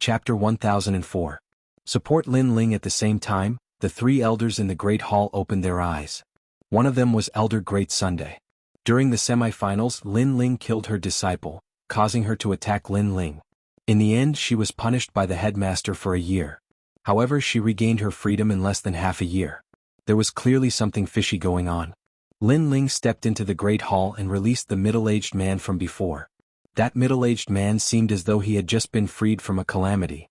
Chapter 1004. Support Lin Ling. At the same time, the three elders in the Great Hall opened their eyes. One of them was Elder Great Sunday. During the semifinals, Lin Ling killed her disciple, causing her to attack Lin Ling. In the end, she was punished by the headmaster for a year. However, she regained her freedom in less than half a year. There was clearly something fishy going on. Lin Ling stepped into the Great Hall and released the middle-aged man from before. That middle-aged man seemed as though he had just been freed from a calamity.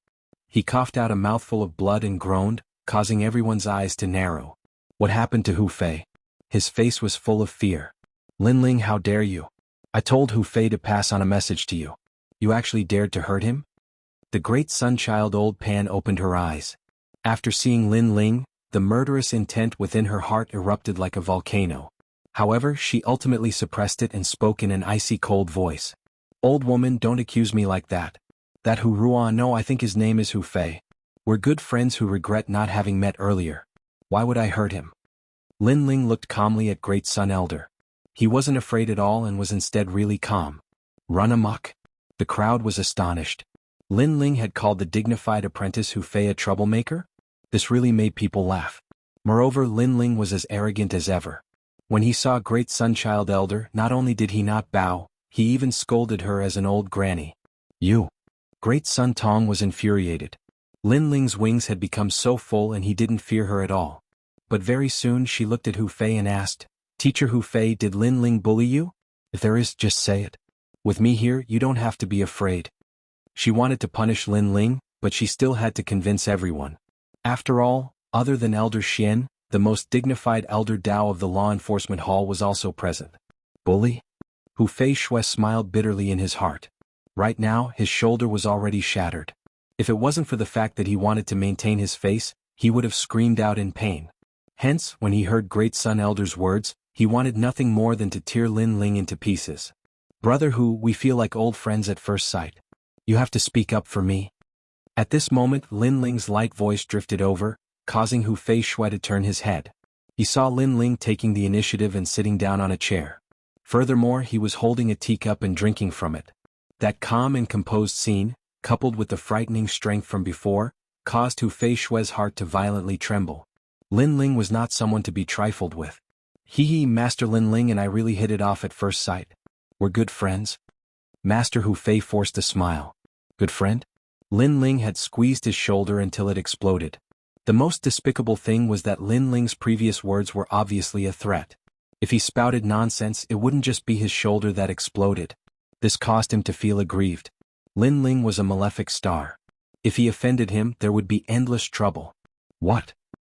He coughed out a mouthful of blood and groaned, causing everyone's eyes to narrow. What happened to Hu Fei? His face was full of fear. Lin Ling, how dare you? I told Hu Fei to pass on a message to you. You actually dared to hurt him? The great sun-child Old Pan opened her eyes. After seeing Lin Ling, the murderous intent within her heart erupted like a volcano. However, she ultimately suppressed it and spoke in an icy cold voice. Old woman, don't accuse me like that. That Hu Ruan, no, I think his name is Hu Fei. We're good friends who regret not having met earlier. Why would I hurt him? Lin Ling looked calmly at Great Sun Elder. He wasn't afraid at all and was instead really calm. Run amok? The crowd was astonished. Lin Ling had called the dignified apprentice Hu Fei a troublemaker? This really made people laugh. Moreover, Lin Ling was as arrogant as ever. When he saw Great Sunchild Elder, not only did he not bow, he even scolded her as an old granny. You. Great Sun Tong was infuriated. Lin Ling's wings had become so full and he didn't fear her at all. But very soon she looked at Hu Fei and asked, Teacher Hu Fei, did Lin Ling bully you? If there is, just say it. With me here, you don't have to be afraid. She wanted to punish Lin Ling, but she still had to convince everyone. After all, other than Elder Xian, the most dignified Elder Dao of the Law Enforcement Hall was also present. Bully? Hu Fei Shui smiled bitterly in his heart. Right now, his shoulder was already shattered. If it wasn't for the fact that he wanted to maintain his face, he would have screamed out in pain. Hence, when he heard Great Sun Elder's words, he wanted nothing more than to tear Lin Ling into pieces. Brother Hu, we feel like old friends at first sight. You have to speak up for me. At this moment, Lin Ling's light voice drifted over, causing Hu Fei Shui to turn his head. He saw Lin Ling taking the initiative and sitting down on a chair. Furthermore, he was holding a teacup and drinking from it. That calm and composed scene, coupled with the frightening strength from before, caused Hu Fei Shui's heart to violently tremble. Lin Ling was not someone to be trifled with. Hee, Master Lin Ling and I really hit it off at first sight. We're good friends? Master Hu Fei forced a smile. Good friend? Lin Ling had squeezed his shoulder until it exploded. The most despicable thing was that Lin Ling's previous words were obviously a threat. If he spouted nonsense, it wouldn't just be his shoulder that exploded. This caused him to feel aggrieved. Lin Ling was a malefic star. If he offended him, there would be endless trouble. What?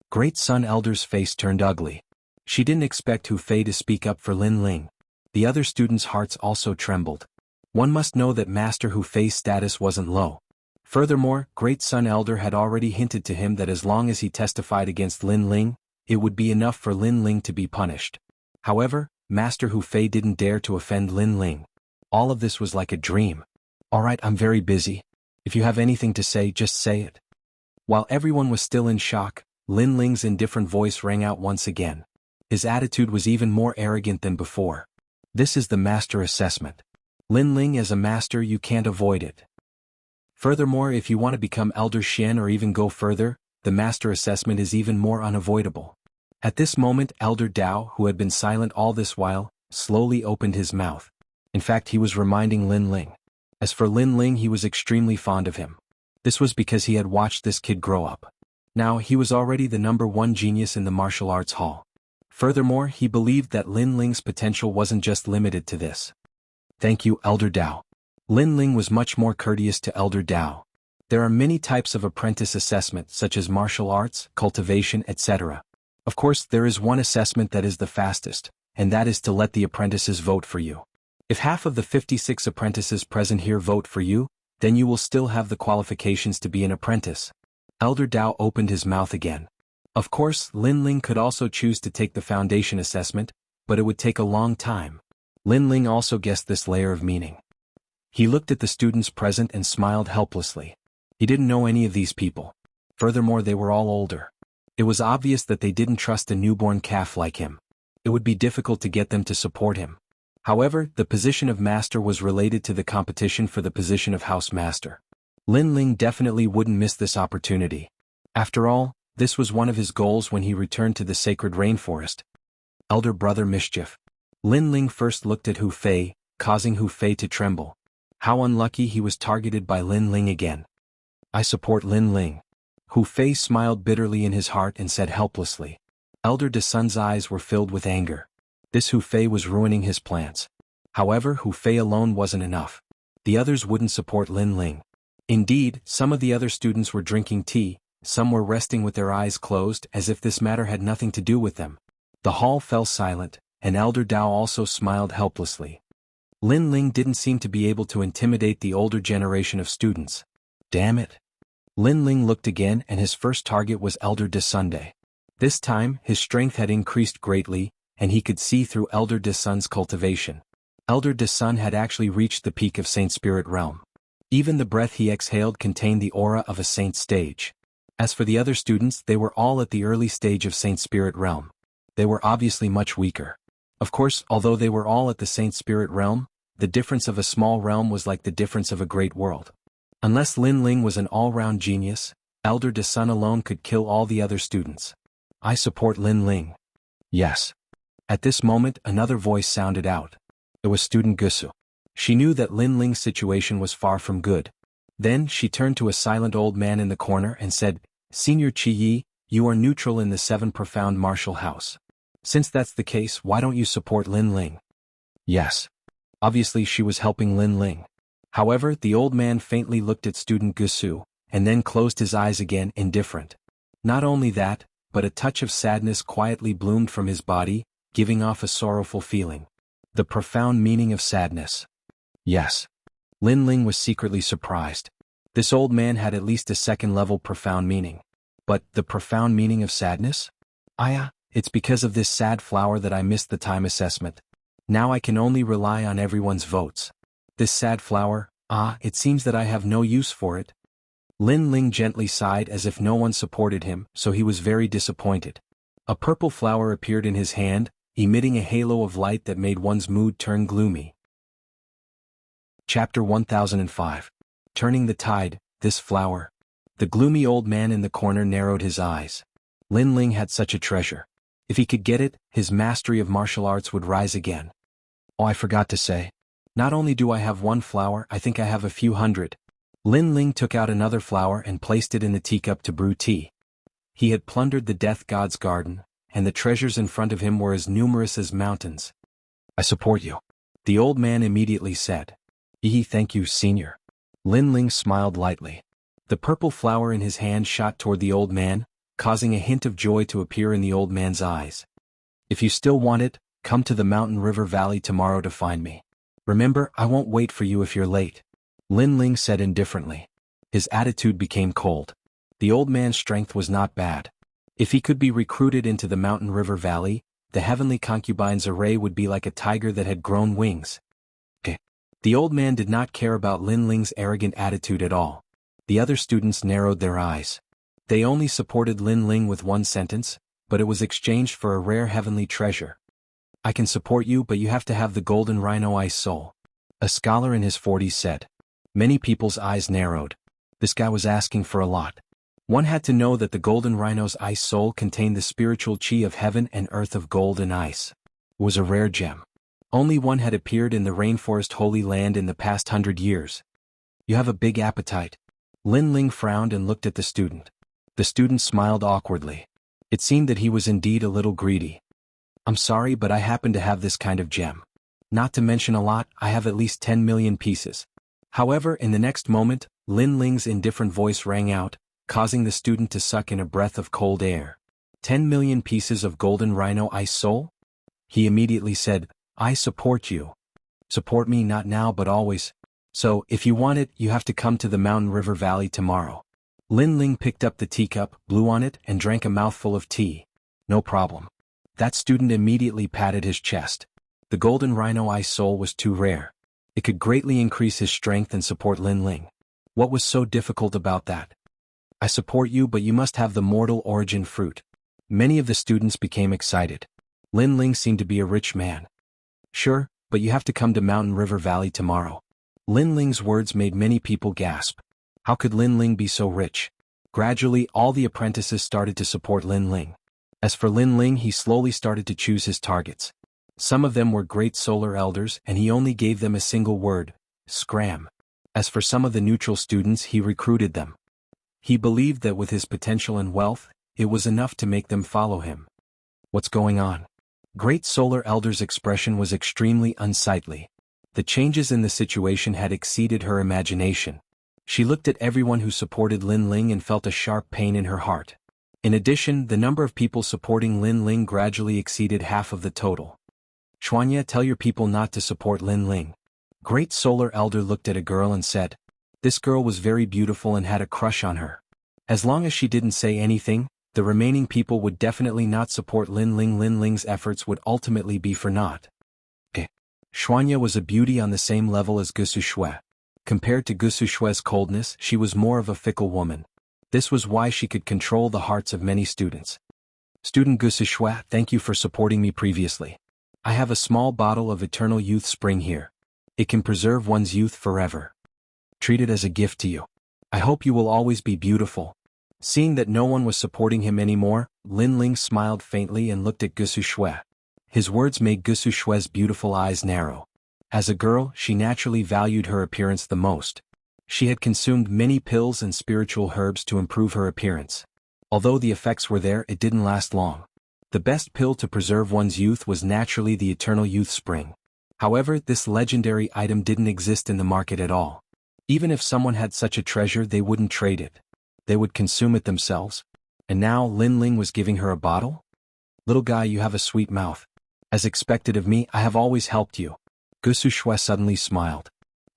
Great Sun Elder's face turned ugly. She didn't expect Hu Fei to speak up for Lin Ling. The other students' hearts also trembled. One must know that Master Hu Fei's status wasn't low. Furthermore, Great Sun Elder had already hinted to him that as long as he testified against Lin Ling, it would be enough for Lin Ling to be punished. However, Master Hu Fei didn't dare to offend Lin Ling. All of this was like a dream. Alright, I'm very busy. If you have anything to say, just say it. While everyone was still in shock, Lin Ling's indifferent voice rang out once again. His attitude was even more arrogant than before. This is the master assessment. Lin Ling, as a master, you can't avoid it. Furthermore, if you want to become Elder Xian or even go further, the master assessment is even more unavoidable. At this moment, Elder Dao, who had been silent all this while, slowly opened his mouth. In fact, he was reminding Lin Ling. As for Lin Ling, he was extremely fond of him. This was because he had watched this kid grow up. Now, he was already the #1 genius in the martial arts hall. Furthermore, he believed that Lin Ling's potential wasn't just limited to this. Thank you, Elder Dao. Lin Ling was much more courteous to Elder Dao. There are many types of apprentice assessment, such as martial arts, cultivation, etc. Of course, there is one assessment that is the fastest, and that is to let the apprentices vote for you. If half of the 56 apprentices present here vote for you, then you will still have the qualifications to be an apprentice. Elder Dao opened his mouth again. Of course, Lin Ling could also choose to take the foundation assessment, but it would take a long time. Lin Ling also guessed this layer of meaning. He looked at the students present and smiled helplessly. He didn't know any of these people. Furthermore, they were all older. It was obvious that they didn't trust a newborn calf like him. It would be difficult to get them to support him. However, the position of master was related to the competition for the position of house master. Lin Ling definitely wouldn't miss this opportunity. After all, this was one of his goals when he returned to the sacred rainforest. Elder brother mischief. Lin Ling first looked at Hu Fei, causing Hu Fei to tremble. How unlucky he was targeted by Lin Ling again. I support Lin Ling. Hu Fei smiled bitterly in his heart and said helplessly. Elder De Sun's eyes were filled with anger. This Hu Fei was ruining his plans. However, Hu Fei alone wasn't enough. The others wouldn't support Lin Ling. Indeed, some of the other students were drinking tea, some were resting with their eyes closed as if this matter had nothing to do with them. The hall fell silent, and Elder Dao also smiled helplessly. Lin Ling didn't seem to be able to intimidate the older generation of students. Damn it. Lin Ling looked again and his first target was Elder De Sunday. This time, his strength had increased greatly, and he could see through Elder De Sun's cultivation. Elder De Sun had actually reached the peak of Saint Spirit realm. Even the breath he exhaled contained the aura of a saint stage. As for the other students, they were all at the early stage of Saint Spirit realm. They were obviously much weaker. Of course, although they were all at the Saint Spirit realm, the difference of a small realm was like the difference of a great world. Unless Lin Ling was an all-round genius, Elder De Sun alone could kill all the other students. I support Lin Ling. Yes. At this moment, another voice sounded out. It was student Gusu. She knew that Lin Ling's situation was far from good. Then she turned to a silent old man in the corner and said, Senior Chi Yi, you are neutral in the 7 profound martial house. Since that's the case, why don't you support Lin Ling? Yes. Obviously she was helping Lin Ling. However, the old man faintly looked at student Gusu, and then closed his eyes again, indifferent. Not only that, but a touch of sadness quietly bloomed from his body, giving off a sorrowful feeling. The profound meaning of sadness. Yes. Lin Ling was secretly surprised. This old man had at least a second-level profound meaning. But the profound meaning of sadness? It's because of this sad flower that I missed the time assessment. Now I can only rely on everyone's votes. This sad flower, it seems that I have no use for it. Lin Ling gently sighed as if no one supported him, so he was very disappointed. A purple flower appeared in his hand, emitting a halo of light that made one's mood turn gloomy. Chapter 1005. Turning the tide, this flower. The gloomy old man in the corner narrowed his eyes. Lin Ling had such a treasure. If he could get it, his mastery of martial arts would rise again. Oh, I forgot to say. Not only do I have one flower, I think I have a few hundred. Lin Ling took out another flower and placed it in the teacup to brew tea. He had plundered the death god's garden, and the treasures in front of him were as numerous as mountains. I support you. The old man immediately said. Thank you, senior. Lin Ling smiled lightly. The purple flower in his hand shot toward the old man, causing a hint of joy to appear in the old man's eyes. If you still want it, come to the mountain river valley tomorrow to find me. Remember, I won't wait for you if you're late. Lin Ling said indifferently. His attitude became cold. The old man's strength was not bad. If he could be recruited into the mountain river valley, the heavenly concubine's array would be like a tiger that had grown wings. The old man did not care about Lin Ling's arrogant attitude at all. The other students narrowed their eyes. They only supported Lin Ling with one sentence, but it was exchanged for a rare heavenly treasure. I can support you, but you have to have the golden rhino ice soul. A scholar in his 40s said. Many people's eyes narrowed. This guy was asking for a lot. One had to know that the golden rhino's ice soul contained the spiritual chi of heaven and earth of gold and ice. It was a rare gem. Only one had appeared in the rainforest holy land in the past 100 years. You have a big appetite. Lin Ling frowned and looked at the student. The student smiled awkwardly. It seemed that he was indeed a little greedy. I'm sorry, but I happen to have this kind of gem. Not to mention a lot, I have at least 10 million pieces. However, in the next moment, Lin Ling's indifferent voice rang out, causing the student to suck in a breath of cold air. 10 million pieces of golden rhino ice soul? He immediately said, I support you. Support me not now but always. So, if you want it, you have to come to the mountain river valley tomorrow. Lin Ling picked up the teacup, blew on it, and drank a mouthful of tea. No problem. That student immediately patted his chest. The golden rhino ice soul was too rare. It could greatly increase his strength and support Lin Ling. What was so difficult about that? I support you, but you must have the mortal origin fruit. Many of the students became excited. Lin Ling seemed to be a rich man. Sure, but you have to come to Mountain River Valley tomorrow. Lin Ling's words made many people gasp. How could Lin Ling be so rich? Gradually, all the apprentices started to support Lin Ling. As for Lin Ling, he slowly started to choose his targets. Some of them were great solar elders, and he only gave them a single word: scram. As for some of the neutral students, he recruited them. He believed that with his potential and wealth, it was enough to make them follow him. What's going on? Great Solar Elder's expression was extremely unsightly. The changes in the situation had exceeded her imagination. She looked at everyone who supported Lin Ling and felt a sharp pain in her heart. In addition, the number of people supporting Lin Ling gradually exceeded half of the total. Xuanya, tell your people not to support Lin Ling. Great Solar Elder looked at a girl and said, this girl was very beautiful and had a crush on her. As long as she didn't say anything, the remaining people would definitely not support Lin Ling. Lin Ling's efforts would ultimately be for naught. Xuanya was a beauty on the same level as Gusu Shui. Compared to Gusu Shui's coldness, she was more of a fickle woman. This was why she could control the hearts of many students. Student Gusu Shui, thank you for supporting me previously. I have a small bottle of Eternal Youth Spring here. It can preserve one's youth forever. Treat it as a gift to you. I hope you will always be beautiful. Seeing that no one was supporting him anymore, Lin Ling smiled faintly and looked at Gusu Shui. His words made Gusu Shui's beautiful eyes narrow. As a girl, she naturally valued her appearance the most. She had consumed many pills and spiritual herbs to improve her appearance. Although the effects were there, it didn't last long. The best pill to preserve one's youth was naturally the Eternal Youth Spring. However, this legendary item didn't exist in the market at all. Even if someone had such a treasure, they wouldn't trade it. They would consume it themselves. And now Lin Ling was giving her a bottle? Little guy, you have a sweet mouth. As expected of me, I have always helped you. Gusu Shui suddenly smiled.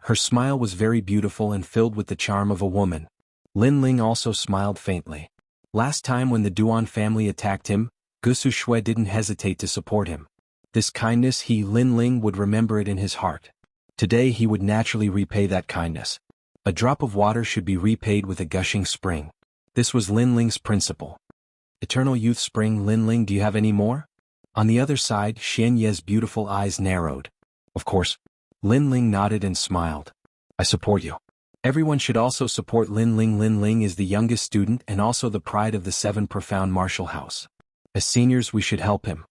Her smile was very beautiful and filled with the charm of a woman. Lin Ling also smiled faintly. Last time when the Duan family attacked him, Gusu Shui didn't hesitate to support him. This kindness, Lin Ling would remember it in his heart. Today he would naturally repay that kindness. A drop of water should be repaid with a gushing spring. This was Lin Ling's principle. Eternal Youth Spring. Lin Ling, do you have any more? On the other side, Xian Ye's beautiful eyes narrowed. Of course. Lin Ling nodded and smiled. I support you. Everyone should also support Lin Ling. Lin Ling is the youngest student and also the pride of the 7 Profound Martial House. As seniors, we should help him.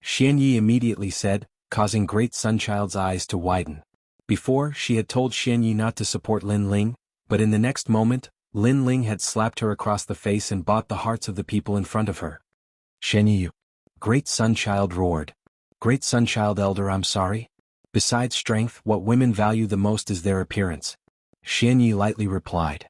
Xian Yi immediately said, causing Great Sunchild's eyes to widen. Before, she had told Xian Yi not to support Lin Ling, but in the next moment, Lin Ling had slapped her across the face and bought the hearts of the people in front of her. Xian Yi. Great Sunchild roared. Great Sunchild Elder, I'm sorry. Besides strength, what women value the most is their appearance. Xian Yi lightly replied.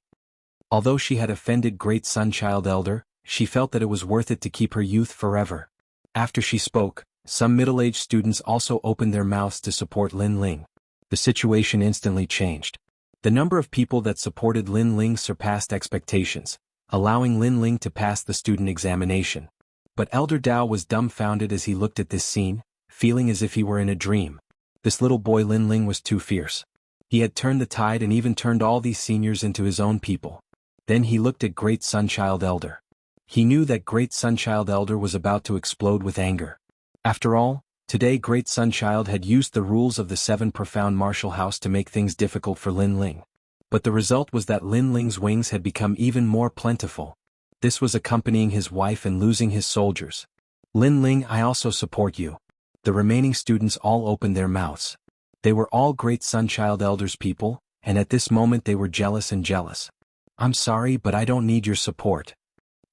Although she had offended Great Sunchild Elder, she felt that it was worth it to keep her youth forever. After she spoke, some middle-aged students also opened their mouths to support Lin Ling. The situation instantly changed. The number of people that supported Lin Ling surpassed expectations, allowing Lin Ling to pass the student examination. But Elder Dao was dumbfounded as he looked at this scene, feeling as if he were in a dream. This little boy Lin Ling was too fierce. He had turned the tide and even turned all these seniors into his own people. Then he looked at Great Sunchild Elder. He knew that Great Sunchild Elder was about to explode with anger. After all, today Great Sunchild had used the rules of the 7 Profound Martial House to make things difficult for Lin Ling. But the result was that Lin Ling's wings had become even more plentiful. This was accompanying his wife and losing his soldiers. Lin Ling, I also support you. The remaining students all opened their mouths. They were all Great Sunchild Elder's people, and at this moment they were jealous. I'm sorry, but I don't need your support.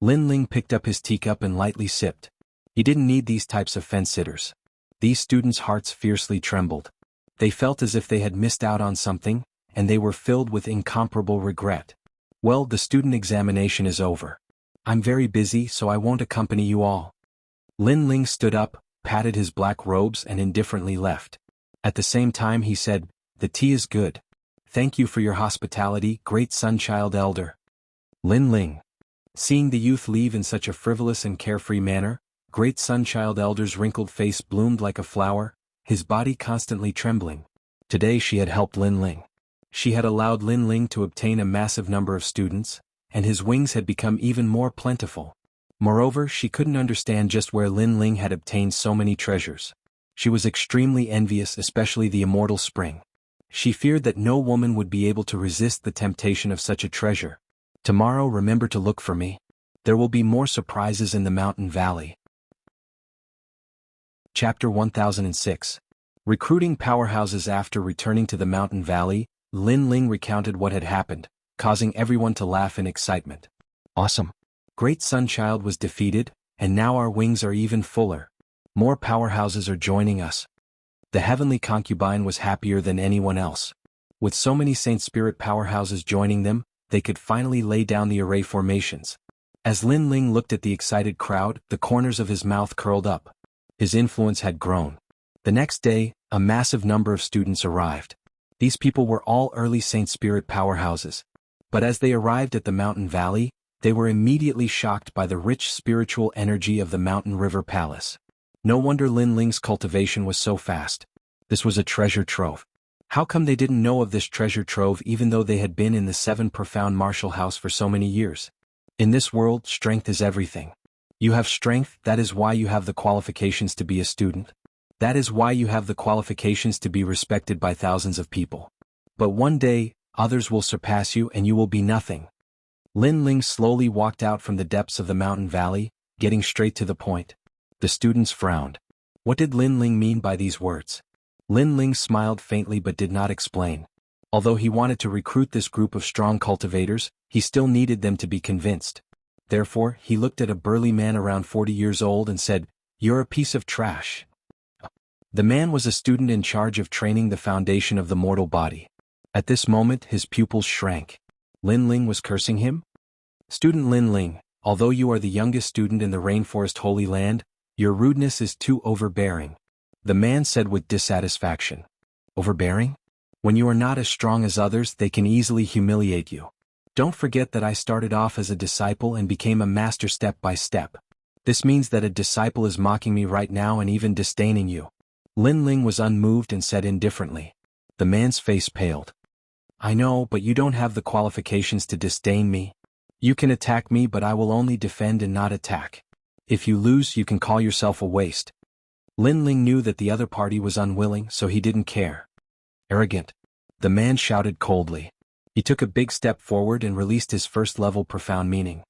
Lin Ling picked up his teacup and lightly sipped. He didn't need these types of fence-sitters. These students' hearts fiercely trembled. They felt as if they had missed out on something, and they were filled with incomparable regret. Well, the student examination is over. I'm very busy, so I won't accompany you all. Lin Ling stood up, patted his black robes and indifferently left. At the same time he said, the tea is good. Thank you for your hospitality, Great Sunchild Elder. Lin Ling. Seeing the youth leave in such a frivolous and carefree manner, Great Sunchild Elder's wrinkled face bloomed like a flower, his body constantly trembling. Today she had helped Lin Ling. She had allowed Lin Ling to obtain a massive number of students, and his wings had become even more plentiful. Moreover, she couldn't understand just where Lin Ling had obtained so many treasures. She was extremely envious, especially the immortal spring. She feared that no woman would be able to resist the temptation of such a treasure. Tomorrow remember to look for me. There will be more surprises in the mountain valley. Chapter 1006. Recruiting powerhouses. After returning to the mountain valley, Lin Ling recounted what had happened, causing everyone to laugh in excitement. Awesome. Great Sunchild was defeated, and now our wings are even fuller. More powerhouses are joining us. The heavenly concubine was happier than anyone else. With so many Saint Spirit powerhouses joining them, they could finally lay down the array formations. As Lin Ling looked at the excited crowd, the corners of his mouth curled up. His influence had grown. The next day, a massive number of students arrived. These people were all early Saint Spirit powerhouses. But as they arrived at the mountain valley, they were immediately shocked by the rich spiritual energy of the Mountain River Palace. No wonder Lin Ling's cultivation was so fast. This was a treasure trove. How come they didn't know of this treasure trove even though they had been in the 7 profound martial house for so many years? In this world, strength is everything. You have strength, that is why you have the qualifications to be a student. That is why you have the qualifications to be respected by thousands of people. But one day, others will surpass you and you will be nothing. Lin Ling slowly walked out from the depths of the mountain valley, getting straight to the point. The students frowned. What did Lin Ling mean by these words? Lin Ling smiled faintly but did not explain. Although he wanted to recruit this group of strong cultivators, he still needed them to be convinced. Therefore, he looked at a burly man around 40 years old and said, "You're a piece of trash." The man was a student in charge of training the foundation of the mortal body. At this moment, his pupils shrank. Lin Ling was cursing him? Student Lin Ling, although you are the youngest student in the Rainforest Holy Land, your rudeness is too overbearing. The man said with dissatisfaction. Overbearing? When you are not as strong as others, they can easily humiliate you. Don't forget that I started off as a disciple and became a master step by step. This means that a disciple is mocking me right now and even disdaining you. Lin Ling was unmoved and said indifferently. The man's face paled. I know, but you don't have the qualifications to disdain me. You can attack me, but I will only defend and not attack. If you lose, you can call yourself a waste. Lin Ling knew that the other party was unwilling, so he didn't care. Arrogant. The man shouted coldly. He took a big step forward and released his first-level profound meaning.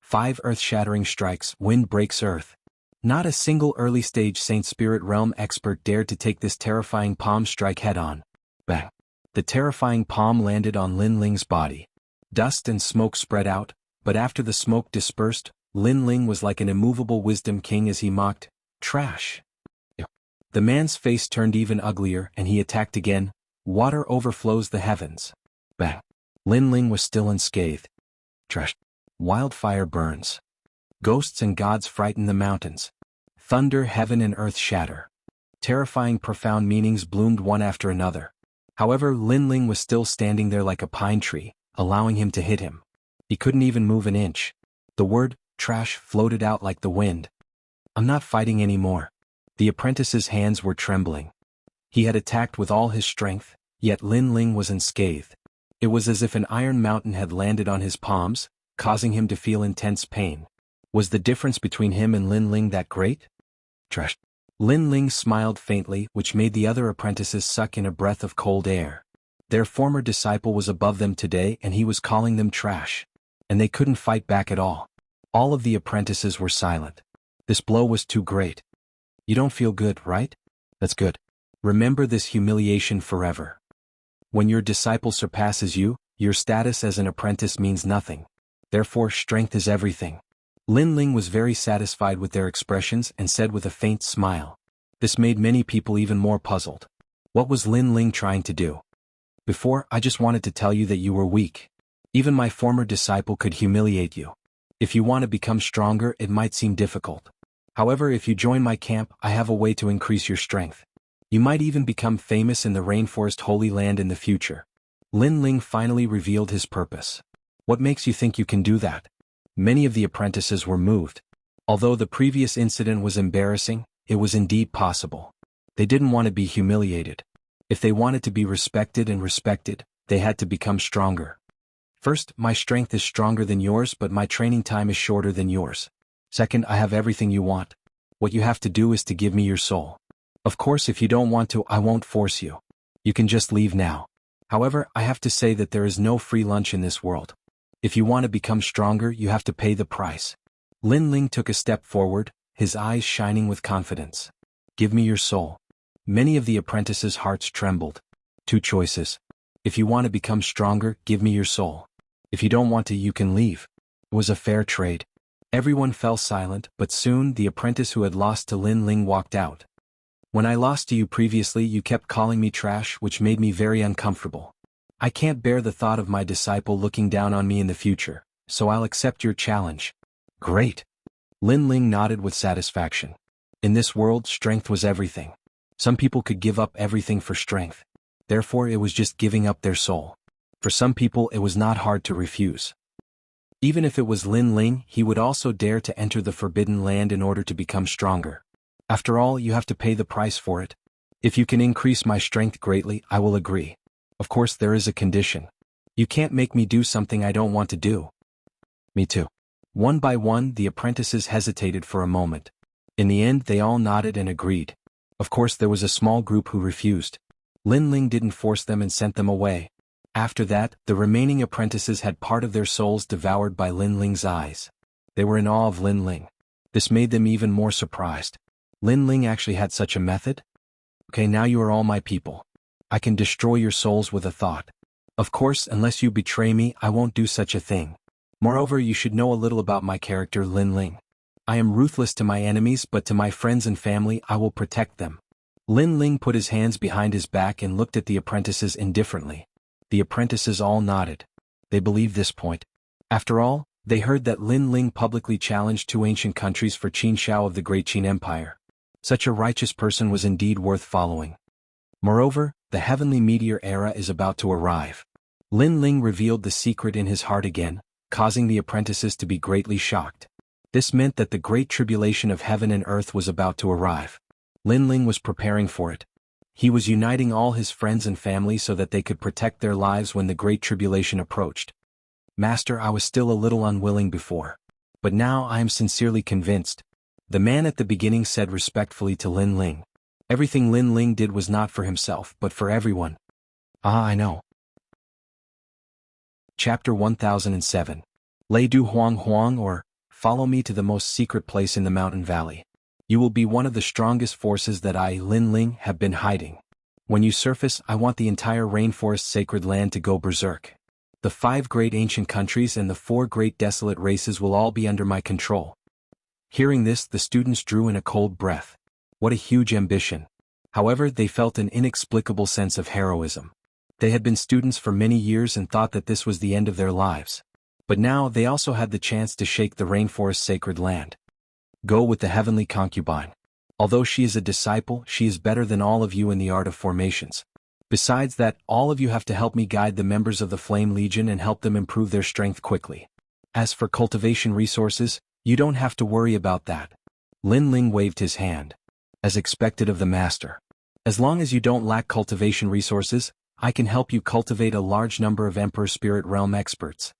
5 earth-shattering strikes, wind breaks earth. Not a single early-stage Saint Spirit Realm expert dared to take this terrifying palm strike head-on. Bang! The terrifying palm landed on Lin Ling's body. Dust and smoke spread out, but after the smoke dispersed, Lin Ling was like an immovable wisdom king as he mocked, "Trash." The man's face turned even uglier and he attacked again. Water overflows the heavens. Bang! Lin Ling was still unscathed. Trash. Wildfire burns. Ghosts and gods frighten the mountains. Thunder, heaven and earth shatter. Terrifying profound meanings bloomed one after another. However, Lin Ling was still standing there like a pine tree, allowing him to hit him. He couldn't even move an inch. The word, trash, floated out like the wind. I'm not fighting anymore. The apprentice's hands were trembling. He had attacked with all his strength, yet Lin Ling was unscathed. It was as if an iron mountain had landed on his palms, causing him to feel intense pain. Was the difference between him and Lin Ling that great? Trash. Lin Ling smiled faintly, which made the other apprentices suck in a breath of cold air. Their former disciple was above them today and he was calling them trash. And they couldn't fight back at all. All of the apprentices were silent. This blow was too great. You don't feel good, right? That's good. Remember this humiliation forever. When your disciple surpasses you, your status as an apprentice means nothing. Therefore, strength is everything. Lin Ling was very satisfied with their expressions and said with a faint smile. This made many people even more puzzled. What was Lin Ling trying to do? Before, I just wanted to tell you that you were weak. Even my former disciple could humiliate you. If you want to become stronger, it might seem difficult. However, if you join my camp, I have a way to increase your strength. You might even become famous in the Rainforest Holy Land in the future. Lin Ling finally revealed his purpose. What makes you think you can do that? Many of the apprentices were moved. Although the previous incident was embarrassing, it was indeed possible. They didn't want to be humiliated. If they wanted to be respected and respected, they had to become stronger. First, my strength is stronger than yours, but my training time is shorter than yours. Second, I have everything you want. What you have to do is to give me your soul. Of course, if you don't want to, I won't force you. You can just leave now. However, I have to say that there is no free lunch in this world. If you want to become stronger, you have to pay the price. Lin Ling took a step forward, his eyes shining with confidence. Give me your soul. Many of the apprentices' hearts trembled. Two choices. If you want to become stronger, give me your soul. If you don't want to, you can leave. It was a fair trade. Everyone fell silent, but soon the apprentice who had lost to Lin Ling walked out. When I lost to you previously, you kept calling me trash, which made me very uncomfortable. I can't bear the thought of my disciple looking down on me in the future, so I'll accept your challenge. Great. Lin Ling nodded with satisfaction. In this world, strength was everything. Some people could give up everything for strength. Therefore, it was just giving up their soul. For some people, it was not hard to refuse. Even if it was Lin Ling, he would also dare to enter the Forbidden Land in order to become stronger. After all, you have to pay the price for it. If you can increase my strength greatly, I will agree. Of course, there is a condition. You can't make me do something I don't want to do. Me too. One by one, the apprentices hesitated for a moment. In the end, they all nodded and agreed. Of course, there was a small group who refused. Lin Ling didn't force them and sent them away. After that, the remaining apprentices had part of their souls devoured by Lin Ling's eyes. They were in awe of Lin Ling. This made them even more surprised. Lin Ling actually had such a method? Okay, now you are all my people. I can destroy your souls with a thought. Of course, unless you betray me, I won't do such a thing. Moreover, you should know a little about my character, Lin Ling. I am ruthless to my enemies, but to my friends and family, I will protect them. Lin Ling put his hands behind his back and looked at the apprentices indifferently. The apprentices all nodded. They believed this point. After all, they heard that Lin Ling publicly challenged two ancient countries for Qin Shao of the Great Qin Empire. Such a righteous person was indeed worth following. Moreover, the heavenly meteor era is about to arrive. Lin Ling revealed the secret in his heart again, causing the apprentices to be greatly shocked. This meant that the great tribulation of heaven and earth was about to arrive. Lin Ling was preparing for it. He was uniting all his friends and family so that they could protect their lives when the great tribulation approached. Master, I was still a little unwilling before. But now I am sincerely convinced. The man at the beginning said respectfully to Lin Ling. Everything Lin Ling did was not for himself but for everyone. Ah, I know. Chapter 1007. Lei Du Huang Huang, or Follow me to the most secret place in the mountain valley. You will be one of the strongest forces that I, Lin Ling, have been hiding. When you surface, I want the entire rainforest sacred land to go berserk. The 5 great ancient countries and the 4 great desolate races will all be under my control. Hearing this, the students drew in a cold breath. What a huge ambition. However, they felt an inexplicable sense of heroism. They had been students for many years and thought that this was the end of their lives. But now they also had the chance to shake the rainforest sacred land. Go with the heavenly concubine. Although she is a disciple, she is better than all of you in the art of formations. Besides that, all of you have to help me guide the members of the Flame Legion and help them improve their strength quickly. As for cultivation resources, you don't have to worry about that. Lin Ling waved his hand. As expected of the master. As long as you don't lack cultivation resources, I can help you cultivate a large number of Emperor Spirit Realm experts.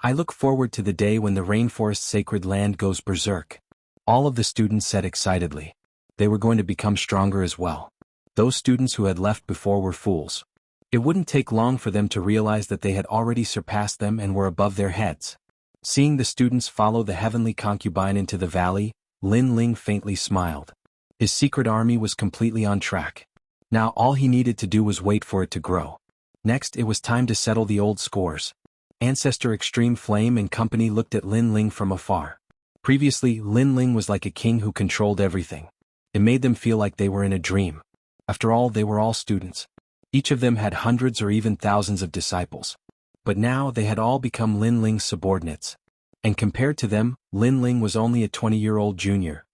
I look forward to the day when the rainforest sacred land goes berserk. All of the students said excitedly. They were going to become stronger as well. Those students who had left before were fools. It wouldn't take long for them to realize that they had already surpassed them and were above their heads. Seeing the students follow the heavenly concubine into the valley, Lin Ling faintly smiled. His secret army was completely on track. Now all he needed to do was wait for it to grow. Next, it was time to settle the old scores. Ancestor Extreme Flame and company looked at Lin Ling from afar. Previously, Lin Ling was like a king who controlled everything. It made them feel like they were in a dream. After all, they were all students. Each of them had hundreds or even thousands of disciples. But now they had all become Lin Ling's subordinates. And compared to them, Lin Ling was only a 20-year-old junior.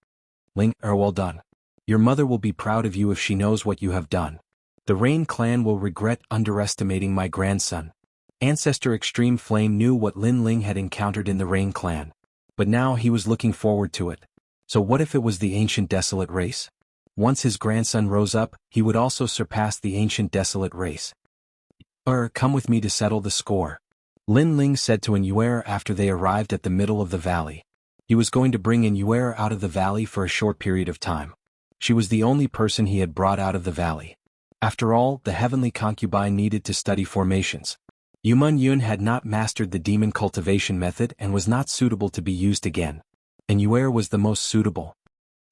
Ling, well done. Your mother will be proud of you if she knows what you have done. The Rain clan will regret underestimating my grandson. Ancestor Extreme Flame knew what Lin Ling had encountered in the Rain clan. But now he was looking forward to it. So what if it was the ancient desolate race? Once his grandson rose up, he would also surpass the ancient desolate race. Come with me to settle the score. Lin Ling said to Yuer after they arrived at the middle of the valley. He was going to bring Yuer out of the valley for a short period of time. She was the only person he had brought out of the valley. After all, the heavenly concubine needed to study formations. Yumun Yun had not mastered the demon cultivation method and was not suitable to be used again. And Yuer was the most suitable.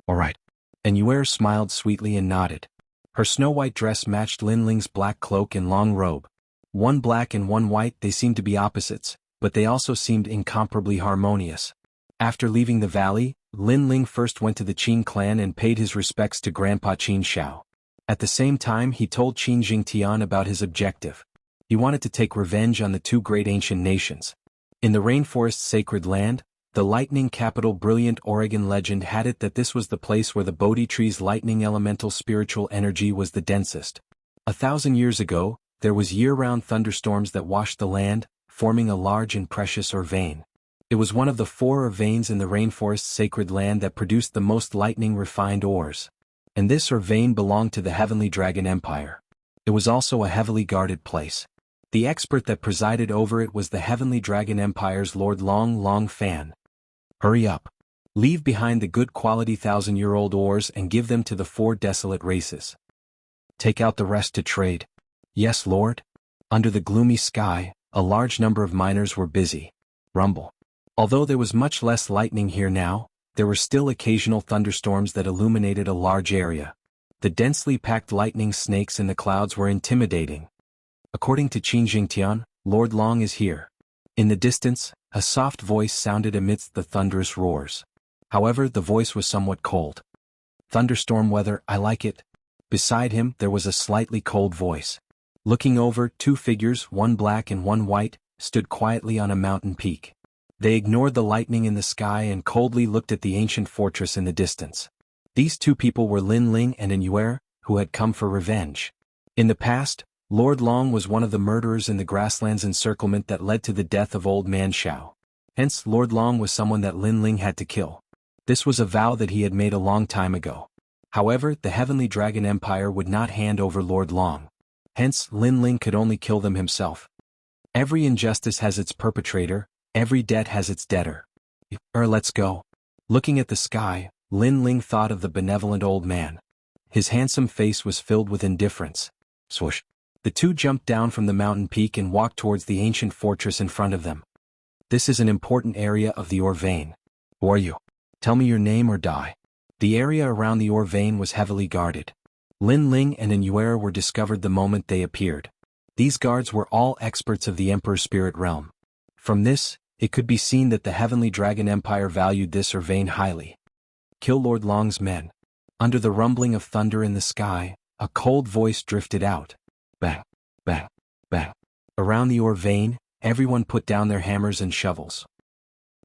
All right. And Yuer smiled sweetly and nodded. Her snow-white dress matched Lin Ling's black cloak and long robe. One black and one white, they seemed to be opposites, but they also seemed incomparably harmonious. After leaving the valley, Lin Ling first went to the Qin clan and paid his respects to Grandpa Qin Shao. At the same time, he told Qin Jingtian about his objective. He wanted to take revenge on the two great ancient nations. In the rainforest's sacred land, the lightning capital Brilliant Oregon legend had it that this was the place where the Bodhi tree's lightning elemental spiritual energy was the densest. 1,000 years ago, there was year-round thunderstorms that washed the land, forming a large and precious ore vein. It was one of the 4 ore veins in the rainforest's sacred land that produced the most lightning-refined ores. And this ore vein belonged to the Heavenly Dragon Empire. It was also a heavily guarded place. The expert that presided over it was the Heavenly Dragon Empire's Lord Long Fan. Hurry up. Leave behind the good quality 1,000-year-old ores and give them to the 4 desolate races. Take out the rest to trade. Yes, Lord. Under the gloomy sky, a large number of miners were busy. Rumble. Although there was much less lightning here now, there were still occasional thunderstorms that illuminated a large area. The densely packed lightning snakes in the clouds were intimidating. According to Qin Jingtian, Lord Long is here. In the distance, a soft voice sounded amidst the thunderous roars. However, the voice was somewhat cold. Thunderstorm weather, I like it. Beside him, there was a slightly cold voice. Looking over, 2 figures, one black and one white, stood quietly on a mountain peak. They ignored the lightning in the sky and coldly looked at the ancient fortress in the distance. These 2 people were Lin Ling and Yuer, who had come for revenge. In the past, Lord Long was one of the murderers in the grasslands encirclement that led to the death of Old Man Shao. Hence, Lord Long was someone that Lin Ling had to kill. This was a vow that he had made a long time ago. However, the Heavenly Dragon Empire would not hand over Lord Long. Hence, Lin Ling could only kill them himself. Every injustice has its perpetrator, every debt has its debtor. Let's go. Looking at the sky, Lin Ling thought of the benevolent old man. His handsome face was filled with indifference. Swoosh. The 2 jumped down from the mountain peak and walked towards the ancient fortress in front of them. This is an important area of the ore vein. Who are you? Tell me your name or die. The area around the ore vein was heavily guarded. Lin Ling and Yuer were discovered the moment they appeared. These guards were all experts of the Emperor's spirit realm. From this, it could be seen that the Heavenly Dragon Empire valued this ore vein highly. Kill Lord Long's men. Under the rumbling of thunder in the sky, a cold voice drifted out. Bang, bang, bang. Around the ore vein, everyone put down their hammers and shovels.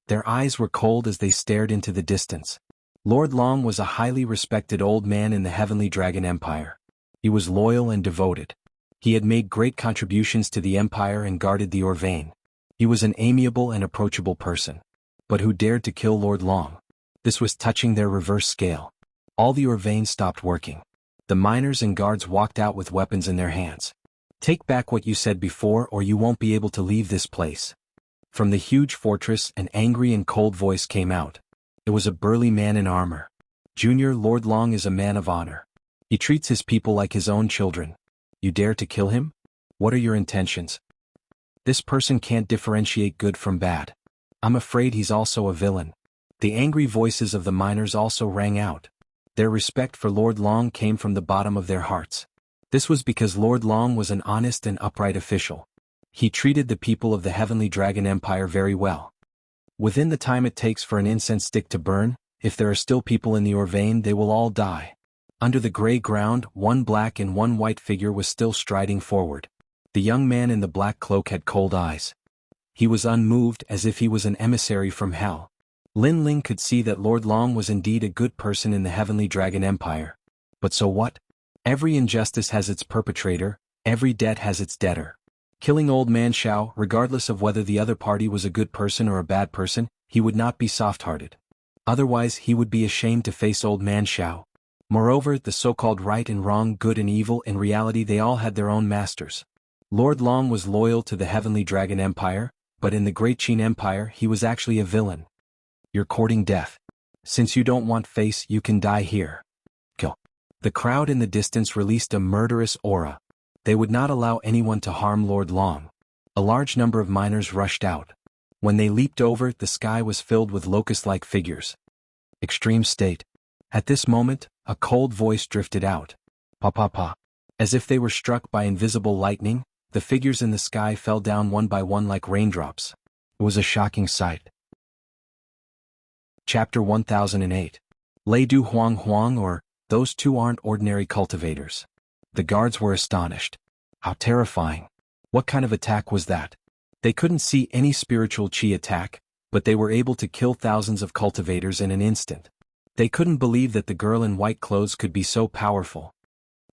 Their eyes were cold as they stared into the distance. Lord Long was a highly respected old man in the Heavenly Dragon Empire. He was loyal and devoted. He had made great contributions to the Empire and guarded the ore vein. He was an amiable and approachable person. But who dared to kill Lord Long? This was touching their reverse scale. All the ore veins stopped working. The miners and guards walked out with weapons in their hands. Take back what you said before or you won't be able to leave this place. From the huge fortress, an angry and cold voice came out. It was a burly man in armor. Junior, Lord Long is a man of honor. He treats his people like his own children. You dare to kill him? What are your intentions? This person can't differentiate good from bad. I'm afraid he's also a villain. The angry voices of the miners also rang out. Their respect for Lord Long came from the bottom of their hearts. This was because Lord Long was an honest and upright official. He treated the people of the Heavenly Dragon Empire very well. Within the time it takes for an incense stick to burn, if there are still people in the ore vein, they will all die. Under the gray ground, 1 black and 1 white figure was still striding forward. The young man in the black cloak had cold eyes. He was unmoved as if he was an emissary from hell. Lin Ling could see that Lord Long was indeed a good person in the Heavenly Dragon Empire. But so what? Every injustice has its perpetrator, every debt has its debtor. Killing Old Man Shao, regardless of whether the other party was a good person or a bad person, he would not be soft-hearted. Otherwise he would be ashamed to face Old Man Shao. Moreover, the so-called right and wrong, good and evil, in reality they all had their own masters. Lord Long was loyal to the Heavenly Dragon Empire, but in the Great Qin Empire he was actually a villain. You're courting death. Since you don't want face, you can die here. Kill. The crowd in the distance released a murderous aura. They would not allow anyone to harm Lord Long. A large number of miners rushed out. When they leaped over, the sky was filled with locust-like figures. Extreme state. At this moment, a cold voice drifted out. Pa pa pa. As if they were struck by invisible lightning, the figures in the sky fell down one by one like raindrops. It was a shocking sight. Chapter 1008. Lei Du Huang Huang, or, those two aren't ordinary cultivators. The guards were astonished. How terrifying. What kind of attack was that? They couldn't see any spiritual qi attack, but they were able to kill thousands of cultivators in an instant. They couldn't believe that the girl in white clothes could be so powerful.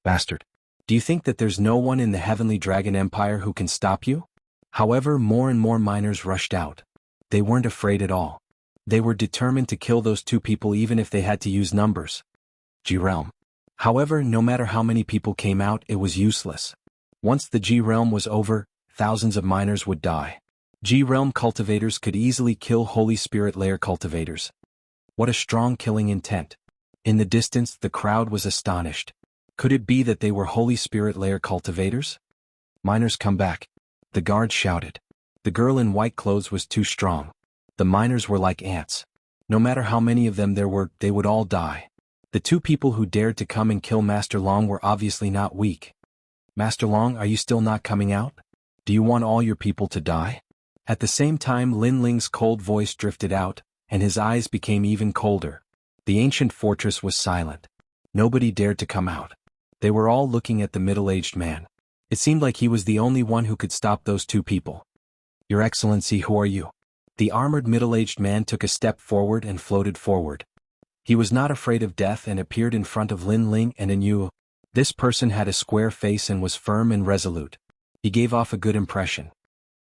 Bastard. Do you think that there's no one in the Heavenly Dragon Empire who can stop you? However, more and more miners rushed out. They weren't afraid at all. They were determined to kill those two people even if they had to use numbers. G-Realm. However, no matter how many people came out, it was useless. Once the G-Realm was over, thousands of miners would die. G-Realm cultivators could easily kill Holy Spirit Layer cultivators. What a strong killing intent. In the distance, the crowd was astonished. Could it be that they were Holy Spirit Layer cultivators? Miners, come back. The guards shouted. The girl in white clothes was too strong. The miners were like ants. No matter how many of them there were, they would all die. The two people who dared to come and kill Master Long were obviously not weak. Master Long, are you still not coming out? Do you want all your people to die? At the same time, Lin Ling's cold voice drifted out, and his eyes became even colder. The ancient fortress was silent. Nobody dared to come out. They were all looking at the middle-aged man. It seemed like he was the only one who could stop those two people. Your Excellency, who are you? The armored middle-aged man took a step forward and floated forward. He was not afraid of death and appeared in front of Lin Ling and knew. This person had a square face and was firm and resolute. He gave off a good impression.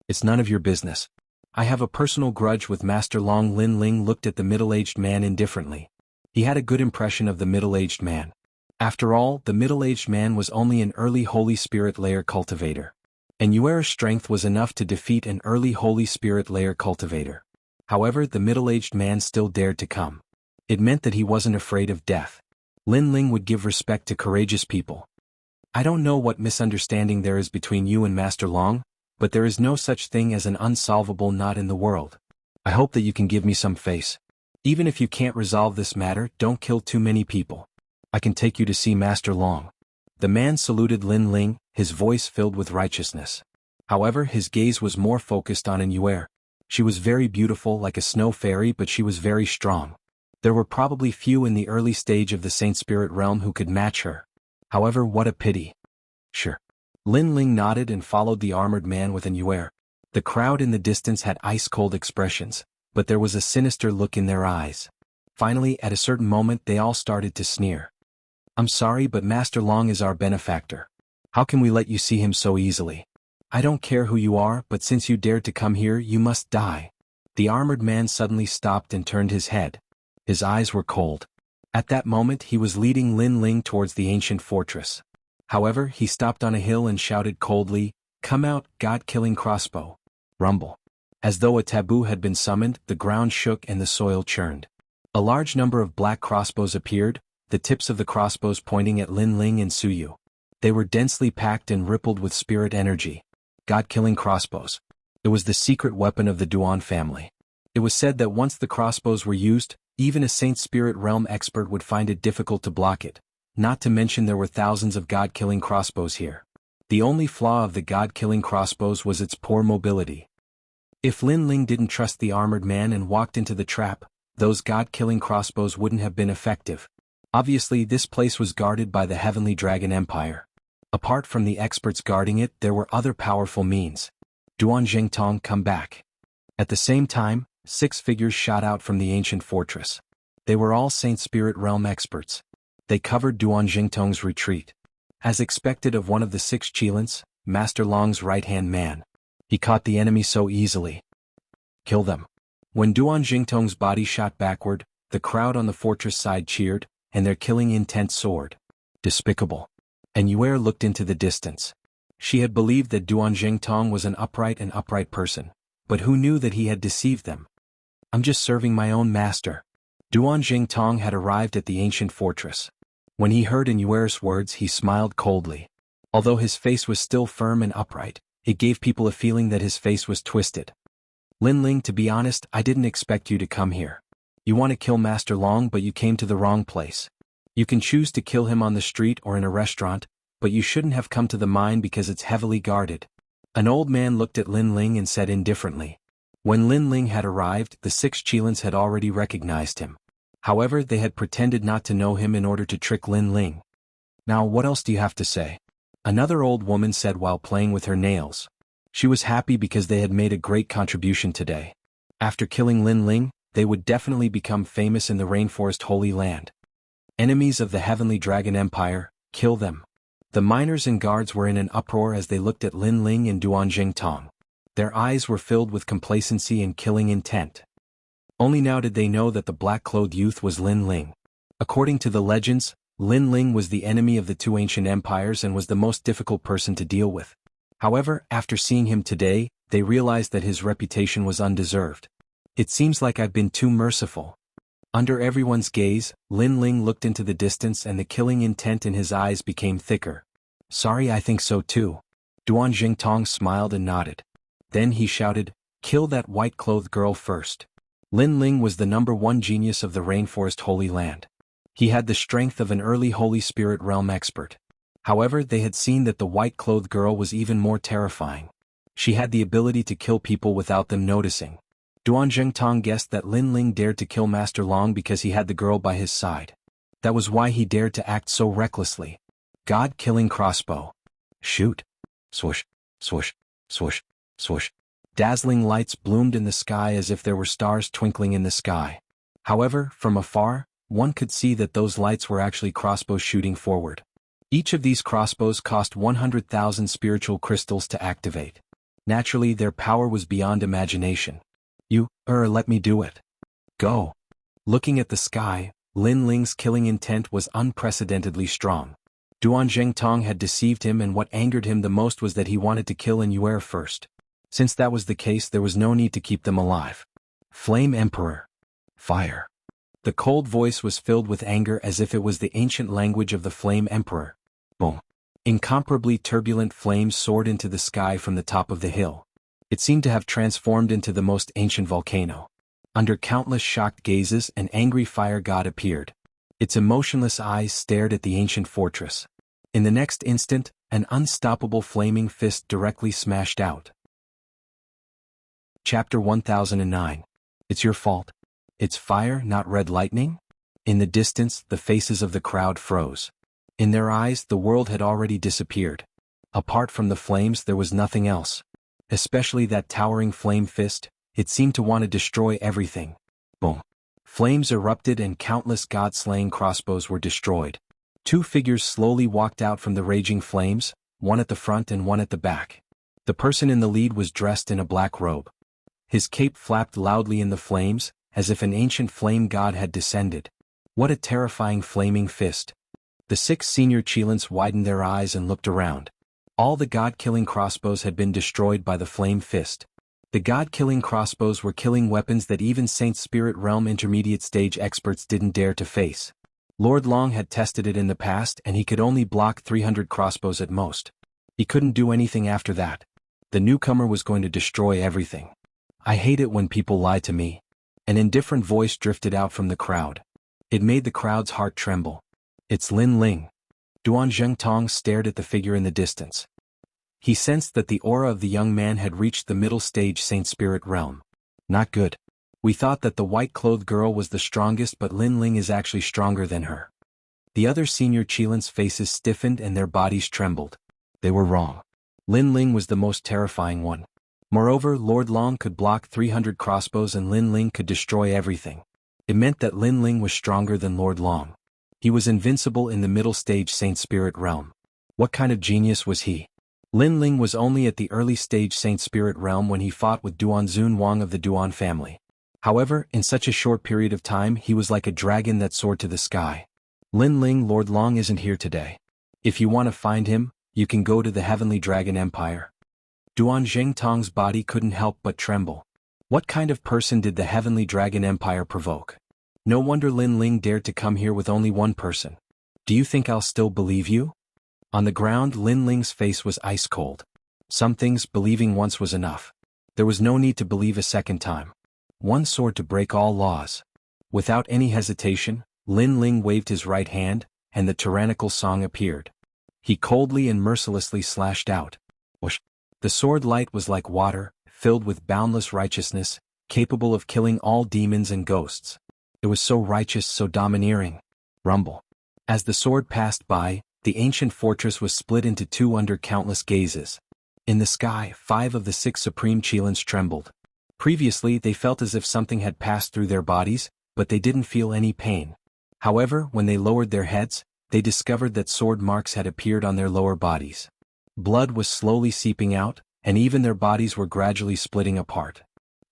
It's none of your business. I have a personal grudge with Master Long. Lin Ling looked at the middle-aged man indifferently. He had a good impression of the middle-aged man. After all, the middle-aged man was only an early Holy Spirit Layer cultivator. And Yuera's strength was enough to defeat an early Holy Spirit Layer cultivator. However, the middle-aged man still dared to come. It meant that he wasn't afraid of death. Lin Ling would give respect to courageous people. I don't know what misunderstanding there is between you and Master Long, but there is no such thing as an unsolvable knot in the world. I hope that you can give me some face. Even if you can't resolve this matter, don't kill too many people. I can take you to see Master Long. The man saluted Lin Ling, his voice filled with righteousness. However, his gaze was more focused on Yuer. She was very beautiful like a snow fairy, but she was very strong. There were probably few in the early stage of the Saint Spirit realm who could match her. However, what a pity. Sure. Lin Ling nodded and followed the armored man with Yuer. The crowd in the distance had ice-cold expressions, but there was a sinister look in their eyes. Finally, at a certain moment, they all started to sneer. I'm sorry, but Master Long is our benefactor. How can we let you see him so easily? I don't care who you are, but since you dared to come here, you must die. The armored man suddenly stopped and turned his head. His eyes were cold. At that moment, he was leading Lin Ling towards the ancient fortress. However, he stopped on a hill and shouted coldly, "Come out, God-killing crossbow." Rumble. As though a taboo had been summoned, the ground shook and the soil churned. A large number of black crossbows appeared, the tips of the crossbows pointing at Lin Ling and Suyu. They were densely packed and rippled with spirit energy. God-killing crossbows. It was the secret weapon of the Duan family. It was said that once the crossbows were used, even a Saint Spirit Realm expert would find it difficult to block it. Not to mention there were thousands of God-killing crossbows here. The only flaw of the God-killing crossbows was its poor mobility. If Lin Ling didn't trust the armored man and walked into the trap, those God-killing crossbows wouldn't have been effective. Obviously, this place was guarded by the Heavenly Dragon Empire. Apart from the experts guarding it, there were other powerful means. Duan Jingtong, come back. At the same time, 6 figures shot out from the ancient fortress. They were all Saint Spirit Realm experts. They covered Duan Jingtong's retreat. As expected of one of the 6 Qilins, Master Long's right-hand man. He caught the enemy so easily. Kill them. When Duan Jingtong's body shot backward, the crowd on the fortress side cheered, and their killing intent soared. Despicable. And Yuer looked into the distance. She had believed that Duan Jingtong was an upright person, but who knew that he had deceived them? I'm just serving my own master. Duan Jingtong had arrived at the ancient fortress. When he heard Inuer's words, he smiled coldly. Although his face was still firm and upright, it gave people a feeling that his face was twisted. Lin Ling, to be honest, I didn't expect you to come here. You want to kill Master Long, but you came to the wrong place. You can choose to kill him on the street or in a restaurant, but you shouldn't have come to the mine because it's heavily guarded. An old man looked at Lin Ling and said indifferently. When Lin Ling had arrived, the 6 Qilins had already recognized him. However, they had pretended not to know him in order to trick Lin Ling. Now what else do you have to say? Another old woman said while playing with her nails. She was happy because they had made a great contribution today. After killing Lin Ling, they would definitely become famous in the Rainforest Holy Land. Enemies of the Heavenly Dragon Empire, kill them. The miners and guards were in an uproar as they looked at Lin Ling and Duan Jingtong. Their eyes were filled with complacency and killing intent. Only now did they know that the black-clothed youth was Lin Ling. According to the legends, Lin Ling was the enemy of the 2 ancient empires and was the most difficult person to deal with. However, after seeing him today, they realized that his reputation was undeserved. It seems like I've been too merciful. Under everyone's gaze, Lin Ling looked into the distance and the killing intent in his eyes became thicker. Sorry, I think so too. Duan Jingtong smiled and nodded. Then he shouted, kill that white-clothed girl first. Lin Ling was the #1 genius of the Rainforest Holy Land. He had the strength of an early Holy Spirit realm expert. However, they had seen that the white-clothed girl was even more terrifying. She had the ability to kill people without them noticing. Duan Jingtong guessed that Lin Ling dared to kill Master Long because he had the girl by his side. That was why he dared to act so recklessly. God-killing crossbow. Shoot. Swoosh, swoosh, swoosh, swoosh. Dazzling lights bloomed in the sky as if there were stars twinkling in the sky. However, from afar, one could see that those lights were actually crossbows shooting forward. Each of these crossbows cost 100,000 spiritual crystals to activate. Naturally, their power was beyond imagination. Let me do it. Go. Looking at the sky, Lin Ling's killing intent was unprecedentedly strong. Duan Jingtong had deceived him, and what angered him the most was that he wanted to kill Inuer first. Since that was the case, there was no need to keep them alive. Flame Emperor. Fire. The cold voice was filled with anger as if it was the ancient language of the Flame Emperor. Boom. Incomparably turbulent flames soared into the sky from the top of the hill. It seemed to have transformed into the most ancient volcano. Under countless shocked gazes, an angry fire god appeared. Its emotionless eyes stared at the ancient fortress. In the next instant, an unstoppable flaming fist directly smashed out. Chapter 1009. It's your fault. It's fire, not red lightning? In the distance, the faces of the crowd froze. In their eyes, the world had already disappeared. Apart from the flames, there was nothing else. Especially that towering flame fist, it seemed to want to destroy everything. Boom. Flames erupted and countless god-slaying crossbows were destroyed. 2 figures slowly walked out from the raging flames, one at the front and one at the back. The person in the lead was dressed in a black robe. His cape flapped loudly in the flames, as if an ancient flame god had descended. What a terrifying flaming fist. The 6 senior Qilins widened their eyes and looked around. All the god-killing crossbows had been destroyed by the flame fist. The god-killing crossbows were killing weapons that even Saint Spirit Realm intermediate stage experts didn't dare to face. Lord Long had tested it in the past and he could only block 300 crossbows at most. He couldn't do anything after that. The newcomer was going to destroy everything. I hate it when people lie to me. An indifferent voice drifted out from the crowd. It made the crowd's heart tremble. It's Lin Ling. Duan Zhengtong stared at the figure in the distance. He sensed that the aura of the young man had reached the middle stage Saint Spirit Realm. Not good. We thought that the white-clothed girl was the strongest, but Lin Ling is actually stronger than her. The other senior Qilins' faces stiffened and their bodies trembled. They were wrong. Lin Ling was the most terrifying one. Moreover, Lord Long could block 300 crossbows and Lin Ling could destroy everything. It meant that Lin Ling was stronger than Lord Long. He was invincible in the middle stage Saint Spirit Realm. What kind of genius was he? Lin Ling was only at the early stage Saint Spirit Realm when he fought with Duan Zun Wang of the Duan family. However, in such a short period of time he was like a dragon that soared to the sky. Lin Ling, Lord Long isn't here today. If you want to find him, you can go to the Heavenly Dragon Empire. Duan Zhengtong's body couldn't help but tremble. What kind of person did the Heavenly Dragon Empire provoke? No wonder Lin Ling dared to come here with only one person. Do you think I'll still believe you? On the ground, Lin Ling's face was ice cold. Some things believing once was enough. There was no need to believe a second time. One sword to break all laws. Without any hesitation, Lin Ling waved his right hand, and the tyrannical song appeared. He coldly and mercilessly slashed out. Whoosh! The sword light was like water, filled with boundless righteousness, capable of killing all demons and ghosts. It was so righteous, so domineering. Rumble. As the sword passed by, the ancient fortress was split into two under countless gazes. In the sky, 5 of the 6 supreme Qilins trembled. Previously they felt as if something had passed through their bodies, but they didn't feel any pain. However, when they lowered their heads, they discovered that sword marks had appeared on their lower bodies. Blood was slowly seeping out, and even their bodies were gradually splitting apart.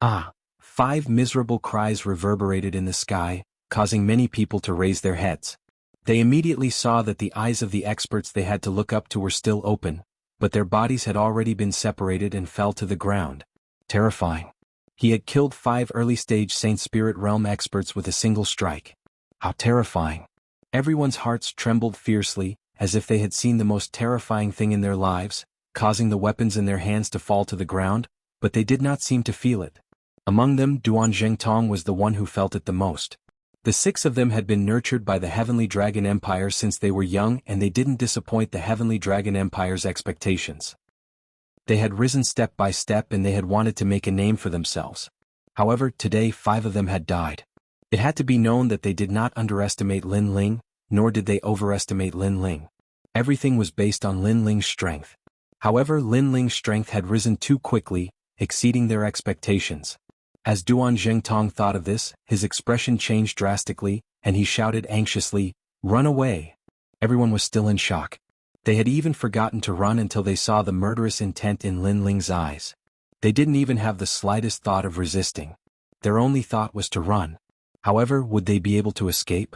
Ah! 5 miserable cries reverberated in the sky, causing many people to raise their heads. They immediately saw that the eyes of the experts they had to look up to were still open, but their bodies had already been separated and fell to the ground. Terrifying. He had killed 5 early-stage Saint Spirit Realm experts with a single strike. How terrifying. Everyone's hearts trembled fiercely, as if they had seen the most terrifying thing in their lives, causing the weapons in their hands to fall to the ground, but they did not seem to feel it. Among them, Duan Zhengtong was the one who felt it the most. The 6 of them had been nurtured by the Heavenly Dragon Empire since they were young, and they didn't disappoint the Heavenly Dragon Empire's expectations. They had risen step by step and they had wanted to make a name for themselves. However, today 5 of them had died. It had to be known that they did not underestimate Lin Ling, nor did they overestimate Lin Ling. Everything was based on Lin Ling's strength. However, Lin Ling's strength had risen too quickly, exceeding their expectations. As Duan Zhengtong thought of this, his expression changed drastically, and he shouted anxiously, "Run away!" Everyone was still in shock. They had even forgotten to run until they saw the murderous intent in Lin Ling's eyes. They didn't even have the slightest thought of resisting. Their only thought was to run. However, would they be able to escape?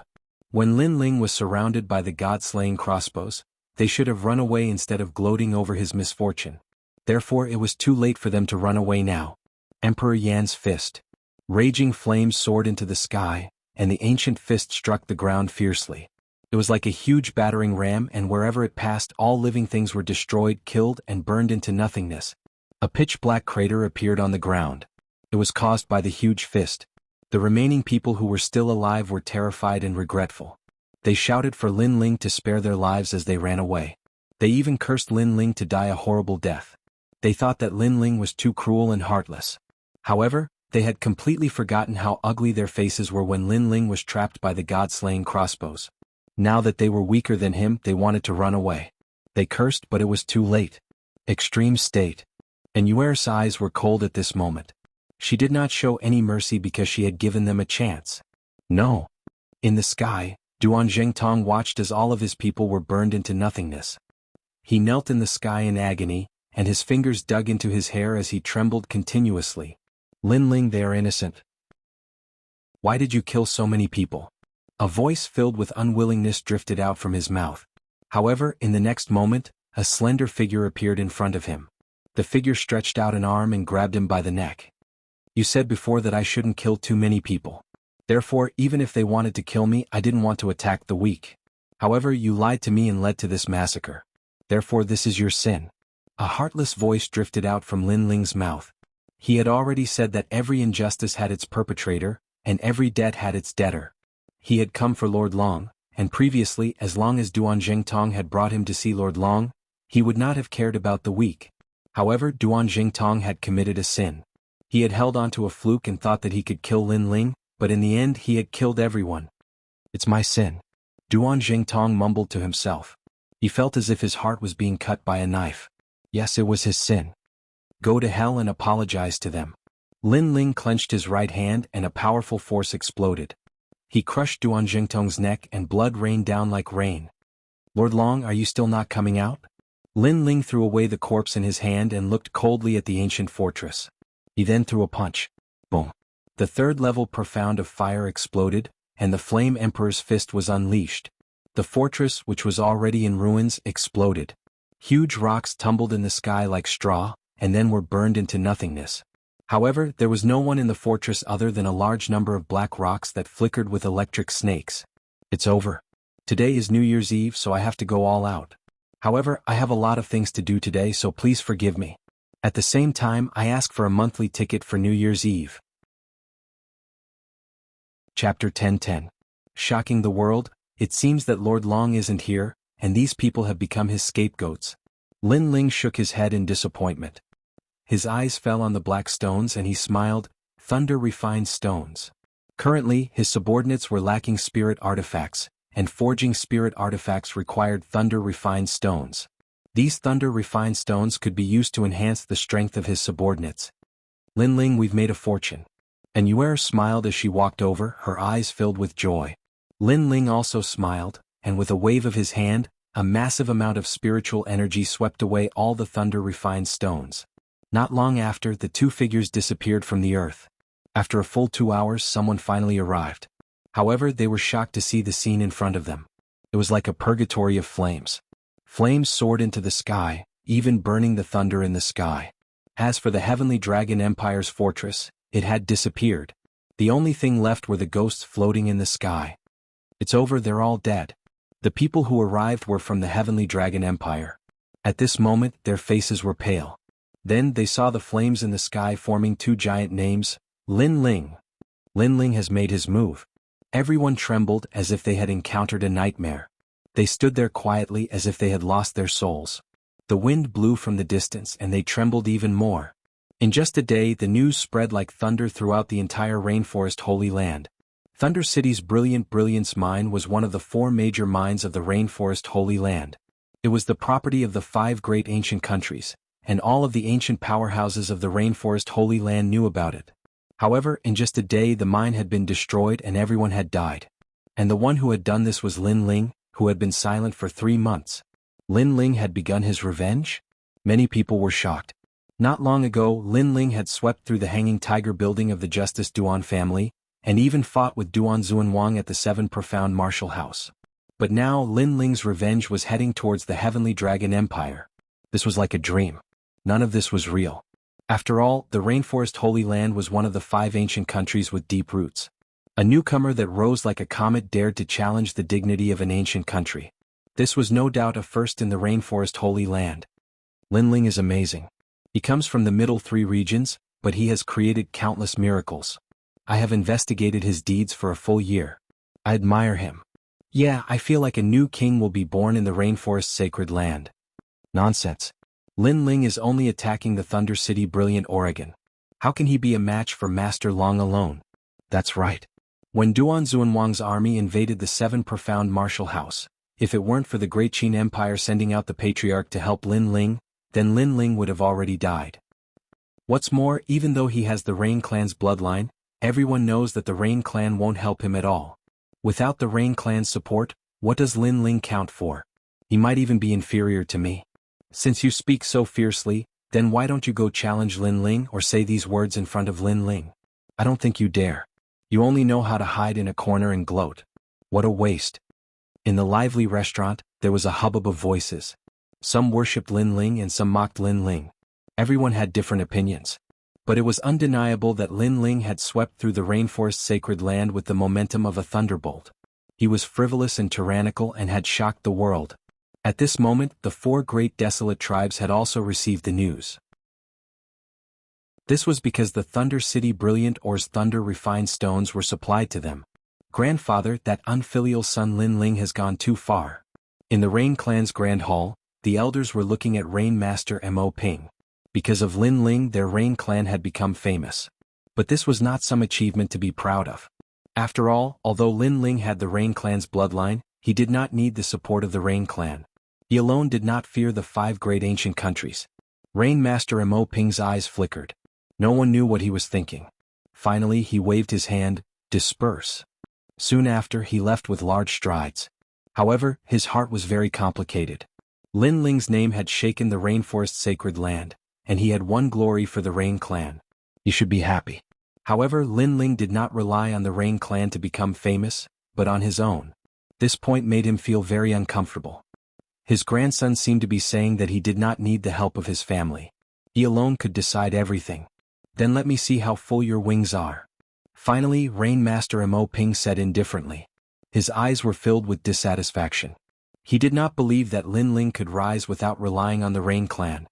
When Lin Ling was surrounded by the god-slaying crossbows, they should have run away instead of gloating over his misfortune. Therefore it was too late for them to run away now. Emperor Yan's fist. Raging flames soared into the sky, and the ancient fist struck the ground fiercely. It was like a huge battering ram, and wherever it passed all living things were destroyed, killed, and burned into nothingness. A pitch-black crater appeared on the ground. It was caused by the huge fist. The remaining people who were still alive were terrified and regretful. They shouted for Lin Ling to spare their lives as they ran away. They even cursed Lin Ling to die a horrible death. They thought that Lin Ling was too cruel and heartless. However, they had completely forgotten how ugly their faces were when Lin Ling was trapped by the god-slaying crossbows. Now that they were weaker than him, they wanted to run away. They cursed, but it was too late. Extreme state. And Yuer's eyes were cold at this moment. She did not show any mercy because she had given them a chance. No. In the sky, Duan Zhengtong watched as all of his people were burned into nothingness. He knelt in the sky in agony, and his fingers dug into his hair as he trembled continuously. Lin Ling, they are innocent. Why did you kill so many people? A voice filled with unwillingness drifted out from his mouth. However, in the next moment, a slender figure appeared in front of him. The figure stretched out an arm and grabbed him by the neck. You said before that I shouldn't kill too many people. Therefore, even if they wanted to kill me, I didn't want to attack the weak. However, you lied to me and led to this massacre. Therefore, this is your sin. A heartless voice drifted out from Lin Ling's mouth. He had already said that every injustice had its perpetrator, and every debt had its debtor. He had come for Lord Long, and previously, as long as Duan Zhengtong had brought him to see Lord Long, he would not have cared about the weak. However, Duan Zhengtong had committed a sin. He had held on to a fluke and thought that he could kill Lin Ling, but in the end he had killed everyone. It's my sin. Duan Zhengtong mumbled to himself. He felt as if his heart was being cut by a knife. Yes, it was his sin. Go to hell and apologize to them. Lin Ling clenched his right hand and a powerful force exploded. He crushed Duan Zhengtong's neck and blood rained down like rain. Lord Long, are you still not coming out? Lin Ling threw away the corpse in his hand and looked coldly at the ancient fortress. He then threw a punch. Boom. The 3rd level profound of fire exploded, and the Flame Emperor's fist was unleashed. The fortress, which was already in ruins, exploded. Huge rocks tumbled in the sky like straw, and then were burned into nothingness. However, there was no one in the fortress other than a large number of black rocks that flickered with electric snakes. It's over. Today is New Year's Eve, so I have to go all out. However, I have a lot of things to do today, so please forgive me. At the same time, I ask for a monthly ticket for New Year's Eve. Chapter 10:10. Shocking the world, it seems that Lord Long isn't here, and these people have become his scapegoats. Lin Ling shook his head in disappointment. His eyes fell on the black stones and he smiled, thunder-refined stones. Currently, his subordinates were lacking spirit artifacts, and forging spirit artifacts required thunder-refined stones. These thunder-refined stones could be used to enhance the strength of his subordinates. Lin Ling, we've made a fortune. And Yuer smiled as she walked over, her eyes filled with joy. Lin Ling also smiled, and with a wave of his hand, a massive amount of spiritual energy swept away all the thunder-refined stones. Not long after, the two figures disappeared from the earth. After a full 2 hours, someone finally arrived. However, they were shocked to see the scene in front of them. It was like a purgatory of flames. Flames soared into the sky, even burning the thunder in the sky. As for the Heavenly Dragon Empire's fortress, it had disappeared. The only thing left were the ghosts floating in the sky. It's over, they're all dead. The people who arrived were from the Heavenly Dragon Empire. At this moment, their faces were pale. Then they saw the flames in the sky forming two giant names, Lin Ling. Lin Ling has made his move. Everyone trembled as if they had encountered a nightmare. They stood there quietly as if they had lost their souls. The wind blew from the distance and they trembled even more. In just a day, the news spread like thunder throughout the entire Rainforest Holy Land. Thunder City's Brilliance mine was one of the 4 major mines of the Rainforest Holy Land. It was the property of the 5 great ancient countries, and all of the ancient powerhouses of the Rainforest Holy Land knew about it. However, in just a day the mine had been destroyed and everyone had died. And the one who had done this was Lin Ling, who had been silent for 3 months. Lin Ling had begun his revenge? Many people were shocked. Not long ago, Lin Ling had swept through the Hanging Tiger building of the Justice Duan family, and even fought with Duan Xuanwang at the 7 Profound Martial House. But now Lin Ling's revenge was heading towards the Heavenly Dragon Empire. This was like a dream. None of this was real. After all, the Rainforest Holy Land was one of the 5 ancient countries with deep roots. A newcomer that rose like a comet dared to challenge the dignity of an ancient country. This was no doubt a first in the Rainforest Holy Land. Lin Ling is amazing. He comes from the middle 3 regions, but he has created countless miracles. I have investigated his deeds for a full year. I admire him. Yeah, I feel like a new king will be born in the Rainforest Sacred Land. Nonsense. Lin Ling is only attacking the Thunder City Brilliant Oregon. How can he be a match for Master Long alone? That's right. When Duan Xuanwang's army invaded the 7 Profound Martial House, if it weren't for the Great Qin Empire sending out the Patriarch to help Lin Ling, then Lin Ling would have already died. What's more, even though he has the Rain Clan's bloodline, everyone knows that the Rain Clan won't help him at all. Without the Rain Clan's support, what does Lin Ling count for? He might even be inferior to me. Since you speak so fiercely, then why don't you go challenge Lin Ling or say these words in front of Lin Ling? I don't think you dare. You only know how to hide in a corner and gloat. What a waste. In the lively restaurant, there was a hubbub of voices. Some worshipped Lin Ling and some mocked Lin Ling. Everyone had different opinions. But it was undeniable that Lin Ling had swept through the Rainforest Sacred Land with the momentum of a thunderbolt. He was frivolous and tyrannical and had shocked the world. At this moment, the 4 great desolate tribes had also received the news. This was because the Thunder City Brilliant Ore's thunder-refined stones were supplied to them. Grandfather, that unfilial son Lin Ling has gone too far. In the Rain Clan's Grand Hall, the elders were looking at Rain Master Mo Ping. Because of Lin Ling, their Rain Clan had become famous. But this was not some achievement to be proud of. After all, although Lin Ling had the Rain Clan's bloodline, he did not need the support of the Rain Clan. He alone did not fear the 5 great ancient countries. Rain Master Mo Ping's eyes flickered. No one knew what he was thinking. Finally, he waved his hand, disperse. Soon after, he left with large strides. However, his heart was very complicated. Lin Ling's name had shaken the Rainforest Sacred Land, and he had won glory for the Rain Clan. He should be happy. However, Lin Ling did not rely on the Rain Clan to become famous, but on his own. This point made him feel very uncomfortable. His grandson seemed to be saying that he did not need the help of his family. He alone could decide everything. Then let me see how full your wings are. Finally, Rain Master Mo Ping said indifferently. His eyes were filled with dissatisfaction. He did not believe that Lin Ling could rise without relying on the Rain clan.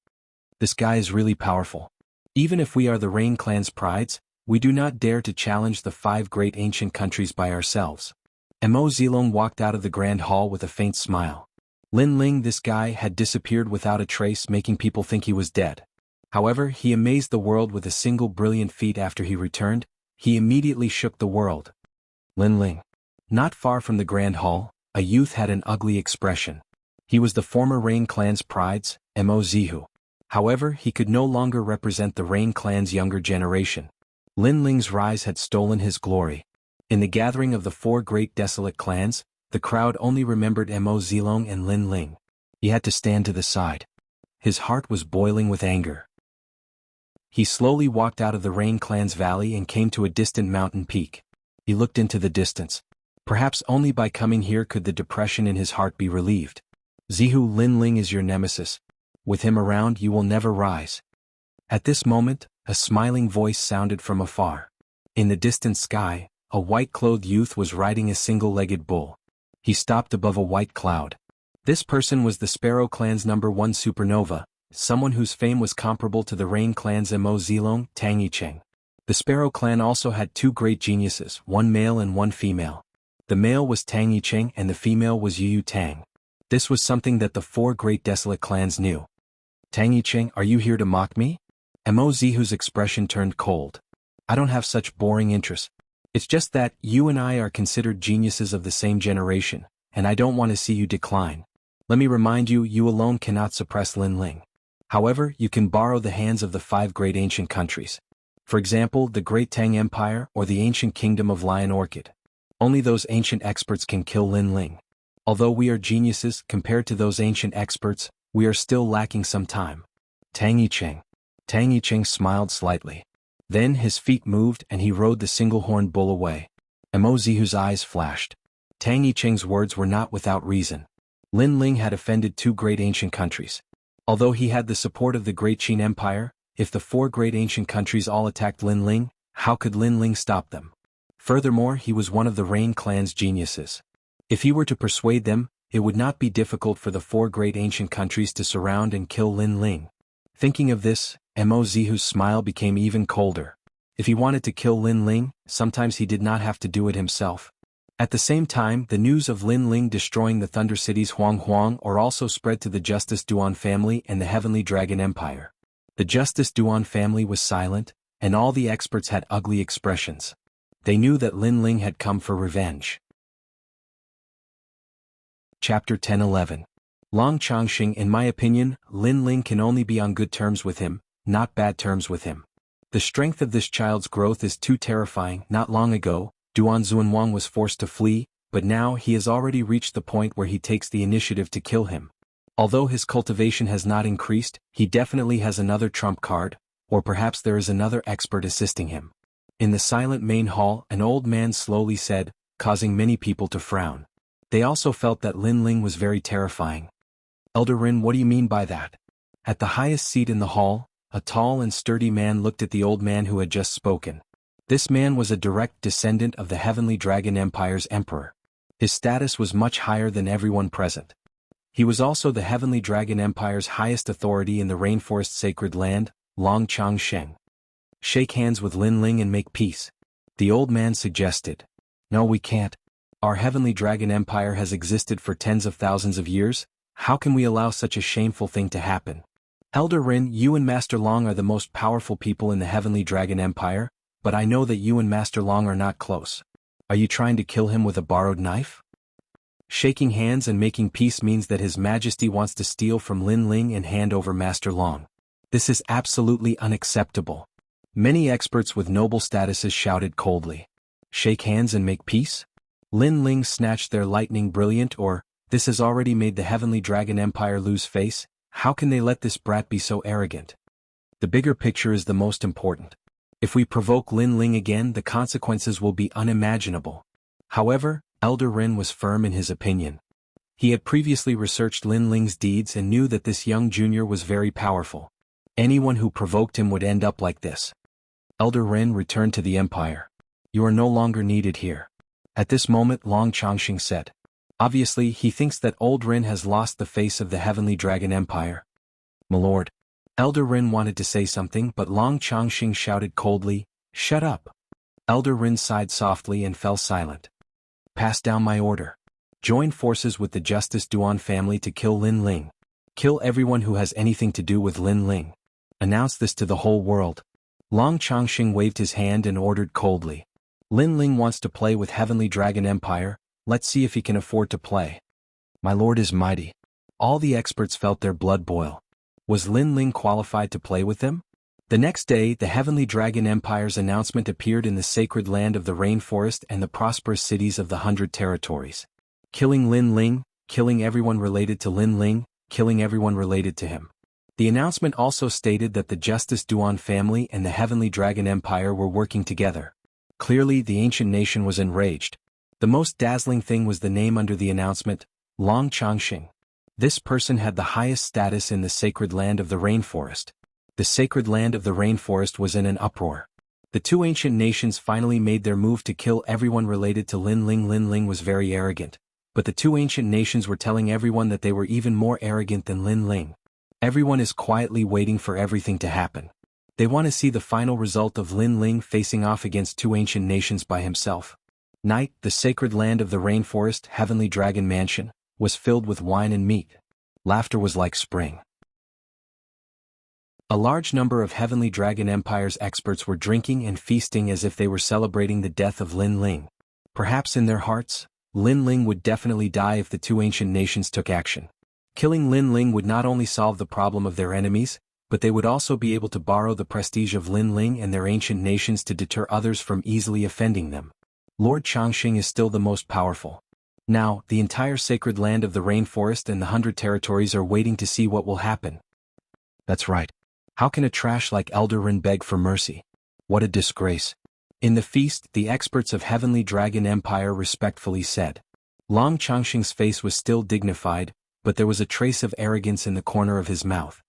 This guy is really powerful. Even if we are the Rain clan's prides, we do not dare to challenge the 5 great ancient countries by ourselves. Mo Zilong walked out of the grand hall with a faint smile. Lin Ling, this guy, had disappeared without a trace, making people think he was dead. However, he amazed the world with a single brilliant feat. After he returned, he immediately shook the world. Lin Ling. Not far from the grand hall, a youth had an ugly expression. He was the former Rain clan's prides, Mo Zihu. However, he could no longer represent the Rain clan's younger generation. Lin Ling's rise had stolen his glory. In the gathering of the 4 great desolate clans, the crowd only remembered Mo Zilong and Lin Ling. He had to stand to the side. His heart was boiling with anger. He slowly walked out of the Rain clan's valley and came to a distant mountain peak. He looked into the distance. Perhaps only by coming here could the depression in his heart be relieved. Zihu, Lin Ling is your nemesis. With him around, you will never rise. At this moment, a smiling voice sounded from afar. In the distant sky, a white-clothed youth was riding a single-legged bull. He stopped above a white cloud. This person was the Sparrow clan's #1 supernova, someone whose fame was comparable to the Rain clan's Mo Zilong, Tang Yicheng. The Sparrow clan also had 2 great geniuses, one male and one female. The male was Tang Yicheng and the female was Yu Tang. This was something that the 4 great desolate clans knew. Tang Yicheng, are you here to mock me? Mo Zihu's expression turned cold. I don't have such boring interests. It's just that you and I are considered geniuses of the same generation, and I don't want to see you decline. Let me remind you, you alone cannot suppress Lin Ling. However, you can borrow the hands of the 5 great ancient countries. For example, the Great Tang Empire or the ancient kingdom of Lion Orchid. Only those ancient experts can kill Lin Ling. Although we are geniuses compared to those ancient experts, we are still lacking some time. Tang Yicheng. Tang Yicheng smiled slightly. Then his feet moved and he rode the single-horned bull away. Mo Zihu's eyes flashed. Tang Yicheng's words were not without reason. Lin Ling had offended 2 great ancient countries. Although he had the support of the Great Qin Empire, if the 4 great ancient countries all attacked Lin Ling, how could Lin Ling stop them? Furthermore, he was one of the Rain clan's geniuses. If he were to persuade them, it would not be difficult for the 4 great ancient countries to surround and kill Lin Ling. Thinking of this, Mo Zihu's smile became even colder. If he wanted to kill Lin Ling, sometimes he did not have to do it himself. At the same time, the news of Lin Ling destroying the Thunder City's Huang or also spread to the Justice Duan family and the Heavenly Dragon Empire. The Justice Duan family was silent, and all the experts had ugly expressions. They knew that Lin Ling had come for revenge. Chapter 10-11. Long Changxing. In my opinion, Lin Ling can only be on good terms with him, not bad terms with him. The strength of this child's growth is too terrifying. Not long ago, Duan Zunwang was forced to flee, but now he has already reached the point where he takes the initiative to kill him. Although his cultivation has not increased, he definitely has another trump card, or perhaps there is another expert assisting him. In the silent main hall, an old man slowly said, causing many people to frown. They also felt that Lin Ling was very terrifying. Elder Rin, what do you mean by that? At the highest seat in the hall, a tall and sturdy man looked at the old man who had just spoken. This man was a direct descendant of the Heavenly Dragon Empire's emperor. His status was much higher than everyone present. He was also the Heavenly Dragon Empire's highest authority in the Rainforest Sacred Land, Long Changsheng. Shake hands with Lin Ling and make peace. The old man suggested. No, we can't. Our Heavenly Dragon Empire has existed for tens of thousands of years. How can we allow such a shameful thing to happen? Elder Rin, you and Master Long are the most powerful people in the Heavenly Dragon Empire, but I know that you and Master Long are not close. Are you trying to kill him with a borrowed knife? Shaking hands and making peace means that His Majesty wants to steal from Lin Ling and hand over Master Long. This is absolutely unacceptable. Many experts with noble statuses shouted coldly. Shake hands and make peace? Lin Ling snatched their lightning brilliant or, this has already made the Heavenly Dragon Empire lose face. How can they let this brat be so arrogant? The bigger picture is the most important. If we provoke Lin Ling again, the consequences will be unimaginable. However, Elder Rin was firm in his opinion. He had previously researched Lin Ling's deeds and knew that this young junior was very powerful. Anyone who provoked him would end up like this. Elder Rin returned to the Empire. You are no longer needed here. At this moment Long Changxing said. Obviously he thinks that old Rin has lost the face of the Heavenly Dragon Empire. My lord. Elder Rin wanted to say something but Long Changxing shouted coldly, "Shut up." Elder Rin sighed softly and fell silent. Pass down my order. Join forces with the Justice Duan family to kill Lin Ling. Kill everyone who has anything to do with Lin Ling. Announce this to the whole world. Long Changxing waved his hand and ordered coldly. Lin Ling wants to play with Heavenly Dragon Empire, let's see if he can afford to play. My lord is mighty. All the experts felt their blood boil. Was Lin Ling qualified to play with them? The next day, the Heavenly Dragon Empire's announcement appeared in the sacred land of the rainforest and the prosperous cities of the 100 territories. Killing Lin Ling, killing everyone related to Lin Ling, killing everyone related to him. The announcement also stated that the Justice Duan family and the Heavenly Dragon Empire were working together. Clearly, the ancient nation was enraged. The most dazzling thing was the name under the announcement, Long Changxing. This person had the highest status in the sacred land of the rainforest. The sacred land of the rainforest was in an uproar. The two ancient nations finally made their move to kill everyone related to Lin Ling. Lin Ling was very arrogant, but the two ancient nations were telling everyone that they were even more arrogant than Lin Ling. Everyone is quietly waiting for everything to happen. They want to see the final result of Lin Ling facing off against two ancient nations by himself. Night, the sacred land of the rainforest, Heavenly Dragon Mansion, was filled with wine and meat. Laughter was like spring. A large number of Heavenly Dragon Empire's experts were drinking and feasting as if they were celebrating the death of Lin Ling. Perhaps in their hearts, Lin Ling would definitely die if the two ancient nations took action. Killing Lin Ling would not only solve the problem of their enemies, but they would also be able to borrow the prestige of Lin Ling and their ancient nations to deter others from easily offending them. Lord Changxing is still the most powerful. Now, the entire sacred land of the rainforest and the 100 territories are waiting to see what will happen. That's right. How can a trash like Elder Rin beg for mercy? What a disgrace. In the feast, the experts of Heavenly Dragon Empire respectfully said. Long Changxing's face was still dignified, but there was a trace of arrogance in the corner of his mouth.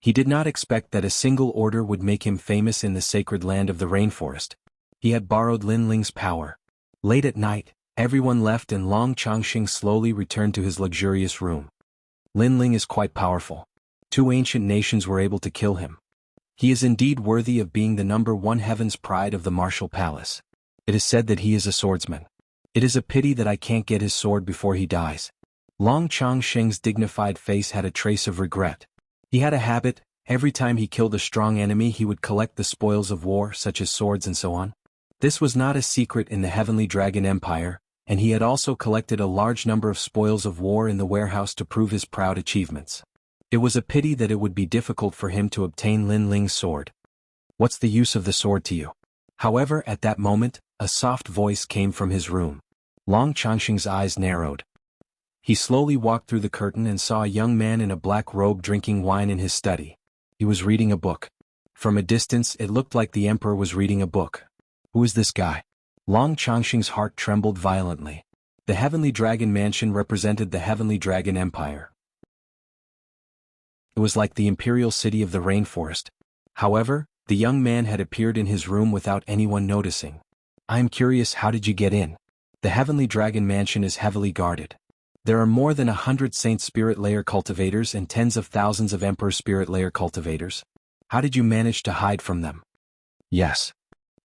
He did not expect that a single order would make him famous in the sacred land of the rainforest. He had borrowed Lin Ling's power. Late at night, everyone left and Long Changxing slowly returned to his luxurious room. Lin Ling is quite powerful. Two ancient nations were able to kill him. He is indeed worthy of being the #1 heaven's pride of the martial palace. It is said that he is a swordsman. It is a pity that I can't get his sword before he dies. Long Changxing's dignified face had a trace of regret. He had a habit, every time he killed a strong enemy he would collect the spoils of war such as swords and so on. This was not a secret in the Heavenly Dragon Empire, and he had also collected a large number of spoils of war in the warehouse to prove his proud achievements. It was a pity that it would be difficult for him to obtain Lin Ling's sword. What's the use of the sword to you? However, at that moment, a soft voice came from his room. Long Changxing's eyes narrowed. He slowly walked through the curtain and saw a young man in a black robe drinking wine in his study. He was reading a book. From a distance it looked like the emperor was reading a book. Who is this guy? Long Changxing's heart trembled violently. The Heavenly Dragon Mansion represented the Heavenly Dragon Empire. It was like the imperial city of the rainforest. However, the young man had appeared in his room without anyone noticing. I am curious, how did you get in? The Heavenly Dragon Mansion is heavily guarded. There are more than 100 Saint Spirit Layer cultivators and tens of thousands of Emperor Spirit Layer cultivators. How did you manage to hide from them? Yes.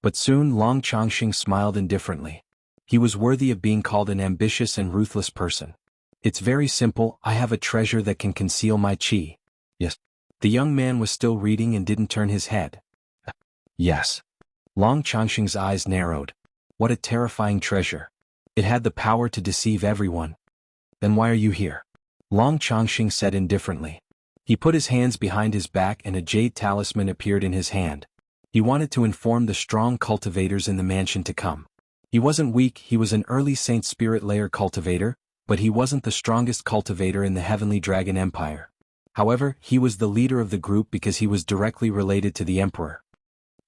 But soon Long Changxing smiled indifferently. He was worthy of being called an ambitious and ruthless person. It's very simple, I have a treasure that can conceal my chi. Yes. The young man was still reading and didn't turn his head. Yes. Long Changxing's eyes narrowed. What a terrifying treasure. It had the power to deceive everyone. Then why are you here? Long Changxing said indifferently. He put his hands behind his back and a jade talisman appeared in his hand. He wanted to inform the strong cultivators in the mansion to come. He wasn't weak, he was an early Saint Spirit Layer cultivator, but he wasn't the strongest cultivator in the Heavenly Dragon Empire. However, he was the leader of the group because he was directly related to the Emperor.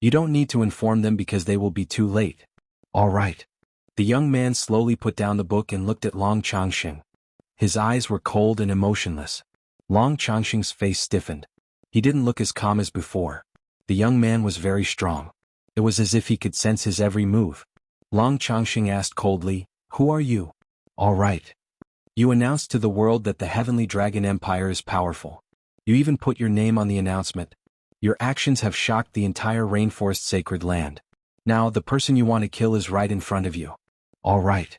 You don't need to inform them because they will be too late. All right. The young man slowly put down the book and looked at Long Changxing. His eyes were cold and emotionless. Long Changxing's face stiffened. He didn't look as calm as before. The young man was very strong. It was as if he could sense his every move. Long Changxing asked coldly, Who are you? All right. You announced to the world that the Heavenly Dragon Empire is powerful. You even put your name on the announcement. Your actions have shocked the entire rainforest sacred land. Now the person you want to kill is right in front of you. All right.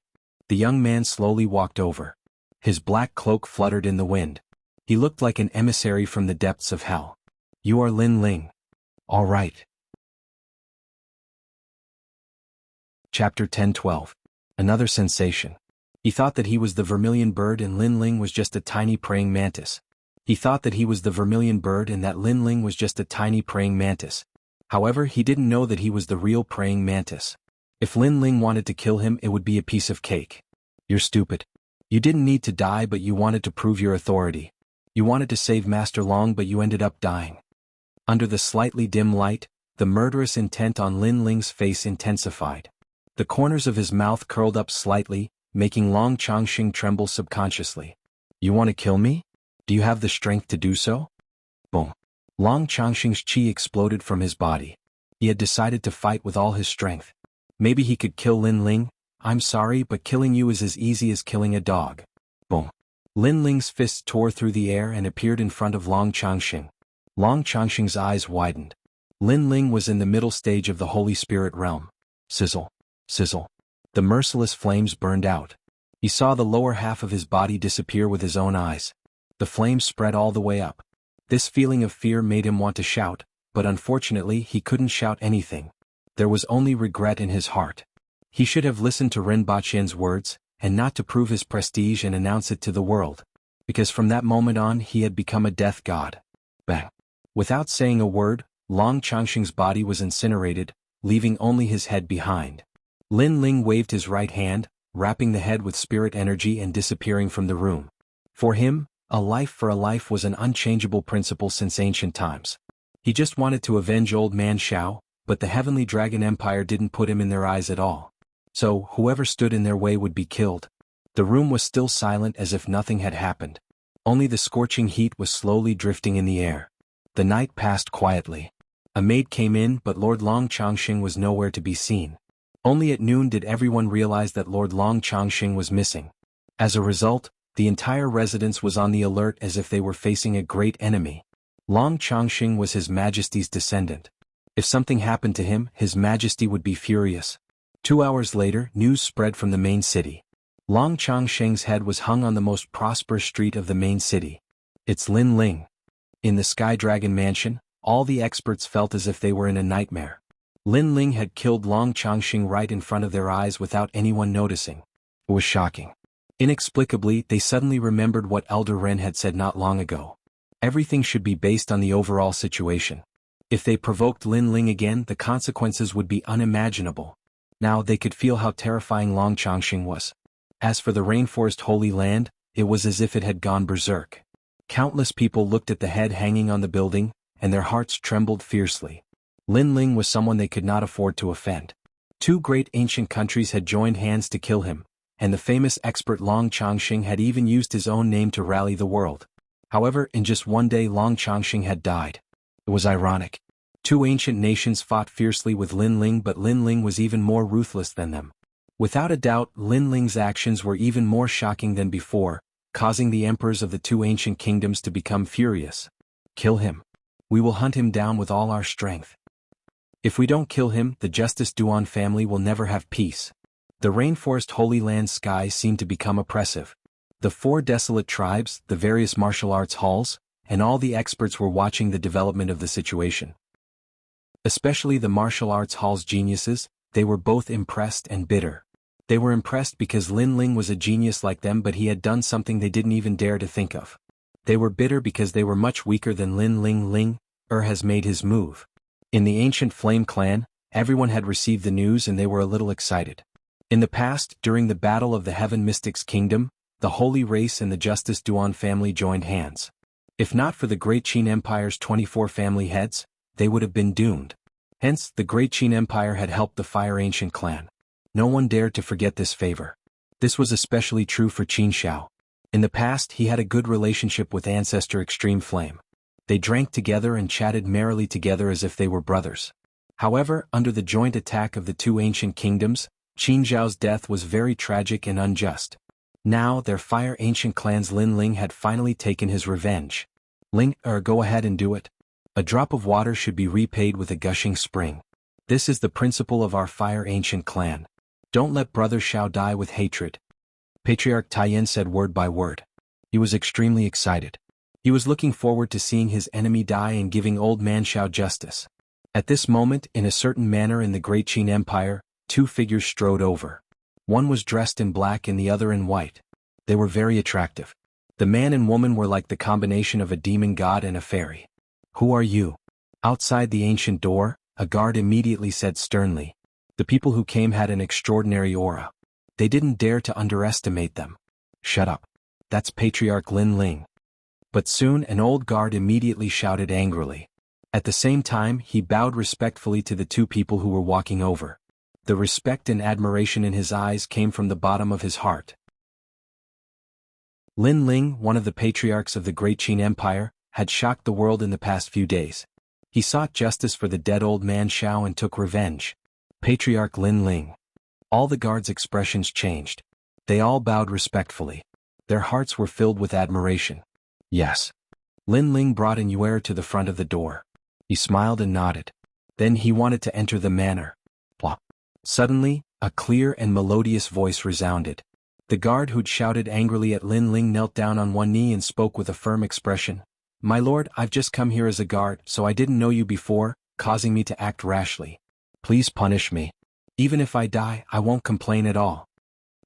The young man slowly walked over. His black cloak fluttered in the wind. He looked like an emissary from the depths of hell. You are Lin Ling. All right. Chapter 10-12. Another sensation. He thought that he was the vermilion bird and Lin Ling was just a tiny praying mantis. He thought that he was the vermilion bird and that Lin Ling was just a tiny praying mantis. However, he didn't know that he was the real praying mantis. If Lin Ling wanted to kill him, it would be a piece of cake. You're stupid. You didn't need to die, but you wanted to prove your authority. You wanted to save Master Long, but you ended up dying. Under the slightly dim light, the murderous intent on Lin Ling's face intensified. The corners of his mouth curled up slightly, making Long Changxing tremble subconsciously. You want to kill me? Do you have the strength to do so? Boom. Long Changxing's chi exploded from his body. He had decided to fight with all his strength. Maybe he could kill Lin Ling. I'm sorry, but killing you is as easy as killing a dog. Boom. Lin Ling's fists tore through the air and appeared in front of Long Changxing. Long Changxing's eyes widened. Lin Ling was in the middle stage of the Holy Spirit realm. Sizzle. Sizzle. The merciless flames burned out. He saw the lower half of his body disappear with his own eyes. The flames spread all the way up. This feeling of fear made him want to shout, but unfortunately he couldn't shout anything. There was only regret in his heart. He should have listened to Rinpoche's words, and not to prove his prestige and announce it to the world. Because from that moment on he had become a death god. Bang. Without saying a word, Long Changxing's body was incinerated, leaving only his head behind. Lin Ling waved his right hand, wrapping the head with spirit energy and disappearing from the room. For him, a life for a life was an unchangeable principle since ancient times. He just wanted to avenge old man Xiao, but the Heavenly Dragon Empire didn't put him in their eyes at all. So, whoever stood in their way would be killed. The room was still silent as if nothing had happened. Only the scorching heat was slowly drifting in the air. The night passed quietly. A maid came in, but Lord Long Changxing was nowhere to be seen. Only at noon did everyone realize that Lord Long Changxing was missing. As a result, the entire residence was on the alert as if they were facing a great enemy. Long Changxing was His Majesty's descendant. If something happened to him, His Majesty would be furious. 2 hours later, news spread from the main city. Long Changxing's head was hung on the most prosperous street of the main city. It's Lin Ling. In the Sky Dragon Mansion, all the experts felt as if they were in a nightmare. Lin Ling had killed Long Changxing right in front of their eyes without anyone noticing. It was shocking. Inexplicably, they suddenly remembered what Elder Ren had said not long ago. Everything should be based on the overall situation. If they provoked Lin Ling again, the consequences would be unimaginable. Now they could feel how terrifying Long Changxing was. As for the Rainforest Holy Land, it was as if it had gone berserk. Countless people looked at the head hanging on the building, and their hearts trembled fiercely. Lin Ling was someone they could not afford to offend. 2 great ancient countries had joined hands to kill him, and the famous expert Long Changxing had even used his own name to rally the world. However, in just one day Long Changxing had died. It was ironic. 2 ancient nations fought fiercely with Lin Ling, but Lin Ling was even more ruthless than them. Without a doubt, Lin Ling's actions were even more shocking than before, causing the emperors of the 2 ancient kingdoms to become furious. Kill him. We will hunt him down with all our strength. If we don't kill him, the Justice Duan family will never have peace. The Rainforest Holy Land sky seemed to become oppressive. The 4 desolate tribes, the various martial arts halls, and all the experts were watching the development of the situation. Especially the martial arts hall's geniuses, they were both impressed and bitter. They were impressed because Lin Ling was a genius like them, but he had done something they didn't even dare to think of. They were bitter because they were much weaker than Lin Ling has made his move. In the ancient Flame Clan, everyone had received the news and they were a little excited. In the past, during the Battle of the Heaven Mystics Kingdom, the Holy Race and the Justice Duan family joined hands. If not for the Great Qin Empire's 24 family heads, they would have been doomed. Hence, the Great Qin Empire had helped the Fire Ancient clan. No one dared to forget this favor. This was especially true for Qin Xiao. In the past, he had a good relationship with Ancestor Extreme Flame. They drank together and chatted merrily together as if they were brothers. However, under the joint attack of the 2 ancient kingdoms, Qin Zhao's death was very tragic and unjust. Now their fire ancient clan's Lin Ling had finally taken his revenge. Go ahead and do it. A drop of water should be repaid with a gushing spring. This is the principle of our fire ancient clan. Don't let brother Xiao die with hatred. Patriarch Taiyan said word by word. He was extremely excited. He was looking forward to seeing his enemy die and giving old man Xiao justice. At this moment, in a certain manner in the Great Qin Empire, two figures strode over. One was dressed in black and the other in white. They were very attractive. The man and woman were like the combination of a demon god and a fairy. Who are you? Outside the ancient door, a guard immediately said sternly. The people who came had an extraordinary aura. They didn't dare to underestimate them. Shut up. That's Patriarch Lin Ling. But soon an old guard immediately shouted angrily. At the same time he bowed respectfully to the two people who were walking over. The respect and admiration in his eyes came from the bottom of his heart. Lin Ling, one of the patriarchs of the Great Qin Empire, had shocked the world in the past few days. He sought justice for the dead old man Xiao and took revenge. Patriarch Lin Ling. All the guards' expressions changed. They all bowed respectfully. Their hearts were filled with admiration. Yes. Lin Ling brought an Yuer to the front of the door. He smiled and nodded. Then he wanted to enter the manor. Plop. Suddenly, a clear and melodious voice resounded. The guard who'd shouted angrily at Lin Ling knelt down on one knee and spoke with a firm expression. My lord, I've just come here as a guard, so I didn't know you before, causing me to act rashly. Please punish me. Even if I die, I won't complain at all.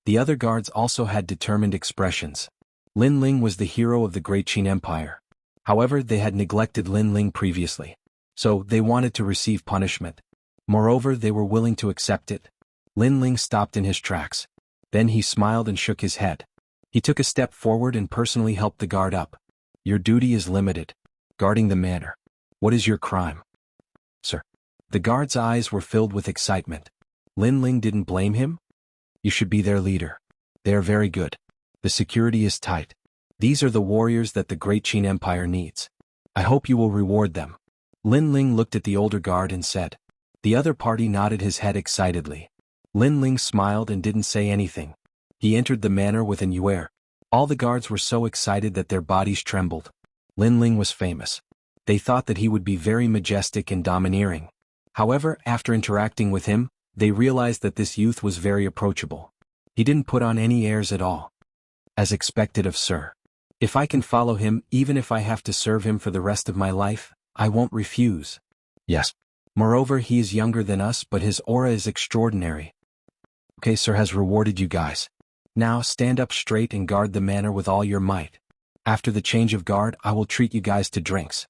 The other guards also had determined expressions. Lin Ling was the hero of the Great Qin Empire. However, they had neglected Lin Ling previously. So, they wanted to receive punishment. Moreover, they were willing to accept it. Lin Ling stopped in his tracks. Then he smiled and shook his head. He took a step forward and personally helped the guard up. Your duty is limited. Guarding the manor. What is your crime? Sir. The guard's eyes were filled with excitement. Lin Ling didn't blame him? You should be their leader. They are very good. The security is tight. These are the warriors that the Great Qin Empire needs. I hope you will reward them. Lin Ling looked at the older guard and said. The other party nodded his head excitedly. Lin Ling smiled and didn't say anything. He entered the manor with an Yuer. All the guards were so excited that their bodies trembled. Lin Ling was famous. They thought that he would be very majestic and domineering. However, after interacting with him, they realized that this youth was very approachable. He didn't put on any airs at all. As expected of Sir. If I can follow him, even if I have to serve him for the rest of my life, I won't refuse. Yes. Moreover, he is younger than us, but his aura is extraordinary. Okay, Sir has rewarded you guys. Now stand up straight and guard the manor with all your might. After the change of guard, I will treat you guys to drinks.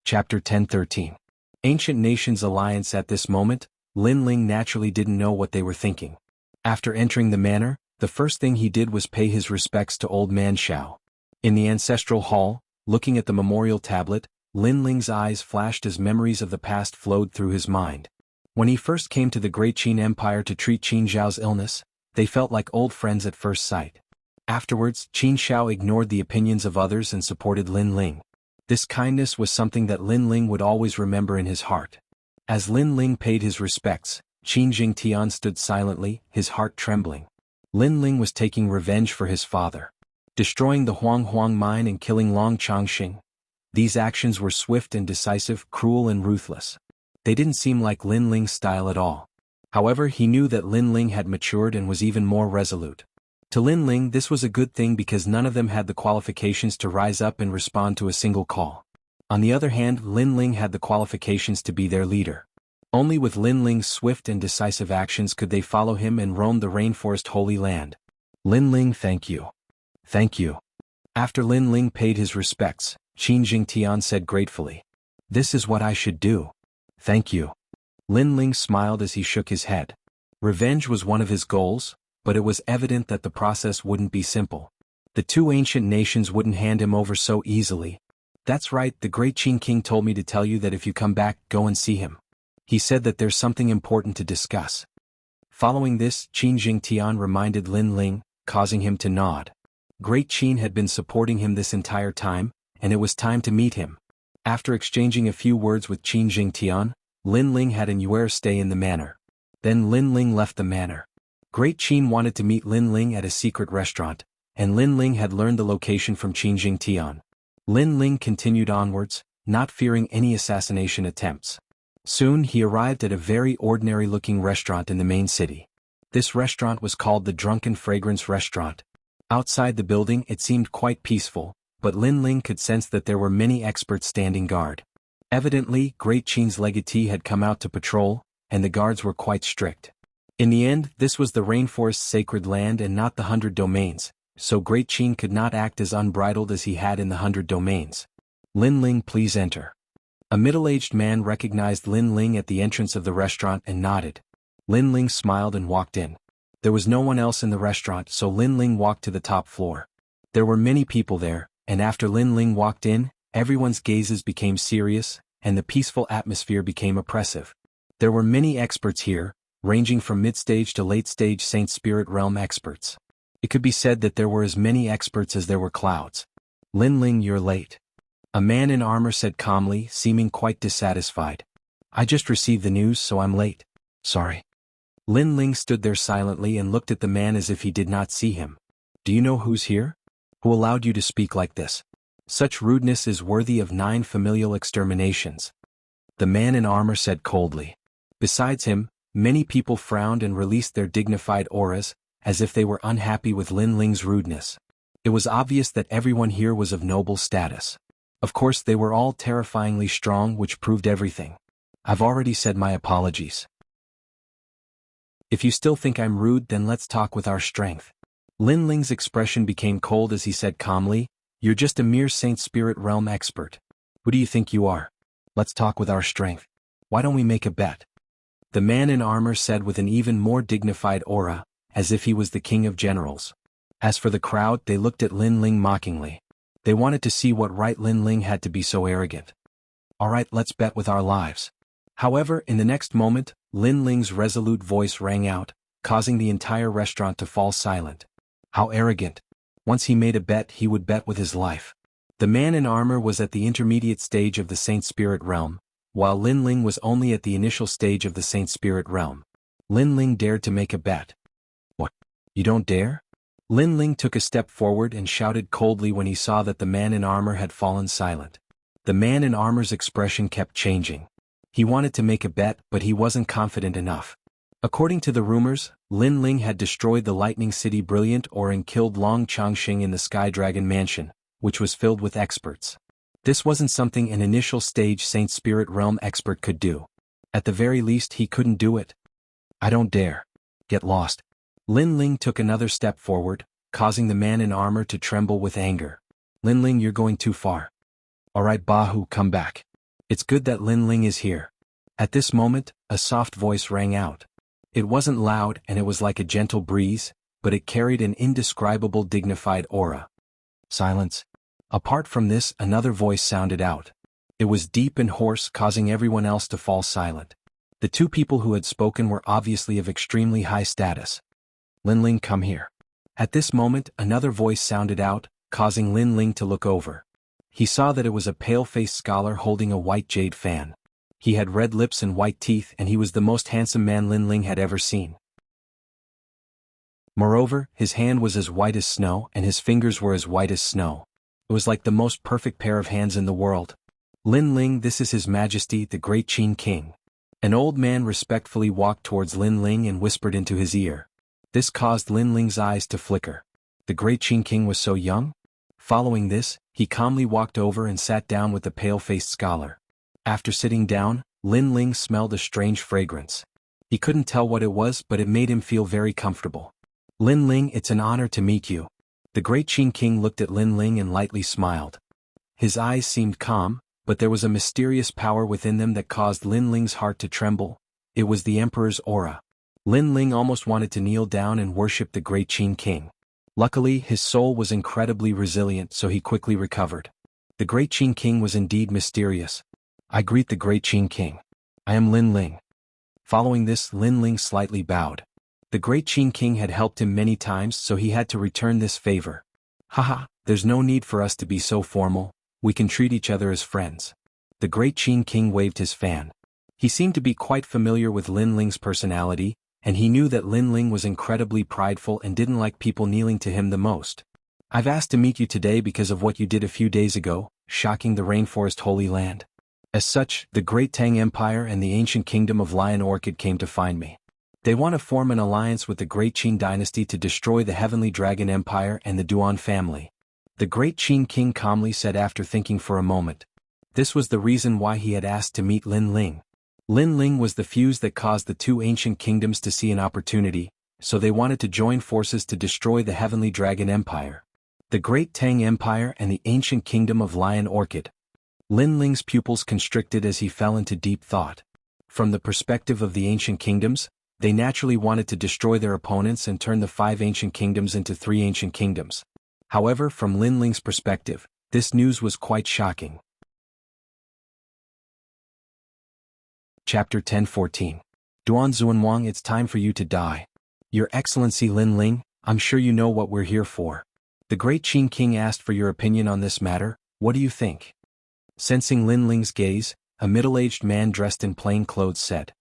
Chapter 10-13. Ancient Nations Alliance. At this moment, Lin Ling naturally didn't know what they were thinking. After entering the manor, the first thing he did was pay his respects to old man Xiao. In the ancestral hall, looking at the memorial tablet, Lin Ling's eyes flashed as memories of the past flowed through his mind. When he first came to the Great Qin Empire to treat Qin Zhao's illness, they felt like old friends at first sight. Afterwards, Qin Zhao ignored the opinions of others and supported Lin Ling. This kindness was something that Lin Ling would always remember in his heart. As Lin Ling paid his respects, Qin Jingtian stood silently, his heart trembling. Lin Ling was taking revenge for his father. Destroying the Huang mine and killing Long Chongqing. These actions were swift and decisive, cruel and ruthless. They didn't seem like Lin Ling's style at all. However, he knew that Lin Ling had matured and was even more resolute. To Lin Ling, this was a good thing because none of them had the qualifications to rise up and respond to a single call. On the other hand, Lin Ling had the qualifications to be their leader. Only with Lin Ling's swift and decisive actions could they follow him and roam the rainforest Holy Land. Lin Ling, thank you. Thank you. After Lin Ling paid his respects, Qin Jingtian said gratefully. This is what I should do. Thank you. Lin Ling smiled as he shook his head. Revenge was one of his goals, but it was evident that the process wouldn't be simple. The two ancient nations wouldn't hand him over so easily. That's right, the great Qin King told me to tell you that if you come back, go and see him. He said that there's something important to discuss. Following this, Qin Jingtian reminded Lin Ling, causing him to nod. Great Qin had been supporting him this entire time, and it was time to meet him. After exchanging a few words with Qin Jingtian, Lin Ling had an Yuer stay in the manor. Then Lin Ling left the manor. Great Qin wanted to meet Lin Ling at a secret restaurant, and Lin Ling had learned the location from Qin Jingtian. Lin Ling continued onwards, not fearing any assassination attempts. Soon he arrived at a very ordinary-looking restaurant in the main city. This restaurant was called the Drunken Fragrance Restaurant. Outside the building it seemed quite peaceful, but Lin Ling could sense that there were many experts standing guard. Evidently, Great Qin's legatee had come out to patrol, and the guards were quite strict. In the end, this was the rainforest's sacred land and not the 100 Domains, so Great Qin could not act as unbridled as he had in the 100 Domains. Lin Ling, please enter. A middle-aged man recognized Lin Ling at the entrance of the restaurant and nodded. Lin Ling smiled and walked in. There was no one else in the restaurant, so Lin Ling walked to the top floor. There were many people there, and after Lin Ling walked in, everyone's gazes became serious, and the peaceful atmosphere became oppressive. There were many experts here, ranging from mid-stage to late-stage Saint Spirit Realm experts. It could be said that there were as many experts as there were clouds. Lin Ling, you're late. A man in armor said calmly, seeming quite dissatisfied. I just received the news, so I'm late. Sorry. Lin Ling stood there silently and looked at the man as if he did not see him. Do you know who's here? Who allowed you to speak like this? Such rudeness is worthy of 9 familial exterminations. The man in armor said coldly. Besides him, many people frowned and released their dignified auras, as if they were unhappy with Lin Ling's rudeness. It was obvious that everyone here was of noble status. Of course they were all terrifyingly strong, which proved everything. I've already said my apologies. If you still think I'm rude, then let's talk with our strength. Lin Ling's expression became cold as he said calmly, you're just a mere Saint Spirit Realm expert. Who do you think you are? Let's talk with our strength. Why don't we make a bet? The man in armor said with an even more dignified aura, as if he was the king of generals. As for the crowd, they looked at Lin Ling mockingly. They wanted to see what right Lin Ling had to be so arrogant. Alright, let's bet with our lives. However, in the next moment, Lin Ling's resolute voice rang out, causing the entire restaurant to fall silent. How arrogant. Once he made a bet, he would bet with his life. The man in armor was at the intermediate stage of the Saint Spirit Realm, while Lin Ling was only at the initial stage of the Saint Spirit Realm. Lin Ling dared to make a bet. What? You don't dare? Lin Ling took a step forward and shouted coldly when he saw that the man in armor had fallen silent. The man in armor's expression kept changing. He wanted to make a bet, but he wasn't confident enough. According to the rumors, Lin Ling had destroyed the Lightning City Brilliant Ore and killed Long Changxing in the Sky Dragon Mansion, which was filled with experts. This wasn't something an initial stage Saint Spirit Realm expert could do. At the very least, he couldn't do it. I don't dare. Get lost. Lin Ling took another step forward, causing the man in armor to tremble with anger. Lin Ling, you're going too far. Alright, Bahu, come back. It's good that Lin Ling is here. At this moment, a soft voice rang out. It wasn't loud and it was like a gentle breeze, but it carried an indescribable dignified aura. Silence. Apart from this, another voice sounded out. It was deep and hoarse, causing everyone else to fall silent. The two people who had spoken were obviously of extremely high status. Lin Ling, come here. At this moment, another voice sounded out, causing Lin Ling to look over. He saw that it was a pale-faced scholar holding a white jade fan. He had red lips and white teeth, and he was the most handsome man Lin Ling had ever seen. Moreover, his hand was as white as snow and his fingers were as white as snow. It was like the most perfect pair of hands in the world. Lin Ling, this is His Majesty the Great Qin King. An old man respectfully walked towards Lin Ling and whispered into his ear. This caused Lin Ling's eyes to flicker. The Great Qin King was so young? Following this, he calmly walked over and sat down with the pale-faced scholar. After sitting down, Lin Ling smelled a strange fragrance. He couldn't tell what it was, but it made him feel very comfortable. Lin Ling, it's an honor to meet you. The Great Qin King looked at Lin Ling and lightly smiled. His eyes seemed calm, but there was a mysterious power within them that caused Lin Ling's heart to tremble. It was the Emperor's aura. Lin Ling almost wanted to kneel down and worship the Great Qin King. Luckily, his soul was incredibly resilient, so he quickly recovered. The Great Qin King was indeed mysterious. I greet the Great Qin King. I am Lin Ling. Following this, Lin Ling slightly bowed. The Great Qin King had helped him many times, so he had to return this favor. Haha, there's no need for us to be so formal, we can treat each other as friends. The Great Qin King waved his fan. He seemed to be quite familiar with Lin Ling's personality, and he knew that Lin Ling was incredibly prideful and didn't like people kneeling to him the most. I've asked to meet you today because of what you did a few days ago, shocking the rainforest Holy Land. As such, the Great Tang Empire and the ancient kingdom of Lion Orchid came to find me. They want to form an alliance with the Great Qin dynasty to destroy the Heavenly Dragon Empire and the Duan family. The Great Qin king calmly said after thinking for a moment. This was the reason why he had asked to meet Lin Ling. Lin Ling was the fuse that caused the two ancient kingdoms to see an opportunity, so they wanted to join forces to destroy the Heavenly Dragon Empire. The Great Tang Empire and the ancient kingdom of Lion Orchid. Lin Ling's pupils constricted as he fell into deep thought. From the perspective of the ancient kingdoms, they naturally wanted to destroy their opponents and turn the 5 ancient kingdoms into 3 ancient kingdoms. However, from Lin Ling's perspective, this news was quite shocking. Chapter 10:14. Duan Xuanwang, it's time for you to die. Your Excellency Lin Ling, I'm sure you know what we're here for. The Great Qin King asked for your opinion on this matter. What do you think? Sensing Lin Ling's gaze, a middle-aged man dressed in plain clothes said.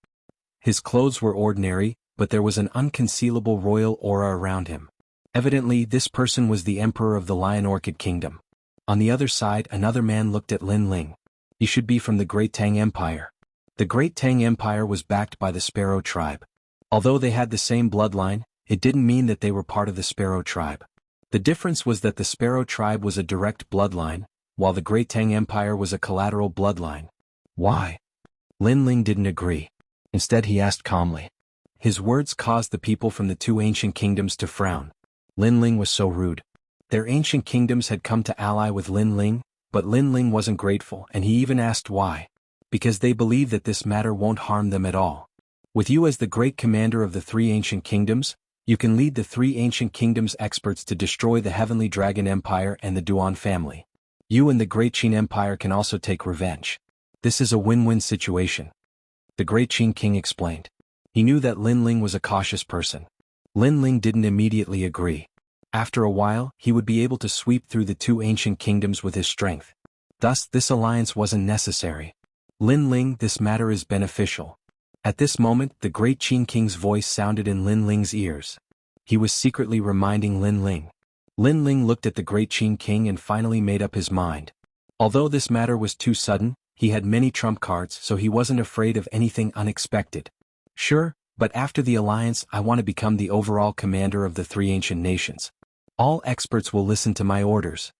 His clothes were ordinary, but there was an unconcealable royal aura around him. Evidently, this person was the Emperor of the Lion Orchid Kingdom. On the other side, another man looked at Lin Ling. He should be from the Great Tang Empire. The Great Tang Empire was backed by the Sparrow tribe. Although they had the same bloodline, it didn't mean that they were part of the Sparrow tribe. The difference was that the Sparrow tribe was a direct bloodline, while the Great Tang Empire was a collateral bloodline. Why? Lin Ling didn't agree. Instead he asked calmly. His words caused the people from the 2 ancient kingdoms to frown. Lin Ling was so rude. Their ancient kingdoms had come to ally with Lin Ling, but Lin Ling wasn't grateful and he even asked why. Because they believe that this matter won't harm them at all. With you as the great commander of the 3 ancient kingdoms, you can lead the 3 ancient kingdoms experts to destroy the Heavenly Dragon Empire and the Duan family. You and the Great Qin Empire can also take revenge. This is a win-win situation. The Great Qin King explained. He knew that Lin Ling was a cautious person. Lin Ling didn't immediately agree. After a while, he would be able to sweep through the 2 ancient kingdoms with his strength. Thus, this alliance wasn't necessary. Lin Ling, this matter is beneficial. At this moment, the Great Qin King's voice sounded in Lin Ling's ears. He was secretly reminding Lin Ling. Lin Ling looked at the Great Qin King and finally made up his mind. Although this matter was too sudden, he had many trump cards so he wasn't afraid of anything unexpected. Sure, but after the alliance I want to become the overall commander of the 3 ancient nations. All experts will listen to my orders.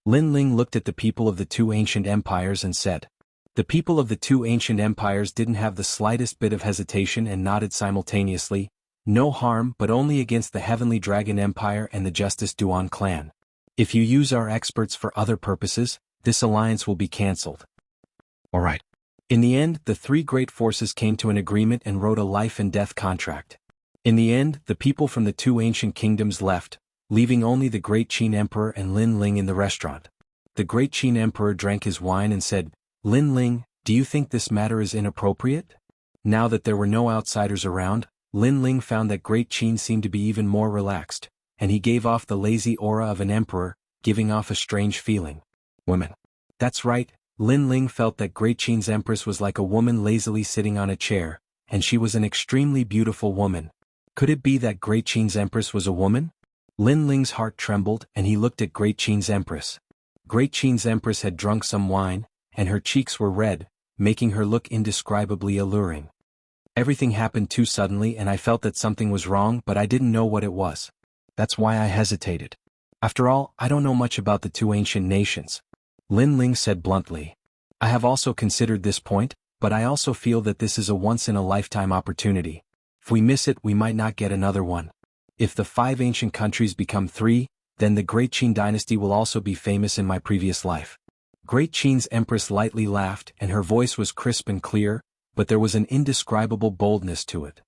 Lin Ling looked at the people of the 2 ancient empires and said. The people of the 2 ancient empires didn't have the slightest bit of hesitation and nodded simultaneously. No harm, but only against the Heavenly Dragon Empire and the Justice Duan clan. If you use our experts for other purposes, this alliance will be cancelled. Alright. In the end, the 3 great forces came to an agreement and wrote a life and death contract. In the end, the people from the 2 ancient kingdoms left, leaving only the Great Qin Emperor and Lin Ling in the restaurant. The Great Qin Emperor drank his wine and said, Lin Ling, do you think this matter is inappropriate? Now that there were no outsiders around, Lin Ling found that Great Qin seemed to be even more relaxed, and he gave off the lazy aura of an emperor, giving off a strange feeling. Women. That's right, Lin Ling felt that Great Qin's empress was like a woman lazily sitting on a chair, and she was an extremely beautiful woman. Could it be that Great Qin's empress was a woman? Lin Ling's heart trembled and he looked at Great Qin's empress. Great Qin's empress had drunk some wine, and her cheeks were red, making her look indescribably alluring. Everything happened too suddenly and I felt that something was wrong but I didn't know what it was. That's why I hesitated. After all, I don't know much about the 2 ancient nations. Lin Ling said bluntly. I have also considered this point, but I also feel that this is a once-in-a-lifetime opportunity. If we miss it, we might not get another one. If the 5 ancient countries become 3, then the Great Qin dynasty will also be famous in my previous life. Great Qin's empress lightly laughed and her voice was crisp and clear, but there was an indescribable boldness to it.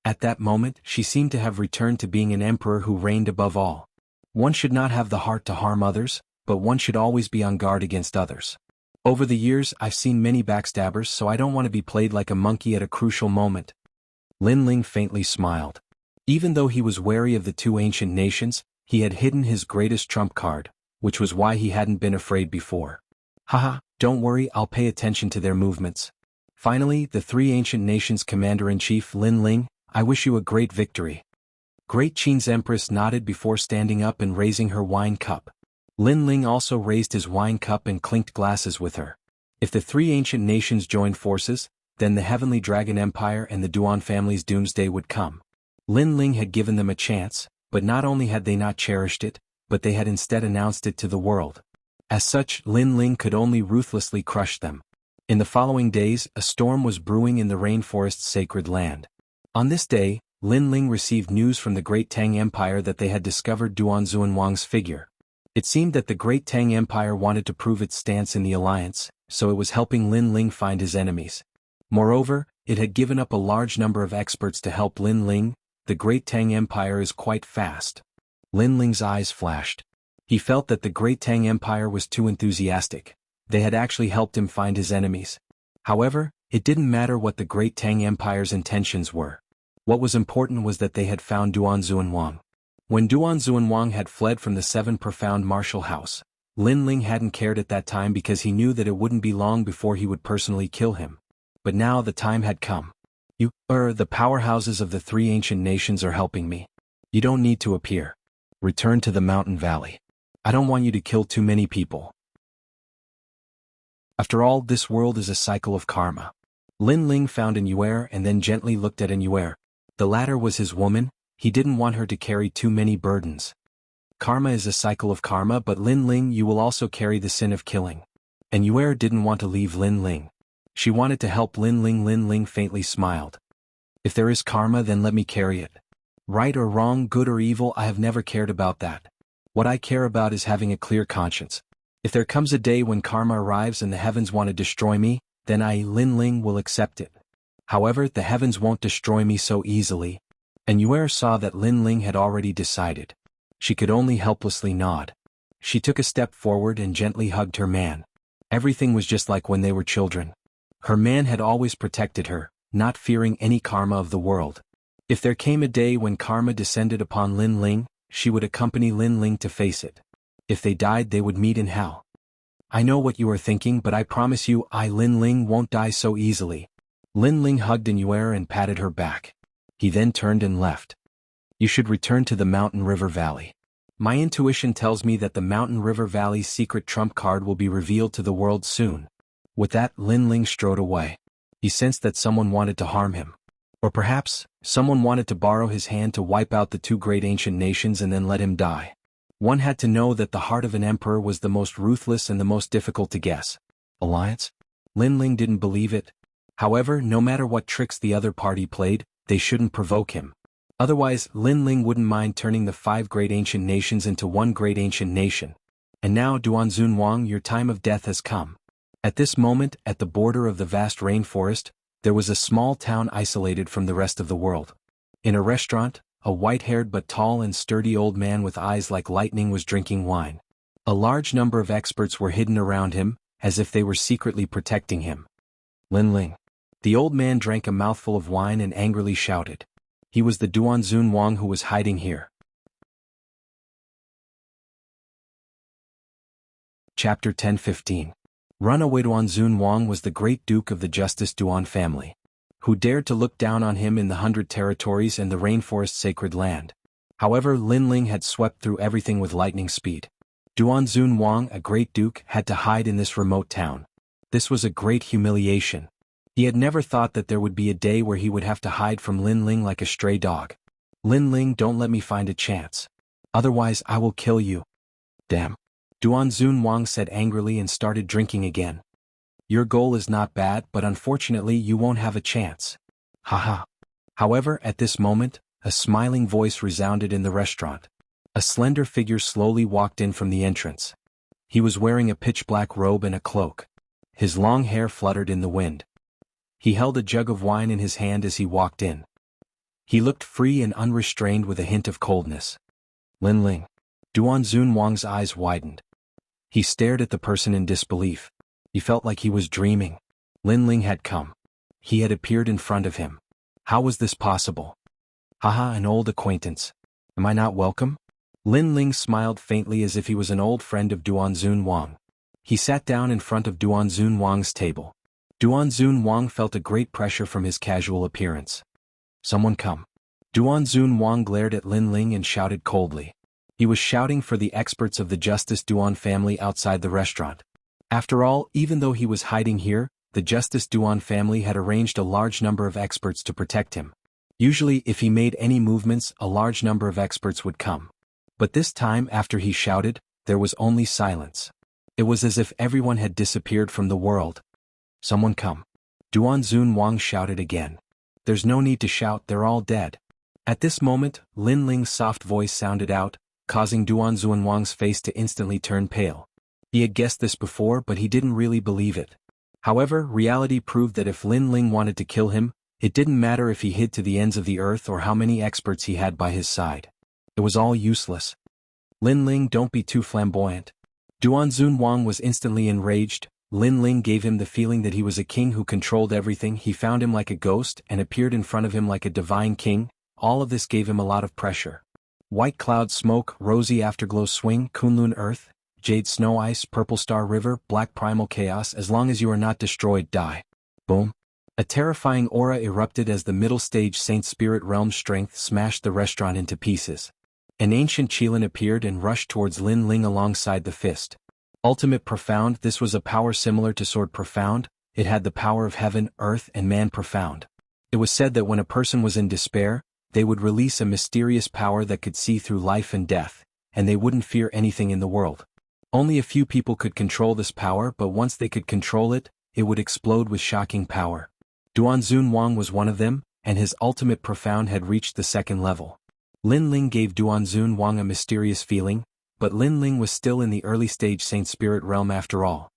At that moment, she seemed to have returned to being an emperor who reigned above all. One should not have the heart to harm others, but one should always be on guard against others. Over the years, I've seen many backstabbers, so I don't want to be played like a monkey at a crucial moment. Lin Ling faintly smiled. Even though he was wary of the 2 ancient nations, he had hidden his greatest trump card, which was why he hadn't been afraid before. Haha, Don't worry, I'll pay attention to their movements. Finally, the three ancient nations commander-in-chief Lin Ling, I wish you a great victory. Great Qin's empress nodded before standing up and raising her wine cup. Lin Ling also raised his wine cup and clinked glasses with her. If the three ancient nations joined forces, then the Heavenly Dragon Empire and the Duan family's doomsday would come. Lin Ling had given them a chance, but not only had they not cherished it, but they had instead announced it to the world. As such, Lin Ling could only ruthlessly crush them. In the following days, a storm was brewing in the rainforest's sacred land. On this day, Lin Ling received news from the Great Tang Empire that they had discovered Duan Xuanwang's figure. It seemed that the Great Tang Empire wanted to prove its stance in the alliance, so it was helping Lin Ling find his enemies. Moreover, it had given up a large number of experts to help Lin Ling. The Great Tang Empire is quite fast. Lin Ling's eyes flashed. He felt that the Great Tang Empire was too enthusiastic. They had actually helped him find his enemies. However, it didn't matter what the Great Tang Empire's intentions were. What was important was that they had found Duan Xuanwang. When Duan Xuanwang had fled from the Seven Profound Martial House, Lin Ling hadn't cared at that time because he knew that it wouldn't be long before he would personally kill him. But now the time had come. The powerhouses of the three ancient nations are helping me. You don't need to appear. Return to the mountain valley. I don't want you to kill too many people. After all, this world is a cycle of karma. Lin Ling found An Yuer and then gently looked at An Yuer. The latter was his woman. He didn't want her to carry too many burdens. Karma is a cycle of karma, but Lin Ling, you will also carry the sin of killing. An Yuer didn't want to leave Lin Ling. She wanted to help Lin Ling. Lin Ling faintly smiled. If there is karma, then let me carry it. Right or wrong, good or evil, I have never cared about that. What I care about is having a clear conscience. If there comes a day when karma arrives and the heavens want to destroy me, then I, Lin Ling, will accept it. However, the heavens won't destroy me so easily. And Yuer saw that Lin Ling had already decided. She could only helplessly nod. She took a step forward and gently hugged her man. Everything was just like when they were children. Her man had always protected her, not fearing any karma of the world. If there came a day when karma descended upon Lin Ling, she would accompany Lin Ling to face it. If they died, they would meet in hell. I know what you are thinking, but I promise you, I, Lin Ling, won't die so easily. Lin Ling hugged An Yuer and patted her back. He then turned and left. You should return to the Mountain River Valley. My intuition tells me that the Mountain River Valley's secret trump card will be revealed to the world soon. With that, Lin Ling strode away. He sensed that someone wanted to harm him. Or perhaps, someone wanted to borrow his hand to wipe out the two great ancient nations and then let him die. One had to know that the heart of an emperor was the most ruthless and the most difficult to guess. Alliance? Lin Ling didn't believe it. However, no matter what tricks the other party played, they shouldn't provoke him. Otherwise, Lin Ling wouldn't mind turning the five great ancient nations into one great ancient nation. And now, Duan Xuanwang, your time of death has come. At this moment, at the border of the vast rainforest, there was a small town isolated from the rest of the world. In a restaurant, a white-haired but tall and sturdy old man with eyes like lightning was drinking wine. A large number of experts were hidden around him, as if they were secretly protecting him. Lin Ling. The old man drank a mouthful of wine and angrily shouted. He was the Duan Xuanwang who was hiding here. Chapter 10:15. Runaway Duan Xuanwang was the great duke of the Justice Duan family, who dared to look down on him in the 100 territories and the rainforest sacred land. However, Lin Ling had swept through everything with lightning speed. Duan Xuanwang, a great duke, had to hide in this remote town. This was a great humiliation. He had never thought that there would be a day where he would have to hide from Lin Ling like a stray dog. Lin Ling, don't let me find a chance. Otherwise, I will kill you. Damn. Duan Xuanwang said angrily and started drinking again. Your goal is not bad, but unfortunately you won't have a chance. Haha. However, at this moment, a smiling voice resounded in the restaurant. A slender figure slowly walked in from the entrance. He was wearing a pitch-black robe and a cloak. His long hair fluttered in the wind. He held a jug of wine in his hand as he walked in. He looked free and unrestrained with a hint of coldness. Lin Ling. Duan Xuanwang's eyes widened. He stared at the person in disbelief. He felt like he was dreaming. Lin Ling had come. He had appeared in front of him. How was this possible? Haha, an old acquaintance. Am I not welcome? Lin Ling smiled faintly as if he was an old friend of Duan Xuanwang. he sat down in front of Duanzun Wang's table. Duanzun Wang felt a great pressure from his casual appearance. "Someone come." Duanzun Wang glared at Lin Ling and shouted coldly. He was shouting for the experts of the Justice Duan family outside the restaurant. After all, even though he was hiding here, the Justice Duan family had arranged a large number of experts to protect him. Usually, if he made any movements, a large number of experts would come. But this time, after he shouted, there was only silence. It was as if everyone had disappeared from the world. "Someone come." Duanzun Wang shouted again. "There's no need to shout, they're all dead." At this moment, Lin Ling's soft voice sounded out, causing Duanzun Wang's face to instantly turn pale. He had guessed this before, but he didn't really believe it. However, reality proved that if Lin Ling wanted to kill him, it didn't matter if he hid to the ends of the earth or how many experts he had by his side. It was all useless. "Lin Ling, don't be too flamboyant." Duanzun Wang was instantly enraged. Lin Ling gave him the feeling that he was a king who controlled everything. He found him like a ghost and appeared in front of him like a divine king. All of this gave him a lot of pressure. White cloud smoke, rosy afterglow swing, Kunlun earth, jade snow ice, purple star river, black primal chaos. As long as you are not destroyed, die. Boom. A terrifying aura erupted as the middle stage Saint Spirit Realm strength smashed the restaurant into pieces. An ancient Qilin appeared and rushed towards Lin Ling alongside the fist. Ultimate Profound. This was a power similar to Sword Profound. It had the power of heaven, earth, and man profound. It was said that when a person was in despair, they would release a mysterious power that could see through life and death, and they wouldn't fear anything in the world. Only a few people could control this power, but once they could control it, it would explode with shocking power. Duanzun Wang was one of them, and his ultimate profound had reached the second level. Lin Ling gave Duanzun Wang a mysterious feeling, but Lin Ling was still in the early stage Saint Spirit Realm after all.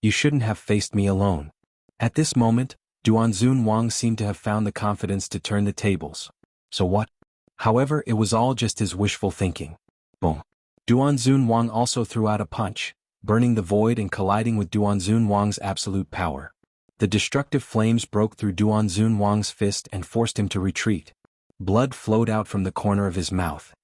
"You shouldn't have faced me alone." At this moment, Duanzun Wang seemed to have found the confidence to turn the tables. "So what?" However, it was all just his wishful thinking. Boom. Duanzun Wang also threw out a punch, burning the void and colliding with Duanzun Wang's absolute power. The destructive flames broke through Duanzun Wang's fist and forced him to retreat. Blood flowed out from the corner of his mouth.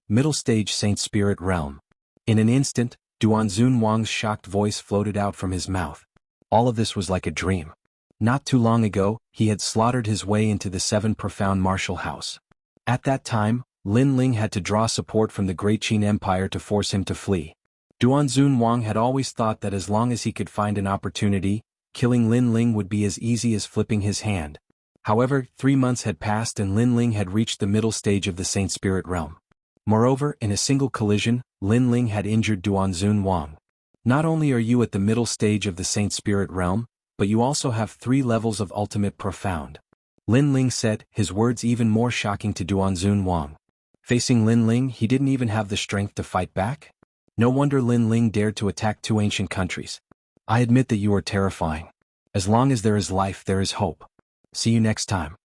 Middle stage Saint Spirit Realm. In an instant, Duanzun Wang's shocked voice floated out from his mouth. All of this was like a dream. Not too long ago, he had slaughtered his way into the Seven Profound Martial House. At that time, Lin Ling had to draw support from the Great Qin Empire to force him to flee. Duanzun Wang had always thought that as long as he could find an opportunity, killing Lin Ling would be as easy as flipping his hand. However, 3 months had passed and Lin Ling had reached the middle stage of the Saint Spirit Realm. Moreover, in a single collision, Lin Ling had injured Duanzun Wang. "Not only are you at the middle stage of the Saint Spirit Realm, but you also have 3 levels of ultimate profound," Lin Ling said, his words even more shocking to Duanzun Wang. Facing Lin Ling, he didn't even have the strength to fight back? No wonder Lin Ling dared to attack 2 ancient countries. "I admit that you are terrifying. As long as there is life, there is hope. See you next time."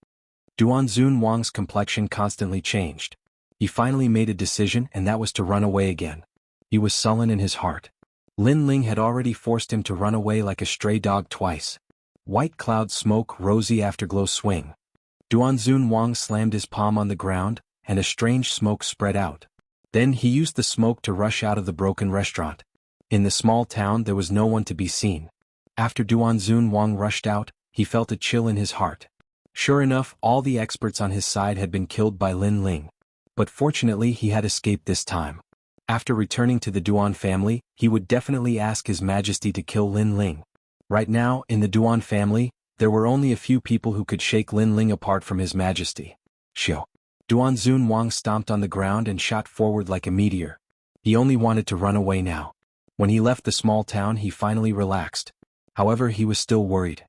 Duanzun Wang's complexion constantly changed. He finally made a decision, and that was to run away again. He was sullen in his heart. Lin Ling had already forced him to run away like a stray dog twice. White cloud smoke, rosy afterglow swing. Duanzun Wang slammed his palm on the ground, and a strange smoke spread out. Then he used the smoke to rush out of the broken restaurant. In the small town there was no one to be seen. After Duanzun Wang rushed out, he felt a chill in his heart. Sure enough, all the experts on his side had been killed by Lin Ling. But fortunately he had escaped this time. After returning to the Duan family, he would definitely ask His Majesty to kill Lin Ling. Right now, in the Duan family, there were only a few people who could shake Lin Ling apart from His Majesty. Shio. Duanzun Wang stomped on the ground and shot forward like a meteor. He only wanted to run away now. When he left the small town, he finally relaxed. However, he was still worried.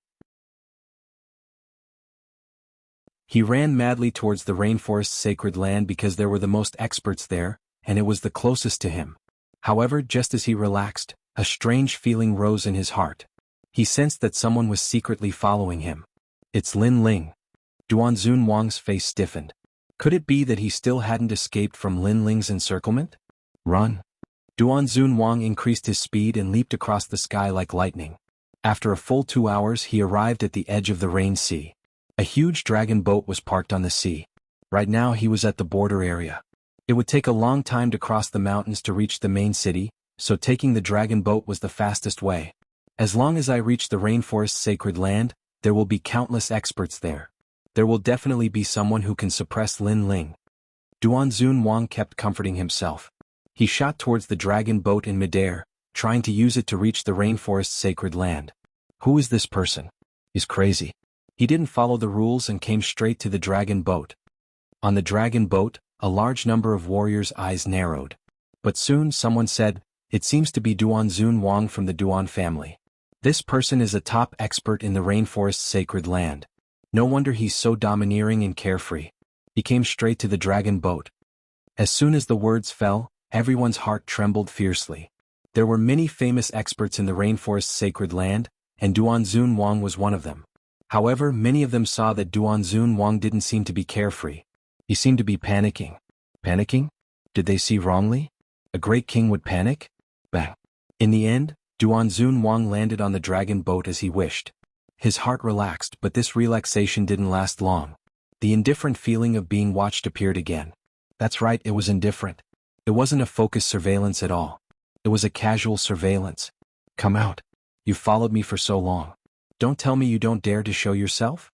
He ran madly towards the rainforest's sacred land because there were the most experts there, and it was the closest to him. However, just as he relaxed, a strange feeling rose in his heart. He sensed that someone was secretly following him. "It's Lin Ling." Duanzun Wang's face stiffened. Could it be that he still hadn't escaped from Lin Ling's encirclement? Run. Duanzun Wang increased his speed and leaped across the sky like lightning. After a full 2 hours, he arrived at the edge of the Rain Sea. A huge dragon boat was parked on the sea. Right now he was at the border area. It would take a long time to cross the mountains to reach the main city, so taking the dragon boat was the fastest way. As long as I reach the rainforest's sacred land, there will be countless experts there. There will definitely be someone who can suppress Lin Ling. Duanzun Wang kept comforting himself. He shot towards the dragon boat in midair, trying to use it to reach the rainforest's sacred land. Who is this person? He's crazy. He didn't follow the rules and came straight to the dragon boat. On the dragon boat, a large number of warriors' eyes narrowed. But soon someone said, "It seems to be Duanzun Wang from the Duan family. This person is a top expert in the rainforest's sacred land. No wonder he's so domineering and carefree." He came straight to the dragon boat. As soon as the words fell, everyone's heart trembled fiercely. There were many famous experts in the rainforest's sacred land, and Duanzun Wang was one of them. However, many of them saw that Duanzun Wang didn't seem to be carefree. He seemed to be panicking. Panicking? Did they see wrongly? A great king would panic? Bang. In the end, Duanzun Wang landed on the dragon boat as he wished. His heart relaxed, but this relaxation didn't last long. The indifferent feeling of being watched appeared again. That's right, it was indifferent. It wasn't a focused surveillance at all. It was a casual surveillance. Come out. You followed me for so long. Don't tell me you don't dare to show yourself?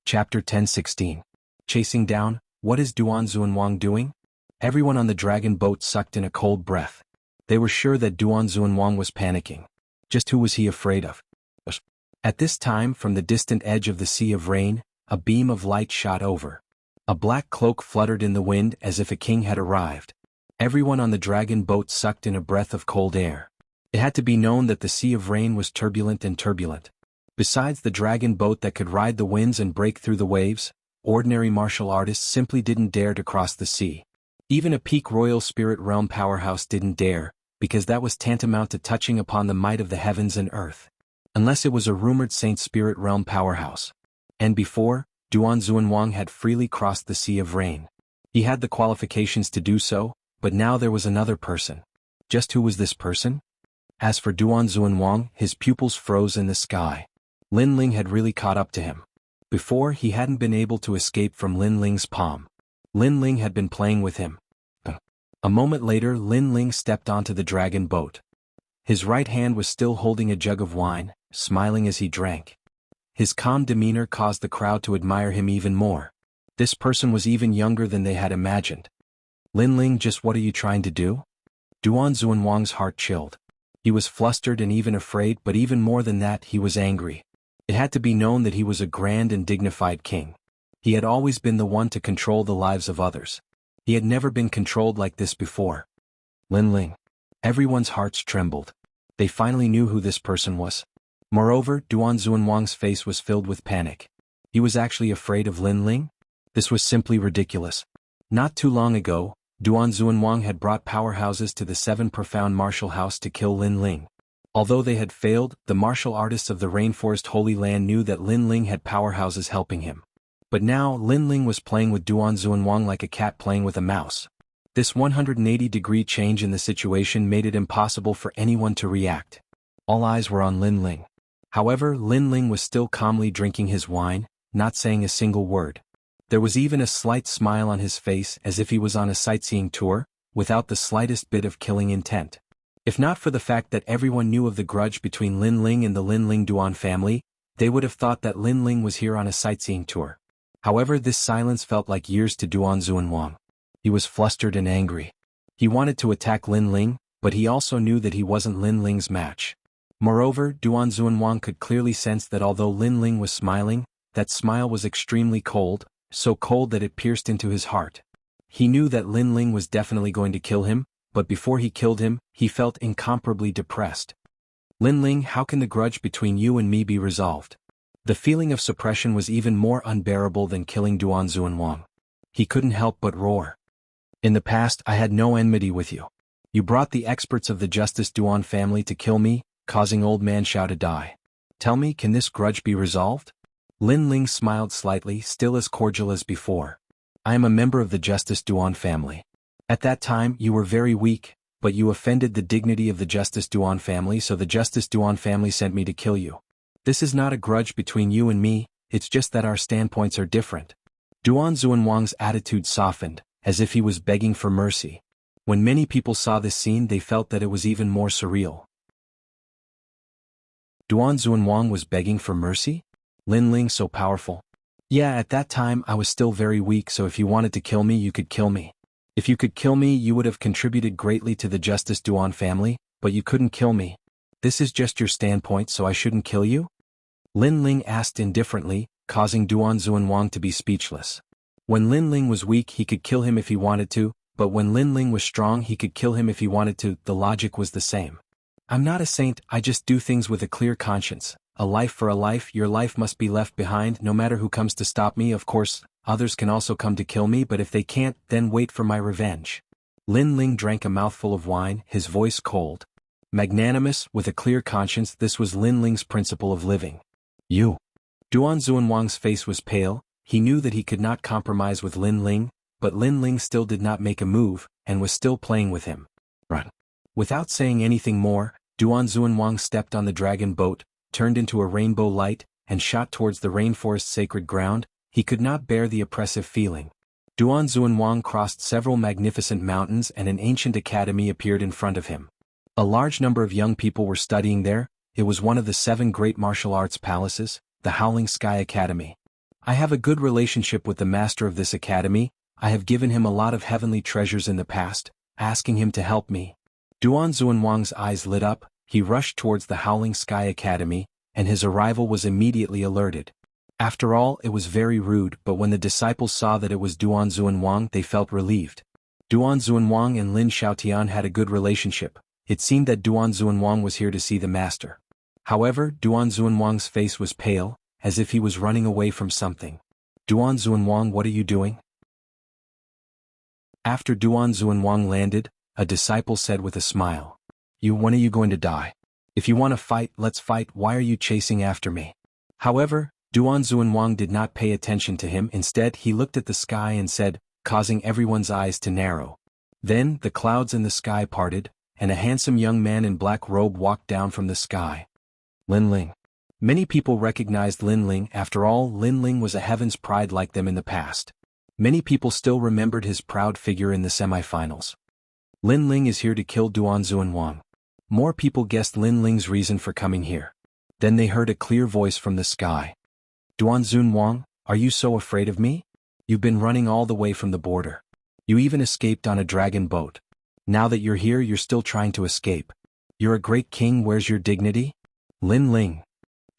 Chapter 10:16. Chasing down, what is Duanzun Wang doing? Everyone on the dragon boat sucked in a cold breath. They were sure that Duanzun Wang was panicking. Just who was he afraid of? At this time, from the distant edge of the Sea of Rain, a beam of light shot over. A black cloak fluttered in the wind as if a king had arrived. Everyone on the dragon boat sucked in a breath of cold air. It had to be known that the Sea of Rain was turbulent and turbulent. Besides the dragon boat that could ride the winds and break through the waves, ordinary martial artists simply didn't dare to cross the sea. Even a peak royal spirit realm powerhouse didn't dare, because that was tantamount to touching upon the might of the heavens and earth. Unless it was a rumored saint spirit realm powerhouse. And before, Duanzun Wang had freely crossed the Sea of Rain. He had the qualifications to do so, but now there was another person. Just who was this person? As for Duanzun Wang, his pupils froze in the sky. Lin Ling had really caught up to him. Before, he hadn't been able to escape from Lin Ling's palm. Lin Ling had been playing with him. A moment later, Lin Ling stepped onto the dragon boat. His right hand was still holding a jug of wine, smiling as he drank. His calm demeanor caused the crowd to admire him even more. This person was even younger than they had imagined. Lin Ling, just what are you trying to do? Duanzun Wang's heart chilled. He was flustered and even afraid, but even more than that, he was angry. It had to be known that he was a grand and dignified king. He had always been the one to control the lives of others. He had never been controlled like this before. Lin Ling. Everyone's hearts trembled. They finally knew who this person was. Moreover, Duanzun Wang's face was filled with panic. He was actually afraid of Lin Ling? This was simply ridiculous. Not too long ago, Duanzun Wang had brought powerhouses to the Seven Profound Martial House to kill Lin Ling. Although they had failed, the martial artists of the Rainforest Holy Land knew that Lin Ling had powerhouses helping him. But now, Lin Ling was playing with Duanzun Wang like a cat playing with a mouse. This 180-degree change in the situation made it impossible for anyone to react. All eyes were on Lin Ling. However, Lin Ling was still calmly drinking his wine, not saying a single word. There was even a slight smile on his face as if he was on a sightseeing tour, without the slightest bit of killing intent. If not for the fact that everyone knew of the grudge between Lin Ling and the Lin Ling Duan family, they would have thought that Lin Ling was here on a sightseeing tour. However, this silence felt like years to Duanzun Wang. He was flustered and angry. He wanted to attack Lin Ling, but he also knew that he wasn't Lin Ling's match. Moreover, Duanzun Wang could clearly sense that although Lin Ling was smiling, that smile was extremely cold, so cold that it pierced into his heart. He knew that Lin Ling was definitely going to kill him, but before he killed him, he felt incomparably depressed. Lin Ling, how can the grudge between you and me be resolved? The feeling of suppression was even more unbearable than killing Duanzun Wang. He couldn't help but roar. In the past, I had no enmity with you. You brought the experts of the Justice Duan family to kill me, causing old man Xiao to die. Tell me, can this grudge be resolved? Lin Ling smiled slightly, still as cordial as before. I am a member of the Justice Duan family. At that time, you were very weak, but you offended the dignity of the Justice Duan family, so the Justice Duan family sent me to kill you. This is not a grudge between you and me, it's just that our standpoints are different. Duanzun Wang's attitude softened, as if he was begging for mercy. When many people saw this scene, they felt that it was even more surreal. Duan Zunwang was begging for mercy? Lin Ling so powerful? Yeah, at that time I was still very weak, so if you wanted to kill me you could kill me. If you could kill me you would have contributed greatly to the Justice Duan family, but you couldn't kill me. This is just your standpoint, so I shouldn't kill you? Lin Ling asked indifferently, causing Duan Zunwang to be speechless. When Lin Ling was weak he could kill him if he wanted to, but when Lin Ling was strong he could kill him if he wanted to. The logic was the same. I'm not a saint, I just do things with a clear conscience. A life for a life, your life must be left behind no matter who comes to stop me. Of course, others can also come to kill me, but if they can't, then wait for my revenge. Lin Ling drank a mouthful of wine, his voice cold. Magnanimous, with a clear conscience, this was Lin Ling's principle of living. You. Duan Zunwang's face was pale. He knew that he could not compromise with Lin Ling, but Lin Ling still did not make a move, and was still playing with him. Run. Without saying anything more, Duan Zunwang stepped on the dragon boat, turned into a rainbow light, and shot towards the rainforest's sacred ground. He could not bear the oppressive feeling. Duan Zunwang crossed several magnificent mountains and an ancient academy appeared in front of him. A large number of young people were studying there. It was one of the 7 great martial arts palaces, the Howling Sky Academy. I have a good relationship with the master of this academy. I have given him a lot of heavenly treasures in the past, asking him to help me. Duan Zunwang's eyes lit up. He rushed towards the Howling Sky Academy, and his arrival was immediately alerted. After all, it was very rude, but when the disciples saw that it was Duan Zunwang, they felt relieved. Duan Zunwang and Lin Xiaotian had a good relationship. It seemed that Duan Zunwang was here to see the master. However, Duan Zunwang's face was pale, as if he was running away from something. Duan Zunwang, what are you doing? After Duan Zunwang landed, a disciple said with a smile. When are you going to die? If you want to fight, let's fight. Why are you chasing after me? However, Duan Zunwang did not pay attention to him. Instead, he looked at the sky and said, causing everyone's eyes to narrow. Then, the clouds in the sky parted, and a handsome young man in black robe walked down from the sky. Lin Ling. Many people recognized Lin Ling. After all, Lin Ling was a heaven's pride like them in the past. Many people still remembered his proud figure in the semifinals. Lin Ling is here to kill Duan Zunwang. More people guessed Lin Ling's reason for coming here. Then they heard a clear voice from the sky. Duan Zunwang, are you so afraid of me? You've been running all the way from the border. You even escaped on a dragon boat. Now that you're here, you're still trying to escape. You're a great king, where's your dignity? Lin Ling.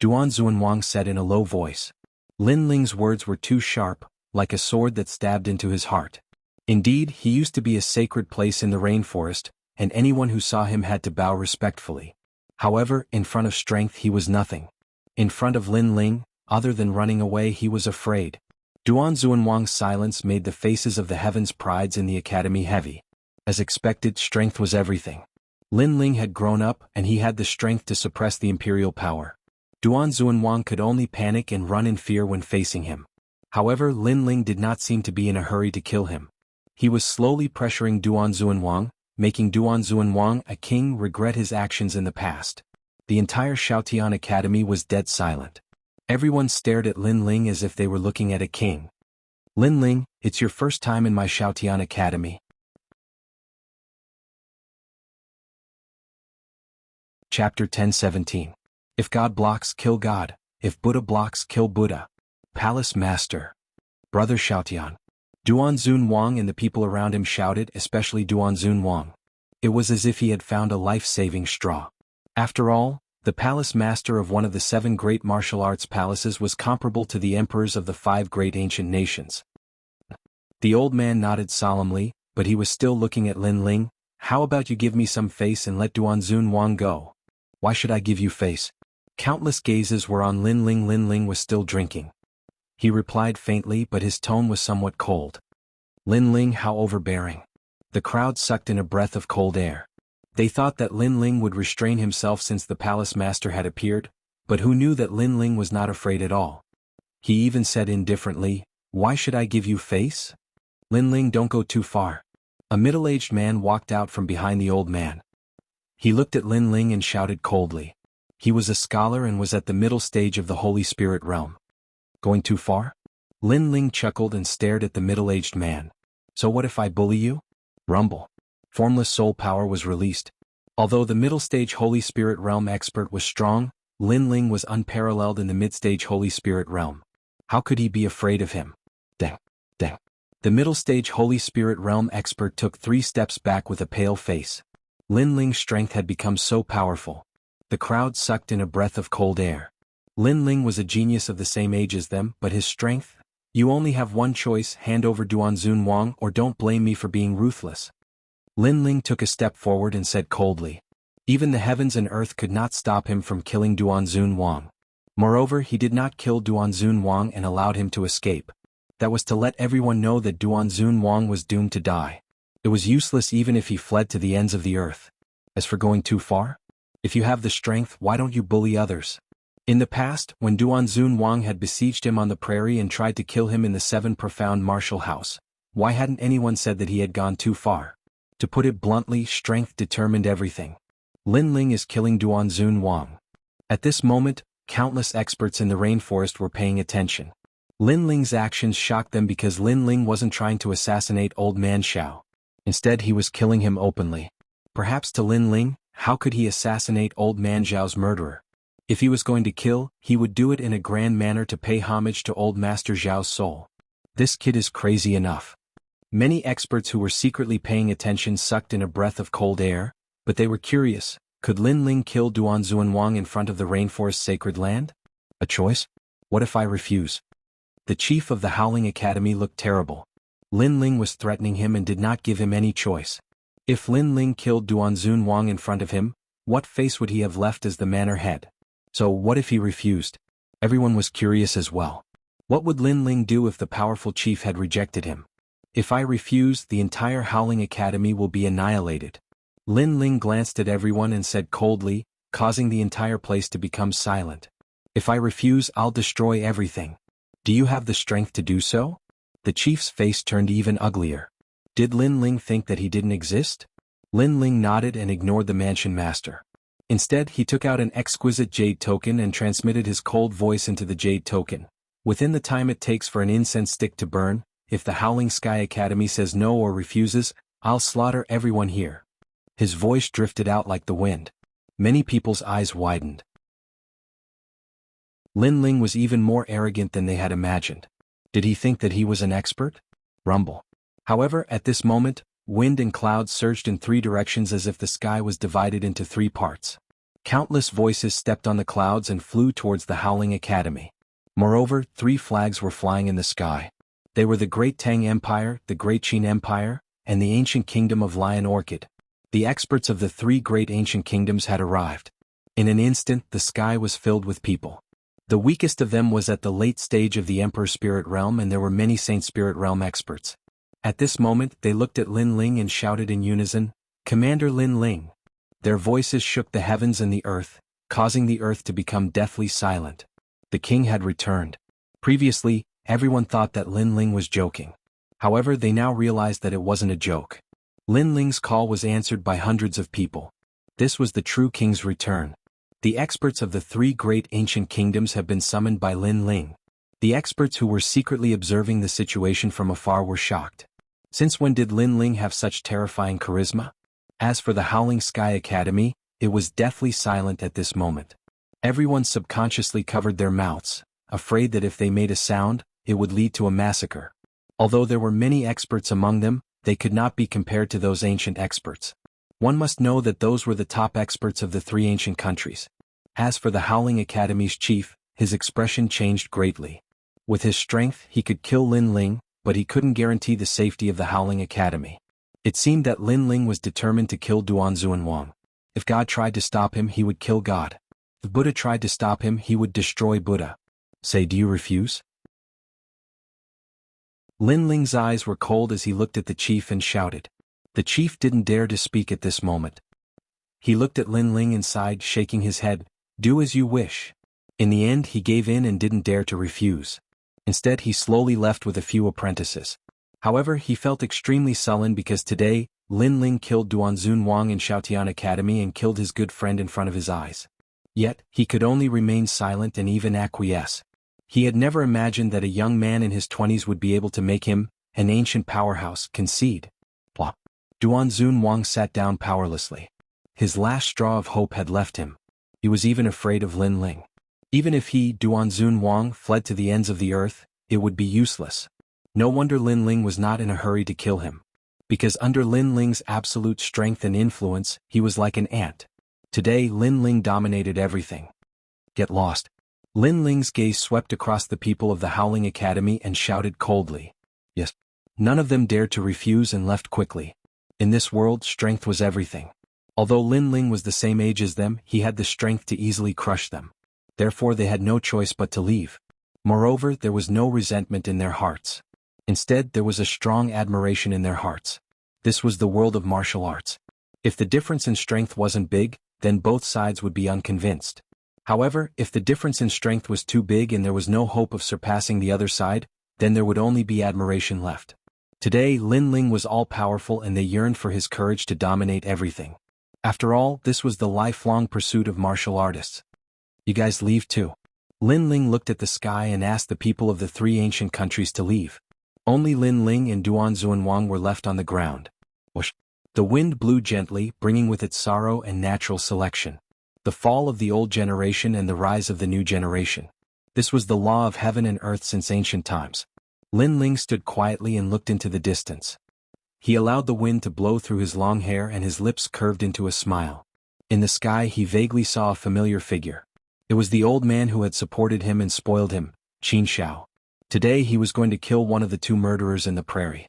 Duan Zunwang said in a low voice. Lin Ling's words were too sharp, like a sword that stabbed into his heart. Indeed, he used to be a sacred place in the rainforest, and anyone who saw him had to bow respectfully. However, in front of strength he was nothing. In front of Lin Ling, other than running away, he was afraid. Duan Zunwang's silence made the faces of the heavens prides in the academy heavy. As expected, strength was everything. Lin Ling had grown up, and he had the strength to suppress the imperial power. Duan Zunwang could only panic and run in fear when facing him. However, Lin Ling did not seem to be in a hurry to kill him. He was slowly pressuring Duan Zunwang, making Duan Zunwang, a king, regret his actions in the past. The entire Xiaotian Academy was dead silent. Everyone stared at Lin Ling as if they were looking at a king. Lin Ling, it's your first time in my Xiaotian Academy. Chapter 10:17. If God blocks, kill God. If Buddha blocks, kill Buddha. Palace Master. Brother Xiaotian. Duan Zunwang and the people around him shouted, especially Duan Zunwang. It was as if he had found a life-saving straw. After all, the palace master of one of the 7 great martial arts palaces was comparable to the emperors of the 5 great ancient nations. The old man nodded solemnly, but he was still looking at Lin Ling. How about you give me some face and let Duan Zunwang go? Why should I give you face? Countless gazes were on Lin Ling. Lin Ling was still drinking. He replied faintly, but his tone was somewhat cold. Lin Ling, how overbearing. The crowd sucked in a breath of cold air. They thought that Lin Ling would restrain himself since the palace master had appeared, but who knew that Lin Ling was not afraid at all. He even said indifferently, why should I give you face? Lin Ling, don't go too far. A middle-aged man walked out from behind the old man. He looked at Lin Ling and shouted coldly. He was a scholar and was at the middle stage of the Holy Spirit realm. Going too far? Lin Ling chuckled and stared at the middle-aged man. So what if I bully you? Rumble. Formless soul power was released. Although the middle stage Holy Spirit realm expert was strong, Lin Ling was unparalleled in the mid-stage Holy Spirit realm. How could he be afraid of him? Dang. Dang. The middle stage Holy Spirit realm expert took 3 steps back with a pale face. Lin Ling's strength had become so powerful. The crowd sucked in a breath of cold air. Lin Ling was a genius of the same age as them, but his strength? You only have one choice: hand over Duanzun Wang or don't blame me for being ruthless. Lin Ling took a step forward and said coldly. Even the heavens and earth could not stop him from killing Duanzun Wang. Moreover, he did not kill Duanzun Wang and allowed him to escape. That was to let everyone know that Duanzun Wang was doomed to die. It was useless even if he fled to the ends of the earth. As for going too far? If you have the strength, why don't you bully others? In the past, when Duanzun Wang had besieged him on the prairie and tried to kill him in the 7 profound martial house, why hadn't anyone said that he had gone too far? To put it bluntly, strength determined everything. Lin Ling is killing Duanzun Wang. At this moment, countless experts in the rainforest were paying attention. Lin Ling's actions shocked them because Lin Ling wasn't trying to assassinate Old Man Xiao. Instead, he was killing him openly. Perhaps to Lin Ling, how could he assassinate Old Man Xiao's murderer? If he was going to kill, he would do it in a grand manner to pay homage to Old Master Xiao's soul. This kid is crazy enough. Many experts who were secretly paying attention sucked in a breath of cold air, but they were curious. Could Lin Ling kill Duanzun Wang in front of the rainforest's sacred land? A choice? What if I refuse? The chief of the Howling Academy looked terrible. Lin Ling was threatening him and did not give him any choice. If Lin Ling killed Duanzun Wang in front of him, what face would he have left as the manor head? So what if he refused? Everyone was curious as well. What would Lin Ling do if the powerful chief had rejected him? If I refuse, the entire Howling Academy will be annihilated. Lin Ling glanced at everyone and said coldly, causing the entire place to become silent. If I refuse, I'll destroy everything. Do you have the strength to do so? The chief's face turned even uglier. Did Lin Ling think that he didn't exist? Lin Ling nodded and ignored the mansion master. Instead, he took out an exquisite jade token and transmitted his cold voice into the jade token. Within the time it takes for an incense stick to burn, if the Howling Sky Academy says no or refuses, I'll slaughter everyone here. His voice drifted out like the wind. Many people's eyes widened. Lin Ling was even more arrogant than they had imagined. Did he think that he was an expert? Rumble. However, at this moment, wind and clouds surged in 3 directions as if the sky was divided into 3 parts. Countless voices stepped on the clouds and flew towards the Howling Academy. Moreover, 3 flags were flying in the sky. They were the Great Tang Empire, the Great Qin Empire, and the ancient kingdom of Lion Orchid. The experts of the 3 great ancient kingdoms had arrived. In an instant, the sky was filled with people. The weakest of them was at the late stage of the Emperor Spirit Realm, and there were many Saint Spirit Realm experts. At this moment, they looked at Lin Ling and shouted in unison, "Commander Lin Ling!" Their voices shook the heavens and the earth, causing the earth to become deathly silent. The king had returned. Previously, everyone thought that Lin Ling was joking. However, they now realized that it wasn't a joke. Lin Ling's call was answered by hundreds of people. This was the true king's return. The experts of the 3 great ancient kingdoms have been summoned by Lin Ling. The experts who were secretly observing the situation from afar were shocked. Since when did Lin Ling have such terrifying charisma? As for the Howling Sky Academy, it was deathly silent at this moment. Everyone subconsciously covered their mouths, afraid that if they made a sound, it would lead to a massacre. Although there were many experts among them, they could not be compared to those ancient experts. One must know that those were the top experts of the 3 ancient countries. As for the Howling Academy's chief, his expression changed greatly. With his strength, he could kill Lin Ling, but he couldn't guarantee the safety of the Howling Academy. It seemed that Lin Ling was determined to kill Duanzun Wang. If God tried to stop him, he would kill God. If Buddha tried to stop him, he would destroy Buddha. Say, do you refuse? Lin Ling's eyes were cold as he looked at the chief and shouted. The chief didn't dare to speak at this moment. He looked at Lin Ling and sighed, shaking his head. Do as you wish. In the end, he gave in and didn't dare to refuse. Instead, he slowly left with a few apprentices. However, he felt extremely sullen because today, Lin Ling killed Duanzun Wang in Shaotian Academy and killed his good friend in front of his eyes. Yet, he could only remain silent and even acquiesce. He had never imagined that a young man in his 20s would be able to make him, an ancient powerhouse, concede. Plop. Duanzun Wang sat down powerlessly. His last straw of hope had left him. He was even afraid of Lin Ling. Even if he, Duanzun Wang, fled to the ends of the earth, it would be useless. No wonder Lin Ling was not in a hurry to kill him. Because under Lin Ling's absolute strength and influence, he was like an ant. Today Lin Ling dominated everything. Get lost. Lin Ling's gaze swept across the people of the Howling Academy and shouted coldly. Yes. None of them dared to refuse and left quickly. In this world, strength was everything. Although Lin Ling was the same age as them, he had the strength to easily crush them. Therefore they had no choice but to leave. Moreover, there was no resentment in their hearts. Instead, there was a strong admiration in their hearts. This was the world of martial arts. If the difference in strength wasn't big, then both sides would be unconvinced. However, if the difference in strength was too big and there was no hope of surpassing the other side, then there would only be admiration left. Today, Lin Ling was all-powerful and they yearned for his courage to dominate everything. After all, this was the lifelong pursuit of martial artists. You guys leave too. Lin Ling looked at the sky and asked the people of the three ancient countries to leave. Only Lin Ling and Duanzun Wang were left on the ground. Whoosh. The wind blew gently, bringing with it sorrow and natural selection. The fall of the old generation and the rise of the new generation. This was the law of heaven and earth since ancient times. Lin Ling stood quietly and looked into the distance. He allowed the wind to blow through his long hair and his lips curved into a smile. In the sky he vaguely saw a familiar figure. It was the old man who had supported him and spoiled him, Qin Shao. Today he was going to kill one of the two murderers in the prairie.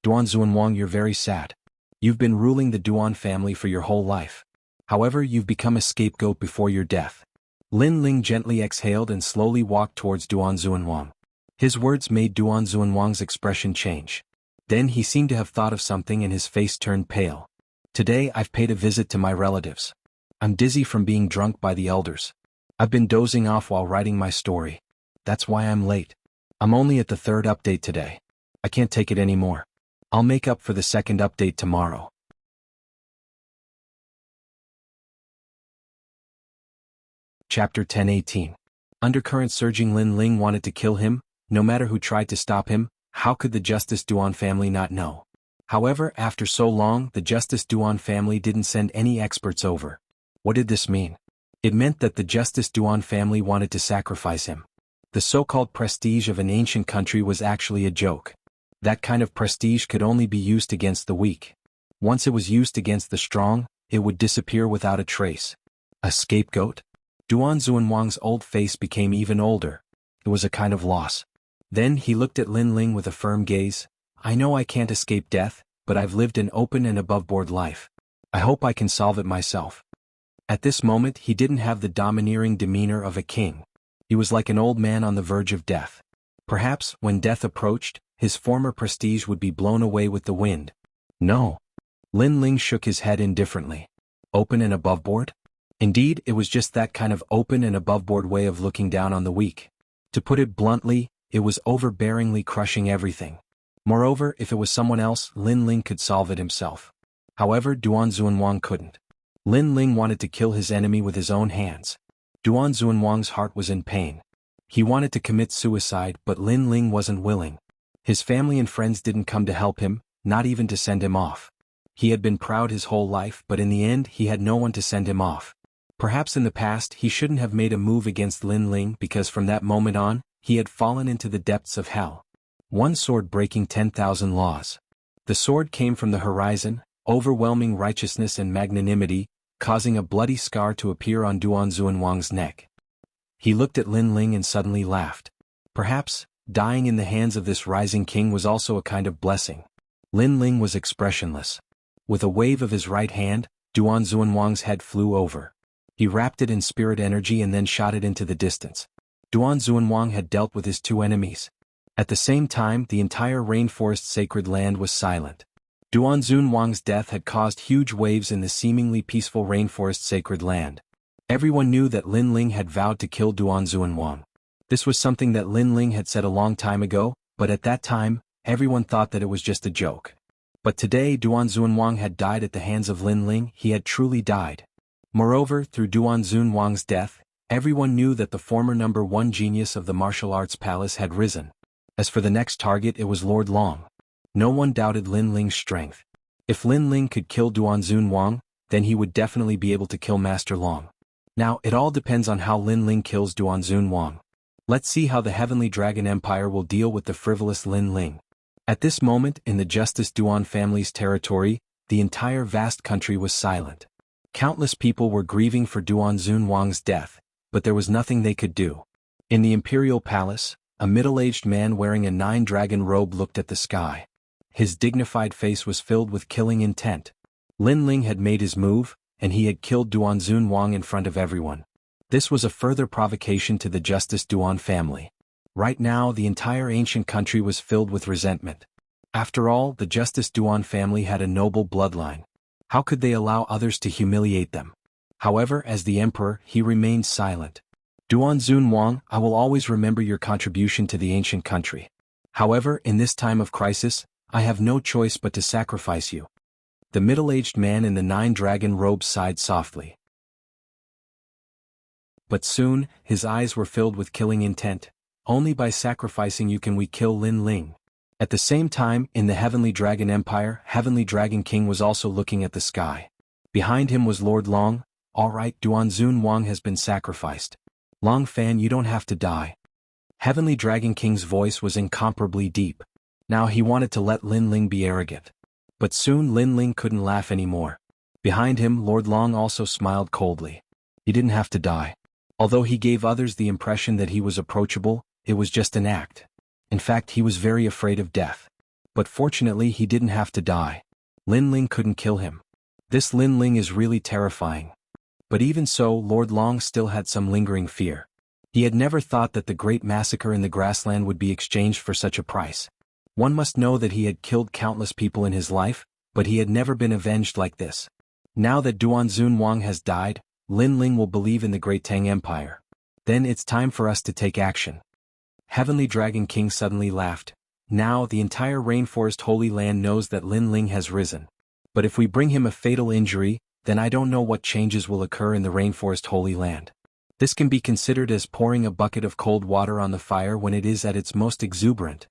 Duanzun Wang, you're very sad. You've been ruling the Duan family for your whole life. However, you've become a scapegoat before your death. Lin Ling gently exhaled and slowly walked towards Duanzun Wang. His words made Duanzun Wang's expression change. Then he seemed to have thought of something and his face turned pale. Today I've paid a visit to my relatives. I'm dizzy from being drunk by the elders. I've been dozing off while writing my story. That's why I'm late. I'm only at the third update today. I can't take it anymore. I'll make up for the second update tomorrow. Chapter 10:18. Undercurrent surging. Lin Ling wanted to kill him, no matter who tried to stop him. How could the Justice Duan family not know? However, after so long, the Justice Duan family didn't send any experts over. What did this mean? It meant that the Justice Duan family wanted to sacrifice him. The so-called prestige of an ancient country was actually a joke. That kind of prestige could only be used against the weak. Once it was used against the strong, it would disappear without a trace. A scapegoat? Duanzun Wang's old face became even older. It was a kind of loss. Then he looked at Lin Ling with a firm gaze. I know I can't escape death, but I've lived an open and above-board life. I hope I can solve it myself. At this moment he didn't have the domineering demeanor of a king. He was like an old man on the verge of death. Perhaps, when death approached, his former prestige would be blown away with the wind. No. Lin Ling shook his head indifferently. Open and above-board? Indeed, it was just that kind of open and above-board way of looking down on the weak. To put it bluntly, it was overbearingly crushing everything. Moreover, if it was someone else, Lin Ling could solve it himself. However, Duanzun Wang couldn't. Lin Ling wanted to kill his enemy with his own hands. Duanzun Wang's heart was in pain. He wanted to commit suicide, but Lin Ling wasn't willing. His family and friends didn't come to help him, not even to send him off. He had been proud his whole life, but in the end he had no one to send him off. Perhaps in the past he shouldn't have made a move against Lin Ling because from that moment on, he had fallen into the depths of hell. One sword breaking 10,000 laws. The sword came from the horizon, overwhelming righteousness and magnanimity, causing a bloody scar to appear on Duanzun Wang's neck. He looked at Lin Ling and suddenly laughed. Perhaps, dying in the hands of this rising king was also a kind of blessing. Lin Ling was expressionless. With a wave of his right hand, Duanzun Wang's head flew over. He wrapped it in spirit energy and then shot it into the distance. Duanzun Wang had dealt with his two enemies. At the same time, the entire rainforest sacred land was silent. Duanzun Wang's death had caused huge waves in the seemingly peaceful rainforest sacred land. Everyone knew that Lin Ling had vowed to kill Duanzun Wang. This was something that Lin Ling had said a long time ago, but at that time, everyone thought that it was just a joke. But today Duanzun Wang had died at the hands of Lin Ling. He had truly died. Moreover, through Duanzun Wang's death, everyone knew that the former #1 genius of the martial arts palace had risen. As for the next target, it was Lord Long. No one doubted Lin Ling's strength. If Lin Ling could kill Duanzun Wang, then he would definitely be able to kill Master Long. Now, it all depends on how Lin Ling kills Duanzun Wang. Let's see how the Heavenly Dragon Empire will deal with the frivolous Lin Ling. At this moment in the Justice Duan family's territory, the entire vast country was silent. Countless people were grieving for Duanzun Wang's death, but there was nothing they could do. In the imperial palace, a middle-aged man wearing a nine-dragon robe looked at the sky. His dignified face was filled with killing intent. Lin Ling had made his move, and he had killed Duanzun Wang in front of everyone. This was a further provocation to the Justice Duan family. Right now, the entire ancient country was filled with resentment. After all, the Justice Duan family had a noble bloodline. How could they allow others to humiliate them? However, as the emperor, he remained silent. Duanzun Wang, I will always remember your contribution to the ancient country. However, in this time of crisis, I have no choice but to sacrifice you. The middle-aged man in the nine-dragon robe sighed softly. But soon, his eyes were filled with killing intent. Only by sacrificing you can we kill Lin Ling. At the same time, in the Heavenly Dragon Empire, Heavenly Dragon King was also looking at the sky. Behind him was Lord Long. All right, Duanzun Wang has been sacrificed. Long Fan, you don't have to die. Heavenly Dragon King's voice was incomparably deep. Now he wanted to let Lin Ling be arrogant. But soon Lin Ling couldn't laugh anymore. Behind him, Lord Long also smiled coldly. He didn't have to die. Although he gave others the impression that he was approachable, it was just an act. In fact, he was very afraid of death. But fortunately, he didn't have to die. Lin Ling couldn't kill him. This Lin Ling is really terrifying. But even so, Lord Long still had some lingering fear. He had never thought that the great massacre in the grassland would be exchanged for such a price. One must know that he had killed countless people in his life, but he had never been avenged like this. Now that Duanzun Wang has died, Lin Ling will believe in the Great Tang Empire. Then it's time for us to take action. Heavenly Dragon King suddenly laughed. Now the entire Rainforest Holy Land knows that Lin Ling has risen. But if we bring him a fatal injury, then I don't know what changes will occur in the Rainforest Holy Land. This can be considered as pouring a bucket of cold water on the fire when it is at its most exuberant.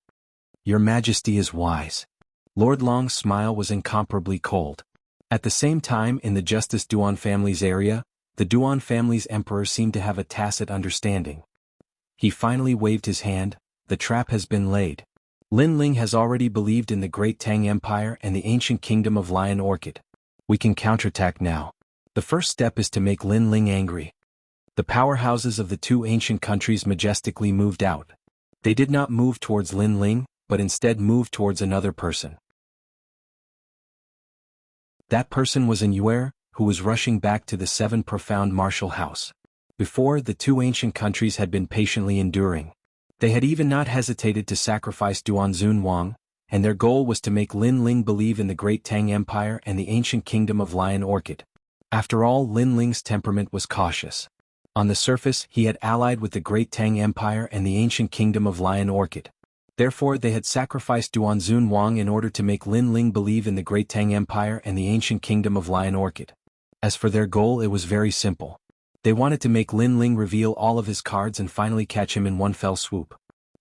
Your Majesty is wise. Lord Long's smile was incomparably cold. At the same time, in the Justice Duan family's area, the Duan family's emperor seemed to have a tacit understanding. He finally waved his hand. The trap has been laid. Lin Ling has already believed in the Great Tang Empire and the ancient kingdom of Lion Orchid. We can counterattack now. The first step is to make Lin Ling angry. The powerhouses of the two ancient countries majestically moved out. They did not move towards Lin Ling, but instead moved towards another person. That person was an Yuer, who was rushing back to the Seven Profound Martial House. Before, the two ancient countries had been patiently enduring. They had even not hesitated to sacrifice Duanzun Wang, and their goal was to make Lin Ling believe in the Great Tang Empire and the ancient kingdom of Lion Orchid. After all, Lin Ling's temperament was cautious. On the surface, he had allied with the Great Tang Empire and the ancient kingdom of Lion Orchid. Therefore, they had sacrificed Duanzun Wang in order to make Lin Ling believe in the Great Tang Empire and the ancient kingdom of Lion Orchid. As for their goal, it was very simple. They wanted to make Lin Ling reveal all of his cards and finally catch him in one fell swoop.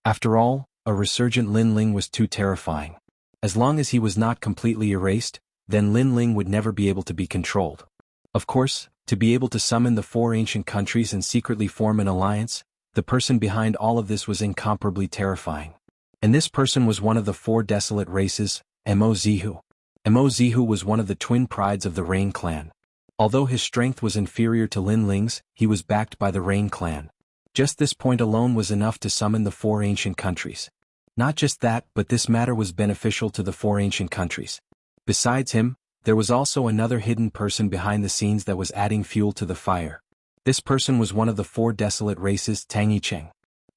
After all, a resurgent Lin Ling was too terrifying. As long as he was not completely erased, then Lin Ling would never be able to be controlled. Of course, to be able to summon the four ancient countries and secretly form an alliance, the person behind all of this was incomparably terrifying. And this person was one of the four desolate races, Mo Zihu. Mo Zihu was one of the twin prides of the Rain clan. Although his strength was inferior to Lin Ling's, he was backed by the Rain clan. Just this point alone was enough to summon the four ancient countries. Not just that, but this matter was beneficial to the four ancient countries. Besides him, there was also another hidden person behind the scenes that was adding fuel to the fire. This person was one of the four desolate races, Tang Yicheng.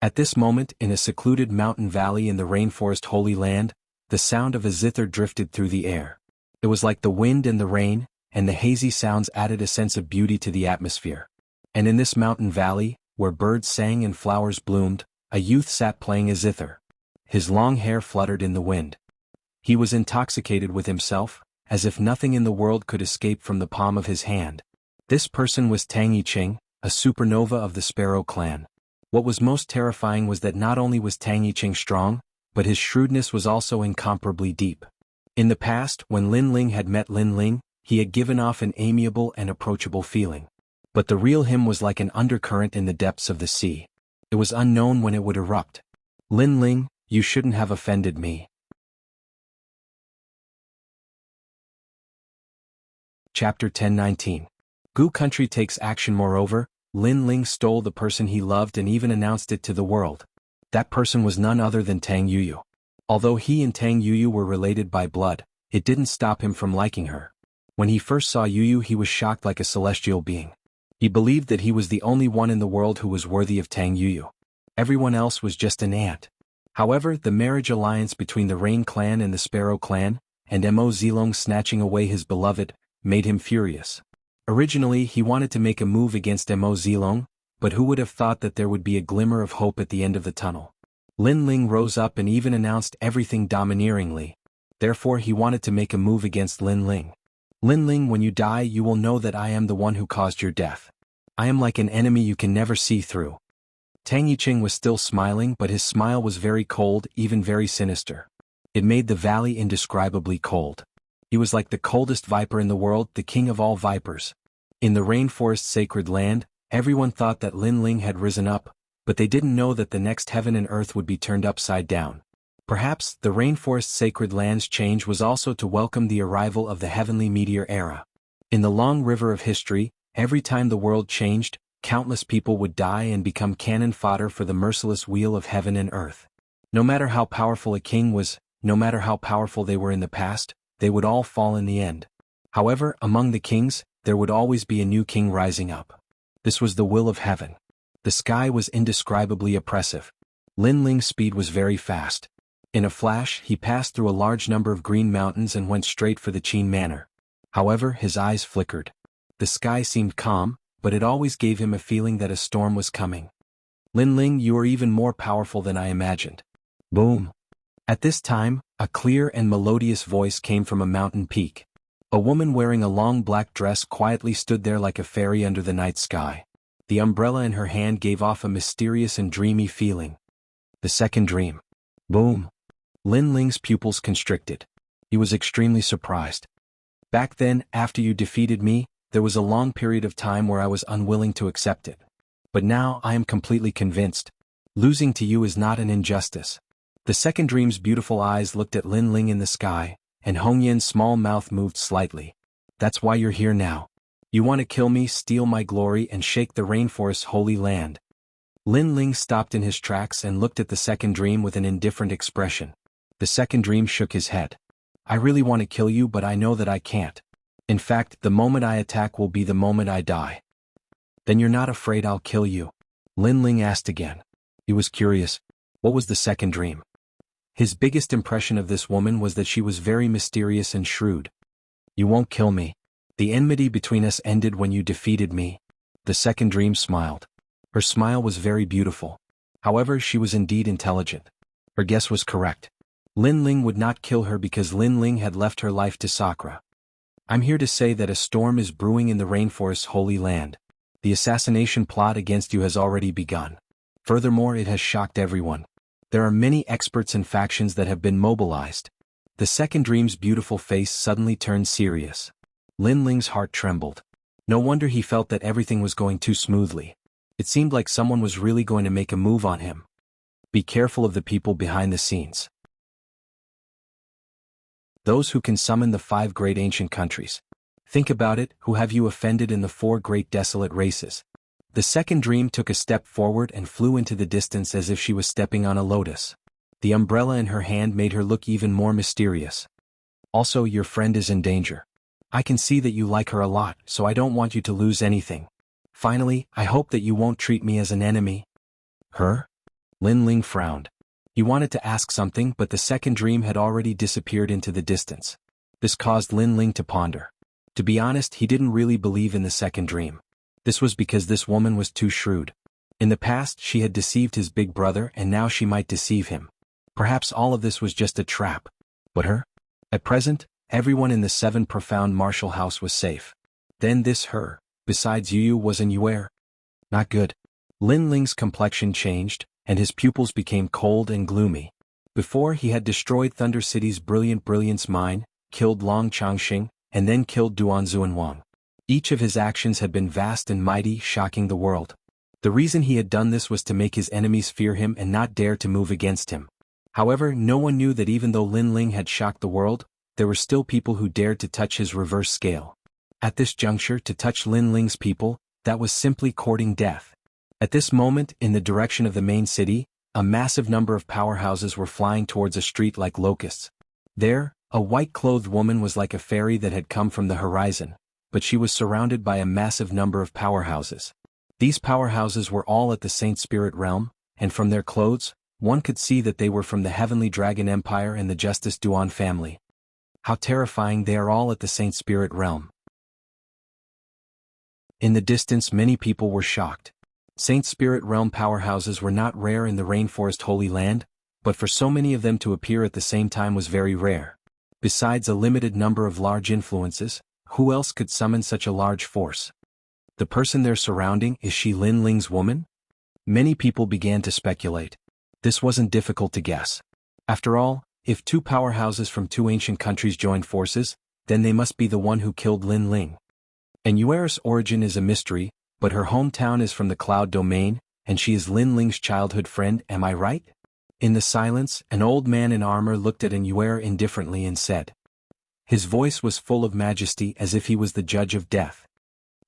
At this moment, in a secluded mountain valley in the Rainforest Holy Land, the sound of a zither drifted through the air. It was like the wind and the rain, and the hazy sounds added a sense of beauty to the atmosphere. And in this mountain valley, where birds sang and flowers bloomed, a youth sat playing a zither. His long hair fluttered in the wind. He was intoxicated with himself, as if nothing in the world could escape from the palm of his hand. This person was Tang Yicheng, a supernova of the Sparrow clan. What was most terrifying was that not only was Tang Yicheng strong, but his shrewdness was also incomparably deep. In the past, when Lin Ling had met Lin Ling, he had given off an amiable and approachable feeling. But the real him was like an undercurrent in the depths of the sea. It was unknown when it would erupt. Lin Ling, you shouldn't have offended me. Chapter 10:19. Gu country takes action. Moreover, Lin Ling stole the person he loved and even announced it to the world. That person was none other than Tang Yuyu. Although he and Tang Yuyu were related by blood, it didn't stop him from liking her. When he first saw Yuyu, he was shocked like a celestial being. He believed that he was the only one in the world who was worthy of Tang Yuyu. Everyone else was just an ant. However, the marriage alliance between the Rain clan and the Sparrow clan, and Mo Zilong snatching away his beloved, made him furious. Originally, he wanted to make a move against Mo Zilong, but who would have thought that there would be a glimmer of hope at the end of the tunnel? Lin Ling rose up and even announced everything domineeringly. Therefore, he wanted to make a move against Lin Ling. Lin Ling, when you die, you will know that I am the one who caused your death. I am like an enemy you can never see through. Tang Yicheng was still smiling, but his smile was very cold, even very sinister. It made the valley indescribably cold. He was like the coldest viper in the world, the king of all vipers. In the rainforest sacred land, everyone thought that Lin Ling had risen up, but they didn't know that the next heaven and earth would be turned upside down. Perhaps the rainforest sacred land's change was also to welcome the arrival of the heavenly meteor era. In the long river of history, every time the world changed, countless people would die and become cannon fodder for the merciless wheel of heaven and earth. No matter how powerful a king was, no matter how powerful they were in the past, they would all fall in the end. However, among the kings, there would always be a new king rising up. This was the will of heaven. The sky was indescribably oppressive. Lin Ling's speed was very fast. In a flash, he passed through a large number of green mountains and went straight for the Qin Manor. However, his eyes flickered. The sky seemed calm, but it always gave him a feeling that a storm was coming. Lin Ling, you are even more powerful than I imagined. Boom. At this time, a clear and melodious voice came from a mountain peak. A woman wearing a long black dress quietly stood there like a fairy under the night sky. The umbrella in her hand gave off a mysterious and dreamy feeling. The second dream. Boom. Lin Ling's pupils constricted. He was extremely surprised. Back then, after you defeated me, there was a long period of time where I was unwilling to accept it. But now I am completely convinced. Losing to you is not an injustice. The second dream's beautiful eyes looked at Lin Ling in the sky, and Hong Yan's small mouth moved slightly. That's why you're here now. You want to kill me, steal my glory, and shake the rainforest's holy land. Lin Ling stopped in his tracks and looked at the second dream with an indifferent expression. The second dream shook his head. I really want to kill you, but I know that I can't. In fact, the moment I attack will be the moment I die. Then you're not afraid I'll kill you? Lin Ling asked again. He was curious. What was the second dream? His biggest impression of this woman was that she was very mysterious and shrewd. You won't kill me. The enmity between us ended when you defeated me. The second dream smiled. Her smile was very beautiful. However, she was indeed intelligent. Her guess was correct. Lin Ling would not kill her because Lin Ling had left her life to Sakura. I'm here to say that a storm is brewing in the rainforest's holy land. The assassination plot against you has already begun. Furthermore, it has shocked everyone. There are many experts and factions that have been mobilized. The second dream's beautiful face suddenly turned serious. Lin Ling's heart trembled. No wonder he felt that everything was going too smoothly. It seemed like someone was really going to make a move on him. Be careful of the people behind the scenes. Those who can summon the 5 great ancient countries. Think about it, who have you offended in the 4 great desolate races? The second dream took a step forward and flew into the distance as if she was stepping on a lotus. The umbrella in her hand made her look even more mysterious. Also, your friend is in danger. I can see that you like her a lot, so I don't want you to lose anything. Finally, I hope that you won't treat me as an enemy. Her? Lin Ling frowned. He wanted to ask something, but the second dream had already disappeared into the distance. This caused Lin Ling to ponder. To be honest, he didn't really believe in the second dream. This was because this woman was too shrewd. In the past, she had deceived his big brother, and now she might deceive him. Perhaps all of this was just a trap. But her? At present, everyone in the 7 profound martial house was safe. Then this her, besides Yu, was an Yuer. Not good. Lin Ling's complexion changed, and his pupils became cold and gloomy. Before, he had destroyed Thunder City's Brilliance mine, killed Long Changxing, and then killed Duan Wang. Each of his actions had been vast and mighty, shocking the world. The reason he had done this was to make his enemies fear him and not dare to move against him. However, no one knew that even though Lin Ling had shocked the world, there were still people who dared to touch his reverse scale. At this juncture, to touch Lin Ling's people, that was simply courting death. At this moment, in the direction of the main city, a massive number of powerhouses were flying towards a street like locusts. There, a white-clothed woman was like a fairy that had come from the horizon, but she was surrounded by a massive number of powerhouses. These powerhouses were all at the Saint Spirit realm, and from their clothes, one could see that they were from the Heavenly Dragon Empire and the Justice Duan family. How terrifying, they are all at the Saint Spirit realm. In the distance, many people were shocked. Saint Spirit realm powerhouses were not rare in the Rainforest Holy Land, but for so many of them to appear at the same time was very rare. Besides a limited number of large influences, who else could summon such a large force? The person they're surrounding, is she Lin Ling's woman? Many people began to speculate. This wasn't difficult to guess. After all, if two powerhouses from two ancient countries joined forces, then they must be the one who killed Lin Ling. And Yuera's origin is a mystery, but her hometown is from the Cloud Domain, and she is Lin Ling's childhood friend, am I right? In the silence, an old man in armor looked at Yuera indifferently and said. His voice was full of majesty as if he was the judge of death.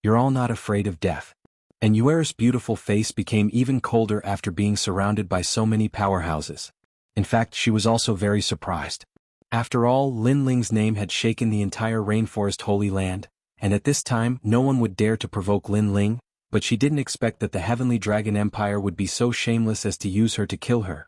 You're all not afraid of death. And Yuera's beautiful face became even colder after being surrounded by so many powerhouses. In fact, she was also very surprised. After all, Lin Ling's name had shaken the entire Rainforest Holy Land, and at this time no one would dare to provoke Lin Ling, but she didn't expect that the Heavenly Dragon Empire would be so shameless as to use her to kill her.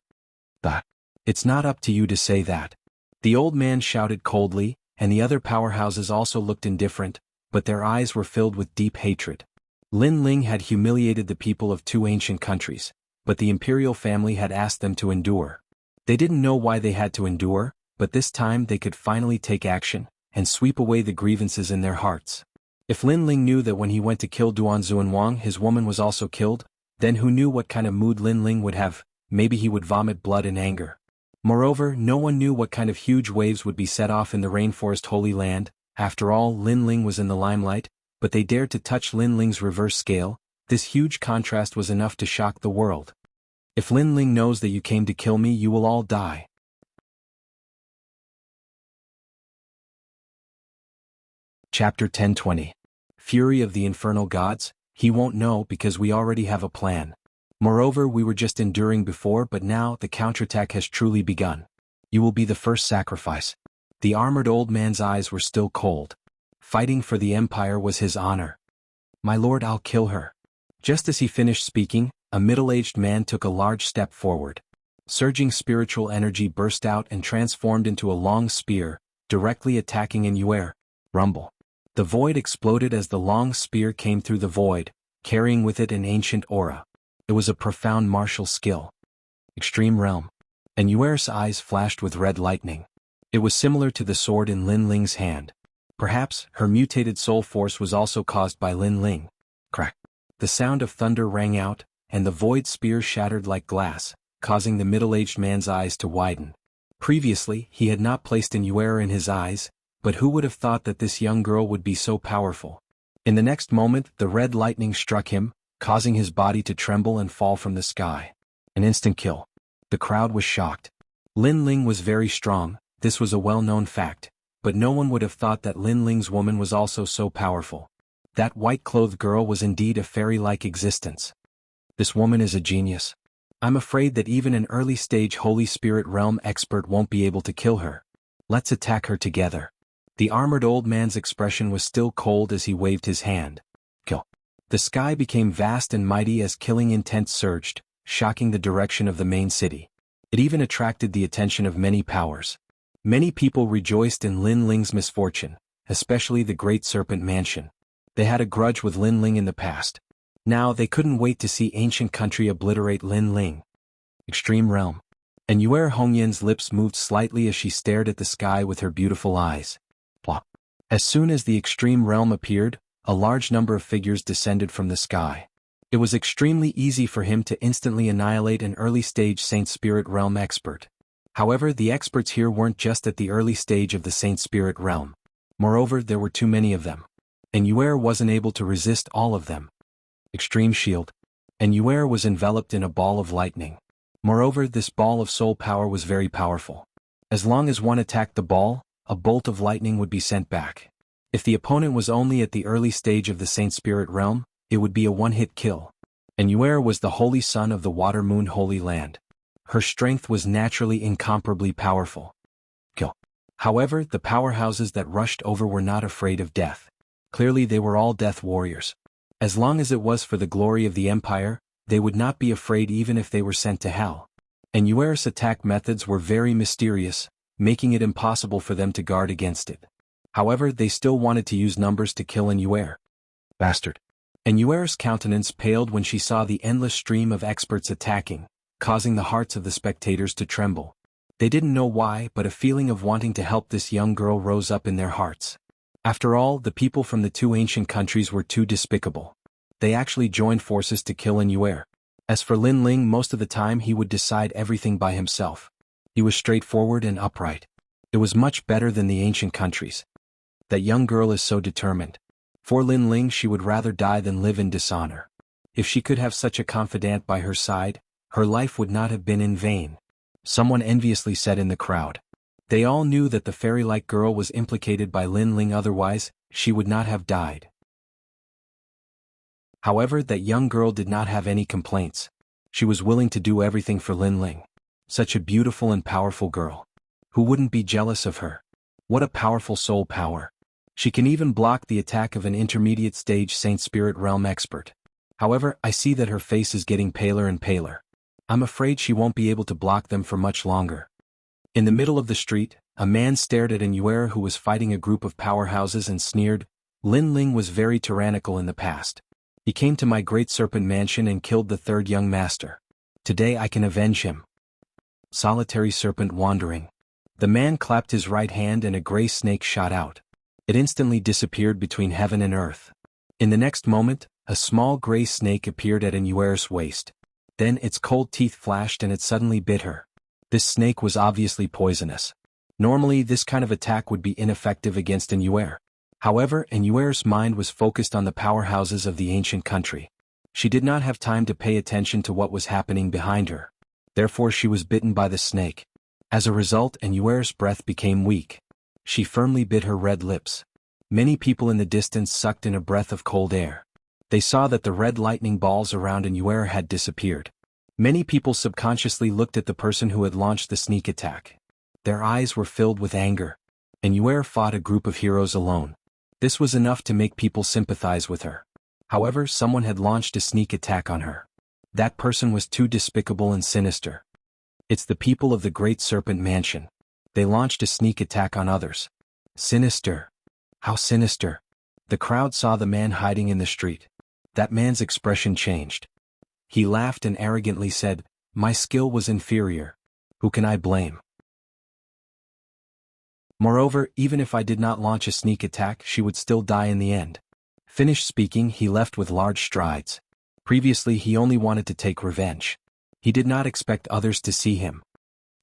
But it's not up to you to say that. The old man shouted coldly, and the other powerhouses also looked indifferent, but their eyes were filled with deep hatred. Lin Ling had humiliated the people of two ancient countries, but the imperial family had asked them to endure. They didn't know why they had to endure, but this time they could finally take action and sweep away the grievances in their hearts. If Lin Ling knew that when he went to kill Duan Wang his woman was also killed, then who knew what kind of mood Lin Ling would have? Maybe he would vomit blood in anger. Moreover, no one knew what kind of huge waves would be set off in the Rainforest Holy Land. After all, Lin Ling was in the limelight, but they dared to touch Lin Ling's reverse scale. This huge contrast was enough to shock the world. If Lin Ling knows that you came to kill me, you will all die. Chapter 10:20. Fury of the Infernal Gods. He won't know because we already have a plan. Moreover, we were just enduring before, but now the counterattack has truly begun. You will be the first sacrifice. The armored old man's eyes were still cold. Fighting for the Empire was his honor. My lord, I'll kill her. Just as he finished speaking, a middle-aged man took a large step forward. Surging spiritual energy burst out and transformed into a long spear, directly attacking Yuera. Rumble. The void exploded as the long spear came through the void, carrying with it an ancient aura. It was a profound martial skill. Extreme realm. And Yuera's eyes flashed with red lightning. It was similar to the sword in Lin Ling's hand. Perhaps her mutated soul force was also caused by Lin Ling. Crack. The sound of thunder rang out, and the void spear shattered like glass, causing the middle-aged man's eyes to widen. Previously, he had not placed Yuera in his eyes, but who would have thought that this young girl would be so powerful? In the next moment, the red lightning struck him, causing his body to tremble and fall from the sky. An instant kill. The crowd was shocked. Lin Ling was very strong, this was a well-known fact, but no one would have thought that Lin Ling's woman was also so powerful. That white-clothed girl was indeed a fairy-like existence. This woman is a genius. I'm afraid that even an early-stage Holy Spirit realm expert won't be able to kill her. Let's attack her together. The armored old man's expression was still cold as he waved his hand. Kill. The sky became vast and mighty as killing intent surged, shocking the direction of the main city. It even attracted the attention of many powers. Many people rejoiced in Lin Ling's misfortune, especially the Great Serpent Mansion. They had a grudge with Lin Ling in the past. Now they couldn't wait to see ancient country obliterate Lin Ling. Extreme realm. And Yuera Hongyan's lips moved slightly as she stared at the sky with her beautiful eyes. Plop. As soon as the extreme realm appeared, a large number of figures descended from the sky. It was extremely easy for him to instantly annihilate an early-stage Saint Spirit realm expert. However, the experts here weren't just at the early stage of the Saint Spirit realm. Moreover, there were too many of them. And Yuer wasn't able to resist all of them. Extreme shield. And Yuer was enveloped in a ball of lightning. Moreover, this ball of soul power was very powerful. As long as one attacked the ball, a bolt of lightning would be sent back. If the opponent was only at the early stage of the Saint Spirit realm, it would be a one-hit kill. And Yuer was the holy son of the Water Moon Holy Land. Her strength was naturally incomparably powerful. However, the powerhouses that rushed over were not afraid of death. Clearly they were all death warriors. As long as it was for the glory of the empire, they would not be afraid even if they were sent to hell. And Yuer's attack methods were very mysterious, making it impossible for them to guard against it. However, they still wanted to use numbers to kill Yuer. Bastard. And Yuer's countenance paled when she saw the endless stream of experts attacking, causing the hearts of the spectators to tremble. They didn't know why, but a feeling of wanting to help this young girl rose up in their hearts. After all, the people from the two ancient countries were too despicable. They actually joined forces to kill Yuer. As for Lin Ling, most of the time he would decide everything by himself. He was straightforward and upright. It was much better than the ancient countries. That young girl is so determined. For Lin Ling, she would rather die than live in dishonor. If she could have such a confidant by her side, her life would not have been in vain. Someone enviously said in the crowd. They all knew that the fairy-like girl was implicated by Lin Ling, otherwise, she would not have died. However, that young girl did not have any complaints. She was willing to do everything for Lin Ling. Such a beautiful and powerful girl. Who wouldn't be jealous of her? What a powerful soul power. She can even block the attack of an intermediate stage Saint Spirit realm expert. However, I see that her face is getting paler and paler. I'm afraid she won't be able to block them for much longer. In the middle of the street, a man stared at Yuer, who was fighting a group of powerhouses, and sneered. Lin Ling was very tyrannical in the past. He came to my great serpent mansion and killed the third young master. Today I can avenge him. Solitary serpent wandering. The man clapped his right hand and a gray snake shot out. It instantly disappeared between heaven and earth. In the next moment, a small gray snake appeared at Yuer's waist. Then its cold teeth flashed and it suddenly bit her. This snake was obviously poisonous. Normally this kind of attack would be ineffective against Yuer. However, Yuer's mind was focused on the powerhouses of the ancient country. She did not have time to pay attention to what was happening behind her. Therefore she was bitten by the snake. As a result, Yuer's breath became weak. She firmly bit her red lips. Many people in the distance sucked in a breath of cold air. They saw that the red lightning balls around Yuer had disappeared. Many people subconsciously looked at the person who had launched the sneak attack. Their eyes were filled with anger. Yuer fought a group of heroes alone. This was enough to make people sympathize with her. However, someone had launched a sneak attack on her. That person was too despicable and sinister. It's the people of the Great Serpent Mansion. They launched a sneak attack on others. Sinister. How sinister. The crowd saw the man hiding in the street. That man's expression changed. He laughed and arrogantly said, "My skill was inferior. Who can I blame?" Moreover, even if I did not launch a sneak attack, she would still die in the end. Finished speaking, he left with large strides. Previously he only wanted to take revenge. He did not expect others to see him.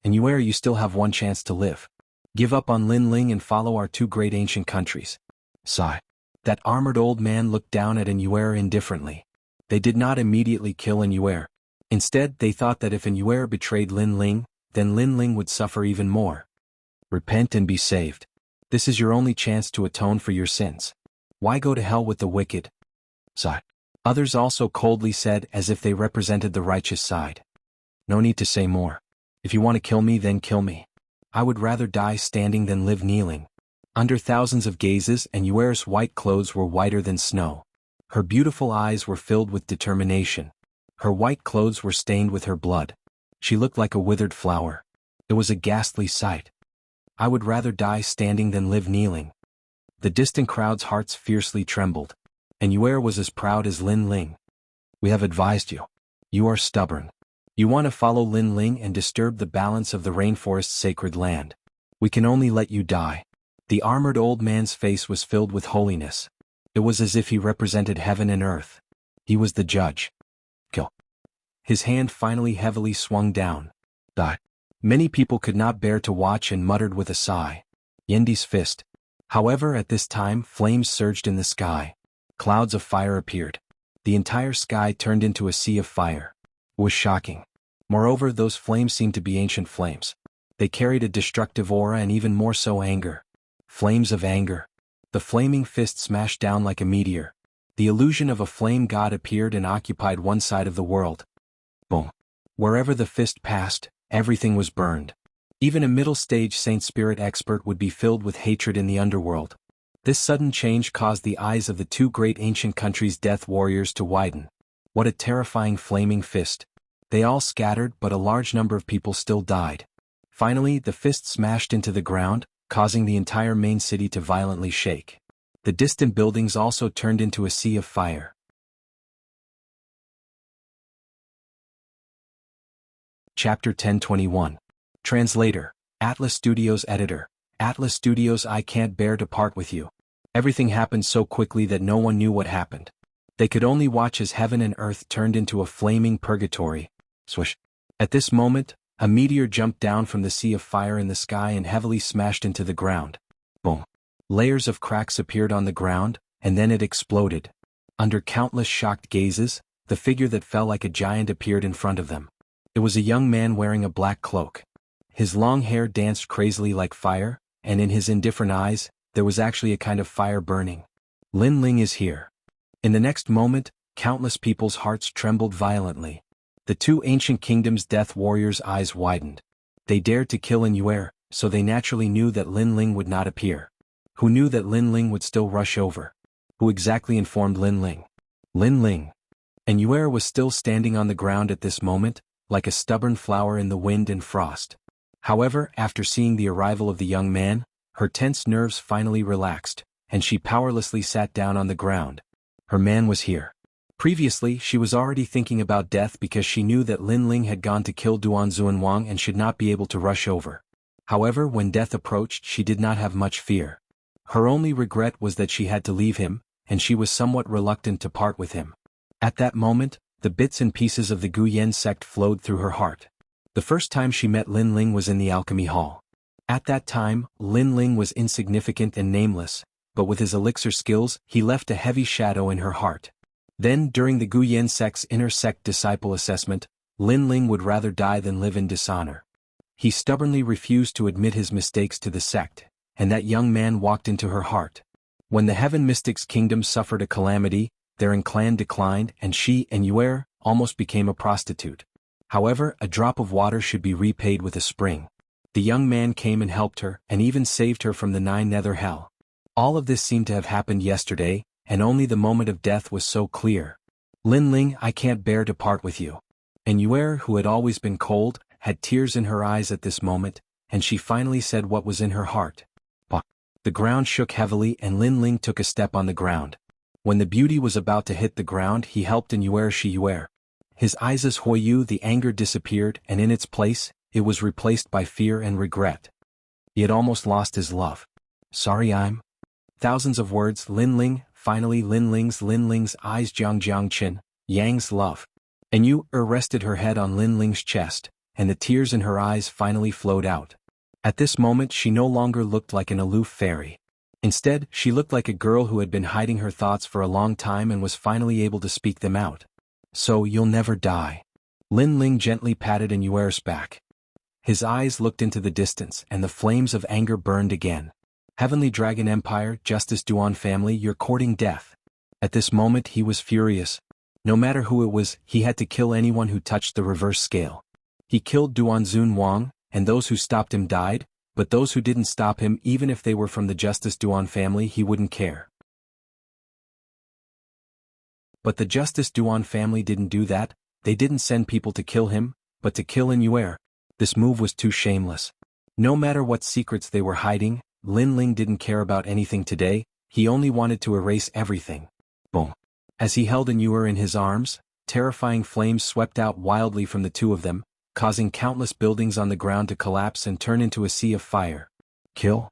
Yuer, you still have one chance to live. Give up on Lin Ling and follow our two great ancient countries. Sigh. That armored old man looked down at Yuer indifferently. They did not immediately kill Yuer. Instead, they thought that if Yuer betrayed Lin Ling, then Lin Ling would suffer even more. Repent and be saved. This is your only chance to atone for your sins. Why go to hell with the wicked? Sigh. Others also coldly said, as if they represented the righteous side. No need to say more. If you want to kill me, then kill me. I would rather die standing than live kneeling. Under thousands of gazes, Yuer's white clothes were whiter than snow. Her beautiful eyes were filled with determination. Her white clothes were stained with her blood. She looked like a withered flower. It was a ghastly sight. I would rather die standing than live kneeling. The distant crowd's hearts fiercely trembled. Yuer was as proud as Lin Ling. We have advised you. You are stubborn. You want to follow Lin Ling and disturb the balance of the rainforest's sacred land. We can only let you die. The armored old man's face was filled with holiness. It was as if he represented heaven and earth. He was the judge. Kill. His hand finally heavily swung down. Die. Many people could not bear to watch and muttered with a sigh. Yendi's fist. However, at this time, flames surged in the sky. Clouds of fire appeared. The entire sky turned into a sea of fire. It was shocking. Moreover, those flames seemed to be ancient flames. They carried a destructive aura and even more so anger. Flames of anger. The flaming fist smashed down like a meteor. The illusion of a flame god appeared and occupied one side of the world. Boom. Wherever the fist passed, everything was burned. Even a middle-stage Saint Spirit expert would be filled with hatred in the underworld. This sudden change caused the eyes of the two great ancient countries' death warriors to widen. What a terrifying flaming fist. They all scattered, but a large number of people still died. Finally, the fist smashed into the ground, causing the entire main city to violently shake. The distant buildings also turned into a sea of fire. Chapter 1021. Translator, Atlas Studios Editor. Atlas Studios. I can't bear to part with you. Everything happened so quickly that no one knew what happened. They could only watch as heaven and earth turned into a flaming purgatory. Swish. At this moment, a meteor jumped down from the sea of fire in the sky and heavily smashed into the ground. Boom. Layers of cracks appeared on the ground, and then it exploded. Under countless shocked gazes, the figure that fell like a giant appeared in front of them. It was a young man wearing a black cloak. His long hair danced crazily like fire, and in his indifferent eyes, there was actually a kind of fire burning. Lin Ling is here. In the next moment, countless people's hearts trembled violently. The two ancient kingdoms' death warriors' eyes widened. They dared to kill An Yuer, so they naturally knew that Lin Ling would not appear. Who knew that Lin Ling would still rush over? Who exactly informed Lin Ling? Lin Ling. An Yuer was still standing on the ground at this moment, like a stubborn flower in the wind and frost. However, after seeing the arrival of the young man, her tense nerves finally relaxed, and she powerlessly sat down on the ground. Her man was here. Previously, she was already thinking about death because she knew that Lin Ling had gone to kill Duan Xuanwang and should not be able to rush over. However, when death approached, she did not have much fear. Her only regret was that she had to leave him, and she was somewhat reluctant to part with him. At that moment, the bits and pieces of the Gu Yen sect flowed through her heart. The first time she met Lin Ling was in the alchemy hall. At that time, Lin Ling was insignificant and nameless, but with his elixir skills, he left a heavy shadow in her heart. Then, during the Gu Yen sect's inner sect disciple assessment, Lin Ling would rather die than live in dishonor. He stubbornly refused to admit his mistakes to the sect, and that young man walked into her heart. When the Heaven Mystics' kingdom suffered a calamity, their clan declined and she, An Yuer, almost became a prostitute. However, a drop of water should be repaid with a spring. The young man came and helped her, and even saved her from the 9 nether hell. All of this seemed to have happened yesterday, and only the moment of death was so clear. Lin Ling, I can't bear to part with you. An Yuer, who had always been cold, had tears in her eyes at this moment, and she finally said what was in her heart. Bah. The ground shook heavily and Lin Ling took a step on the ground. When the beauty was about to hit the ground, he helped An Yuer Shi Yuer. His eyes as Huoyu, the anger disappeared, and in its place, it was replaced by fear and regret. He had almost lost his love. Sorry, I'm... Thousands of words, Lin Ling, finally Lin Ling's eyes Jiang Qin, Yang's love. An Yuer rested her head on Lin Ling's chest, and the tears in her eyes finally flowed out. At this moment she no longer looked like an aloof fairy. Instead, she looked like a girl who had been hiding her thoughts for a long time and was finally able to speak them out. So, you'll never die. Lin Ling gently patted An Yuer's back. His eyes looked into the distance, and the flames of anger burned again. Heavenly Dragon Empire, Justice Duan family, you're courting death. At this moment he was furious. No matter who it was, he had to kill anyone who touched the reverse scale. He killed Duan Xuanwang, and those who stopped him died, but those who didn't stop him, even if they were from the Justice Duan family, he wouldn't care. But the Justice Duan family didn't do that. They didn't send people to kill him, but to kill An Yuer. This move was too shameless. No matter what secrets they were hiding, Lin Ling didn't care about anything today, he only wanted to erase everything. Boom. As he held An Yuer in his arms, terrifying flames swept out wildly from the two of them, causing countless buildings on the ground to collapse and turn into a sea of fire. Kill?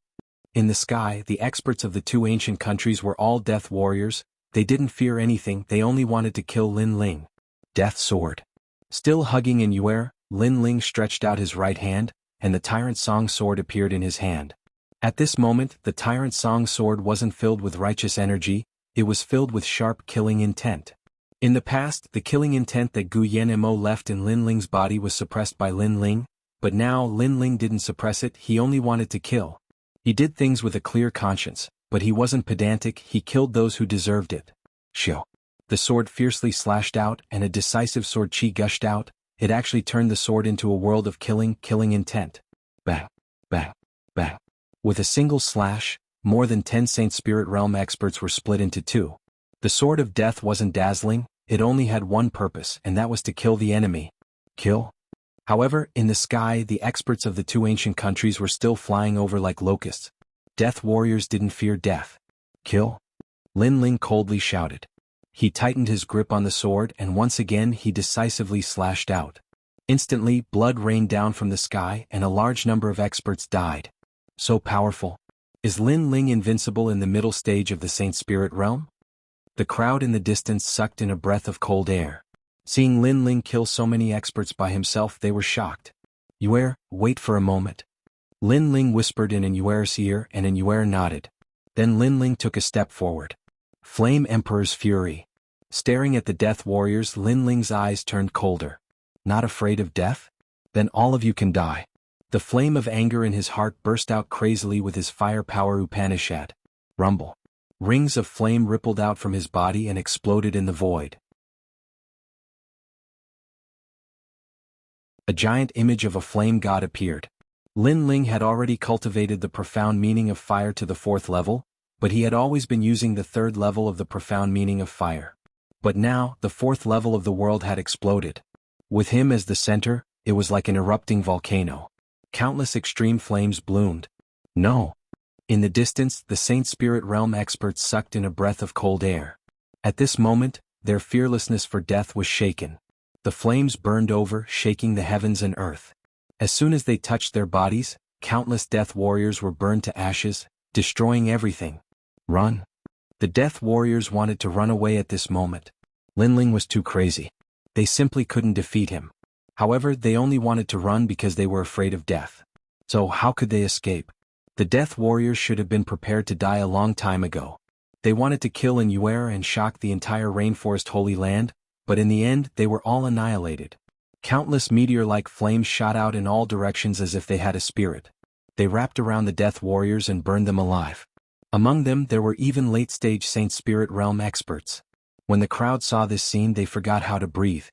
In the sky, the experts of the two ancient countries were all death warriors. They didn't fear anything, they only wanted to kill Lin Ling. Death sword. Still hugging An Yuer, Lin Ling stretched out his right hand, and the Tyrant Song sword appeared in his hand. At this moment, the Tyrant Song sword wasn't filled with righteous energy, it was filled with sharp killing intent. In the past, the killing intent that Gu Yanmo left in Lin Ling's body was suppressed by Lin Ling, but now Lin Ling didn't suppress it, he only wanted to kill. He did things with a clear conscience, but he wasn't pedantic, he killed those who deserved it. Shio. The sword fiercely slashed out, and a decisive sword chi gushed out. It actually turned the sword into a world of killing intent. Bang, bang, bang. With a single slash, more than 10 Saint Spirit Realm experts were split into two. The sword of death wasn't dazzling, it only had one purpose, and that was to kill the enemy. Kill? However, in the sky, the experts of the two ancient countries were still flying over like locusts. Death warriors didn't fear death. Kill? Lin Ling coldly shouted. He tightened his grip on the sword, and once again he decisively slashed out. Instantly, blood rained down from the sky, and a large number of experts died. So powerful. Is Lin Ling invincible in the middle stage of the Saint Spirit Realm? The crowd in the distance sucked in a breath of cold air. Seeing Lin Ling kill so many experts by himself, they were shocked. Yuer, wait for a moment. Lin Ling whispered in Yuer's ear, and Yuer nodded. Then Lin Ling took a step forward. Flame Emperor's fury. Staring at the death warriors, Lin Ling's eyes turned colder. Not afraid of death? Then all of you can die. The flame of anger in his heart burst out crazily with his fire power Upanishad. Rumble. Rings of flame rippled out from his body and exploded in the void. A giant image of a flame god appeared. Lin Ling had already cultivated the profound meaning of fire to the 4th level, but he had always been using the 3rd level of the profound meaning of fire. But now, the 4th level of the world had exploded. With him as the center, it was like an erupting volcano. Countless extreme flames bloomed. No. In the distance, the Saint Spirit Realm experts sucked in a breath of cold air. At this moment, their fearlessness for death was shaken. The flames burned over, shaking the heavens and earth. As soon as they touched their bodies, countless death warriors were burned to ashes, destroying everything. Run. The death warriors wanted to run away at this moment. Lin Ling was too crazy. They simply couldn't defeat him. However, they only wanted to run because they were afraid of death. So how could they escape? The death warriors should have been prepared to die a long time ago. They wanted to kill Yuer and shock the entire rainforest Holy Land, but in the end they were all annihilated. Countless meteor-like flames shot out in all directions as if they had a spirit. They wrapped around the death warriors and burned them alive. Among them there were even late-stage Saint Spirit Realm experts. When the crowd saw this scene, they forgot how to breathe.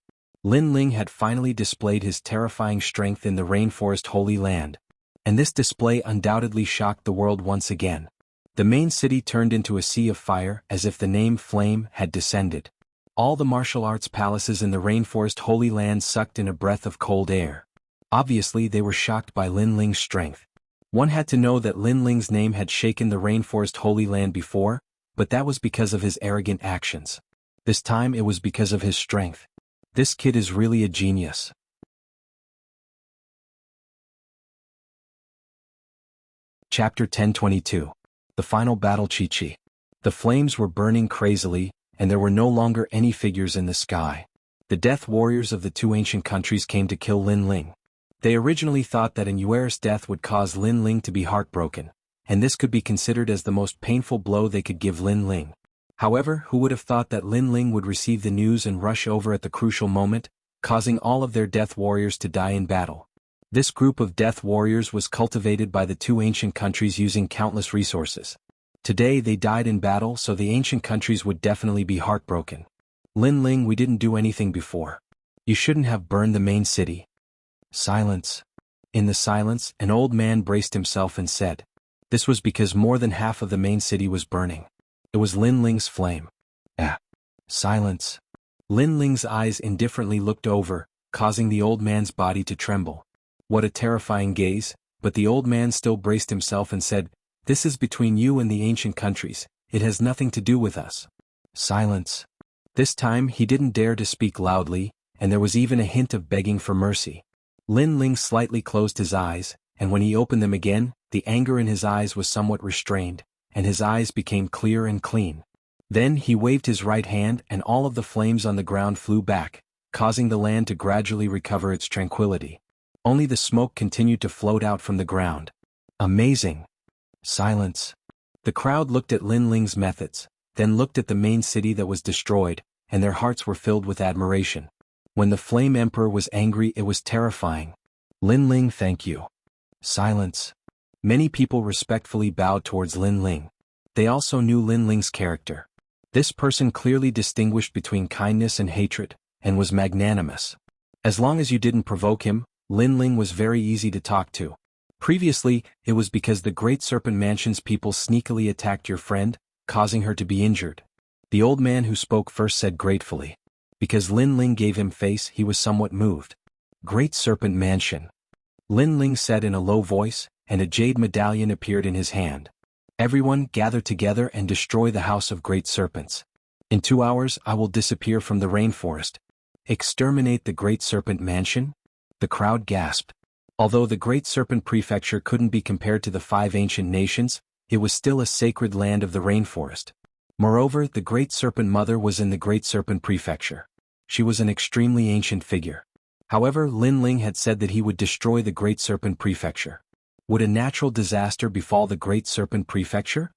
Lin Ling had finally displayed his terrifying strength in the rainforest Holy Land. And this display undoubtedly shocked the world once again. The main city turned into a sea of fire, as if the name Flame had descended. All the martial arts palaces in the rainforest Holy Land sucked in a breath of cold air. Obviously they were shocked by Lin Ling's strength. One had to know that Lin Ling's name had shaken the rainforest Holy Land before, but that was because of his arrogant actions. This time it was because of his strength. This kid is really a genius. Chapter 1022. The Final Battle Chi-Chi. The flames were burning crazily, and there were no longer any figures in the sky. The death warriors of the two ancient countries came to kill Lin Ling. They originally thought that Yuer's death would cause Lin Ling to be heartbroken, and this could be considered as the most painful blow they could give Lin Ling. However, who would have thought that Lin Ling would receive the news and rush over at the crucial moment, causing all of their death warriors to die in battle. This group of death warriors was cultivated by the two ancient countries using countless resources. Today they died in battle, so the ancient countries would definitely be heartbroken. Lin Ling, we didn't do anything before. You shouldn't have burned the main city. Silence. In the silence, an old man braced himself and said, this was because more than half of the main city was burning. It was Lin Ling's flame. Silence. Lin Ling's eyes indifferently looked over, causing the old man's body to tremble. What a terrifying gaze, but the old man still braced himself and said, this is between you and the ancient countries, it has nothing to do with us. Silence. This time he didn't dare to speak loudly, and there was even a hint of begging for mercy. Lin Ling slightly closed his eyes, and when he opened them again, the anger in his eyes was somewhat restrained, and his eyes became clear and clean. Then he waved his right hand and all of the flames on the ground flew back, causing the land to gradually recover its tranquility. Only the smoke continued to float out from the ground. Amazing. Silence. The crowd looked at Lin Ling's methods, then looked at the main city that was destroyed, and their hearts were filled with admiration. When the Flame Emperor was angry, it was terrifying. Lin Ling, thank you. Silence. Many people respectfully bowed towards Lin Ling. They also knew Lin Ling's character. This person clearly distinguished between kindness and hatred, and was magnanimous. As long as you didn't provoke him, Lin Ling was very easy to talk to. Previously, it was because the Great Serpent Mansion's people sneakily attacked your friend, causing her to be injured. The old man who spoke first said gratefully. Because Lin Ling gave him face, he was somewhat moved. Great Serpent Mansion. Lin Ling said in a low voice, and a jade medallion appeared in his hand. Everyone gather together and destroy the House of Great Serpents. In 2 hours I will disappear from the rainforest. Exterminate the Great Serpent Mansion? The crowd gasped. Although the Great Serpent Prefecture couldn't be compared to the 5 ancient nations, it was still a sacred land of the rainforest. Moreover, the Great Serpent Mother was in the Great Serpent Prefecture. She was an extremely ancient figure. However, Lin Ling had said that he would destroy the Great Serpent Prefecture. Would a natural disaster befall the Great Serpent Prefecture?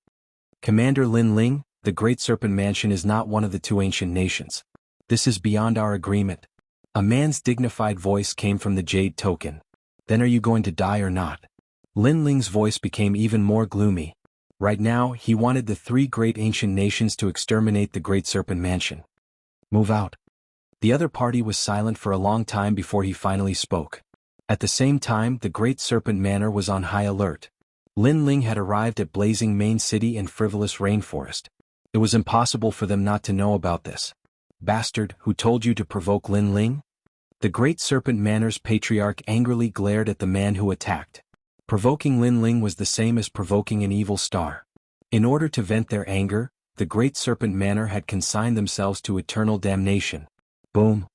Commander Lin Ling, the Great Serpent Mansion is not one of the 2 ancient nations. This is beyond our agreement. A man's dignified voice came from the Jade Token. Then are you going to die or not? Lin Ling's voice became even more gloomy. Right now, he wanted the 3 great ancient nations to exterminate the Great Serpent Mansion. Move out. The other party was silent for a long time before he finally spoke. At the same time, the Great Serpent Manor was on high alert. Lin Ling had arrived at Blazing Main City in Frivolous Rainforest. It was impossible for them not to know about this. Bastard, who told you to provoke Lin Ling? The Great Serpent Manor's patriarch angrily glared at the man who attacked. Provoking Lin Ling was the same as provoking an evil star. In order to vent their anger, the Great Serpent Manor had consigned themselves to eternal damnation. Boom.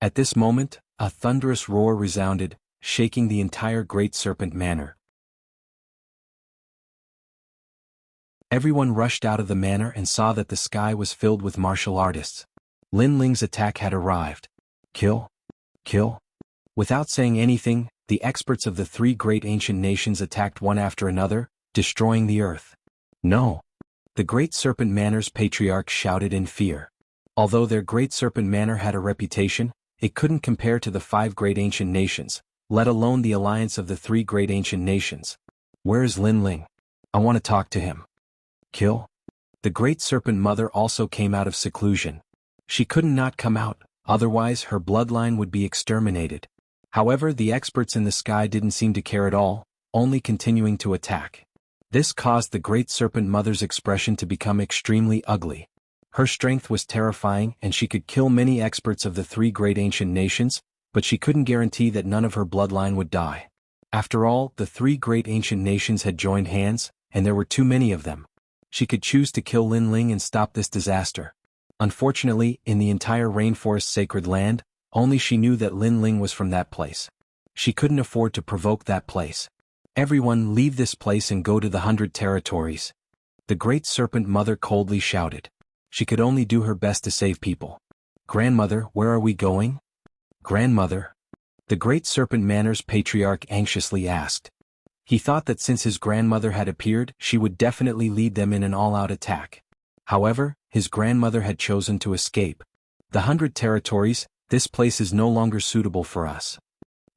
At this moment, a thunderous roar resounded, shaking the entire Great Serpent Manor. Everyone rushed out of the manor and saw that the sky was filled with martial artists. Lin Ling's attack had arrived. Kill. Kill. Without saying anything, the experts of the 3 great ancient nations attacked one after another, destroying the earth. No. The Great Serpent Manor's patriarch shouted in fear. Although their Great Serpent Manor had a reputation, it couldn't compare to the 5 great ancient nations, let alone the alliance of the 3 great ancient nations. Where is Lin Ling? I want to talk to him. Kill. The Great Serpent Mother also came out of seclusion. She couldn't not come out, otherwise her bloodline would be exterminated. However, the experts in the sky didn't seem to care at all, only continuing to attack. This caused the Great Serpent Mother's expression to become extremely ugly. Her strength was terrifying and she could kill many experts of the 3 great ancient nations, but she couldn't guarantee that none of her bloodline would die. After all, the 3 great ancient nations had joined hands, and there were too many of them. She could choose to kill Lin Ling and stop this disaster. Unfortunately, in the entire rainforest sacred land, only she knew that Lin Ling was from that place. She couldn't afford to provoke that place. Everyone leave this place and go to the 100 territories. The Great Serpent Mother coldly shouted. She could only do her best to save people. Grandmother, where are we going? Grandmother? The Great Serpent Manor's patriarch anxiously asked. He thought that since his grandmother had appeared, she would definitely lead them in an all-out attack. However, his grandmother had chosen to escape. The 100 territories, this place is no longer suitable for us.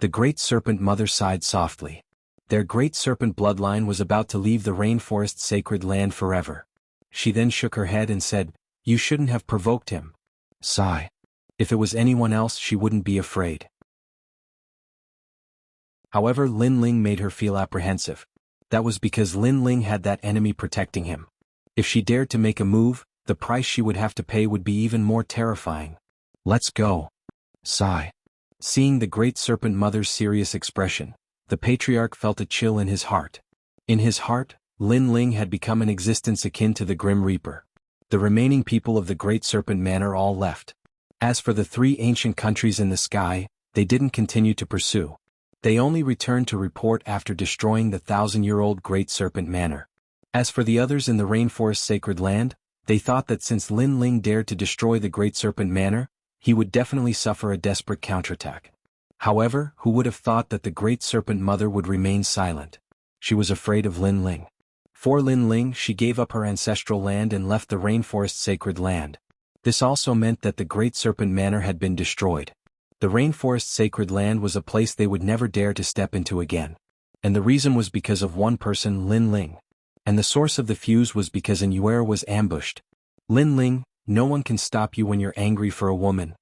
The Great Serpent Mother sighed softly. Their Great Serpent bloodline was about to leave the rainforest sacred land forever. She then shook her head and said, "You shouldn't have provoked him." Sigh. If it was anyone else, she wouldn't be afraid. However, Lin Ling made her feel apprehensive. That was because Lin Ling had that enemy protecting him. If she dared to make a move, the price she would have to pay would be even more terrifying. Let's go. Sigh. Seeing the Great Serpent Mother's serious expression, the patriarch felt a chill in his heart. In his heart, Lin Ling had become an existence akin to the Grim Reaper. The remaining people of the Great Serpent Manor all left. As for the 3 ancient countries in the sky, they didn't continue to pursue. They only returned to report after destroying the 1,000-year-old Great Serpent Manor. As for the others in the rainforest sacred land, they thought that since Lin Ling dared to destroy the Great Serpent Manor, he would definitely suffer a desperate counterattack. However, who would have thought that the great serpent mother would remain silent? She was afraid of Lin Ling. For Lin Ling, she gave up her ancestral land and left the rainforest sacred land. This also meant that the great serpent manor had been destroyed. The rainforest sacred land was a place they would never dare to step into again. And the reason was because of one person, Lin Ling. And the source of the fuse was because Yuer was ambushed. Lin Ling, no one can stop you when you're angry for a woman.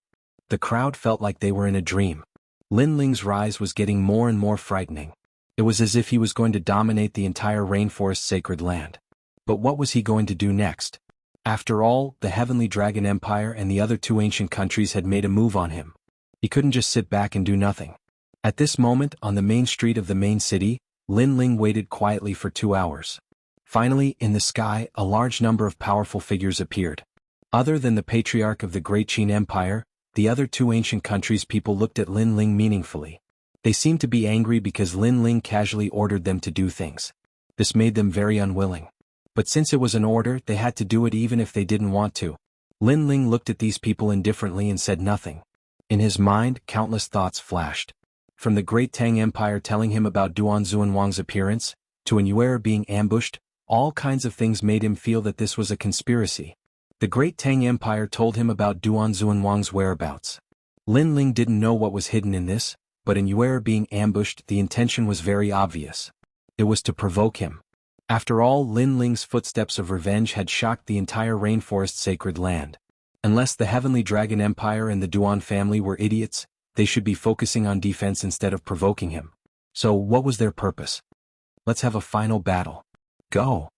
The crowd felt like they were in a dream. Lin Ling's rise was getting more and more frightening. It was as if he was going to dominate the entire rainforest sacred land. But what was he going to do next? After all, the Heavenly Dragon Empire and the other two ancient countries had made a move on him. He couldn't just sit back and do nothing. At this moment, on the main street of the main city, Lin Ling waited quietly for 2 hours. Finally, in the sky, a large number of powerful figures appeared. Other than the patriarch of the Great Qin Empire, the other two ancient countries' people looked at Lin Ling meaningfully. They seemed to be angry because Lin Ling casually ordered them to do things. This made them very unwilling. But since it was an order, they had to do it even if they didn't want to. Lin Ling looked at these people indifferently and said nothing. In his mind, countless thoughts flashed. From the Great Tang Empire telling him about Duan Xuanwang's appearance, to Yuer being ambushed, all kinds of things made him feel that this was a conspiracy. The Great Tang Empire told him about Duan Xuanwang's whereabouts. Lin Ling didn't know what was hidden in this, but in Yuer being ambushed, the intention was very obvious. It was to provoke him. After all, Lin Ling's footsteps of revenge had shocked the entire rainforest sacred land. Unless the Heavenly Dragon Empire and the Duan family were idiots, they should be focusing on defense instead of provoking him. So what was their purpose? Let's have a final battle. Go!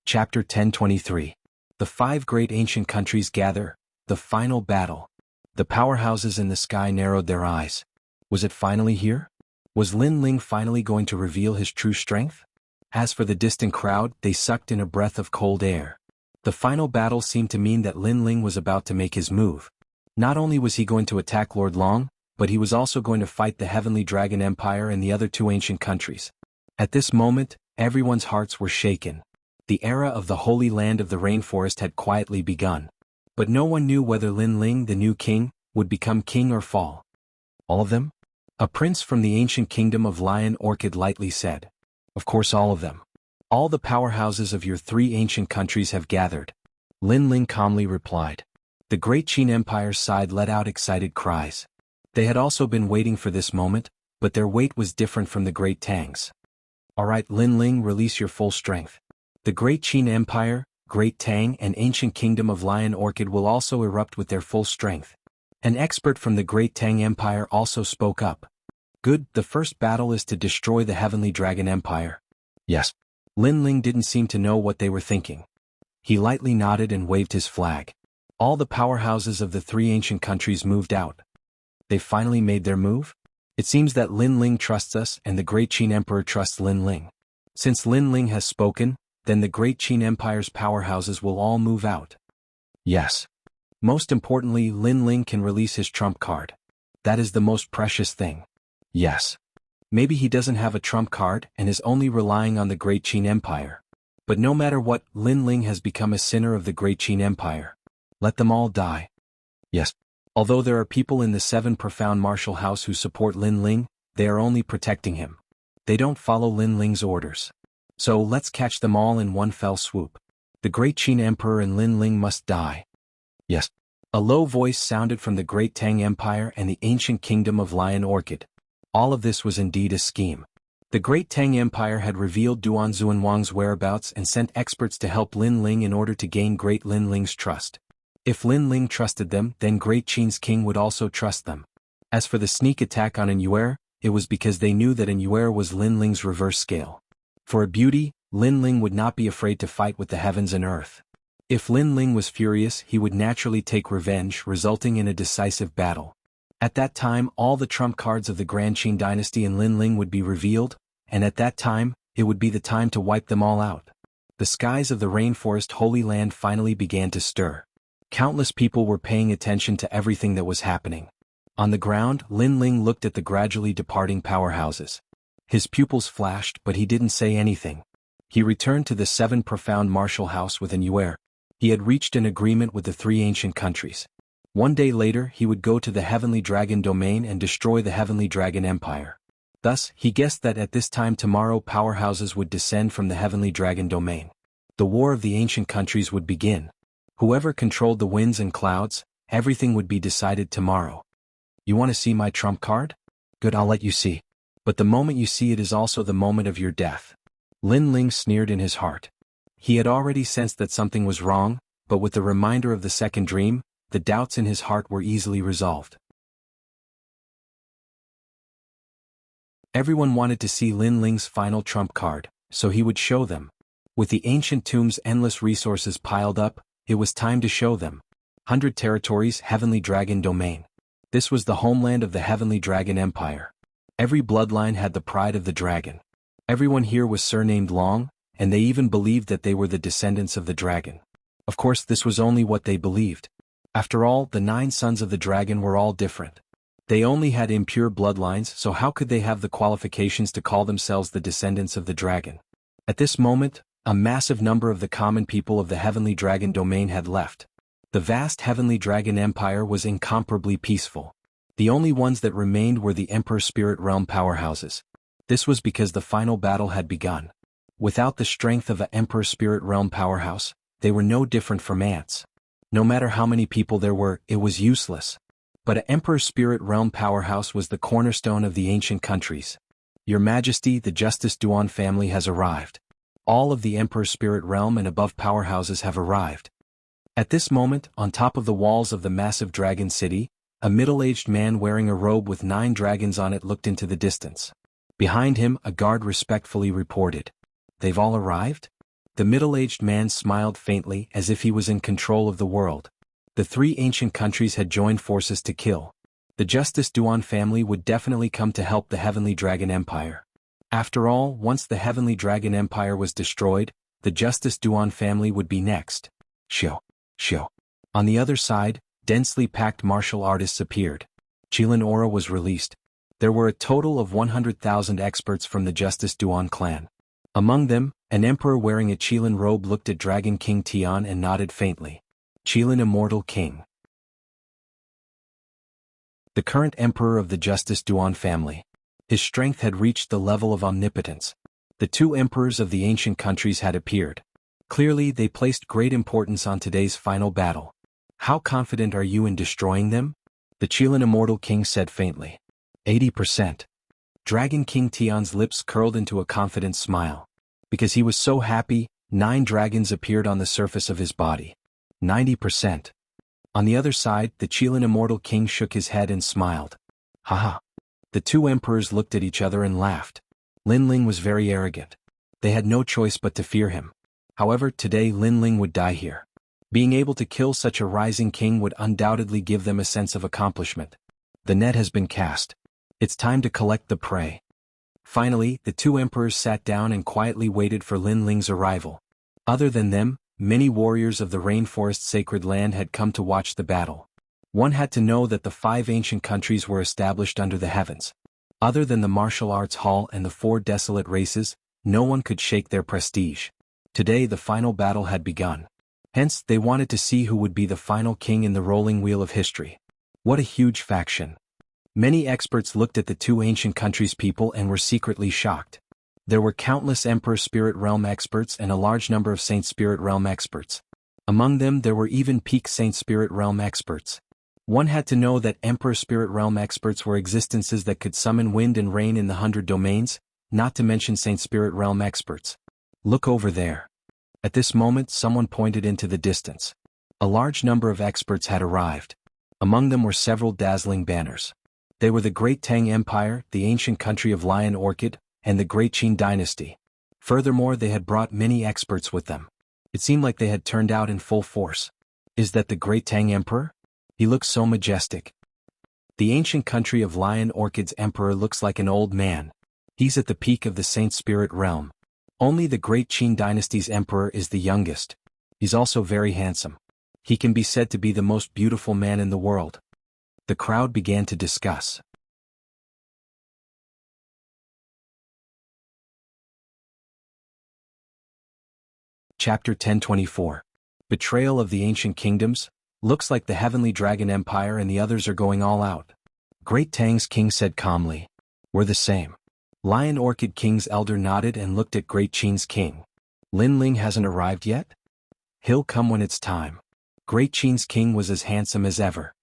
Chapter 1023. The five great ancient countries gather. The final battle. The powerhouses in the sky narrowed their eyes. Was it finally here? Was Lin Ling finally going to reveal his true strength? As for the distant crowd, they sucked in a breath of cold air. The final battle seemed to mean that Lin Ling was about to make his move. Not only was he going to attack Lord Long, but he was also going to fight the Heavenly Dragon Empire and the other two ancient countries. At this moment, everyone's hearts were shaken. The era of the Holy Land of the Rainforest had quietly begun. But no one knew whether Lin Ling, the new king, would become king or fall. All of them? A prince from the ancient kingdom of Lion Orchid lightly said. Of course, all of them. All the powerhouses of your three ancient countries have gathered. Lin Ling calmly replied. The Great Qin Empire's side let out excited cries. They had also been waiting for this moment, but their wait was different from the Great Tang's. Alright, Lin Ling, release your full strength. The Great Qin Empire, Great Tang and ancient kingdom of Lion Orchid will also erupt with their full strength. An expert from the Great Tang Empire also spoke up. Good, the first battle is to destroy the Heavenly Dragon Empire. Yes. Lin Ling didn't seem to know what they were thinking. He lightly nodded and waved his flag. All the powerhouses of the three ancient countries moved out. They finally made their move? It seems that Lin Ling trusts us and the Great Qin Emperor trusts Lin Ling. Since Lin Ling has spoken, then the Great Qin Empire's powerhouses will all move out. Yes. Most importantly, Lin Ling can release his trump card. That is the most precious thing. Yes. Maybe he doesn't have a trump card and is only relying on the Great Qin Empire. But no matter what, Lin Ling has become a sinner of the Great Qin Empire. Let them all die. Yes. Although there are people in the Seven Profound Martial House who support Lin Ling, they are only protecting him. They don't follow Lin Ling's orders. So let's catch them all in one fell swoop. The Great Qin Emperor and Lin Ling must die. Yes. A low voice sounded from the Great Tang Empire and the ancient kingdom of Lion Orchid. All of this was indeed a scheme. The Great Tang Empire had revealed Duan Xuanwang's whereabouts and sent experts to help Lin Ling in order to gain Great Lin Ling's trust. If Lin Ling trusted them, then Great Qin's king would also trust them. As for the sneak attack on Yuer, it was because they knew that Yuer was Lin Ling's reverse scale. For a beauty, Lin Ling would not be afraid to fight with the heavens and earth. If Lin Ling was furious, he would naturally take revenge, resulting in a decisive battle. At that time, all the trump cards of the Grand Qin dynasty and Lin Ling would be revealed, and at that time, it would be the time to wipe them all out. The skies of the rainforest Holy Land finally began to stir. Countless people were paying attention to everything that was happening. On the ground, Lin Ling looked at the gradually departing powerhouses. His pupils flashed, but he didn't say anything. He returned to the seven profound martial house with an Yuer. He had reached an agreement with the three ancient countries. One day later he would go to the Heavenly Dragon domain and destroy the Heavenly Dragon Empire. Thus, he guessed that at this time tomorrow powerhouses would descend from the Heavenly Dragon domain. The war of the ancient countries would begin. Whoever controlled the winds and clouds, everything would be decided tomorrow. You want to see my trump card? Good, I'll let you see. But the moment you see it is also the moment of your death. Lin Ling sneered in his heart. He had already sensed that something was wrong, but with the reminder of the second dream, the doubts in his heart were easily resolved. Everyone wanted to see Lin Ling's final trump card, so he would show them. With the ancient tomb's endless resources piled up, it was time to show them. 100 territories, Heavenly Dragon domain. This was the homeland of the Heavenly Dragon Empire. Every bloodline had the pride of the dragon. Everyone here was surnamed Long, and they even believed that they were the descendants of the dragon. Of course, this was only what they believed. After all, the 9 sons of the dragon were all different. They only had impure bloodlines, so how could they have the qualifications to call themselves the descendants of the dragon? At this moment, a massive number of the common people of the Heavenly Dragon domain had left. The vast Heavenly Dragon Empire was incomparably peaceful. The only ones that remained were the Emperor Spirit Realm powerhouses. This was because the final battle had begun. Without the strength of an Emperor Spirit Realm powerhouse, they were no different from ants. No matter how many people there were, it was useless. But an Emperor Spirit Realm powerhouse was the cornerstone of the ancient countries. Your Majesty, the Justice Duan family has arrived. All of the Emperor Spirit Realm and above powerhouses have arrived. At this moment, on top of the walls of the massive dragon city, a middle-aged man wearing a robe with 9 dragons on it looked into the distance. Behind him, a guard respectfully reported. They've all arrived? The middle-aged man smiled faintly as if he was in control of the world. The 3 ancient countries had joined forces to kill. The Justice Duan family would definitely come to help the Heavenly Dragon Empire. After all, once the Heavenly Dragon Empire was destroyed, the Justice Duan family would be next. Shio. On the other side, densely packed martial artists appeared. Qilin aura was released. There were a total of 100,000 experts from the Justice Duan clan. Among them, an emperor wearing a Qilin robe looked at Dragon King Tian and nodded faintly. Qilin Immortal King. The current emperor of the Justice Duan family. His strength had reached the level of omnipotence. The 2 emperors of the ancient countries had appeared. Clearly, they placed great importance on today's final battle. How confident are you in destroying them? The Qilin Immortal King said faintly. 80%. Dragon King Tian's lips curled into a confident smile. Because he was so happy, 9 dragons appeared on the surface of his body. 90%. On the other side, the Qilin Immortal King shook his head and smiled. Haha. The 2 emperors looked at each other and laughed. Lin Ling was very arrogant. They had no choice but to fear him. However, today Lin Ling would die here. Being able to kill such a rising king would undoubtedly give them a sense of accomplishment. The net has been cast. It's time to collect the prey. Finally, the 2 emperors sat down and quietly waited for Lin Ling's arrival. Other than them, many warriors of the rainforest sacred land had come to watch the battle. One had to know that the 5 ancient countries were established under the heavens. Other than the martial arts hall and the 4 desolate races, no one could shake their prestige. Today the final battle had begun. Hence, they wanted to see who would be the final king in the rolling wheel of history. What a huge faction. Many experts looked at the 2 ancient countries' people and were secretly shocked. There were countless Emperor Spirit Realm experts and a large number of Saint Spirit Realm experts. Among them there were even peak Saint Spirit Realm experts. One had to know that Emperor Spirit Realm experts were existences that could summon wind and rain in the 100 domains, not to mention Saint Spirit Realm experts. Look over there. At this moment someone pointed into the distance. A large number of experts had arrived. Among them were several dazzling banners. They were the Great Tang Empire, the ancient country of Lion Orchid, and the Great Qin Dynasty. Furthermore, they had brought many experts with them. It seemed like they had turned out in full force. Is that the Great Tang Emperor? He looks so majestic. The ancient country of Lion Orchid's emperor looks like an old man. He's at the peak of the Saint Spirit realm. Only the Great Qin Dynasty's emperor is the youngest. He's also very handsome. He can be said to be the most beautiful man in the world. The crowd began to discuss. Chapter 1024. Betrayal of the Ancient Kingdoms. Looks like the Heavenly Dragon Empire and the others are going all out. Great Tang's king said calmly. We're the same. Lion Orchid King's elder nodded and looked at Great Qin's king. Lin Ling hasn't arrived yet? He'll come when it's time. Great Qin's king was as handsome as ever.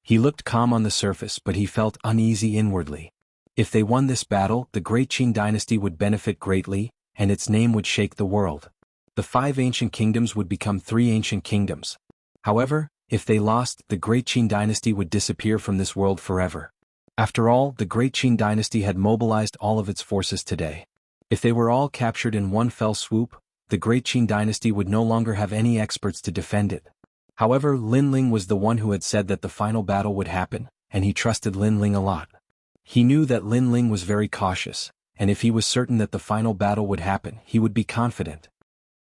He looked calm on the surface, but he felt uneasy inwardly. If they won this battle, the Great Qin dynasty would benefit greatly, and its name would shake the world. The 5 ancient kingdoms would become 3 ancient kingdoms. However, if they lost, the Great Qin dynasty would disappear from this world forever. After all, the Great Qin dynasty had mobilized all of its forces today. If they were all captured in one fell swoop, the Great Qin dynasty would no longer have any experts to defend it. However, Lin Ling was the one who had said that the final battle would happen, and he trusted Lin Ling a lot. He knew that Lin Ling was very cautious, and if he was certain that the final battle would happen, he would be confident.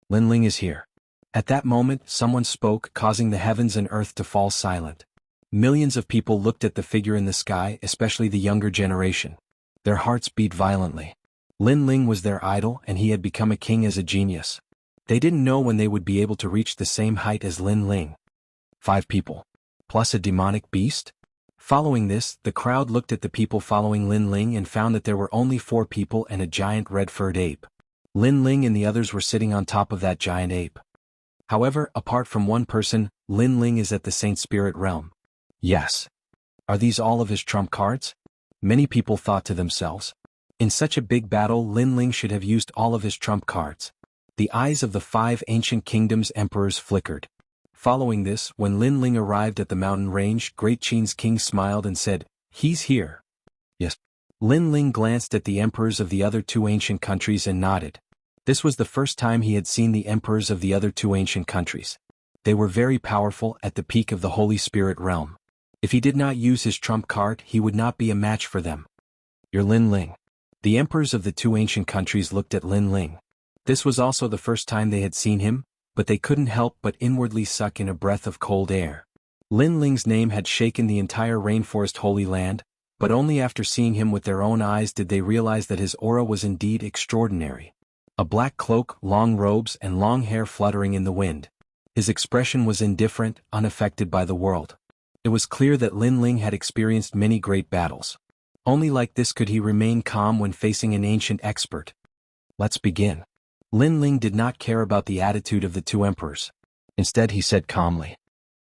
Lin Ling is here. At that moment, someone spoke, causing the heavens and earth to fall silent. Millions of people looked at the figure in the sky, especially the younger generation. Their hearts beat violently. Lin Ling was their idol, and he had become a king as a genius. They didn't know when they would be able to reach the same height as Lin Ling. 5 people. Plus a demonic beast? Following this, the crowd looked at the people following Lin Ling and found that there were only 4 people and a giant red-furred ape. Lin Ling and the others were sitting on top of that giant ape. However, apart from one person, Lin Ling is at the Saint Spirit realm. Yes. Are these all of his trump cards? Many people thought to themselves. In such a big battle, Lin Ling should have used all of his trump cards. The eyes of the 5 ancient kingdoms' emperors flickered. Following this, when Lin Ling arrived at the mountain range, Great Qin's king smiled and said, "He's here." Yes. Lin Ling glanced at the emperors of the other 2 ancient countries and nodded. This was the first time he had seen the emperors of the other 2 ancient countries. They were very powerful, at the peak of the Holy Spirit realm. If he did not use his trump card, he would not be a match for them. You're Lin Ling. The emperors of the 2 ancient countries looked at Lin Ling. This was also the first time they had seen him, but they couldn't help but inwardly suck in a breath of cold air. Lin Ling's name had shaken the entire rainforest Holy Land, but only after seeing him with their own eyes did they realize that his aura was indeed extraordinary. A black cloak, long robes, and long hair fluttering in the wind. His expression was indifferent, unaffected by the world. It was clear that Lin Ling had experienced many great battles. Only like this could he remain calm when facing an ancient expert. Let's begin. Lin Ling did not care about the attitude of the 2 emperors. Instead he said calmly,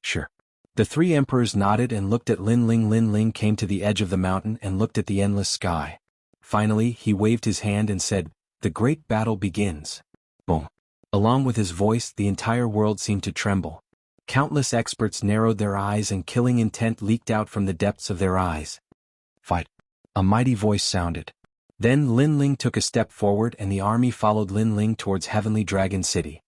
"Sure." The 3 emperors nodded and looked at Lin Ling. Lin Ling came to the edge of the mountain and looked at the endless sky. Finally, he waved his hand and said, "The great battle begins." Boom. Along with his voice, the entire world seemed to tremble. Countless experts narrowed their eyes and killing intent leaked out from the depths of their eyes. Fight. A mighty voice sounded. Then Lin Ling took a step forward and the army followed Lin Ling towards Heavenly Dragon City.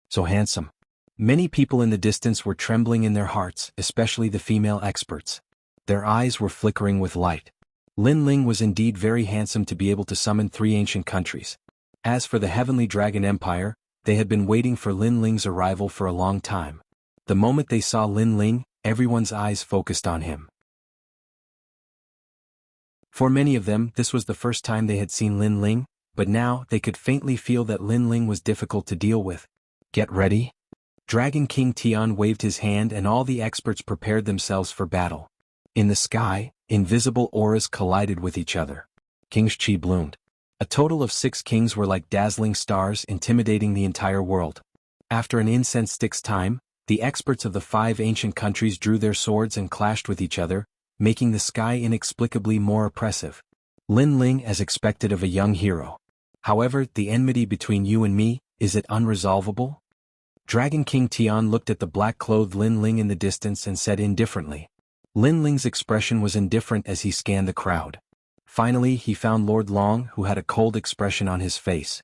So handsome. Many people in the distance were trembling in their hearts, especially the female experts. Their eyes were flickering with light. Lin Ling was indeed very handsome to be able to summon 3 ancient countries. As for the Heavenly Dragon Empire, they had been waiting for Lin Ling's arrival for a long time. The moment they saw Lin Ling, everyone's eyes focused on him. For many of them, this was the first time they had seen Lin Ling, but now they could faintly feel that Lin Ling was difficult to deal with. Get ready. Dragon King Tian waved his hand and all the experts prepared themselves for battle. In the sky, invisible auras collided with each other. King's chi bloomed. A total of 6 kings were like dazzling stars intimidating the entire world. After an incense stick's time, the experts of the 5 ancient countries drew their swords and clashed with each other, making the sky inexplicably more oppressive. Lin Ling as expected of a young hero. However, the enmity between you and me, is it unresolvable? Dragon King Tian looked at the black-clothed Lin Ling in the distance and said indifferently. Lin Ling's expression was indifferent as he scanned the crowd. Finally, he found Lord Long, who had a cold expression on his face.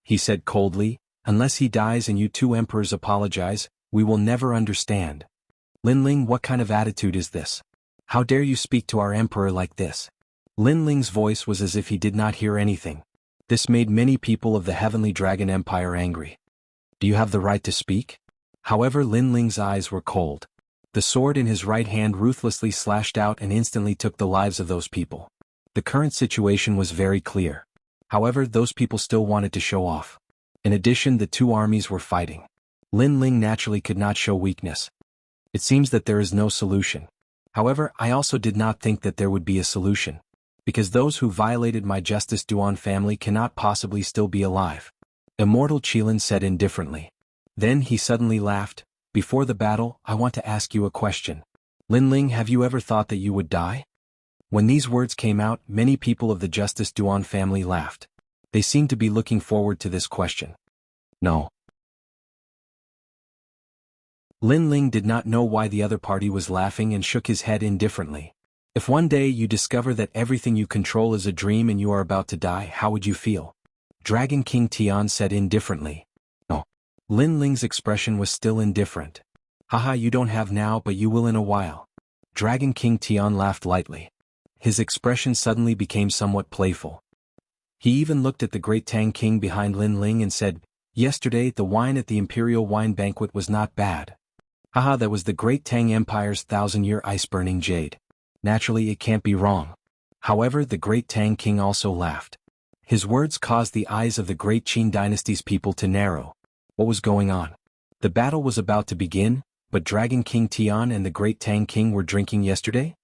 He said coldly, "Unless he dies and you 2 emperors apologize, we will never understand." Lin Ling, what kind of attitude is this? How dare you speak to our emperor like this? Lin Ling's voice was as if he did not hear anything. This made many people of the Heavenly Dragon Empire angry. Do you have the right to speak? However, Lin Ling's eyes were cold. The sword in his right hand ruthlessly slashed out and instantly took the lives of those people. The current situation was very clear. However, those people still wanted to show off. In addition, the two armies were fighting. Lin Ling naturally could not show weakness. It seems that there is no solution. However, I also did not think that there would be a solution. Because those who violated my Justice Duan family cannot possibly still be alive. Immortal Qilin said indifferently. Then he suddenly laughed. Before the battle, I want to ask you a question. Lin Ling, have you ever thought that you would die? When these words came out, many people of the Justice Duan family laughed. They seemed to be looking forward to this question. No. Lin Ling did not know why the other party was laughing and shook his head indifferently. If one day you discover that everything you control is a dream and you are about to die, how would you feel? Dragon King Tian said indifferently. No. Lin Ling's expression was still indifferent. Haha, you don't have now but you will in a while. Dragon King Tian laughed lightly. His expression suddenly became somewhat playful. He even looked at the great Tang King behind Lin Ling and said, yesterday the wine at the Imperial Wine Banquet was not bad. Haha, that was the great Tang Empire's 1,000-year ice-burning jade. Naturally it can't be wrong. However, the great Tang King also laughed. His words caused the eyes of the great Qin dynasty's people to narrow. What was going on? The battle was about to begin, but Dragon King Tian and the great Tang King were drinking yesterday?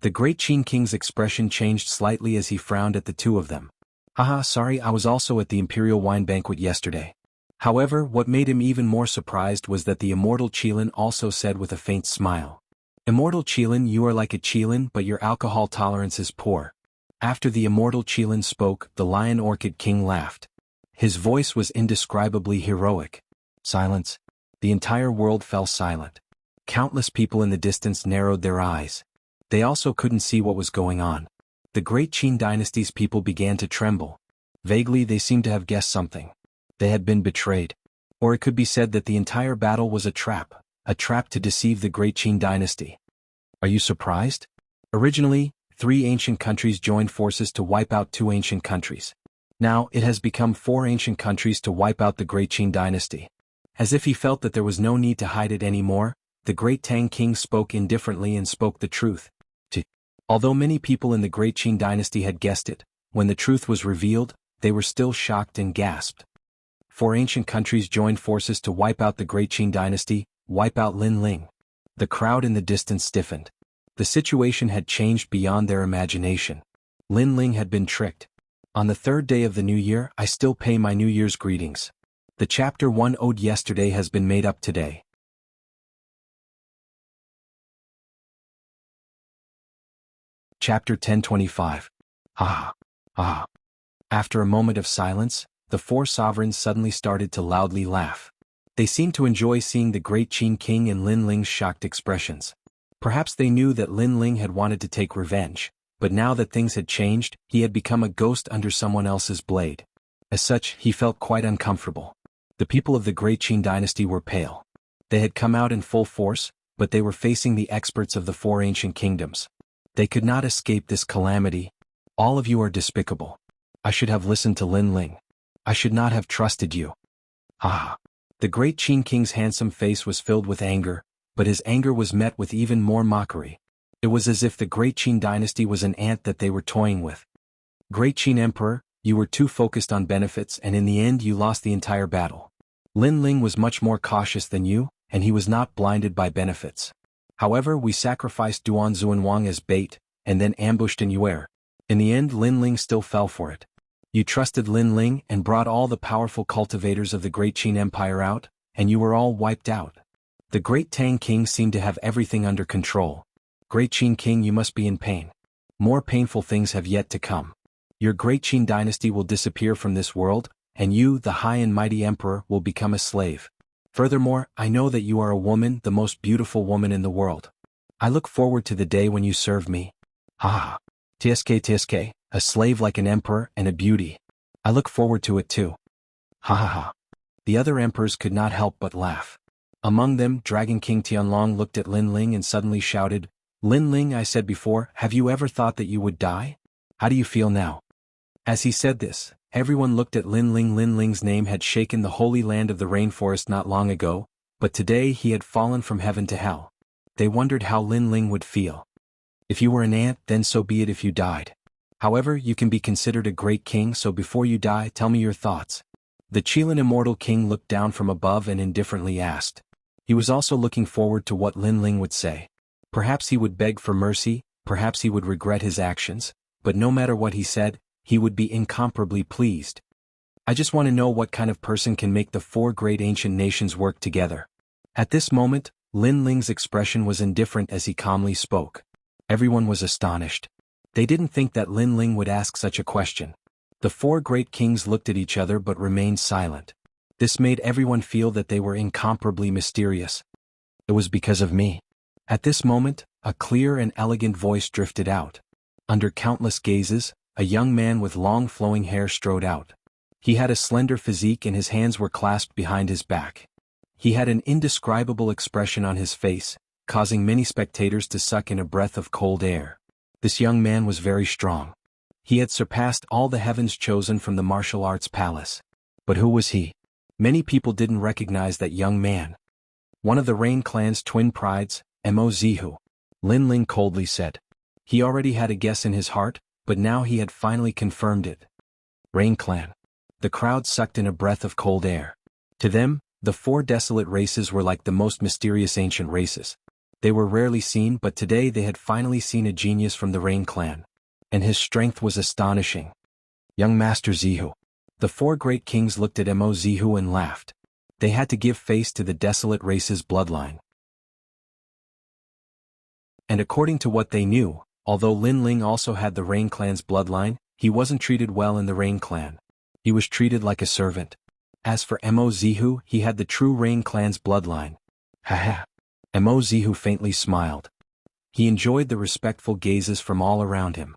The great Qin King's expression changed slightly as he frowned at the two of them. Haha, sorry, I was also at the Imperial Wine Banquet yesterday. However, what made him even more surprised was that the Immortal Qilin also said with a faint smile. Immortal Qilin, you are like a Qilin but your alcohol tolerance is poor. After the Immortal Qilin spoke, the Lion Orchid King laughed. His voice was indescribably heroic. Silence. The entire world fell silent. Countless people in the distance narrowed their eyes. They also couldn't see what was going on. The great Qin dynasty's people began to tremble. Vaguely they seemed to have guessed something. They had been betrayed. Or it could be said that the entire battle was a trap to deceive the great Qin dynasty. Are you surprised? Originally, 3 ancient countries joined forces to wipe out 2 ancient countries. Now, it has become 4 ancient countries to wipe out the great Qin dynasty. As if he felt that there was no need to hide it anymore, the great Tang King spoke indifferently and spoke the truth. Although many people in the great Qin dynasty had guessed it, when the truth was revealed, they were still shocked and gasped. 4 ancient countries joined forces to wipe out the great Qin dynasty, wipe out Lin Ling. The crowd in the distance stiffened. The situation had changed beyond their imagination. Lin Ling had been tricked. On the 3rd day of the new year, I still pay my New Year's greetings. The chapter 1 owed yesterday has been made up today. Chapter 1025. Ah. Ah. After a moment of silence, the 4 sovereigns suddenly started to loudly laugh. They seemed to enjoy seeing the great Qin King and Lin Ling's shocked expressions. Perhaps they knew that Lin Ling had wanted to take revenge, but now that things had changed, he had become a ghost under someone else's blade. As such, he felt quite uncomfortable. The people of the great Qin dynasty were pale. They had come out in full force, but they were facing the experts of the 4 ancient kingdoms. They could not escape this calamity. All of you are despicable. I should have listened to Lin Ling. I should not have trusted you. Ah. The great Qin King's handsome face was filled with anger, but his anger was met with even more mockery. It was as if the great Qin dynasty was an ant that they were toying with. Great Qin Emperor, you were too focused on benefits and in the end you lost the entire battle. Lin Ling was much more cautious than you, and he was not blinded by benefits. However, we sacrificed Duan Xuanwang as bait, and then ambushed in Yuer. In the end, Lin Ling still fell for it. You trusted Lin Ling and brought all the powerful cultivators of the great Qin Empire out, and you were all wiped out. The great Tang King seemed to have everything under control. Great Qin King, you must be in pain. More painful things have yet to come. Your great Qin dynasty will disappear from this world, and you, the high and mighty emperor, will become a slave. Furthermore, I know that you are a woman, the most beautiful woman in the world. I look forward to the day when you serve me. Ha! Tsk, a slave like an emperor and a beauty. I look forward to it too. Ha ha ha. The other emperors could not help but laugh. Among them, Dragon King Tianlong looked at Lin Ling and suddenly shouted, Lin Ling, I said before, have you ever thought that you would die? How do you feel now? As he said this, everyone looked at Lin Ling. Lin Ling's name had shaken the holy land of the rainforest not long ago, but today he had fallen from heaven to hell. They wondered how Lin Ling would feel. If you were an ant, then so be it if you died. However, you can be considered a great king, so before you die, tell me your thoughts. The Qilin immortal king looked down from above and indifferently asked. He was also looking forward to what Lin Ling would say. Perhaps he would beg for mercy, perhaps he would regret his actions, but no matter what he said, he would be incomparably pleased. I just want to know what kind of person can make the four great ancient nations work together. At this moment, Lin Ling's expression was indifferent as he calmly spoke. Everyone was astonished. They didn't think that Lin Ling would ask such a question. The four great kings looked at each other but remained silent. This made everyone feel that they were incomparably mysterious. It was because of me. At this moment, a clear and elegant voice drifted out. Under countless gazes, a young man with long flowing hair strode out. He had a slender physique and his hands were clasped behind his back. He had an indescribable expression on his face, causing many spectators to suck in a breath of cold air. This young man was very strong. He had surpassed all the heavens chosen from the martial arts palace. But who was he? Many people didn't recognize that young man. One of the Rain clan's twin prides, Mo Zihu. Lin Ling coldly said. He already had a guess in his heart, but now he had finally confirmed it. Rain clan. The crowd sucked in a breath of cold air. To them, the four desolate races were like the most mysterious ancient races. They were rarely seen, but today they had finally seen a genius from the Rain clan. And his strength was astonishing. Young Master Zihu. The four great kings looked at Mo Zihu and laughed. They had to give face to the desolate race's bloodline. And according to what they knew, although Lin Ling also had the Rain clan's bloodline, he wasn't treated well in the Rain clan. He was treated like a servant. As for Mo Zihu, he had the true Rain clan's bloodline. Haha. Mo Zihu faintly smiled. He enjoyed the respectful gazes from all around him.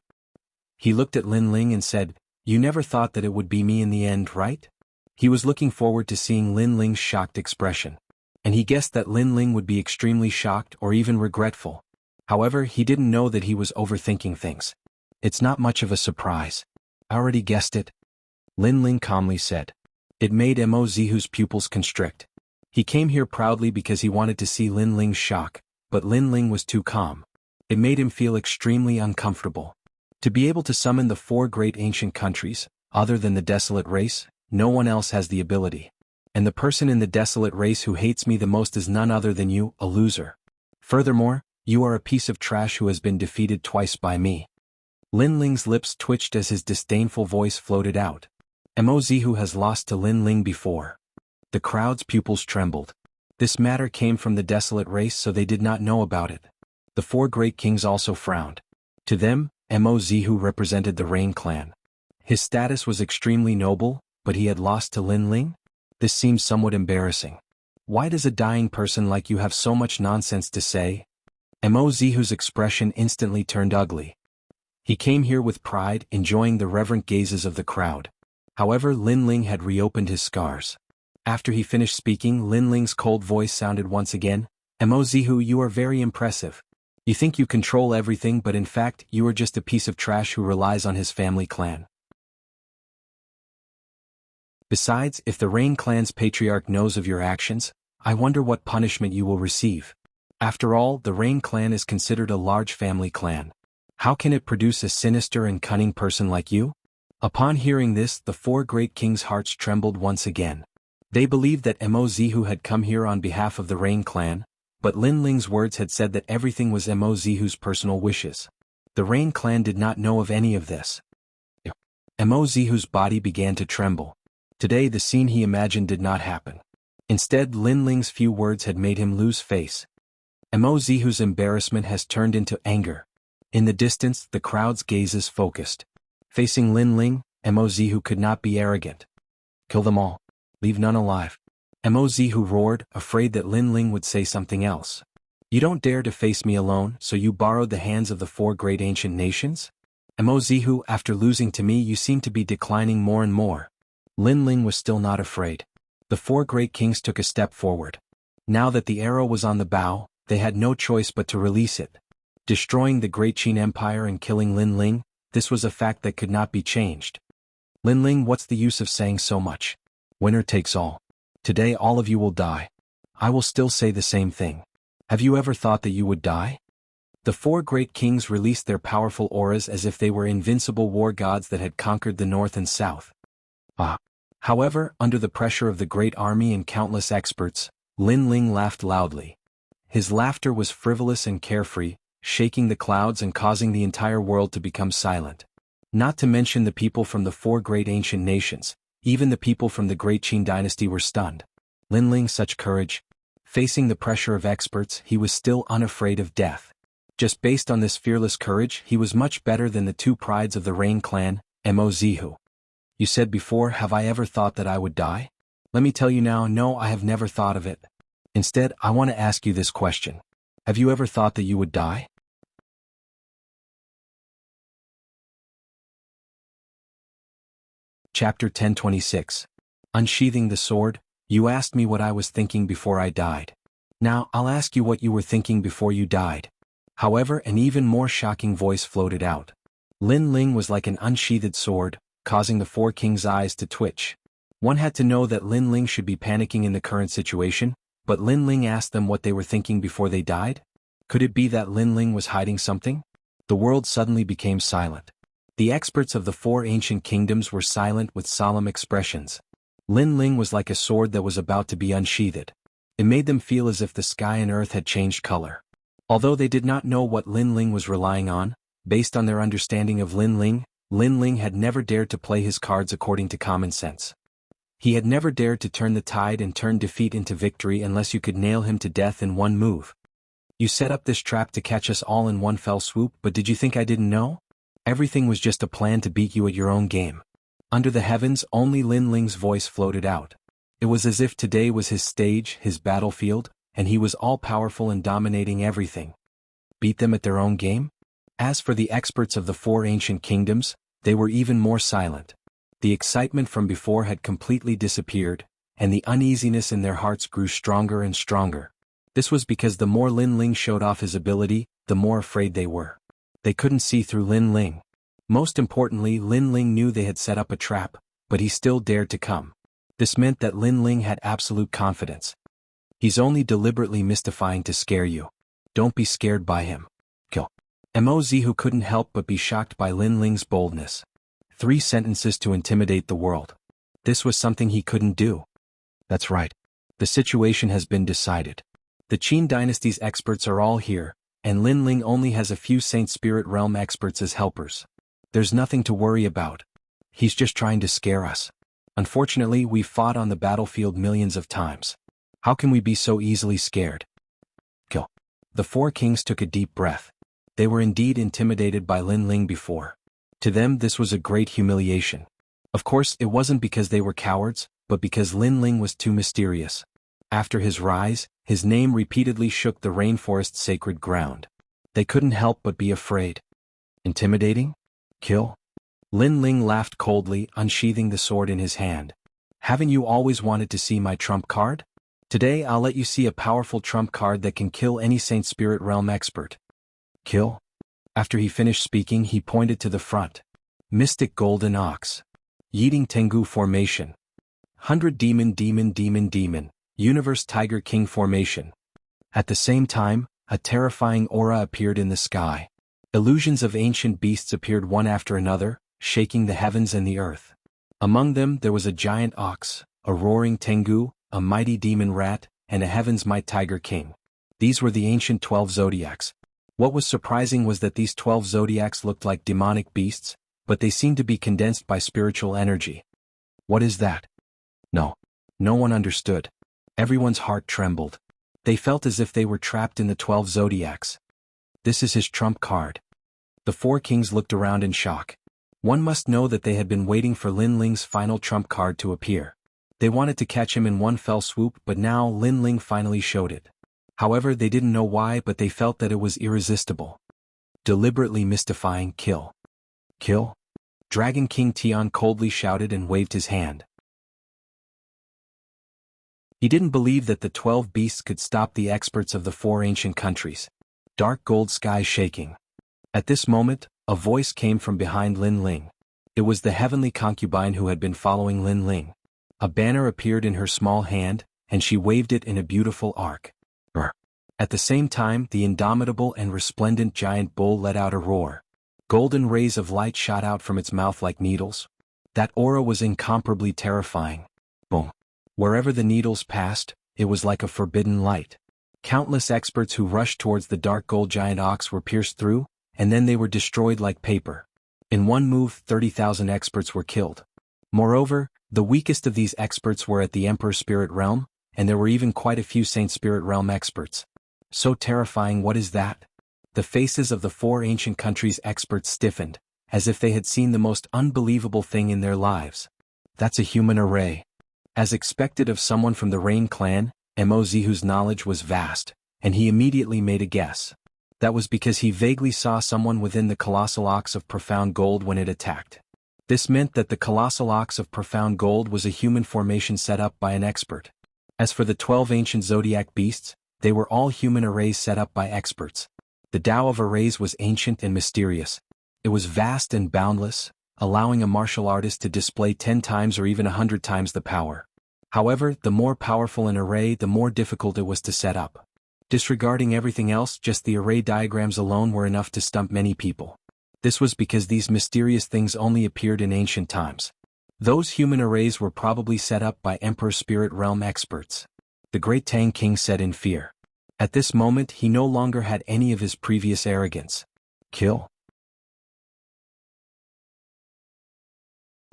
He looked at Lin Ling and said, "You never thought that it would be me in the end, right?" He was looking forward to seeing Lin Ling's shocked expression. And he guessed that Lin Ling would be extremely shocked or even regretful. However, he didn't know that he was overthinking things. It's not much of a surprise. I already guessed it. Lin Ling calmly said. It made Mo Zihu's pupils constrict. He came here proudly because he wanted to see Lin Ling's shock, but Lin Ling was too calm. It made him feel extremely uncomfortable. To be able to summon the four great ancient countries, other than the desolate race, no one else has the ability. And the person in the desolate race who hates me the most is none other than you, a loser. Furthermore, you are a piece of trash who has been defeated twice by me. Lin Ling's lips twitched as his disdainful voice floated out. Mo Zihu has lost to Lin Ling before. The crowd's pupils trembled. This matter came from the desolate race, so they did not know about it. The four great kings also frowned. To them, Mo Zihu represented the Rain clan. His status was extremely noble, but he had lost to Lin Ling? This seems somewhat embarrassing. Why does a dying person like you have so much nonsense to say? Mo Zihu's expression instantly turned ugly. He came here with pride, enjoying the reverent gazes of the crowd. However, Lin Ling had reopened his scars. After he finished speaking, Lin Ling's cold voice sounded once again. Mo Zihu, you are very impressive. You think you control everything, but in fact, you are just a piece of trash who relies on his family clan. Besides, if the Rain clan's patriarch knows of your actions, I wonder what punishment you will receive. After all, the Rain clan is considered a large family clan. How can it produce a sinister and cunning person like you? Upon hearing this, the four great kings' hearts trembled once again. They believed that Mo Zihu had come here on behalf of the Rain clan, but Lin Ling's words had said that everything was Mo Zihu's personal wishes. The Rain clan did not know of any of this. Mo Zihu's body began to tremble. Today the scene he imagined did not happen. Instead, Lin Ling's few words had made him lose face. Mo Zihu's embarrassment has turned into anger. In the distance, the crowd's gazes focused. Facing Lin Ling, Mo Zihu could not be arrogant. Kill them all. Leave none alive. Mo Zihu roared, afraid that Lin Ling would say something else. You don't dare to face me alone, so you borrowed the hands of the four great ancient nations? Mo Zihu, after losing to me you seem to be declining more and more. Lin Ling was still not afraid. The four great kings took a step forward. Now that the arrow was on the bow, they had no choice but to release it. Destroying the Great Qin Empire and killing Lin Ling, this was a fact that could not be changed. Lin Ling, what's the use of saying so much? Winner takes all. Today all of you will die. I will still say the same thing. Have you ever thought that you would die? The four great kings released their powerful auras as if they were invincible war gods that had conquered the north and south. Ah! However, under the pressure of the great army and countless experts, Lin Ling laughed loudly. His laughter was frivolous and carefree, shaking the clouds and causing the entire world to become silent. Not to mention the people from the 4 great ancient nations, even the people from the great Qin dynasty were stunned. Lin Ling, such courage. Facing the pressure of experts, he was still unafraid of death. Just based on this fearless courage, he was much better than the 2 prides of the Rain clan, Mozihu. You said before, have I ever thought that I would die? Let me tell you now, no, I have never thought of it. Instead, I want to ask you this question. Have you ever thought that you would die? Chapter 1026. Unsheathing the sword. You asked me what I was thinking before I died. Now, I'll ask you what you were thinking before you died. However, an even more shocking voice floated out. Lin Ling was like an unsheathed sword, causing the 4 kings' eyes to twitch. One had to know that Lin Ling should be panicking in the current situation, but Lin Ling asked them what they were thinking before they died? Could it be that Lin Ling was hiding something? The world suddenly became silent. The experts of the 4 ancient kingdoms were silent with solemn expressions. Lin Ling was like a sword that was about to be unsheathed. It made them feel as if the sky and earth had changed color. Although they did not know what Lin Ling was relying on, based on their understanding of Lin Ling had never dared to play his cards according to common sense. He had never dared to turn the tide and turn defeat into victory unless you could nail him to death in one move. You set up this trap to catch us all in one fell swoop, but did you think I didn't know? Everything was just a plan to beat you at your own game. Under the heavens, only Lin Ling's voice floated out. It was as if today was his stage, his battlefield, and he was all-powerful and dominating everything. Beat them at their own game? As for the experts of the 4 ancient kingdoms, they were even more silent. The excitement from before had completely disappeared, and the uneasiness in their hearts grew stronger and stronger. This was because the more Lin Ling showed off his ability, the more afraid they were. They couldn't see through Lin Ling. Most importantly, Lin Ling knew they had set up a trap, but he still dared to come. This meant that Lin Ling had absolute confidence. He's only deliberately mystifying to scare you. Don't be scared by him. Kill. Mozihu couldn't help but be shocked by Lin Ling's boldness. 3 sentences to intimidate the world. This was something he couldn't do. That's right. The situation has been decided. The Qin dynasty's experts are all here, and Lin Ling only has a few Saint Spirit Realm experts as helpers. There's nothing to worry about. He's just trying to scare us. Unfortunately, we've fought on the battlefield millions of times. How can we be so easily scared? Kill. The 4 kings took a deep breath. They were indeed intimidated by Lin Ling before. To them, this was a great humiliation. Of course, it wasn't because they were cowards, but because Lin Ling was too mysterious. After his rise, his name repeatedly shook the rainforest's sacred ground. They couldn't help but be afraid. Intimidating? Kill? Lin Ling laughed coldly, unsheathing the sword in his hand. Haven't you always wanted to see my trump card? Today I'll let you see a powerful trump card that can kill any Saint Spirit Realm expert. Kill? After he finished speaking, he pointed to the front. Mystic Golden Ox. Yeeting Tengu Formation. 100 Demon. Universe Tiger King Formation. At the same time, a terrifying aura appeared in the sky. Illusions of ancient beasts appeared one after another, shaking the heavens and the earth. Among them there was a giant ox, a roaring Tengu, a mighty demon rat, and a heaven's might tiger king. These were the ancient 12 zodiacs. What was surprising was that these 12 zodiacs looked like demonic beasts, but they seemed to be condensed by spiritual energy. What is that? No one understood. Everyone's heart trembled. They felt as if they were trapped in the 12 zodiacs. This is his trump card. The 4 kings looked around in shock. One must know that they had been waiting for Lin Ling's final trump card to appear. They wanted to catch him in one fell swoop, but now Lin Ling finally showed it. However, they didn't know why, but they felt that it was irresistible. Deliberately mystifying. Kill. Kill? Dragon King Tian coldly shouted and waved his hand. He didn't believe that the 12 beasts could stop the experts of the 4 ancient countries. Dark gold sky shaking. At this moment, a voice came from behind Lin Ling. It was the heavenly concubine who had been following Lin Ling. A banner appeared in her small hand, and she waved it in a beautiful arc. At the same time, the indomitable and resplendent giant bull let out a roar. Golden rays of light shot out from its mouth like needles. That aura was incomparably terrifying. Boom. Wherever the needles passed, it was like a forbidden light. Countless experts who rushed towards the dark gold giant ox were pierced through, and then they were destroyed like paper. In one move, 30,000 experts were killed. Moreover, the weakest of these experts were at the Emperor's Spirit Realm, and there were even quite a few Saint Spirit Realm experts. So terrifying. What is that? The faces of the 4 ancient countries' experts stiffened, as if they had seen the most unbelievable thing in their lives. That's a human array. As expected of someone from the Rain clan, Mozihu's knowledge was vast, and he immediately made a guess. That was because he vaguely saw someone within the colossal ox of profound gold when it attacked. This meant that the colossal ox of profound gold was a human formation set up by an expert. As for the 12 ancient zodiac beasts, they were all human arrays set up by experts. The Tao of arrays was ancient and mysterious. It was vast and boundless, allowing a martial artist to display 10 times or even 100 times the power. However, the more powerful an array, the more difficult it was to set up. Disregarding everything else, just the array diagrams alone were enough to stump many people. This was because these mysterious things only appeared in ancient times. Those human arrays were probably set up by Emperor Spirit Realm experts. The great Tang King said in fear. At this moment he no longer had any of his previous arrogance. Kill?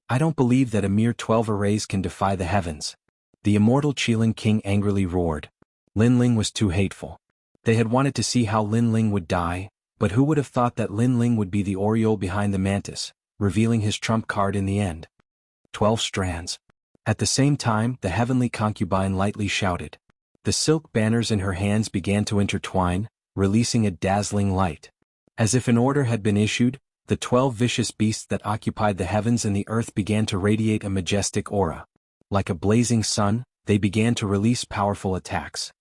I don't believe that a mere 12 arrays can defy the heavens. The immortal Qilin King angrily roared. Lin Ling was too hateful. They had wanted to see how Lin Ling would die, but who would have thought that Lin Ling would be the Oriole behind the mantis, revealing his trump card in the end. 12 strands. At the same time, the heavenly concubine lightly shouted. The silk banners in her hands began to intertwine, releasing a dazzling light. As if an order had been issued, the 12 vicious beasts that occupied the heavens and the earth began to radiate a majestic aura. Like a blazing sun, they began to release powerful attacks.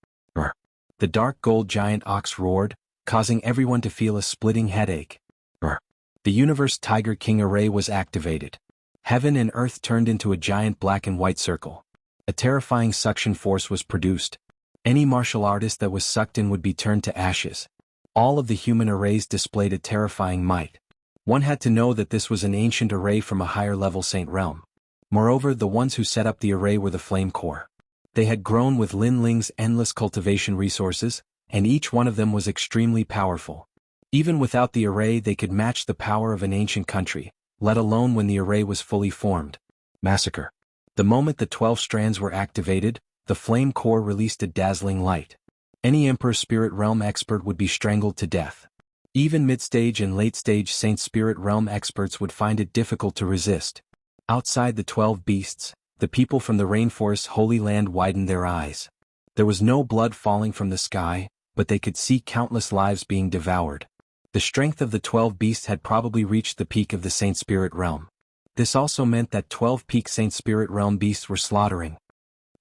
The dark gold giant ox roared, causing everyone to feel a splitting headache. The Universe Tiger King array was activated. Heaven and earth turned into a giant black and white circle. A terrifying suction force was produced. Any martial artist that was sucked in would be turned to ashes. All of the human arrays displayed a terrifying might. One had to know that this was an ancient array from a higher-level Saint Realm. Moreover, the ones who set up the array were the Flame Core. They had grown with Lin Ling's endless cultivation resources, and each one of them was extremely powerful. Even without the array they could match the power of an ancient country, let alone when the array was fully formed. Massacre. The moment the 12 strands were activated, the Flame Core released a dazzling light. Any Emperor Spirit Realm expert would be strangled to death. Even mid-stage and late-stage Saint Spirit Realm experts would find it difficult to resist. Outside the 12 beasts, the people from the Rainforest's Holy Land widened their eyes. There was no blood falling from the sky, but they could see countless lives being devoured. The strength of the 12 beasts had probably reached the peak of the Saint Spirit Realm. This also meant that 12 peak Saint Spirit Realm beasts were slaughtering.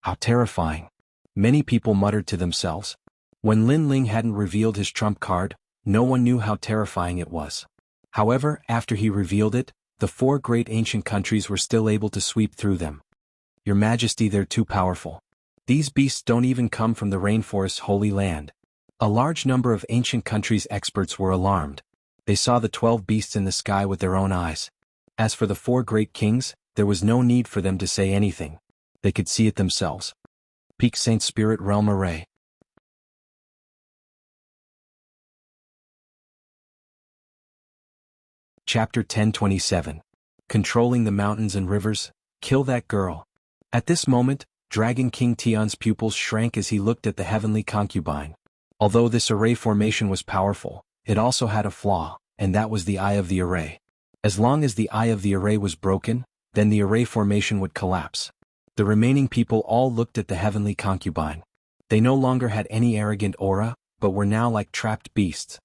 How terrifying. Many people muttered to themselves. When Lin Ling hadn't revealed his trump card, no one knew how terrifying it was. However, after he revealed it, the 4 great ancient countries were still able to sweep through them. Your Majesty, they're too powerful. These beasts don't even come from the Rainforest's Holy Land. A large number of ancient countries' experts were alarmed. They saw the 12 beasts in the sky with their own eyes. As for the 4 great kings, there was no need for them to say anything. They could see it themselves. Peak Saint Spirit Realm Array. Chapter 1027. Controlling the Mountains and Rivers, Kill That Girl. At this moment, Dragon King Tion's pupils shrank as he looked at the heavenly concubine. Although this array formation was powerful, it also had a flaw, and that was the eye of the array. As long as the eye of the array was broken, then the array formation would collapse. The remaining people all looked at the heavenly concubine. They no longer had any arrogant aura, but were now like trapped beasts.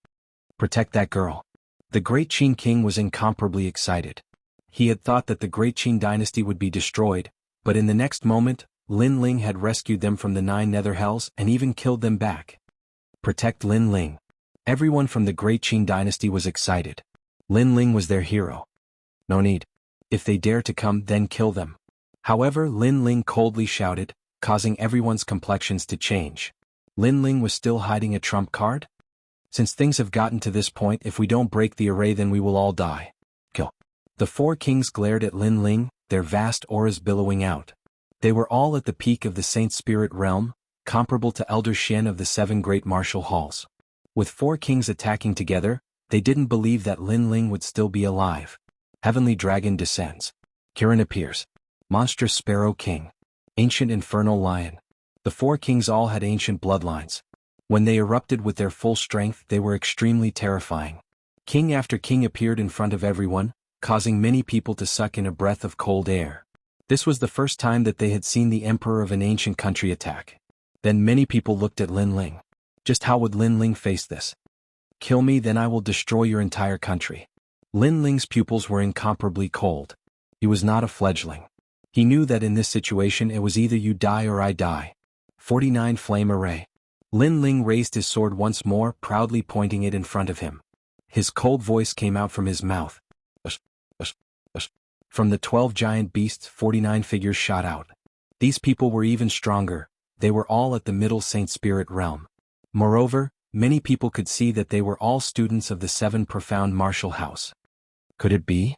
Protect that girl. The great Qin king was incomparably excited. He had thought that the great Qin dynasty would be destroyed, but in the next moment, Lin Ling had rescued them from the 9 nether hells and even killed them back. Protect Lin Ling. Everyone from the great Qin dynasty was excited. Lin Ling was their hero. No need. If they dare to come, then kill them. However, Lin Ling coldly shouted, causing everyone's complexions to change. Lin Ling was still hiding a trump card? Since things have gotten to this point, if we don't break the array then we will all die. Kill. The 4 kings glared at Lin Ling, their vast auras billowing out. They were all at the peak of the Saint Spirit realm, comparable to Elder Shen of the 7 great martial halls. With 4 kings attacking together, they didn't believe that Lin Ling would still be alive. Heavenly Dragon descends. Kirin appears. Monstrous Sparrow King. Ancient Infernal Lion. The 4 kings all had ancient bloodlines. When they erupted with their full strength, they were extremely terrifying. King after king appeared in front of everyone, causing many people to suck in a breath of cold air. This was the first time that they had seen the emperor of an ancient country attack. Then many people looked at Lin Ling. Just how would Lin Ling face this? Kill me, then I will destroy your entire country. Lin Ling's pupils were incomparably cold. He was not a fledgling. He knew that in this situation it was either you die or I die. 49 Flame Array. Lin Ling raised his sword once more, proudly pointing it in front of him. His cold voice came out from his mouth. Ush, ush, ush. From the 12 giant beasts, 49 figures shot out. These people were even stronger. They were all at the Middle Saint Spirit realm. Moreover, many people could see that they were all students of the 7 profound martial house. Could it be?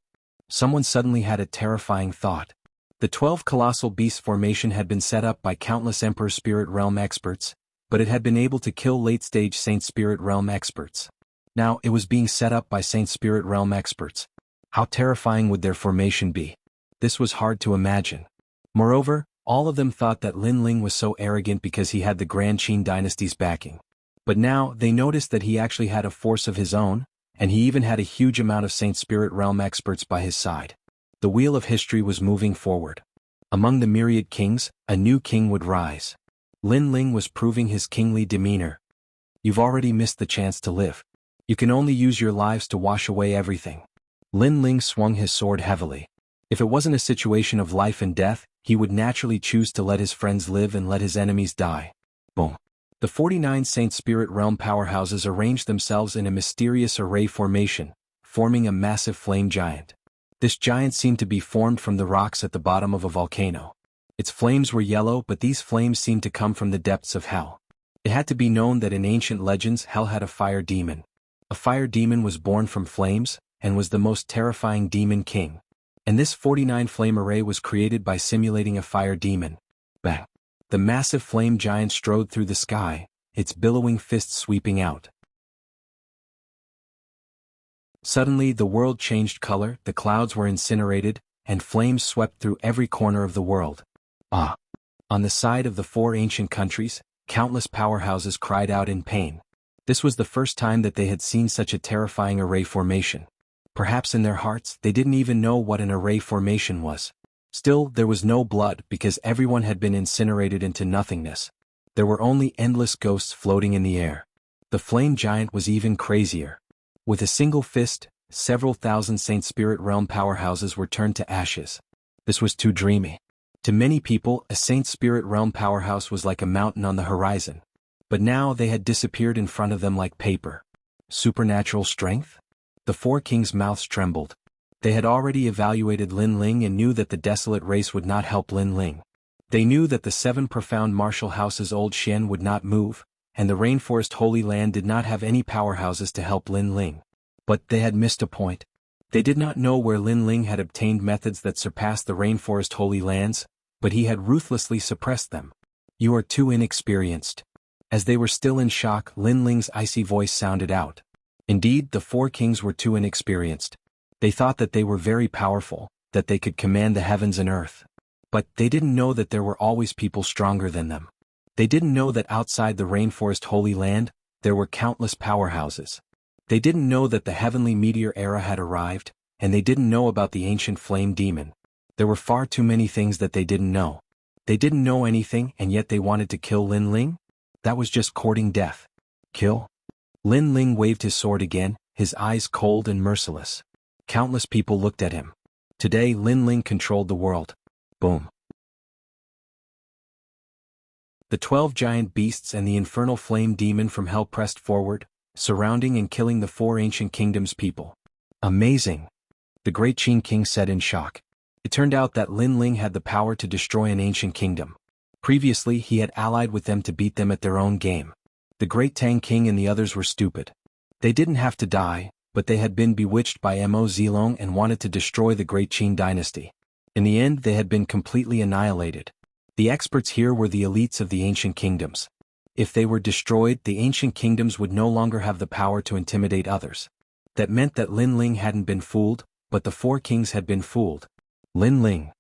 Someone suddenly had a terrifying thought. The 12 colossal beast formation had been set up by countless Emperor Spirit Realm experts, but it had been able to kill late-stage Saint Spirit Realm experts. Now it was being set up by Saint Spirit Realm experts. How terrifying would their formation be? This was hard to imagine. Moreover, all of them thought that Lin Ling was so arrogant because he had the Grand Qin dynasty's backing. But now they noticed that he actually had a force of his own, and he even had a huge amount of Saint Spirit Realm experts by his side. The wheel of history was moving forward. Among the myriad kings, a new king would rise. Lin Ling was proving his kingly demeanor. You've already missed the chance to live. You can only use your lives to wash away everything. Lin Ling swung his sword heavily. If it wasn't a situation of life and death, he would naturally choose to let his friends live and let his enemies die. Boom. The 49 Saint Spirit Realm powerhouses arranged themselves in a mysterious array formation, forming a massive flame giant. This giant seemed to be formed from the rocks at the bottom of a volcano. Its flames were yellow, but these flames seemed to come from the depths of hell. It had to be known that in ancient legends hell had a fire demon. A fire demon was born from flames, and was the most terrifying demon king. And this 49 flame array was created by simulating a fire demon. Bang! The massive flame giant strode through the sky, its billowing fists sweeping out. Suddenly the world changed color, the clouds were incinerated, and flames swept through every corner of the world. Ah! On the side of the 4 ancient countries, countless powerhouses cried out in pain. This was the first time that they had seen such a terrifying array formation. Perhaps in their hearts they didn't even know what an array formation was. Still, there was no blood because everyone had been incinerated into nothingness. There were only endless ghosts floating in the air. The flame giant was even crazier. With a single fist, several thousand Saint Spirit Realm powerhouses were turned to ashes. This was too dreamy. To many people, a Saint Spirit Realm powerhouse was like a mountain on the horizon. But now they had disappeared in front of them like paper. Supernatural strength? The 4 kings' mouths trembled. They had already evaluated Lin Ling and knew that the desolate race would not help Lin Ling. They knew that the 7 profound martial houses Old Xian would not move, and the Rainforest Holy Land did not have any powerhouses to help Lin Ling. But they had missed a point. They did not know where Lin Ling had obtained methods that surpassed the Rainforest Holy Lands, but he had ruthlessly suppressed them. You are too inexperienced. As they were still in shock, Lin Ling's icy voice sounded out. Indeed, the 4 kings were too inexperienced. They thought that they were very powerful, that they could command the heavens and earth. But they didn't know that there were always people stronger than them. They didn't know that outside the Rainforest Holy Land, there were countless powerhouses. They didn't know that the heavenly meteor era had arrived, and they didn't know about the ancient flame demon. There were far too many things that they didn't know. They didn't know anything, and yet they wanted to kill Lin Ling? That was just courting death. Kill? Lin Ling waved his sword again, his eyes cold and merciless. Countless people looked at him. Today Lin Ling controlled the world. Boom. The 12 giant beasts and the infernal flame demon from hell pressed forward, surrounding and killing the 4 ancient kingdoms' people. Amazing! The great Qin king said in shock. It turned out that Lin Ling had the power to destroy an ancient kingdom. Previously he had allied with them to beat them at their own game. The great Tang king and the others were stupid. They didn't have to die, but they had been bewitched by Mo Zilong and wanted to destroy the great Qin dynasty. In the end, they had been completely annihilated. The experts here were the elites of the ancient kingdoms. If they were destroyed, the ancient kingdoms would no longer have the power to intimidate others. That meant that Lin Ling hadn't been fooled, but the four kings had been fooled. Lin Ling.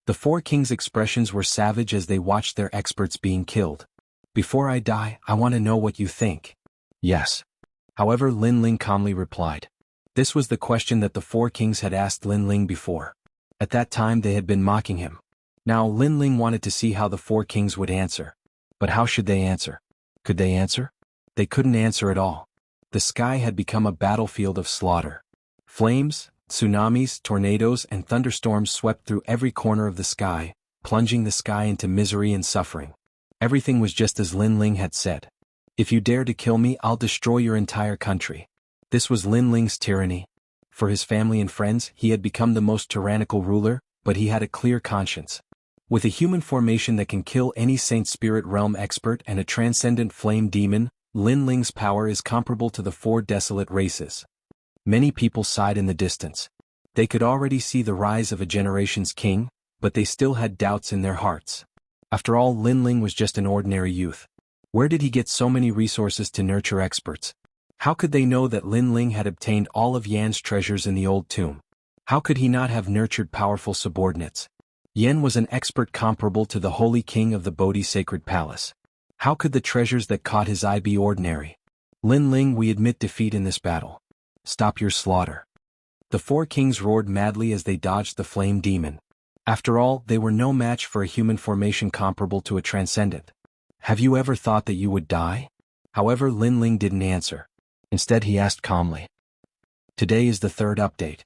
The four kings' expressions were savage as they watched their experts being killed. Before I die, I want to know what you think. Yes. However, Lin Ling calmly replied. This was the question that the four kings had asked Lin Ling before. At that time they had been mocking him. Now Lin Ling wanted to see how the four kings would answer. But how should they answer? Could they answer? They couldn't answer at all. The sky had become a battlefield of slaughter. Flames, tsunamis, tornadoes, and thunderstorms swept through every corner of the sky, plunging the sky into misery and suffering. Everything was just as Lin Ling had said. If you dare to kill me, I'll destroy your entire country. This was Lin Ling's tyranny. For his family and friends, he had become the most tyrannical ruler, but he had a clear conscience. With a human formation that can kill any Saint Spirit Realm expert and a transcendent flame demon, Lin Ling's power is comparable to the four desolate races. Many people sighed in the distance. They could already see the rise of a generation's king, but they still had doubts in their hearts. After all, Lin Ling was just an ordinary youth. Where did he get so many resources to nurture experts? How could they know that Lin Ling had obtained all of Yan's treasures in the old tomb? How could he not have nurtured powerful subordinates? Yan was an expert comparable to the holy king of the Bodhi Sacred Palace. How could the treasures that caught his eye be ordinary? Lin Ling, we admit defeat in this battle. Stop your slaughter. The four kings roared madly as they dodged the flame demon. After all, they were no match for a human formation comparable to a transcendent. Have you ever thought that you would die? However, Lin Ling didn't answer. Instead, he asked calmly. Today is the third update.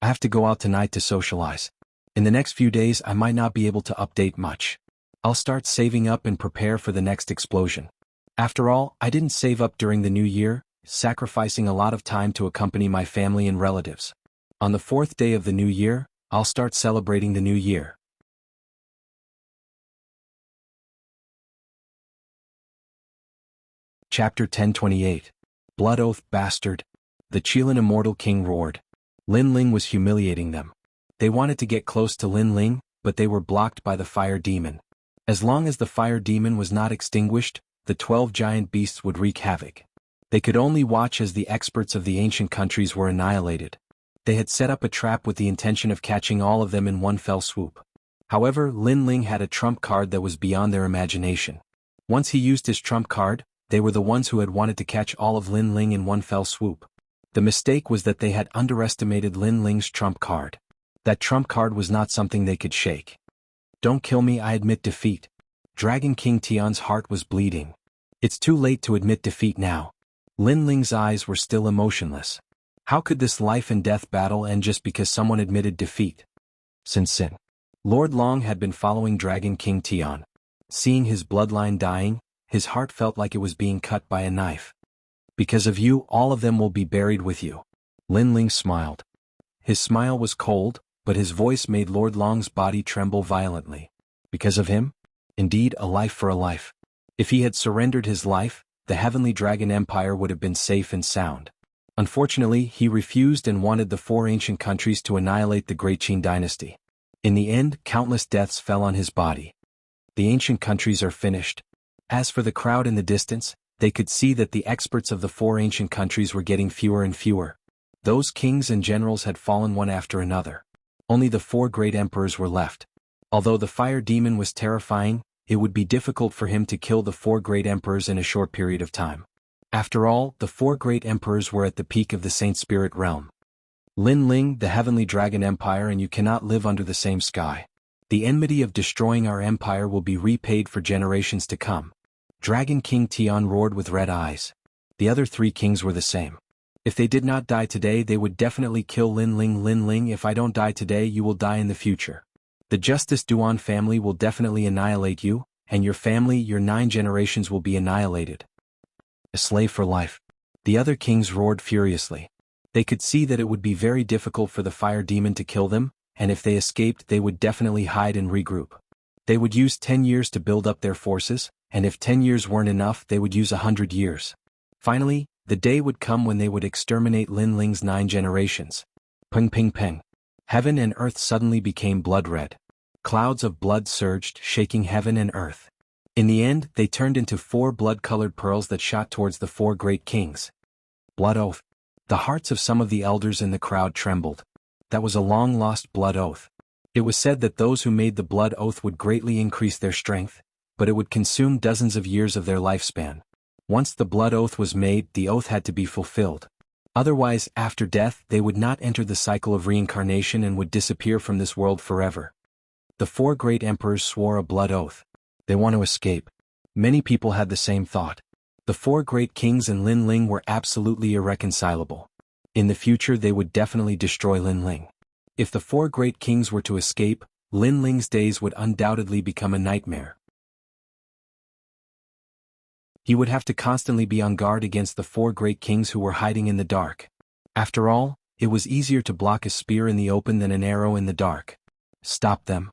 I have to go out tonight to socialize. In the next few days, I might not be able to update much. I'll start saving up and prepare for the next explosion. After all, I didn't save up during the new year, sacrificing a lot of time to accompany my family and relatives. On the fourth day of the new year, I'll start celebrating the new year. Chapter 1028. Blood Oath Bastard. The Qilin Immortal King roared. Lin Ling was humiliating them. They wanted to get close to Lin Ling, but they were blocked by the fire demon. As long as the fire demon was not extinguished, the 12 giant beasts would wreak havoc. They could only watch as the experts of the ancient countries were annihilated. They had set up a trap with the intention of catching all of them in one fell swoop. However, Lin Ling had a trump card that was beyond their imagination. Once he used his trump card, they were the ones who had wanted to catch all of Lin Ling in one fell swoop. The mistake was that they had underestimated Lin Ling's trump card. That trump card was not something they could shake. Don't kill me, I admit defeat. Dragon King Tian's heart was bleeding. It's too late to admit defeat now. Lin Ling's eyes were still emotionless. How could this life and death battle end just because someone admitted defeat? Sin. Lord Long had been following Dragon King Tian. Seeing his bloodline dying, his heart felt like it was being cut by a knife. Because of you, all of them will be buried with you. Lin Ling smiled. His smile was cold, but his voice made Lord Long's body tremble violently. Because of him? Indeed, a life for a life. If he had surrendered his life, the Heavenly Dragon Empire would have been safe and sound. Unfortunately, he refused and wanted the four ancient countries to annihilate the Great Qin dynasty. In the end, countless deaths fell on his body. The ancient countries are finished. As for the crowd in the distance, they could see that the experts of the four ancient countries were getting fewer and fewer. Those kings and generals had fallen one after another. Only the four great emperors were left. Although the fire demon was terrifying, it would be difficult for him to kill the four great emperors in a short period of time. After all, the four great emperors were at the peak of the Saint Spirit Realm. Lin Ling, the Heavenly Dragon Empire, and you cannot live under the same sky. The enmity of destroying our empire will be repaid for generations to come. Dragon King Tian roared with red eyes. The other three kings were the same. If they did not die today, they would definitely kill Lin Ling. Lin Ling, if I don't die today, you will die in the future. The Justice Duan family will definitely annihilate you, and your family, your 9 generations will be annihilated. A slave for life. The other kings roared furiously. They could see that it would be very difficult for the fire demon to kill them, and if they escaped, they would definitely hide and regroup. They would use 10 years to build up their forces, and if 10 years weren't enough, they would use 100 years. Finally, the day would come when they would exterminate Lin Ling's 9 generations. Ping ping ping. Heaven and earth suddenly became blood-red. Clouds of blood surged, shaking heaven and earth. In the end, they turned into 4 blood-colored pearls that shot towards the 4 great kings. Blood oath. The hearts of some of the elders in the crowd trembled. That was a long-lost blood oath. It was said that those who made the blood oath would greatly increase their strength, but it would consume dozens of years of their lifespan. Once the blood oath was made, the oath had to be fulfilled. Otherwise, after death, they would not enter the cycle of reincarnation and would disappear from this world forever. The 4 great emperors swore a blood oath. They want to escape. Many people had the same thought. The 4 great kings and Lin Ling were absolutely irreconcilable. In the future they would definitely destroy Lin Ling. If the 4 great kings were to escape, Lin Ling's days would undoubtedly become a nightmare. He would have to constantly be on guard against the 4 great kings who were hiding in the dark. After all, it was easier to block a spear in the open than an arrow in the dark. Stop them.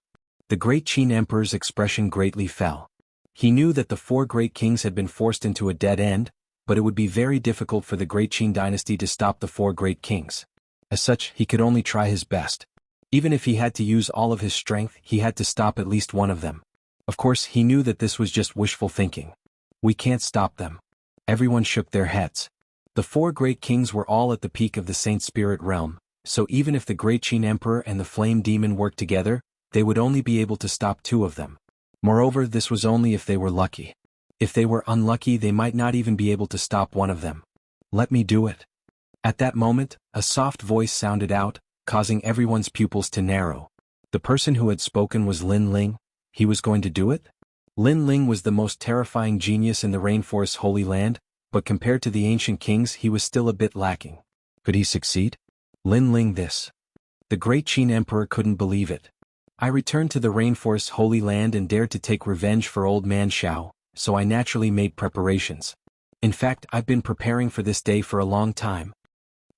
The great Qin emperor's expression greatly fell. He knew that the 4 great kings had been forced into a dead end, but it would be very difficult for the great Qin dynasty to stop the 4 great kings. As such, he could only try his best. Even if he had to use all of his strength, he had to stop at least one of them. Of course, he knew that this was just wishful thinking. We can't stop them. Everyone shook their heads. The 4 great kings were all at the peak of the Saint Spirit realm, so even if the great Qin emperor and the flame demon worked together, they would only be able to stop 2 of them. Moreover, this was only if they were lucky. If they were unlucky, they might not even be able to stop one of them. Let me do it. At that moment, a soft voice sounded out, causing everyone's pupils to narrow. The person who had spoken was Lin Ling. He was going to do it? Lin Ling was the most terrifying genius in the rainforest's holy land, but compared to the ancient kings he was still a bit lacking. Could he succeed? Lin Ling this. The great Qin emperor couldn't believe it. I returned to the rainforest's holy land and dared to take revenge for old man Xiao, so I naturally made preparations. In fact, I've been preparing for this day for a long time.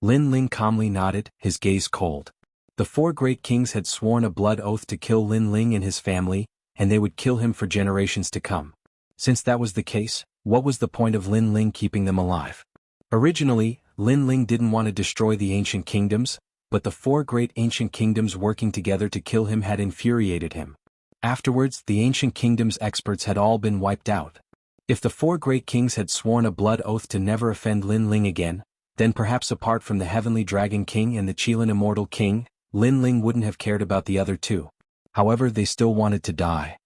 Lin Ling calmly nodded, his gaze cold. The 4 great kings had sworn a blood oath to kill Lin Ling and his family, and they would kill him for generations to come. Since that was the case, what was the point of Lin Ling keeping them alive? Originally, Lin Ling didn't want to destroy the ancient kingdoms, but the 4 great ancient kingdoms working together to kill him had infuriated him. Afterwards, the ancient kingdoms' experts had all been wiped out. If the 4 great kings had sworn a blood oath to never offend Lin Ling again, then perhaps apart from the Heavenly Dragon King and the Qilin Immortal King, Lin Ling wouldn't have cared about the other 2. However, they still wanted to die.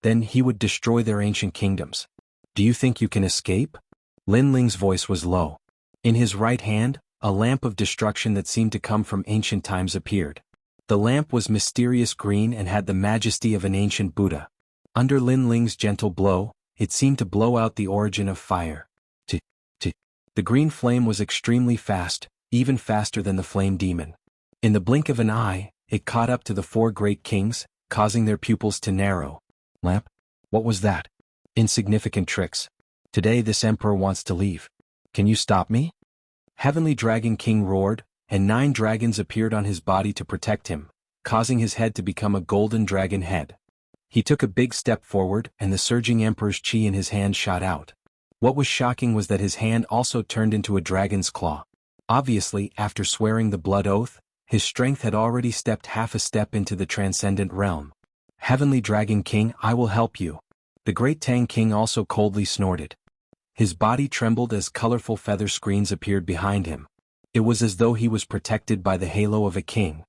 Then he would destroy their ancient kingdoms. Do you think you can escape? Lin Ling's voice was low. In his right hand, a lamp of destruction that seemed to come from ancient times appeared. The lamp was mysterious green and had the majesty of an ancient Buddha. Under Lin Ling's gentle blow, it seemed to blow out the origin of fire. The green flame was extremely fast, even faster than the flame demon. In the blink of an eye, it caught up to the 4 great kings, causing their pupils to narrow. Lamp? What was that? Insignificant tricks. Today this emperor wants to leave. Can you stop me? Heavenly Dragon King roared, and 9 dragons appeared on his body to protect him, causing his head to become a golden dragon head. He took a big step forward, and the surging emperor's chi in his hand shot out. What was shocking was that his hand also turned into a dragon's claw. Obviously, after swearing the blood oath, his strength had already stepped half a step into the transcendent realm. Heavenly Dragon King, I will help you. The great Tang King also coldly snorted. His body trembled as colorful feather screens appeared behind him. It was as though he was protected by the halo of a king.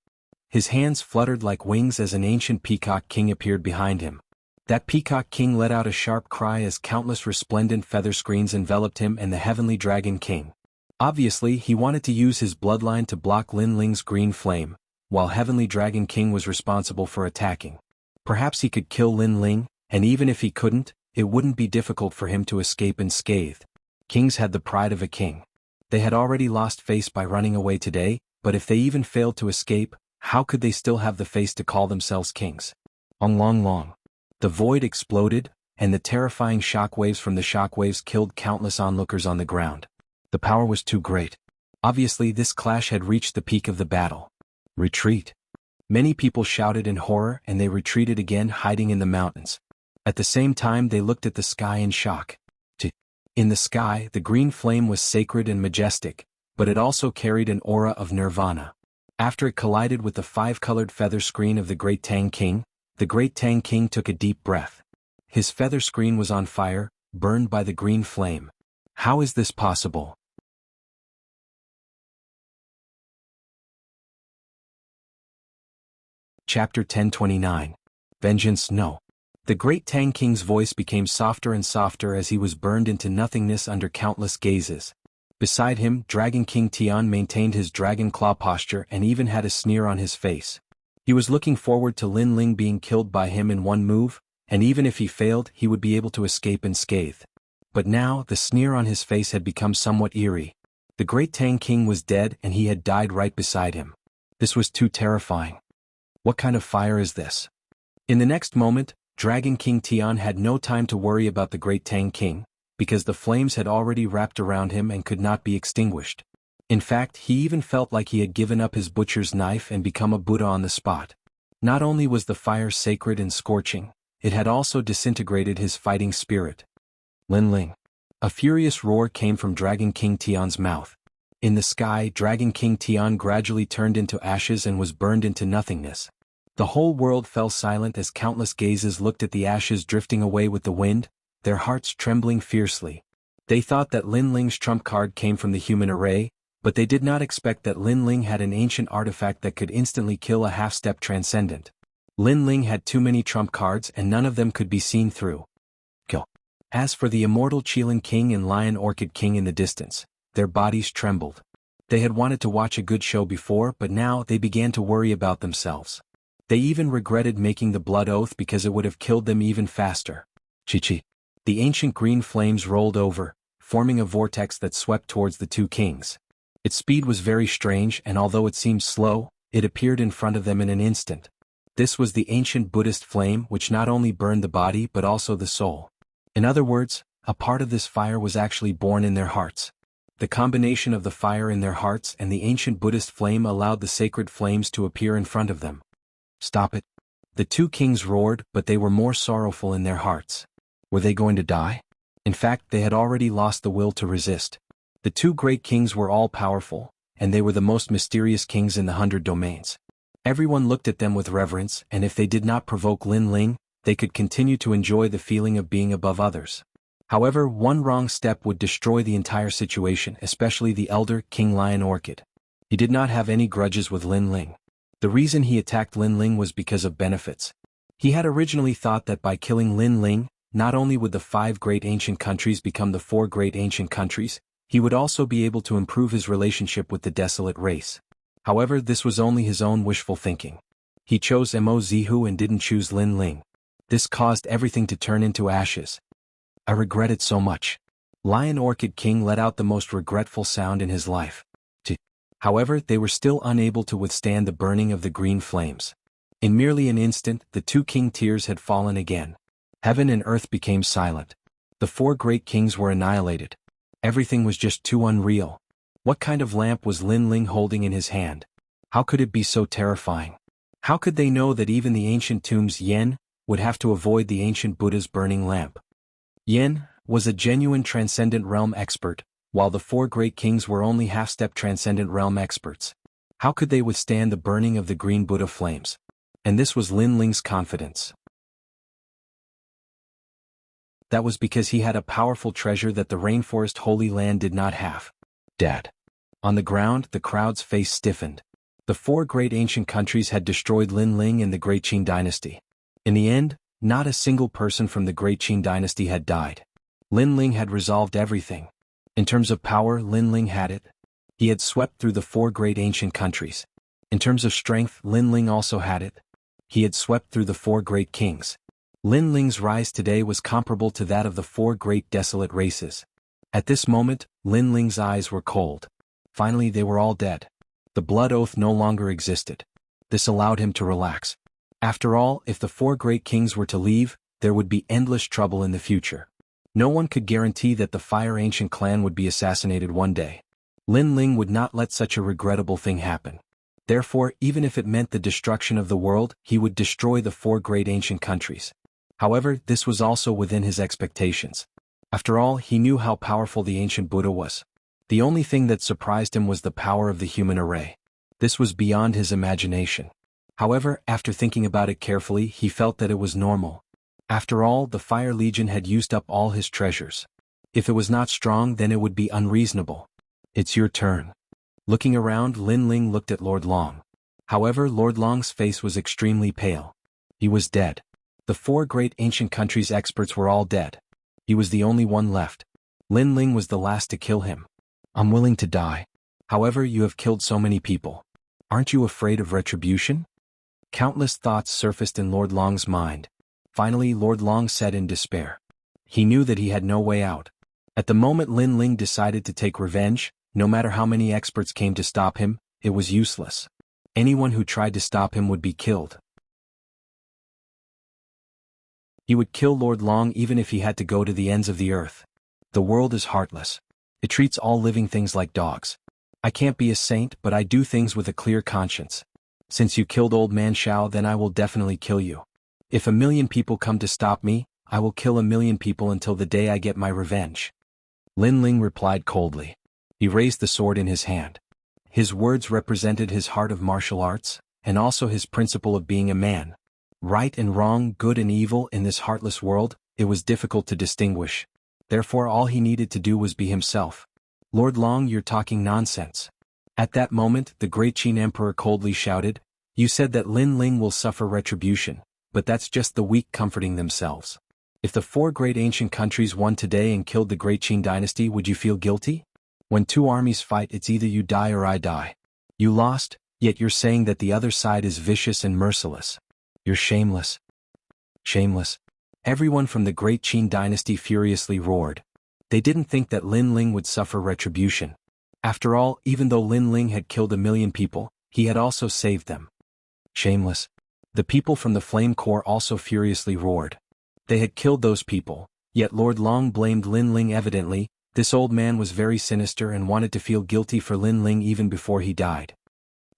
His hands fluttered like wings as an ancient peacock king appeared behind him. That peacock king let out a sharp cry as countless resplendent feather screens enveloped him and the Heavenly Dragon King. Obviously, he wanted to use his bloodline to block Lin Ling's green flame, while Heavenly Dragon King was responsible for attacking. Perhaps he could kill Lin Ling, and even if he couldn't, it wouldn't be difficult for him to escape unscathed. Kings had the pride of a king. They had already lost face by running away today, but if they even failed to escape, how could they still have the face to call themselves kings? Long. The void exploded, and the terrifying shockwaves from the shockwaves killed countless onlookers on the ground. The power was too great. Obviously, this clash had reached the peak of the battle. Retreat. Many people shouted in horror and they retreated again, hiding in the mountains. At the same time they looked at the sky in shock. In the sky, the green flame was sacred and majestic, but it also carried an aura of nirvana. After it collided with the five-colored feather screen of the Great Tang King, the Great Tang King took a deep breath. His feather screen was on fire, burned by the green flame. How is this possible? Chapter 1029. Vengeance No. The Great Tang King's voice became softer and softer as he was burned into nothingness under countless gazes. Beside him, Dragon King Tian maintained his dragon claw posture and even had a sneer on his face. He was looking forward to Lin Ling being killed by him in one move, and even if he failed, he would be able to escape unscathed. But now, the sneer on his face had become somewhat eerie. The Great Tang King was dead and he had died right beside him. This was too terrifying. What kind of fire is this? In the next moment, Dragon King Tian had no time to worry about the Great Tang King, because the flames had already wrapped around him and could not be extinguished. In fact, he even felt like he had given up his butcher's knife and become a Buddha on the spot. Not only was the fire sacred and scorching, it had also disintegrated his fighting spirit. Lin Ling. A furious roar came from Dragon King Tian's mouth. In the sky, Dragon King Tian gradually turned into ashes and was burned into nothingness. The whole world fell silent as countless gazes looked at the ashes drifting away with the wind, their hearts trembling fiercely. They thought that Lin Ling's trump card came from the human array, but they did not expect that Lin Ling had an ancient artifact that could instantly kill a half-step transcendent. Lin Ling had too many trump cards and none of them could be seen through. Kill. As for the immortal Qilin King and Lion Orchid King in the distance, their bodies trembled. They had wanted to watch a good show before, but now they began to worry about themselves. They even regretted making the blood oath because it would have killed them even faster. Chi-chi. The ancient green flames rolled over, forming a vortex that swept towards the two kings. Its speed was very strange and although it seemed slow, it appeared in front of them in an instant. This was the ancient Buddhist flame which not only burned the body but also the soul. In other words, a part of this fire was actually born in their hearts. The combination of the fire in their hearts and the ancient Buddhist flame allowed the sacred flames to appear in front of them. Stop it. The two kings roared, but they were more sorrowful in their hearts. Were they going to die? In fact, they had already lost the will to resist. The two great kings were all powerful, and they were the most mysterious kings in the 100 domains. Everyone looked at them with reverence, and if they did not provoke Lin Ling, they could continue to enjoy the feeling of being above others. However, one wrong step would destroy the entire situation, especially the elder King Lion Orchid. He did not have any grudges with Lin Ling. The reason he attacked Lin Ling was because of benefits. He had originally thought that by killing Lin Ling, not only would the 5 great ancient countries become the 4 great ancient countries, he would also be able to improve his relationship with the desolate race. However, this was only his own wishful thinking. He chose Mo Zihu and didn't choose Lin Ling. This caused everything to turn into ashes. I regret it so much. Lion Orchid King let out the most regretful sound in his life. However, they were still unable to withstand the burning of the green flames. In merely an instant, the two king tears had fallen again. Heaven and earth became silent. The 4 great kings were annihilated. Everything was just too unreal. What kind of lamp was Lin Ling holding in his hand? How could it be so terrifying? How could they know that even the ancient tomb's Yen would have to avoid the ancient Buddha's burning lamp? Yen was a genuine transcendent realm expert, while the 4 great kings were only half-step transcendent realm experts. How could they withstand the burning of the green Buddha flames? And this was Lin Ling's confidence. That was because he had a powerful treasure that the rainforest Holy Land did not have. Dad. On the ground, the crowd's face stiffened. The 4 great ancient countries had destroyed Lin Ling and the Great Qing dynasty. In the end, not a single person from the Great Qing dynasty had died. Lin Ling had resolved everything. In terms of power, Lin Ling had it. He had swept through the 4 great ancient countries. In terms of strength, Lin Ling also had it. He had swept through the 4 great kings. Lin Ling's rise today was comparable to that of the 4 great desolate races. At this moment, Lin Ling's eyes were cold. Finally, they were all dead. The blood oath no longer existed. This allowed him to relax. After all, if the 4 great kings were to leave, there would be endless trouble in the future. No one could guarantee that the Fire Ancient clan would be assassinated one day. Lin Ling would not let such a regrettable thing happen. Therefore, even if it meant the destruction of the world, he would destroy the 4 great ancient countries. However, this was also within his expectations. After all, he knew how powerful the ancient Buddha was. The only thing that surprised him was the power of the human array. This was beyond his imagination. However, after thinking about it carefully, he felt that it was normal. After all, the Fire Legion had used up all his treasures. If it was not strong, then it would be unreasonable. It's your turn. Looking around, Lin Ling looked at Lord Long. However, Lord Long's face was extremely pale. He was dead. The 4 great ancient countries' experts were all dead. He was the only one left. Lin Ling was the last to kill him. I'm willing to die. However, you have killed so many people. Aren't you afraid of retribution? Countless thoughts surfaced in Lord Long's mind. Finally, Lord Long said in despair. He knew that he had no way out. At the moment Lin Ling decided to take revenge, no matter how many experts came to stop him, it was useless. Anyone who tried to stop him would be killed. He would kill Lord Long even if he had to go to the ends of the earth. The world is heartless. It treats all living things like dogs. I can't be a saint, but I do things with a clear conscience. Since you killed Old Man Shao, then I will definitely kill you. If 1,000,000 people come to stop me, I will kill 1,000,000 people until the day I get my revenge. Lin Ling replied coldly. He raised the sword in his hand. His words represented his heart of martial arts, and also his principle of being a man. Right and wrong, good and evil, in this heartless world, it was difficult to distinguish. Therefore all he needed to do was be himself. Lord Long, you're talking nonsense. At that moment, the great Qin Emperor coldly shouted, You said that Lin Ling will suffer retribution, but that's just the weak comforting themselves. If the 4 great ancient countries won today and killed the great Qin dynasty, would you feel guilty? When 2 armies fight, it's either you die or I die. You lost, yet you're saying that the other side is vicious and merciless. You're shameless. Shameless. Everyone from the great Qin dynasty furiously roared. They didn't think that Lin Ling would suffer retribution. After all, even though Lin Ling had killed 1,000,000 people, he had also saved them. Shameless. The people from the Flame Corps also furiously roared. They had killed those people, yet Lord Long blamed Lin Ling evidently. This old man was very sinister and wanted to feel guilty for Lin Ling even before he died.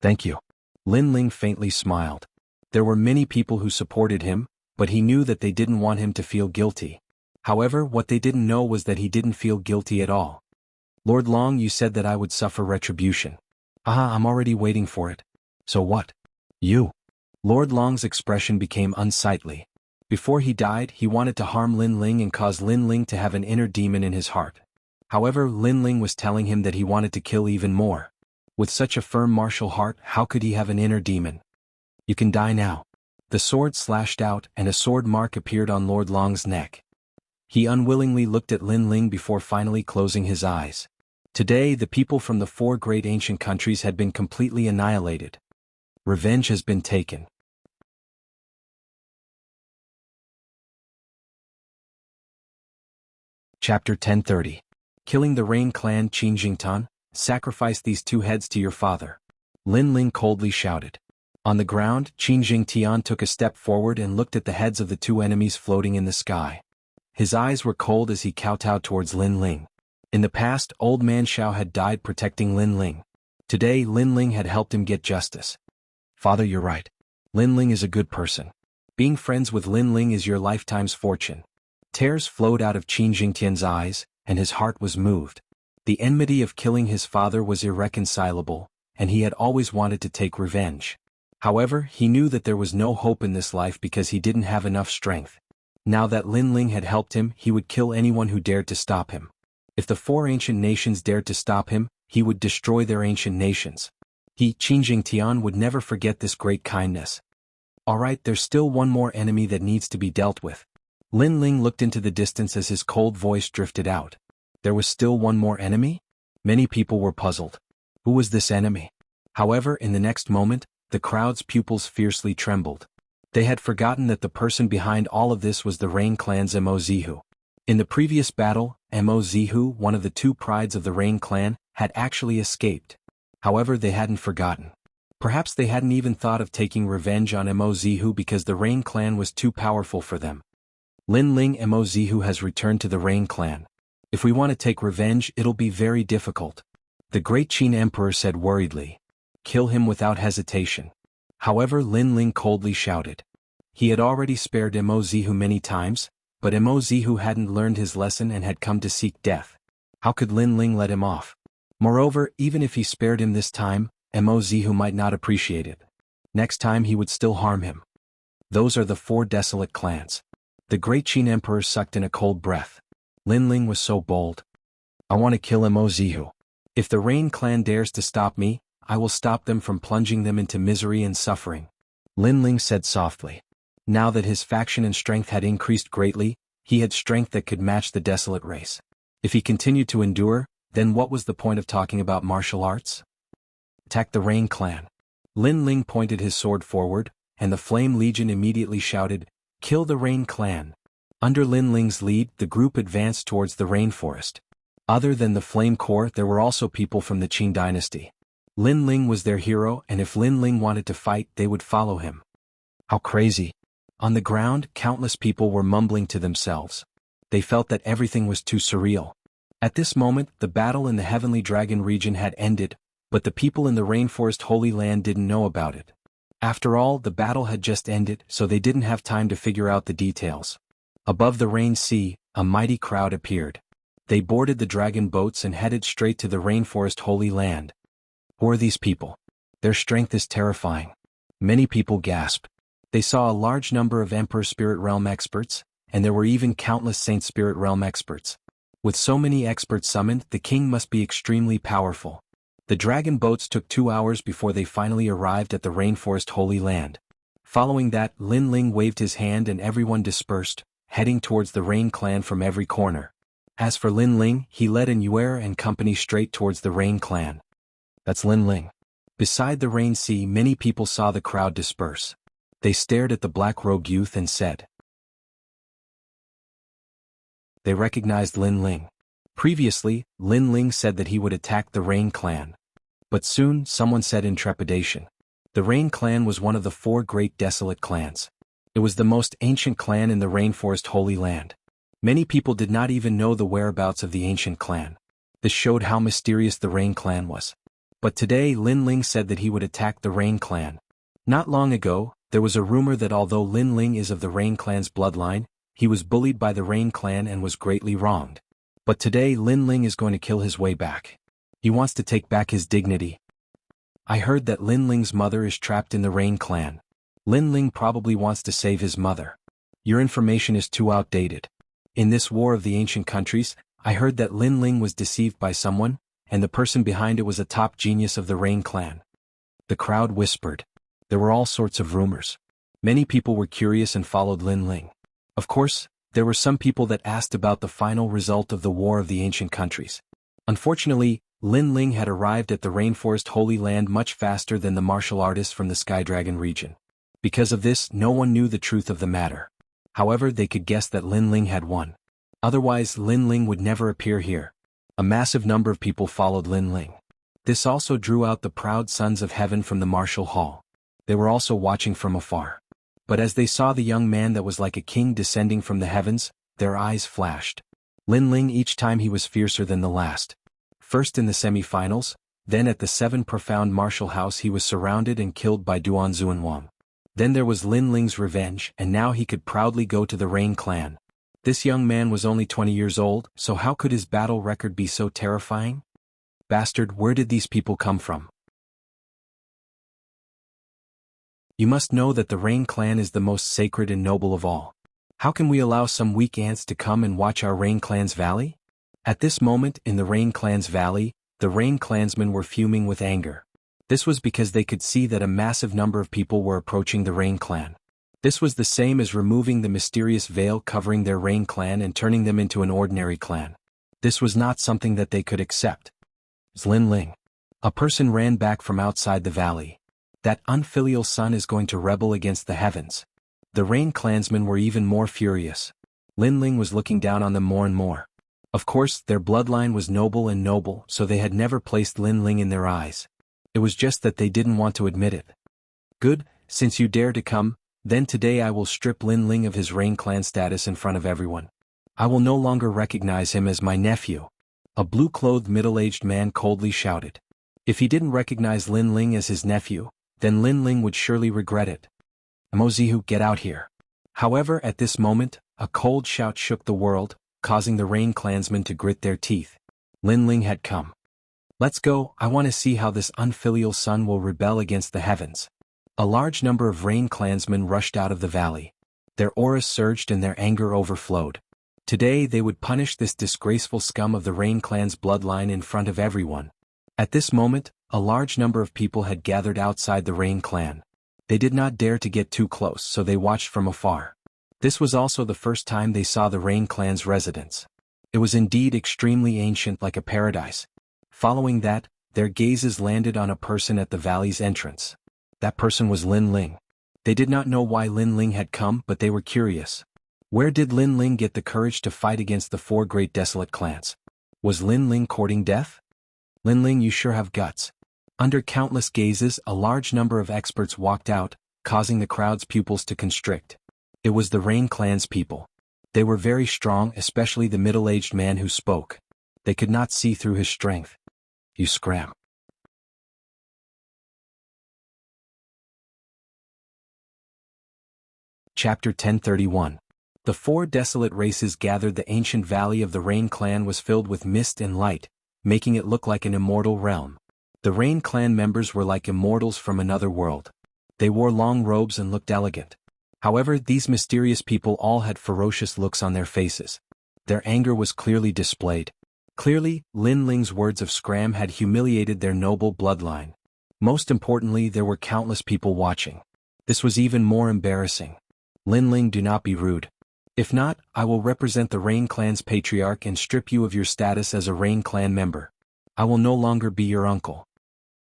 Thank you. Lin Ling faintly smiled. There were many people who supported him, but he knew that they didn't want him to feel guilty. However, what they didn't know was that he didn't feel guilty at all. Lord Long, you said that I would suffer retribution. I'm already waiting for it. So what? You. Lord Long's expression became unsightly. Before he died, he wanted to harm Lin Ling and cause Lin Ling to have an inner demon in his heart. However, Lin Ling was telling him that he wanted to kill even more. With such a firm martial heart, how could he have an inner demon? You can die now. The sword slashed out, and a sword mark appeared on Lord Long's neck. He unwillingly looked at Lin Ling before finally closing his eyes. Today, the people from the 4 great ancient countries had been completely annihilated. Revenge has been taken. Chapter 1030. Killing the Rain Clan Qin Jingtan, sacrifice these 2 heads to your father. Lin Ling coldly shouted. On the ground, Qin Jingtian took a step forward and looked at the heads of the 2 enemies floating in the sky. His eyes were cold as he kowtowed towards Lin Ling. In the past, Old Man Shao had died protecting Lin Ling. Today, Lin Ling had helped him get justice. Father, you're right. Lin Ling is a good person. Being friends with Lin Ling is your lifetime's fortune. Tears flowed out of Qin Jingtian's eyes, and his heart was moved. The enmity of killing his father was irreconcilable, and he had always wanted to take revenge. However, he knew that there was no hope in this life because he didn't have enough strength. Now that Lin Ling had helped him, he would kill anyone who dared to stop him. If the 4 ancient nations dared to stop him, he would destroy their ancient nations. He, Qin Jingtian, would never forget this great kindness. Alright, there's still one more enemy that needs to be dealt with. Lin Ling looked into the distance as his cold voice drifted out. There was still one more enemy? Many people were puzzled. Who was this enemy? However, in the next moment, the crowd's pupils fiercely trembled. They had forgotten that the person behind all of this was the Rain Clan's Mo Zihu. In the previous battle, Mo Zihu, one of the 2 prides of the Rain Clan, had actually escaped. However, they hadn't forgotten. Perhaps they hadn't even thought of taking revenge on Mo Zihu because the Rain Clan was too powerful for them. Lin Ling Mo Zihu has returned to the Rain Clan. If we want to take revenge, it'll be very difficult. The great Qin Emperor said worriedly. Kill him without hesitation. However, Lin Ling coldly shouted. He had already spared Mo Zihu many times, but Mo Zihu hadn't learned his lesson and had come to seek death. How could Lin Ling let him off? Moreover, even if he spared him this time, Mozihu might not appreciate it. Next time he would still harm him. Those are the 4 desolate clans. The great Qin emperor sucked in a cold breath. Lin Ling was so bold. I want to kill Mozihu. If the Rain clan dares to stop me, I will stop them from plunging them into misery and suffering. Lin Ling said softly. Now that his faction and strength had increased greatly, he had strength that could match the desolate race. If he continued to endure, then what was the point of talking about martial arts? Attack the Rain clan. Lin Ling pointed his sword forward, and the Flame Legion immediately shouted, Kill the Rain clan. Under Lin Ling's lead, the group advanced towards the rainforest. Other than the Flame Corps, there were also people from the Qin dynasty. Lin Ling was their hero, and if Lin Ling wanted to fight, they would follow him. How crazy. On the ground, countless people were mumbling to themselves. They felt that everything was too surreal. At this moment, the battle in the Heavenly Dragon region had ended, but the people in the Rainforest Holy Land didn't know about it. After all, the battle had just ended, so they didn't have time to figure out the details. Above the Rain Sea, a mighty crowd appeared. They boarded the dragon boats and headed straight to the Rainforest Holy Land. Who are these people? Their strength is terrifying. Many people gasped. They saw a large number of Emperor Spirit Realm experts, and there were even countless Saint Spirit Realm experts. With so many experts summoned, the king must be extremely powerful. The dragon boats took 2 hours before they finally arrived at the Rainforest Holy Land. Following that, Lin Ling waved his hand and everyone dispersed, heading towards the Rain clan from every corner. As for Lin Ling, he led Yuer and company straight towards the Rain clan. That's Lin Ling. Beside the Rain Sea, many people saw the crowd disperse. They stared at the black-robed youth and said. They recognized Lin Ling. Previously, Lin Ling said that he would attack the Rain clan. But soon, someone said in trepidation. The Rain clan was one of the 4 great desolate clans. It was the most ancient clan in the Rainforest Holy Land. Many people did not even know the whereabouts of the ancient clan. This showed how mysterious the Rain clan was. But today Lin Ling said that he would attack the Rain clan. Not long ago, there was a rumor that although Lin Ling is of the Rain clan's bloodline, he was bullied by the Rain clan and was greatly wronged. But today Lin Ling is going to kill his way back. He wants to take back his dignity. I heard that Lin Ling's mother is trapped in the Rain clan. Lin Ling probably wants to save his mother. Your information is too outdated. In this war of the ancient countries, I heard that Lin Ling was deceived by someone, and the person behind it was a top genius of the Rain clan. The crowd whispered. There were all sorts of rumors. Many people were curious and followed Lin Ling. Of course, there were some people that asked about the final result of the War of the Ancient Countries. Unfortunately, Lin Ling had arrived at the Rainforest Holy Land much faster than the martial artists from the Sky Dragon region. Because of this, no one knew the truth of the matter. However, they could guess that Lin Ling had won. Otherwise, Lin Ling would never appear here. A massive number of people followed Lin Ling. This also drew out the proud sons of heaven from the martial hall. They were also watching from afar. But as they saw the young man that was like a king descending from the heavens, their eyes flashed. Lin Ling each time he was fiercer than the last. First in the semi-finals, then at the 7 Profound Martial House he was surrounded and killed by Duan Xuanwang. Then there was Lin Ling's revenge, and now he could proudly go to the Rain clan. This young man was only 20 years old, so how could his battle record be so terrifying? Bastard, where did these people come from? You must know that the Rain clan is the most sacred and noble of all. How can we allow some weak ants to come and watch our Rain clan's valley? At this moment in the Rain clan's valley, the Rain clansmen were fuming with anger. This was because they could see that a massive number of people were approaching the Rain clan. This was the same as removing the mysterious veil covering their Rain clan and turning them into an ordinary clan. This was not something that they could accept. Lin Ling. A person ran back from outside the valley. That unfilial son is going to rebel against the heavens. The Rain clansmen were even more furious. Lin Ling was looking down on them more and more. Of course, their bloodline was noble, so they had never placed Lin Ling in their eyes. It was just that they didn't want to admit it. Good, since you dare to come, then today I will strip Lin Ling of his Rain clan status in front of everyone. I will no longer recognize him as my nephew. A blue-clothed middle-aged man coldly shouted. If he didn't recognize Lin Ling as his nephew, then Lin Ling would surely regret it. Mozihu, get out here. However, at this moment, a cold shout shook the world, causing the Rain clansmen to grit their teeth. Lin Ling had come. Let's go, I want to see how this unfilial son will rebel against the heavens. A large number of Rain clansmen rushed out of the valley. Their auras surged and their anger overflowed. Today they would punish this disgraceful scum of the Rain clan's bloodline in front of everyone. At this moment, a large number of people had gathered outside the Rain clan. They did not dare to get too close, so they watched from afar. This was also the first time they saw the Rain clan's residence. It was indeed extremely ancient, like a paradise. Following that, their gazes landed on a person at the valley's entrance. That person was Lin Ling. They did not know why Lin Ling had come, but they were curious. Where did Lin Ling get the courage to fight against the 4 great desolate clans? Was Lin Ling courting death? Lin Ling, you sure have guts. Under countless gazes, a large number of experts walked out, causing the crowd's pupils to constrict. It was the Rain clan's people. They were very strong, especially the middle-aged man who spoke. They could not see through his strength. You scram. Chapter 1031. The 4 desolate races gathered. The ancient valley of the Rain clan was filled with mist and light, making it look like an immortal realm. The Rain clan members were like immortals from another world. They wore long robes and looked elegant. However, these mysterious people all had ferocious looks on their faces. Their anger was clearly displayed. Clearly, Lin Ling's words of scram had humiliated their noble bloodline. Most importantly, there were countless people watching. This was even more embarrassing. Lin Ling, do not be rude. If not, I will represent the Rain clan's patriarch and strip you of your status as a Rain clan member. I will no longer be your uncle.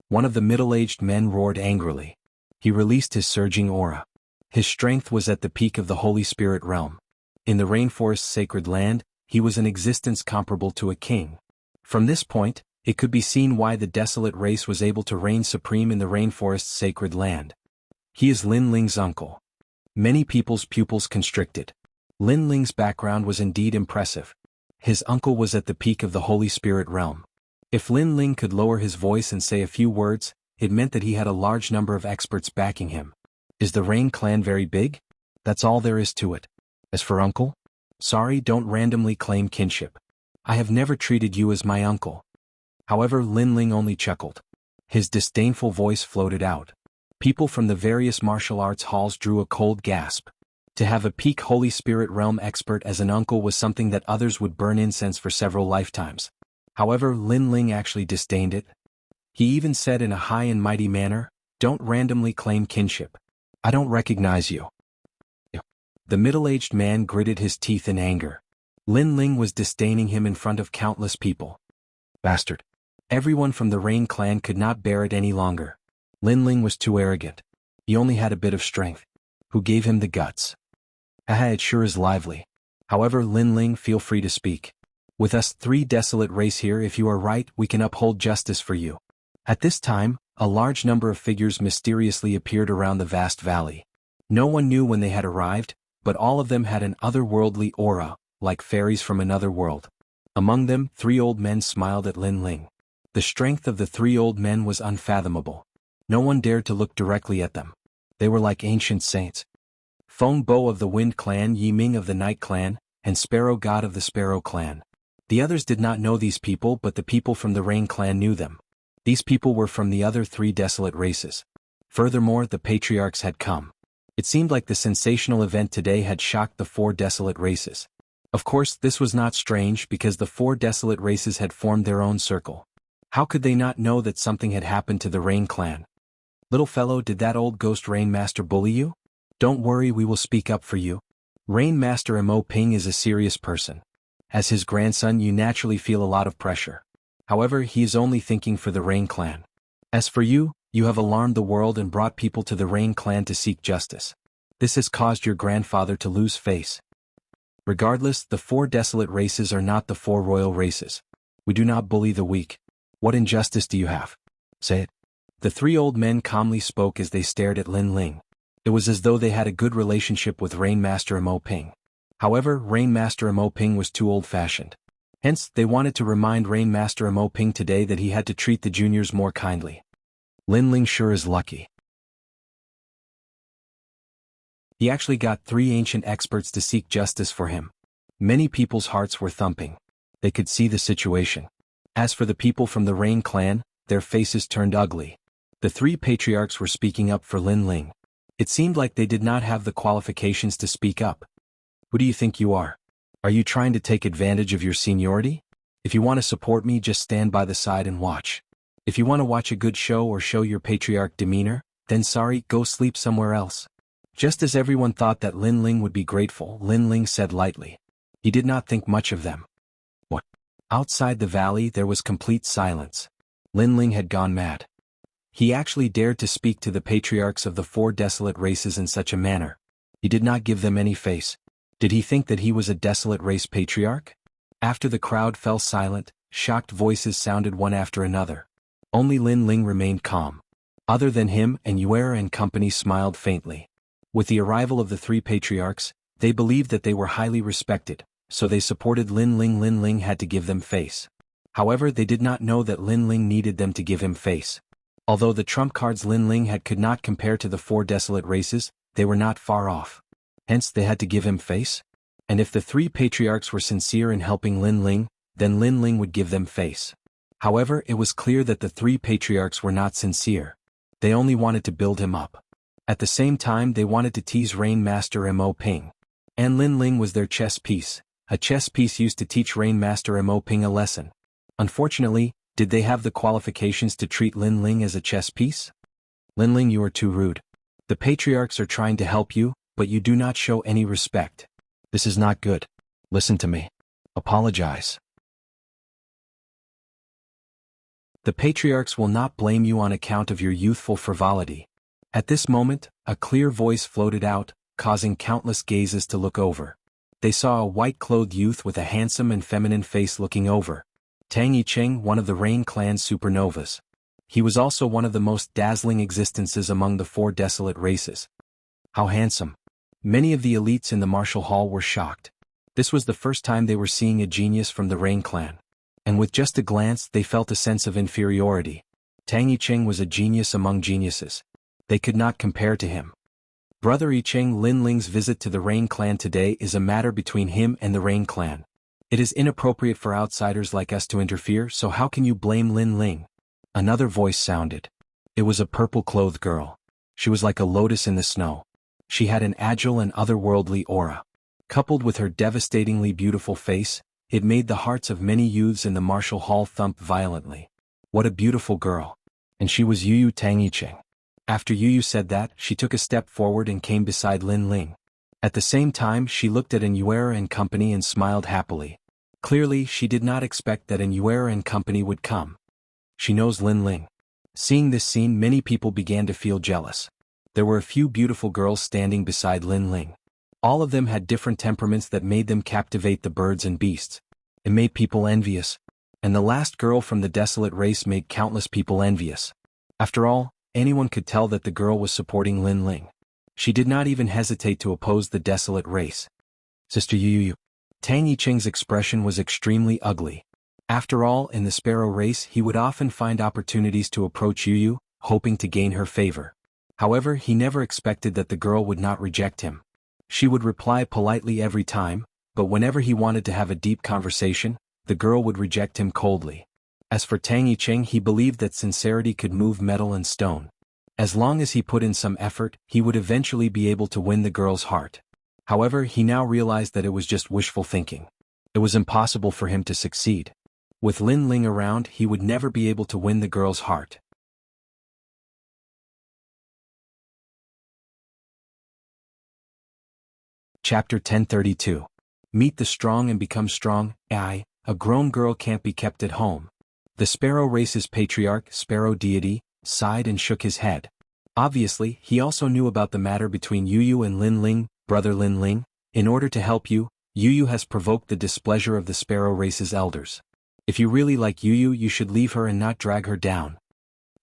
One of the middle-aged men roared angrily. He released his surging aura. His strength was at the peak of the Holy Spirit realm. In the rainforest's sacred land, he was an existence comparable to a king. From this point, it could be seen why the desolate race was able to reign supreme in the rainforest's sacred land. He is Lin Ling's uncle. Many people's pupils constricted. Lin Ling's background was indeed impressive. His uncle was at the peak of the Holy Spirit realm. If Lin Ling could lower his voice and say a few words, it meant that he had a large number of experts backing him. Is the Rain clan very big? That's all there is to it. As for uncle? Sorry, don't randomly claim kinship. I have never treated you as my uncle. However, Lin Ling only chuckled. His disdainful voice floated out. People from the various martial arts halls drew a cold gasp. To have a peak Holy Spirit realm expert as an uncle was something that others would burn incense for several lifetimes. However, Lin Ling actually disdained it. He even said in a high and mighty manner, "Don't randomly claim kinship. I don't recognize you." The middle-aged man gritted his teeth in anger. Lin Ling was disdaining him in front of countless people. Bastard. Everyone from the Rain clan could not bear it any longer. Lin Ling was too arrogant. He only had a bit of strength. Who gave him the guts? Haha, it sure is lively. However, Lin Ling, feel free to speak. With us 3 desolate race here, if you are right, we can uphold justice for you. At this time, a large number of figures mysteriously appeared around the vast valley. No one knew when they had arrived, but all of them had an otherworldly aura, like fairies from another world. Among them, 3 old men smiled at Lin Ling. The strength of the 3 old men was unfathomable. No one dared to look directly at them. They were like ancient saints. Feng Bo of the Wind clan, Yi Ming of the Night clan, and Sparrow God of the Sparrow clan. The others did not know these people, but the people from the Rain clan knew them. These people were from the other 3 desolate races. Furthermore, the patriarchs had come. It seemed like the sensational event today had shocked the 4 desolate races. Of course, this was not strange because the 4 desolate races had formed their own circle. How could they not know that something had happened to the Rain clan? Little fellow, did that old ghost Rain Master bully you? Don't worry, we will speak up for you. Rain Master Mo Ping is a serious person. As his grandson, you naturally feel a lot of pressure. However, he is only thinking for the Rain clan. As for you, you have alarmed the world and brought people to the Rain clan to seek justice. This has caused your grandfather to lose face. Regardless, the 4 desolate races are not the 4 royal races. We do not bully the weak. What injustice do you have? Say it. The 3 old men calmly spoke as they stared at Lin Ling. It was as though they had a good relationship with Rain Master Mo Ping. However, Rain Master Mo Ping was too old-fashioned. Hence, they wanted to remind Rain Master Mo Ping today that he had to treat the juniors more kindly. Lin Ling sure is lucky. He actually got 3 ancient experts to seek justice for him. Many people's hearts were thumping. They could see the situation. As for the people from the Rain clan, their faces turned ugly. The three patriarchs were speaking up for Lin Ling. It seemed like they did not have the qualifications to speak up. Who do you think you are? Are you trying to take advantage of your seniority? If you want to support me, just stand by the side and watch. If you want to watch a good show or show your patriarch demeanor, then sorry, go sleep somewhere else. Just as everyone thought that Lin Ling would be grateful, Lin Ling said lightly. He did not think much of them. What? Outside the valley there was complete silence. Lin Ling had gone mad. He actually dared to speak to the patriarchs of the 4 desolate races in such a manner. He did not give them any face. Did he think that he was a desolate race patriarch? After the crowd fell silent, shocked voices sounded one after another. Only Lin Ling remained calm. Other than him, and Yuera and company smiled faintly. With the arrival of the 3 patriarchs, they believed that they were highly respected, so they supported Lin Ling. Lin Ling had to give them face. However, they did not know that Lin Ling needed them to give him face. Although the trump cards Lin Ling had could not compare to the 4 desolate races, they were not far off. Hence they had to give him face? And if the 3 patriarchs were sincere in helping Lin Ling, then Lin Ling would give them face. However, it was clear that the 3 patriarchs were not sincere. They only wanted to build him up. At the same time they wanted to tease Rain Master Mo Ping. And Lin Ling was their chess piece, a chess piece used to teach Rain Master Mo Ping a lesson. Unfortunately, did they have the qualifications to treat Lin Ling as a chess piece? Lin Ling, you are too rude. The patriarchs are trying to help you, but you do not show any respect. This is not good. Listen to me. Apologize. The patriarchs will not blame you on account of your youthful frivolity. At this moment, a clear voice floated out, causing countless gazes to look over. They saw a white-clothed youth with a handsome and feminine face looking over. Tang Yicheng, one of the Rain clan's supernovas. He was also one of the most dazzling existences among the 4 desolate races. How handsome. Many of the elites in the martial hall were shocked. This was the first time they were seeing a genius from the Rain clan. And with just a glance they felt a sense of inferiority. Tang Yicheng was a genius among geniuses. They could not compare to him. Brother Yicheng, Lin Ling's visit to the Rain clan today is a matter between him and the Rain clan. It is inappropriate for outsiders like us to interfere, so how can you blame Lin Ling? Another voice sounded. It was a purple-clothed girl. She was like a lotus in the snow. She had an agile and otherworldly aura. Coupled with her devastatingly beautiful face, it made the hearts of many youths in the martial hall thump violently. What a beautiful girl. And she was Yu Tang Yicheng. After Yu said that, she took a step forward and came beside Lin Ling. At the same time she looked at Yuera and company and smiled happily. Clearly she did not expect that Yuera and company would come. She knows Lin Ling. Seeing this scene, many people began to feel jealous. There were a few beautiful girls standing beside Lin Ling. All of them had different temperaments that made them captivate the birds and beasts. It made people envious. And the last girl from the desolate race made countless people envious. After all, anyone could tell that the girl was supporting Lin Ling. She did not even hesitate to oppose the desolate race. Sister Yu. Tang Yicheng's expression was extremely ugly. After all, in the sparrow race he would often find opportunities to approach Yu, hoping to gain her favor. However, he never expected that the girl would not reject him. She would reply politely every time, but whenever he wanted to have a deep conversation, the girl would reject him coldly. As for Tang Yicheng, he believed that sincerity could move metal and stone. As long as he put in some effort, he would eventually be able to win the girl's heart. However, he now realized that it was just wishful thinking. It was impossible for him to succeed. With Lin Ling around, he would never be able to win the girl's heart. Chapter 1032. Meet the strong and become strong. A grown girl can't be kept at home. The sparrow race's patriarch, Sparrow Deity, sighed and shook his head. Obviously, he also knew about the matter between Yu and Lin Ling. Brother Lin Ling, in order to help you, Yu has provoked the displeasure of the sparrow race's elders. If you really like Yu, you should leave her and not drag her down.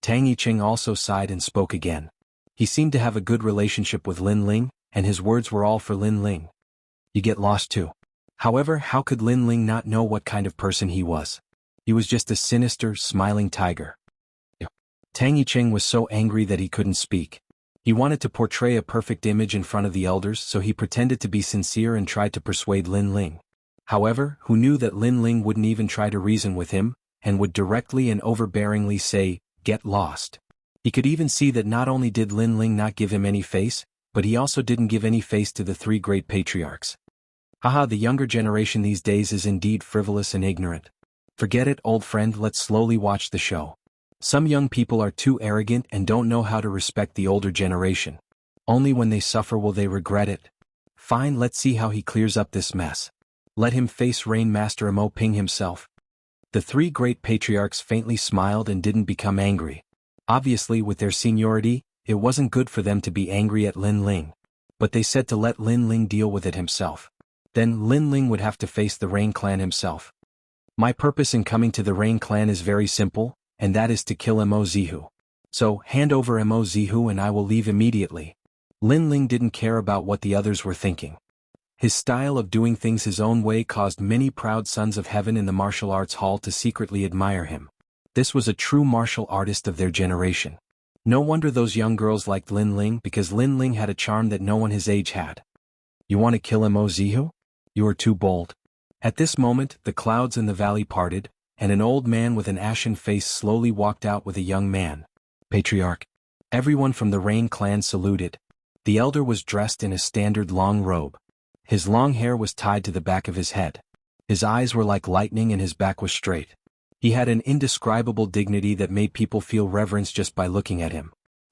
Tang Yicheng also sighed and spoke again. He seemed to have a good relationship with Lin Ling, and his words were all for Lin Ling. You get lost too. However, how could Lin Ling not know what kind of person he was? He was just a sinister, smiling tiger. Tang Yicheng was so angry that he couldn't speak. He wanted to portray a perfect image in front of the elders, so he pretended to be sincere and tried to persuade Lin Ling. However, who knew that Lin Ling wouldn't even try to reason with him, and would directly and overbearingly say, "Get lost." He could even see that not only did Lin Ling not give him any face, but he also didn't give any face to the three great patriarchs. Haha, the younger generation these days is indeed frivolous and ignorant. Forget it, old friend, let's slowly watch the show. Some young people are too arrogant and don't know how to respect the older generation. Only when they suffer will they regret it. Fine, let's see how he clears up this mess. Let him face Rain Master Mo Ping himself. The three great patriarchs faintly smiled and didn't become angry. Obviously, with their seniority, it wasn't good for them to be angry at Lin Ling. But they said to let Lin Ling deal with it himself. Then Lin Ling would have to face the Rain clan himself. My purpose in coming to the Rain clan is very simple, and that is to kill Mo Zihu. So, hand over Mo Zihu and I will leave immediately. Lin Ling didn't care about what the others were thinking. His style of doing things his own way caused many proud sons of heaven in the martial arts hall to secretly admire him. This was a true martial artist of their generation. No wonder those young girls liked Lin Ling, because Lin Ling had a charm that no one his age had. You want to kill Mo Zihu? You are too bold. At this moment, the clouds in the valley parted, and an old man with an ashen face slowly walked out with a young man. Patriarch. Everyone from the Rain clan saluted. The elder was dressed in a standard long robe. His long hair was tied to the back of his head. His eyes were like lightning and his back was straight. He had an indescribable dignity that made people feel reverence just by looking at him.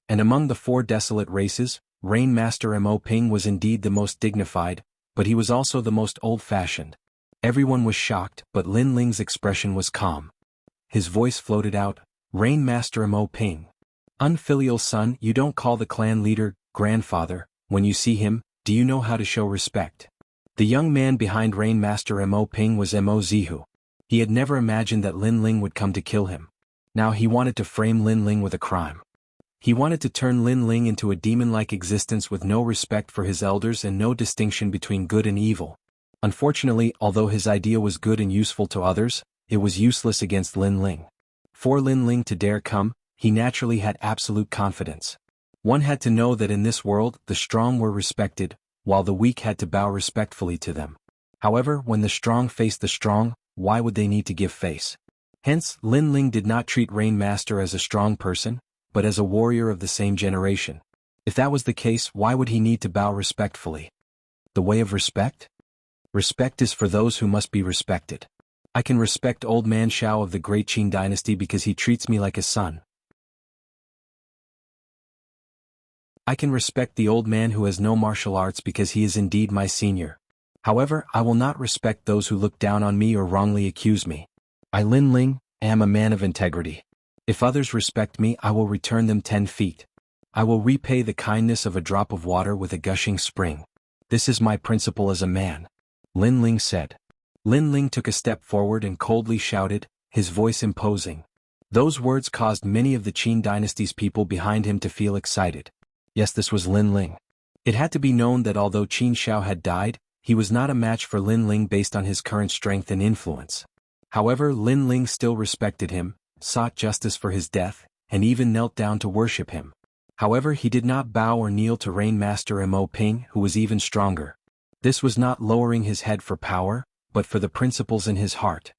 And among the four desolate races, Rain Master Mo Ping was indeed the most dignified, but he was also the most old-fashioned. Everyone was shocked, but Lin Ling's expression was calm. His voice floated out, "Rain Master Mo Ping. Unfilial son, you don't call the clan leader, grandfather. When you see him, do you know how to show respect?" The young man behind Rain Master Mo Ping was Mo Zihu. He had never imagined that Lin Ling would come to kill him. Now he wanted to frame Lin Ling with a crime. He wanted to turn Lin Ling into a demon-like existence with no respect for his elders and no distinction between good and evil. Unfortunately, although his idea was good and useful to others, it was useless against Lin Ling. For Lin Ling to dare come, he naturally had absolute confidence. One had to know that in this world, the strong were respected, while the weak had to bow respectfully to them. However, when the strong faced the strong, why would they need to give face? Hence, Lin Ling did not treat Rain Master as a strong person, but as a warrior of the same generation. If that was the case, why would he need to bow respectfully? The way of respect? Respect is for those who must be respected. I can respect Old Man Shao of the Great Qin dynasty because he treats me like a son. I can respect the old man who has no martial arts because he is indeed my senior. However, I will not respect those who look down on me or wrongly accuse me. I, Lin Ling, am a man of integrity. If others respect me, I will return them 10 feet. I will repay the kindness of a drop of water with a gushing spring. This is my principle as a man. Lin Ling said. Lin Ling took a step forward and coldly shouted, his voice imposing. Those words caused many of the Qin dynasty's people behind him to feel excited. Yes, this was Lin Ling. It had to be known that although Qin Shao had died, he was not a match for Lin Ling based on his current strength and influence. However, Lin Ling still respected him, sought justice for his death, and even knelt down to worship him. However, he did not bow or kneel to Rain Master Mo Ping, who was even stronger. This was not lowering his head for power, but for the principles in his heart.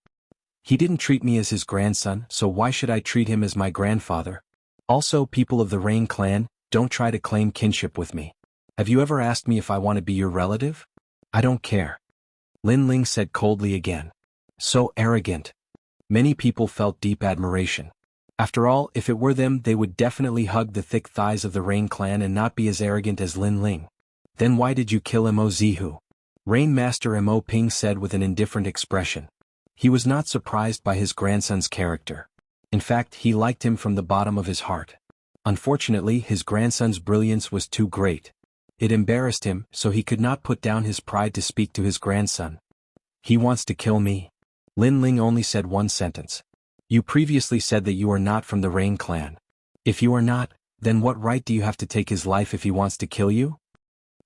He didn't treat me as his grandson, so why should I treat him as my grandfather? Also, people of the Rain clan, don't try to claim kinship with me. Have you ever asked me if I want to be your relative? I don't care. Lin Ling said coldly again. So arrogant. Many people felt deep admiration. After all, if it were them, they would definitely hug the thick thighs of the Rain clan and not be as arrogant as Lin Ling. Then why did you kill Mo Zihu? Rain Master Mo Ping said with an indifferent expression. He was not surprised by his grandson's character. In fact, he liked him from the bottom of his heart. Unfortunately, his grandson's brilliance was too great. It embarrassed him, so he could not put down his pride to speak to his grandson. He wants to kill me. Lin Ling only said one sentence. You previously said that you are not from the Rain clan. If you are not, then what right do you have to take his life if he wants to kill you?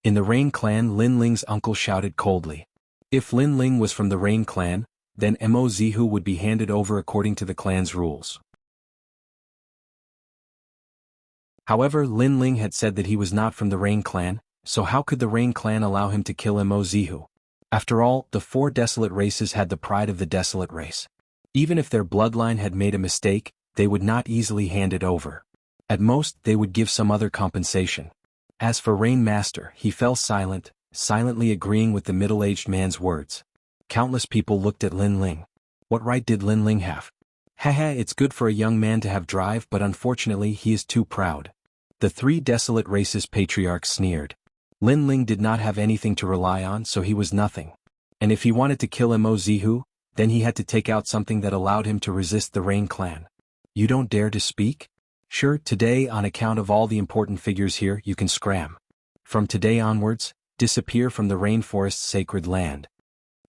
In the Rain clan, Lin Ling's uncle shouted coldly. If Lin Ling was from the Rain clan, then Mo Zihu would be handed over according to the clan's rules. However, Lin Ling had said that he was not from the Rain clan, so how could the Rain clan allow him to kill Mo Zihu? After all, the four desolate races had the pride of the desolate race. Even if their bloodline had made a mistake, they would not easily hand it over. At most, they would give some other compensation. As for Rain Master, he fell silent, silently agreeing with the middle-aged man's words. Countless people looked at Lin Ling. What right did Lin Ling have? Haha, it's good for a young man to have drive, but unfortunately he is too proud. The three desolate races patriarchs sneered. Lin Ling did not have anything to rely on, so he was nothing. And if he wanted to kill Mo Zihu, then he had to take out something that allowed him to resist the Rain clan. You don't dare to speak? Sure, today on account of all the important figures here you can scram. From today onwards, disappear from the rainforest's sacred land.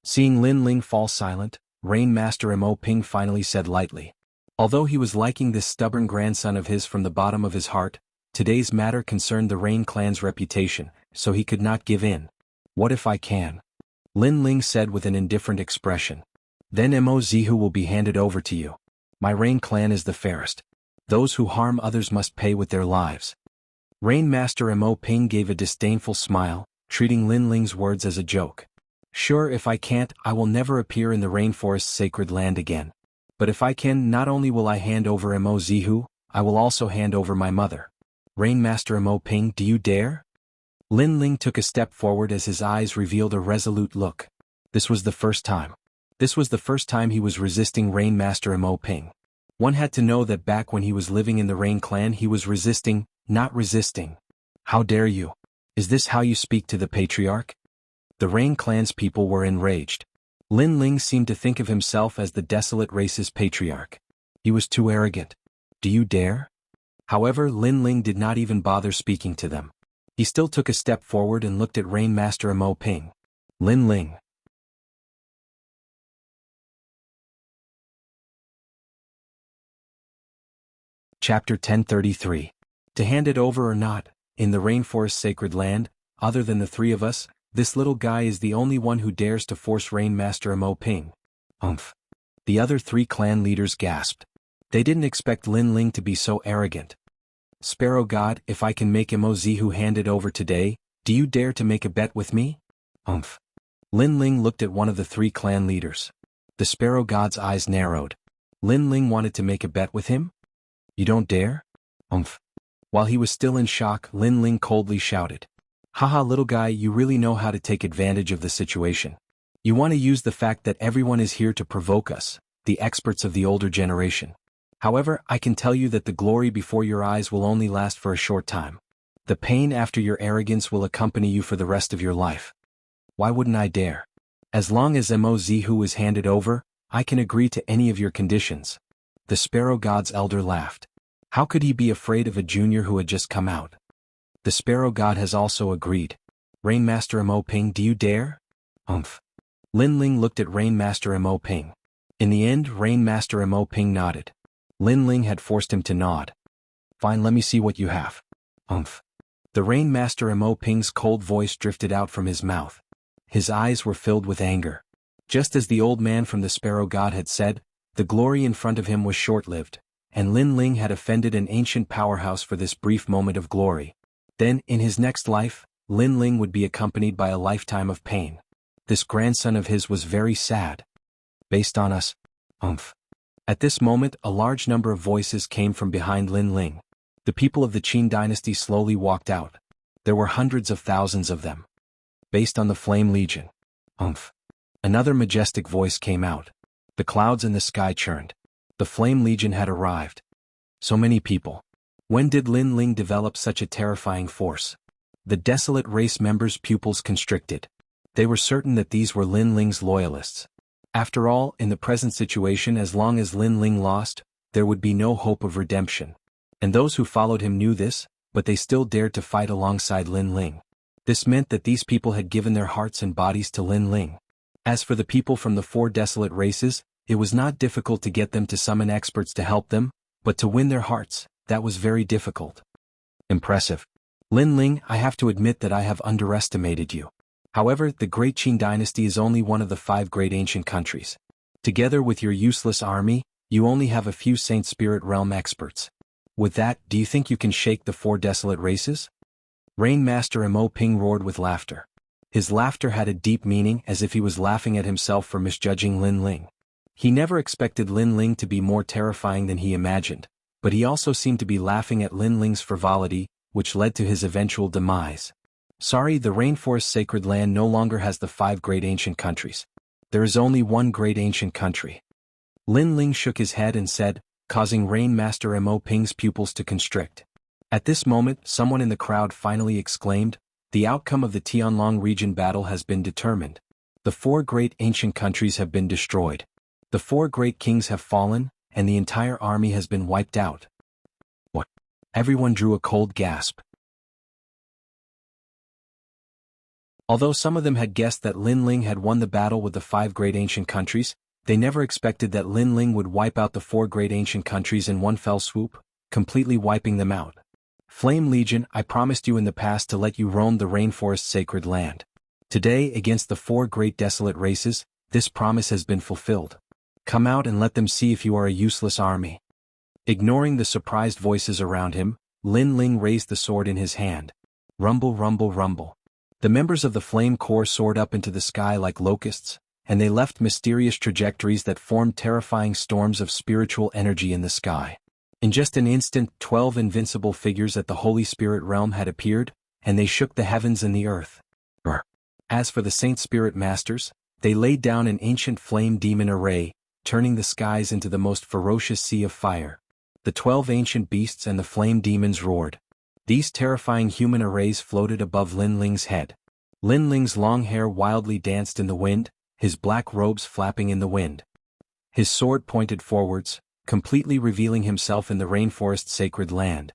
Seeing Lin Ling fall silent, Rain Master Mo Ping finally said lightly. Although he was liking this stubborn grandson of his from the bottom of his heart, today's matter concerned the Rain clan's reputation, so he could not give in. What if I can? Lin Ling said with an indifferent expression. Then Mo Zihu will be handed over to you. My Rain clan is the fairest. Those who harm others must pay with their lives. Rain Master Mo Ping gave a disdainful smile, treating Lin Ling's words as a joke. Sure, if I can't, I will never appear in the rainforest's sacred land again. But if I can, not only will I hand over Mo Zihu, I will also hand over my mother. Rain Master Mo Ping, do you dare? Lin Ling took a step forward as his eyes revealed a resolute look. This was the first time. This was the first time he was resisting Rain Master Mo Ping. One had to know that back when he was living in the Rain clan he was resisting, not resisting. How dare you? Is this how you speak to the patriarch? The Rain clan's people were enraged. Lin Ling seemed to think of himself as the desolate race's patriarch. He was too arrogant. Do you dare? However, Lin Ling did not even bother speaking to them. He still took a step forward and looked at Rain Master Mo Ping. Lin Ling. Chapter 1033. To hand it over or not, in the rainforest sacred land, other than the three of us, this little guy is the only one who dares to force Rain Master Mo Ping. Umph. The other three clan leaders gasped. They didn't expect Lin Ling to be so arrogant. Sparrow God, if I can make Mo Zihu hand it over today, do you dare to make a bet with me? Umph. Lin Ling looked at one of the three clan leaders. The Sparrow God's eyes narrowed. Lin Ling wanted to make a bet with him? You don't dare? Umph. While he was still in shock, Lin Ling coldly shouted. Haha, little guy, you really know how to take advantage of the situation. You want to use the fact that everyone is here to provoke us, the experts of the older generation. However, I can tell you that the glory before your eyes will only last for a short time. The pain after your arrogance will accompany you for the rest of your life. Why wouldn't I dare? As long as Mo Zihu is handed over, I can agree to any of your conditions. The Sparrow God's elder laughed. How could he be afraid of a junior who had just come out? The Sparrow God has also agreed. Rain Master Mo Ping, do you dare? Umph. Lin Ling looked at Rain Master Mo Ping. In the end, Rain Master Mo Ping nodded. Lin Ling had forced him to nod. Fine, let me see what you have. Umph. The Rain Master Mo Ping's cold voice drifted out from his mouth. His eyes were filled with anger. Just as the old man from the Sparrow God had said, the glory in front of him was short-lived, and Lin Ling had offended an ancient powerhouse for this brief moment of glory. Then, in his next life, Lin Ling would be accompanied by a lifetime of pain. This grandson of his was very sad. Based on us? Umph. At this moment, a large number of voices came from behind Lin Ling. The people of the Qin dynasty slowly walked out. There were hundreds of thousands of them. Based on the Flame Legion. Umph. Another majestic voice came out. The clouds in the sky churned. The Flame Legion had arrived. So many people. When did Lin Ling develop such a terrifying force? The desolate race members' pupils constricted. They were certain that these were Lin Ling's loyalists. After all, in the present situation, as long as Lin Ling lost, there would be no hope of redemption. And those who followed him knew this, but they still dared to fight alongside Lin Ling. This meant that these people had given their hearts and bodies to Lin Ling. As for the people from the four desolate races, it was not difficult to get them to summon experts to help them, but to win their hearts, that was very difficult. Impressive. Lin Ling, I have to admit that I have underestimated you. However, the Great Qin dynasty is only one of the 5 great ancient countries. Together with your useless army, you only have a few Saint Spirit Realm experts. With that, do you think you can shake the 4 desolate races? Rain Master Mo Ping roared with laughter. His laughter had a deep meaning, as if he was laughing at himself for misjudging Lin Ling. He never expected Lin Ling to be more terrifying than he imagined, but he also seemed to be laughing at Lin Ling's frivolity, which led to his eventual demise. Sorry, the Rainforest Sacred Land no longer has the 5 great ancient countries. There is only one great ancient country. Lin Ling shook his head and said, causing Rain Master Mo Ping's pupils to constrict. At this moment, someone in the crowd finally exclaimed, "The outcome of the Tianlong region battle has been determined. The 4 great ancient countries have been destroyed. The 4 great kings have fallen, and the entire army has been wiped out." What? Everyone drew a cold gasp. Although some of them had guessed that Lin Ling had won the battle with the 5 great ancient countries, they never expected that Lin Ling would wipe out the 4 great ancient countries in one fell swoop, completely wiping them out. Flame Legion, I promised you in the past to let you roam the Rainforest Sacred Land. Today, against the 4 great desolate races, this promise has been fulfilled. Come out and let them see if you are a useless army. Ignoring the surprised voices around him, Lin Ling raised the sword in his hand. Rumble, rumble, rumble. The members of the Flame Corps soared up into the sky like locusts, and they left mysterious trajectories that formed terrifying storms of spiritual energy in the sky. In just an instant, 12 invincible figures at the Holy Spirit realm had appeared, and they shook the heavens and the earth. As for the Saint Spirit Masters, they laid down an ancient flame demon array, turning the skies into the most ferocious sea of fire. The 12 ancient beasts and the flame demons roared. These terrifying human arrays floated above Lin Ling's head. Lin Ling's long hair wildly danced in the wind, his black robes flapping in the wind. His sword pointed forwards, completely revealing himself in the Rainforest Sacred Land.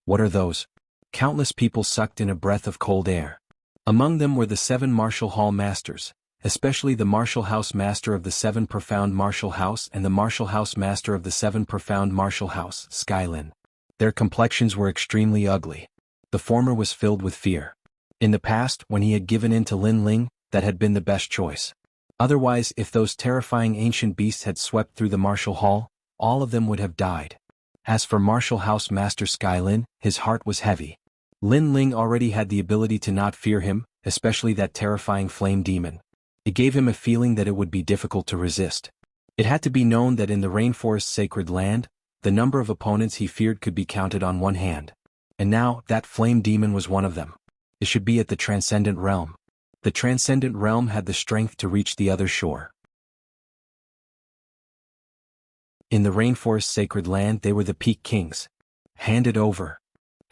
What are those? Countless people sucked in a breath of cold air. Among them were the 7 Martial Hall Masters, especially the Martial House Master of the 7 Profound Martial House and the Martial House Master of the 7 Profound Martial House, Skylin. Their complexions were extremely ugly. The former was filled with fear. In the past, when he had given in to Lin Ling, that had been the best choice. Otherwise, if those terrifying ancient beasts had swept through the Martial Hall, all of them would have died. As for Martial House Master Skylin, his heart was heavy. Lin Ling already had the ability to not fear him, especially that terrifying flame demon. It gave him a feeling that it would be difficult to resist. It had to be known that in the Rainforest Sacred Land, the number of opponents he feared could be counted on one hand. And now, that flame demon was one of them. It should be at the Transcendent Realm. The Transcendent Realm had the strength to reach the other shore. In the Rainforest Sacred Land they were the Peak Kings. Hand it over.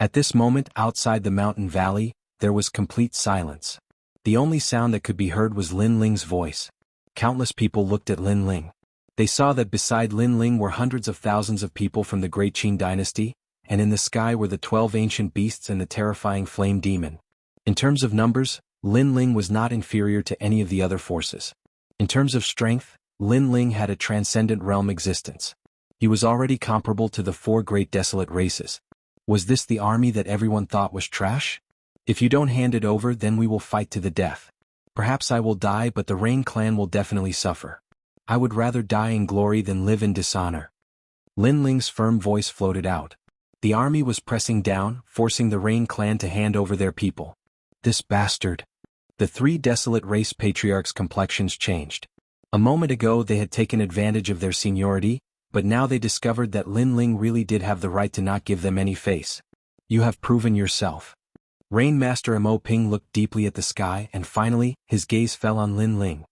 At this moment, outside the mountain valley, there was complete silence. The only sound that could be heard was Lin Ling's voice. Countless people looked at Lin Ling. They saw that beside Lin Ling were hundreds of thousands of people from the Great Qin dynasty, and in the sky were the 12 ancient beasts and the terrifying flame demon. In terms of numbers, Lin Ling was not inferior to any of the other forces. In terms of strength, Lin Ling had a transcendent realm existence. He was already comparable to the 4 great desolate races. Was this the army that everyone thought was trash? If you don't hand it over, then we will fight to the death. Perhaps I will die, but the Rain clan will definitely suffer. I would rather die in glory than live in dishonor. Lin Ling's firm voice floated out. The army was pressing down, forcing the Rain clan to hand over their people. This bastard. The 3 desolate race patriarchs' complexions changed. A moment ago they had taken advantage of their seniority, but now they discovered that Lin Ling really did have the right to not give them any face. You have proven yourself. Rain Master Mo Ping looked deeply at the sky and finally, his gaze fell on Lin Ling.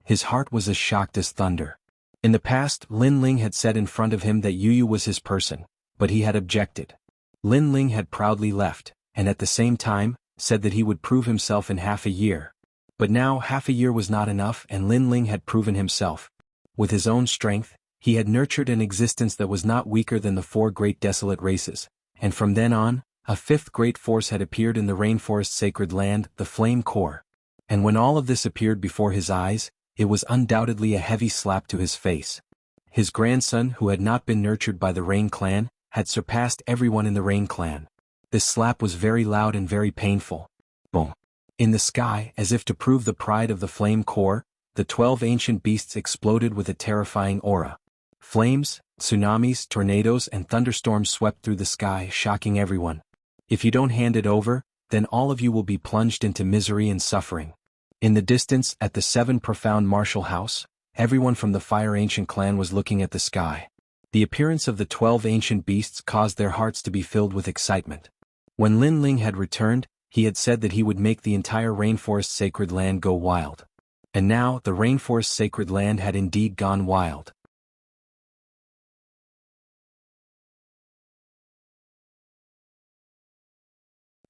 His heart was as shocked as thunder. In the past, Lin Ling had said in front of him that Yu was his person, but he had objected. Lin Ling had proudly left, and at the same time, said that he would prove himself in half a year. But now half a year was not enough and Lin Ling had proven himself. With his own strength, he had nurtured an existence that was not weaker than the 4 great desolate races, and from then on, a 5th great force had appeared in the Rainforest Sacred Land, the Flame Corps. And when all of this appeared before his eyes, it was undoubtedly a heavy slap to his face. His grandson, who had not been nurtured by the Rain clan, had surpassed everyone in the Rain clan. This slap was very loud and very painful. Boom. In the sky, as if to prove the pride of the Flame Corps, the 12 ancient beasts exploded with a terrifying aura. Flames, tsunamis, tornadoes and thunderstorms swept through the sky, shocking everyone. If you don't hand it over, then all of you will be plunged into misery and suffering. In the distance, at the 7 Profound Martial House, everyone from the Fire Ancient clan was looking at the sky. The appearance of the 12 ancient beasts caused their hearts to be filled with excitement. When Lin Ling had returned, he had said that he would make the entire rainforest sacred land go wild. And now, the rainforest sacred land had indeed gone wild.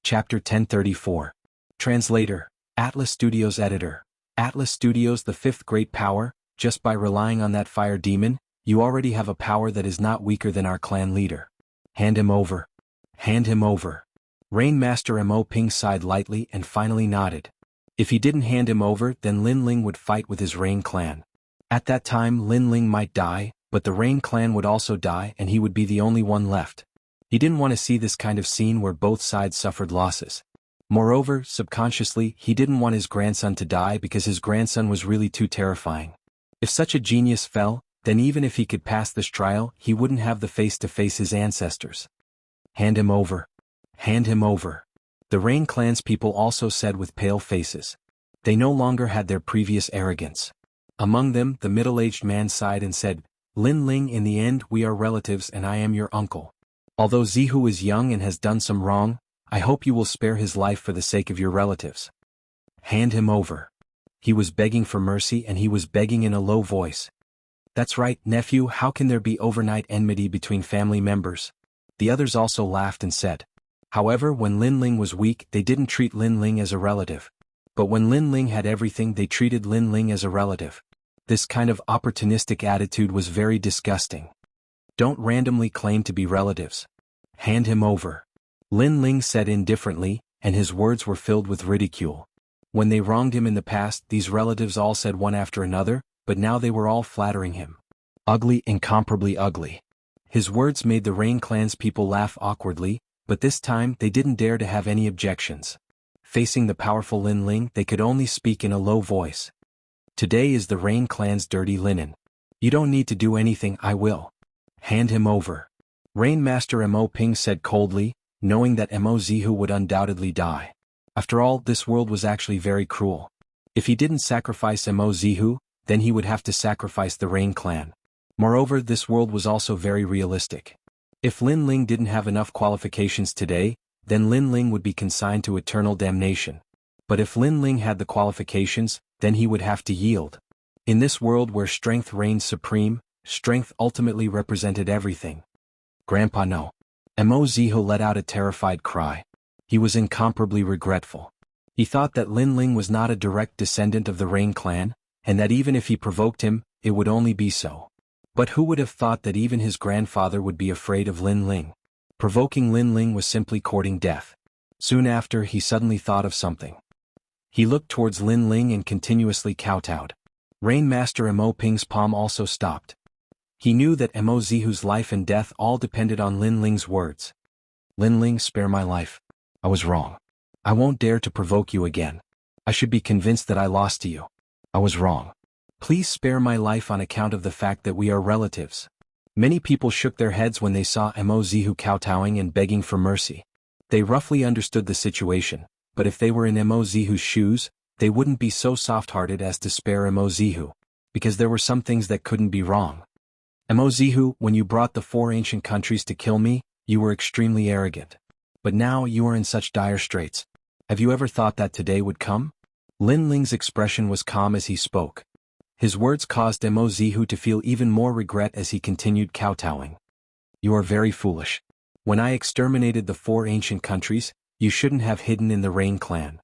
Chapter 1034. Translator, Atlas Studios Editor. Atlas Studios, the fifth great power. Just by relying on that fire demon, you already have a power that is not weaker than our clan leader. Hand him over. Hand him over. Rain Master Mo Ping sighed lightly and finally nodded. If he didn't hand him over, then Lin Ling would fight with his Rain clan. At that time Lin Ling might die, but the Rain clan would also die and he would be the only one left. He didn't want to see this kind of scene where both sides suffered losses. Moreover, subconsciously, he didn't want his grandson to die because his grandson was really too terrifying. If such a genius fell, then even if he could pass this trial, he wouldn't have the face to face his ancestors. Hand him over. Hand him over. The Rain clan's people also said with pale faces. They no longer had their previous arrogance. Among them, the middle-aged man sighed and said, Lin Ling, in the end we are relatives and I am your uncle. Although Zihu is young and has done some wrong, I hope you will spare his life for the sake of your relatives. Hand him over. He was begging for mercy and he was begging in a low voice. That's right, nephew, how can there be overnight enmity between family members? The others also laughed and said. However, when Lin Ling was weak, they didn't treat Lin Ling as a relative. But when Lin Ling had everything, they treated Lin Ling as a relative. This kind of opportunistic attitude was very disgusting. Don't randomly claim to be relatives. Hand him over. Lin Ling said indifferently, and his words were filled with ridicule. When they wronged him in the past, these relatives all said one after another, but now they were all flattering him. Ugly, incomparably ugly. His words made the Rain clan's people laugh awkwardly, but this time they didn't dare to have any objections. Facing the powerful Lin Ling, they could only speak in a low voice. Today is the Rain clan's dirty linen. You don't need to do anything, I will. Hand him over. Rain Master Mo Ping said coldly, knowing that Mo Zihu would undoubtedly die. After all, this world was actually very cruel. If he didn't sacrifice Mo Zihu, then he would have to sacrifice the Rain clan. Moreover, this world was also very realistic. If Lin Ling didn't have enough qualifications today, then Lin Ling would be consigned to eternal damnation. But if Lin Ling had the qualifications, then he would have to yield. In this world where strength reigned supreme, strength ultimately represented everything. Grandpa, no. Mo Zihu let out a terrified cry. He was incomparably regretful. He thought that Lin Ling was not a direct descendant of the Rain clan, and that even if he provoked him, it would only be so. But who would have thought that even his grandfather would be afraid of Lin Ling? Provoking Lin Ling was simply courting death. Soon after, he suddenly thought of something. He looked towards Lin Ling and continuously kowtowed. Rain Master Mo Ping's palm also stopped. He knew that Mo Zihu's life and death all depended on Lin Ling's words. Lin Ling, spare my life. I was wrong. I won't dare to provoke you again. I should be convinced that I lost to you. I was wrong. Please spare my life on account of the fact that we are relatives. Many people shook their heads when they saw Mo Zihu kowtowing and begging for mercy. They roughly understood the situation, but if they were in Mo Zihu's shoes, they wouldn't be so soft-hearted as to spare Mo Zihu, because there were some things that couldn't be wrong. Mo Zihu, when you brought the 4 ancient countries to kill me, you were extremely arrogant. But now you are in such dire straits. Have you ever thought that today would come? Lin Ling's expression was calm as he spoke. His words caused Mo Zihu to feel even more regret as he continued kowtowing. You are very foolish. When I exterminated the 4 ancient countries, you shouldn't have hidden in the Rain clan.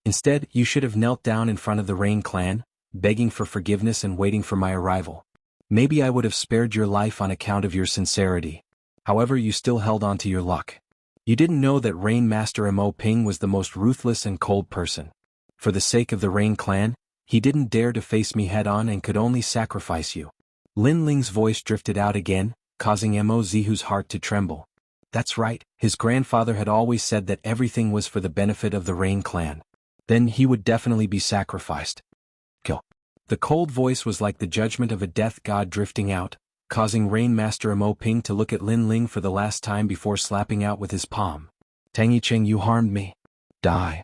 Instead, you should have knelt down in front of the Rain clan, begging for forgiveness and waiting for my arrival. Maybe I would have spared your life on account of your sincerity. However, you still held on to your luck. You didn't know that Rain Master Mo Ping was the most ruthless and cold person. For the sake of the Rain clan, he didn't dare to face me head-on and could only sacrifice you. Lin Ling's voice drifted out again, causing Mo Zihu's heart to tremble. That's right, his grandfather had always said that everything was for the benefit of the Rain clan. Then he would definitely be sacrificed. Kill. The cold voice was like the judgment of a death god drifting out, causing Rain Master Mo Ping to look at Lin Ling for the last time before slapping out with his palm. Tang Yicheng, you harmed me. Die.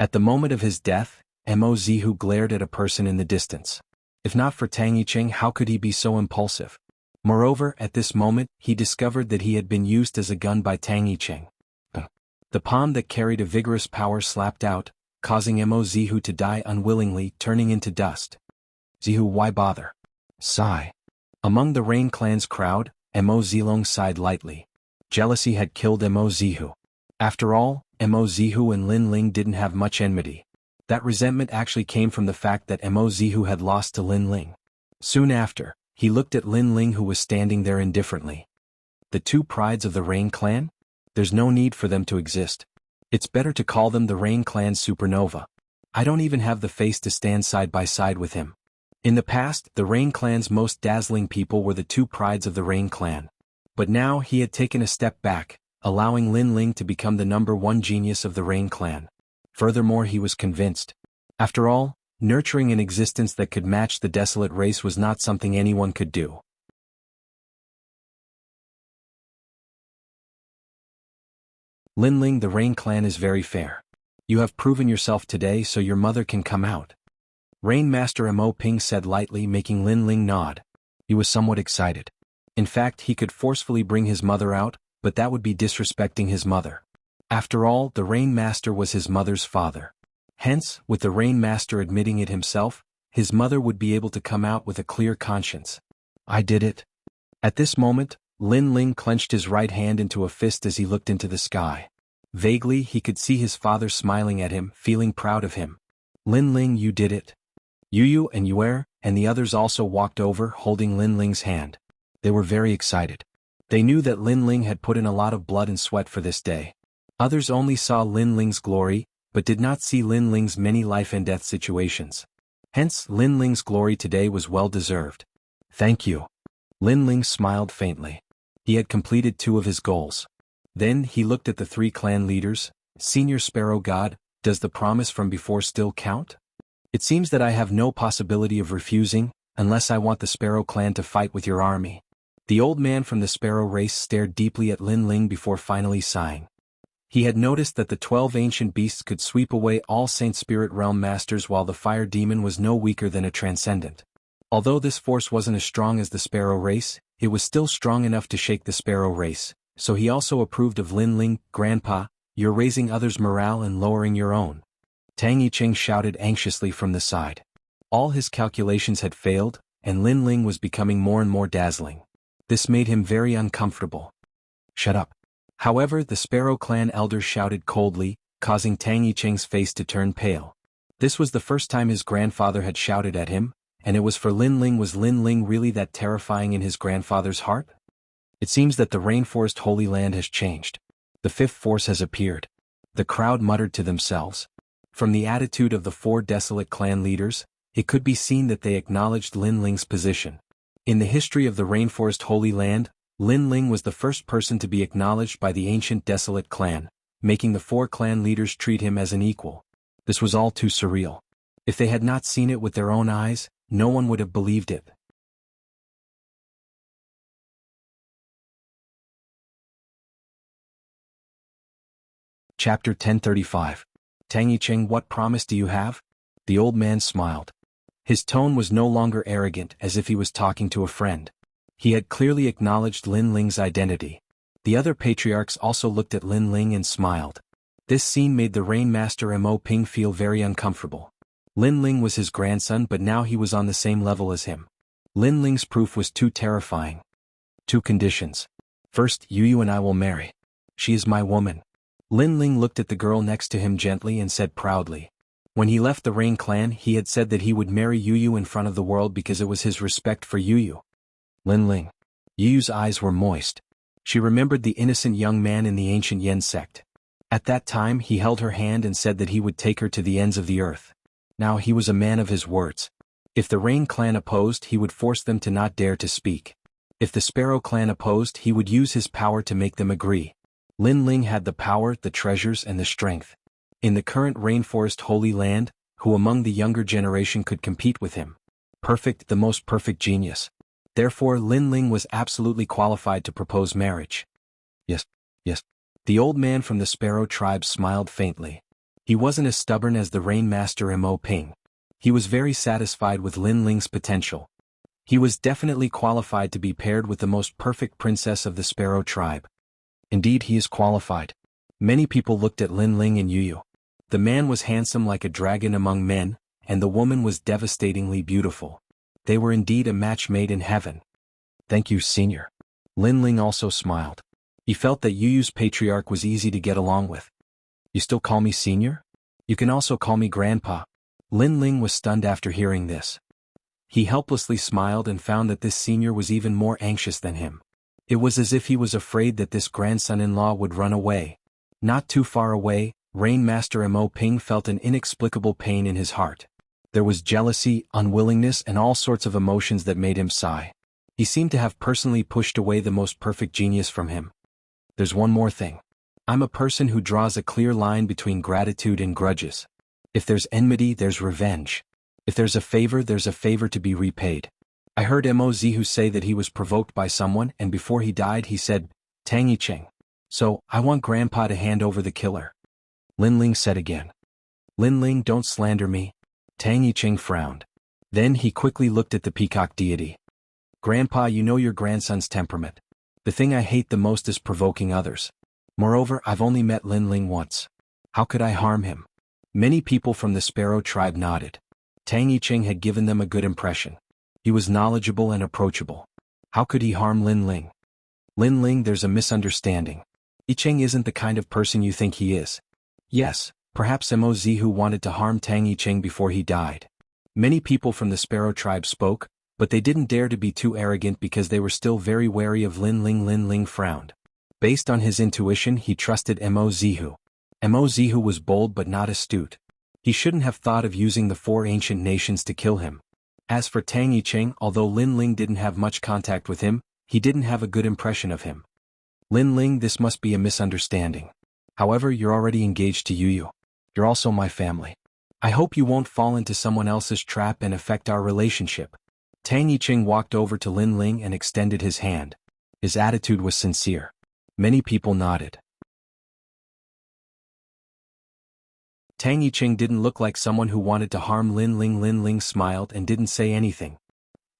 At the moment of his death, Mo Zihu glared at a person in the distance. If not for Tang Yicheng, how could he be so impulsive? Moreover, at this moment, he discovered that he had been used as a gun by Tang Yicheng. The palm that carried a vigorous power slapped out, causing Mo Zihu to die unwillingly, turning into dust. Zihu, why bother? Sigh. Among the Rain clan's crowd, Mo Zilong sighed lightly. Jealousy had killed Mo Zihu. After all, Mo Zihu and Lin Ling didn't have much enmity. That resentment actually came from the fact that Mo Zihu had lost to Lin Ling. Soon after, he looked at Lin Ling, who was standing there indifferently. The two prides of the Rain clan? There's no need for them to exist. It's better to call them the Rain clan's supernova. I don't even have the face to stand side by side with him. In the past, the Rain clan's most dazzling people were the two prides of the Rain clan. But now he had taken a step back, allowing Lin Ling to become the #1 genius of the Rain clan. Furthermore, he was convinced. After all, nurturing an existence that could match the desolate race was not something anyone could do. Lin Ling, the Rain clan is very fair. You have proven yourself today, so your mother can come out. Rain Master Mo Ping said lightly, making Lin Ling nod. He was somewhat excited. In fact, he could forcefully bring his mother out, but that would be disrespecting his mother. After all, the Rain Master was his mother's father. Hence, with the Rain Master admitting it himself, his mother would be able to come out with a clear conscience. I did it. At this moment, Lin Ling clenched his right hand into a fist as he looked into the sky. Vaguely, he could see his father smiling at him, feeling proud of him. Lin Ling, you did it. Yu and Yuer, and the others also walked over, holding Lin Ling's hand. They were very excited. They knew that Lin Ling had put in a lot of blood and sweat for this day. Others only saw Lin Ling's glory, but did not see Lin Ling's many life and death situations. Hence, Lin Ling's glory today was well deserved. Thank you. Lin Ling smiled faintly. He had completed 2 of his goals. Then he looked at the 3 clan leaders. Senior Sparrow God, does the promise from before still count? It seems that I have no possibility of refusing, unless I want the Sparrow clan to fight with your army. The old man from the Sparrow race stared deeply at Lin Ling before finally sighing. He had noticed that the 12 ancient beasts could sweep away all Saint Spirit Realm masters, while the fire demon was no weaker than a transcendent. Although this force wasn't as strong as the Sparrow race, it was still strong enough to shake the Sparrow race, so he also approved of Lin Ling. Grandpa, you're raising others' morale and lowering your own. Tang Yicheng shouted anxiously from the side. All his calculations had failed, and Lin Ling was becoming more and more dazzling. This made him very uncomfortable. Shut up. However, the Sparrow clan elder shouted coldly, causing Tang Yicheng's face to turn pale. This was the first time his grandfather had shouted at him, and it was for Lin Ling. Was Lin Ling really that terrifying in his grandfather's heart? It seems that the Rainforest Holy Land has changed. The 5th force has appeared. The crowd muttered to themselves. From the attitude of the 4 desolate clan leaders, it could be seen that they acknowledged Lin Ling's position. In the history of the Rainforest Holy Land, Lin Ling was the first person to be acknowledged by the ancient desolate clan, making the 4 clan leaders treat him as an equal. This was all too surreal. If they had not seen it with their own eyes, no one would have believed it. Chapter 1035. Tang Yicheng, what promise do you have? The old man smiled. His tone was no longer arrogant, as if he was talking to a friend. He had clearly acknowledged Lin Ling's identity. The other patriarchs also looked at Lin Ling and smiled. This scene made the Rain Master Mo Ping feel very uncomfortable. Lin Ling was his grandson, but now he was on the same level as him. Lin Ling's proof was too terrifying. 2 conditions. First, Yu and I will marry. She is my woman. Lin Ling looked at the girl next to him gently and said proudly. When he left the Rain clan, he had said that he would marry Yu in front of the world because it was his respect for Yu. Lin Ling. Yu's eyes were moist. She remembered the innocent young man in the ancient Yen sect. At that time, he held her hand and said that he would take her to the ends of the earth. Now he was a man of his words. If the Rain clan opposed, he would force them to not dare to speak. If the Sparrow clan opposed, he would use his power to make them agree. Lin Ling had the power, the treasures, and the strength. In the current Rainforest Holy Land, who among the younger generation could compete with him? Perfect, the most perfect genius. Therefore, Lin Ling was absolutely qualified to propose marriage. Yes. The old man from the Sparrow tribe smiled faintly. He wasn't as stubborn as the Rain Master Mo Ping. He was very satisfied with Lin Ling's potential. He was definitely qualified to be paired with the most perfect princess of the Sparrow tribe. Indeed, he is qualified. Many people looked at Lin Ling and Yu Yu. The man was handsome like a dragon among men, and the woman was devastatingly beautiful. They were indeed a match made in heaven. Thank you, Senior. Lin Ling also smiled. He felt that Yu Yu's patriarch was easy to get along with. You still call me Senior? You can also call me Grandpa. Lin Ling was stunned after hearing this. He helplessly smiled and found that this senior was even more anxious than him. It was as if he was afraid that this grandson-in-law would run away. Not too far away, Rain Master Mo Ping felt an inexplicable pain in his heart. There was jealousy, unwillingness, and all sorts of emotions that made him sigh. He seemed to have personally pushed away the most perfect genius from him. There's one more thing. I'm a person who draws a clear line between gratitude and grudges. If there's enmity, there's revenge. If there's a favor to be repaid. I heard Mo Zihu say that he was provoked by someone, and before he died he said, Tang Yicheng. So, I want Grandpa to hand over the killer. Lin Ling said again. Lin Ling, don't slander me. Tang Yicheng frowned. Then he quickly looked at the peacock deity. Grandpa, you know your grandson's temperament. The thing I hate the most is provoking others. Moreover, I've only met Lin Ling once. How could I harm him? Many people from the Sparrow tribe nodded. Tang Yicheng had given them a good impression. He was knowledgeable and approachable. How could he harm Lin Ling? Lin Ling, there's a misunderstanding. Yicheng isn't the kind of person you think he is. Yes, perhaps Mo Zihu wanted to harm Tang Yicheng before he died. Many people from the Sparrow tribe spoke, but they didn't dare to be too arrogant because they were still very wary of Lin Ling. Lin Ling frowned. Based on his intuition, he trusted Mo Zihu. Mo Zihu was bold but not astute. He shouldn't have thought of using the 4 ancient nations to kill him. As for Tang Yicheng, although Lin Ling didn't have much contact with him, he didn't have a good impression of him. Lin Ling, this must be a misunderstanding. However, you're already engaged to Yu Yu. You're also my family. I hope you won't fall into someone else's trap and affect our relationship. Tang Yicheng walked over to Lin Ling and extended his hand. His attitude was sincere. Many people nodded. Tang Yicheng didn't look like someone who wanted to harm Lin Ling. Lin Ling smiled and didn't say anything.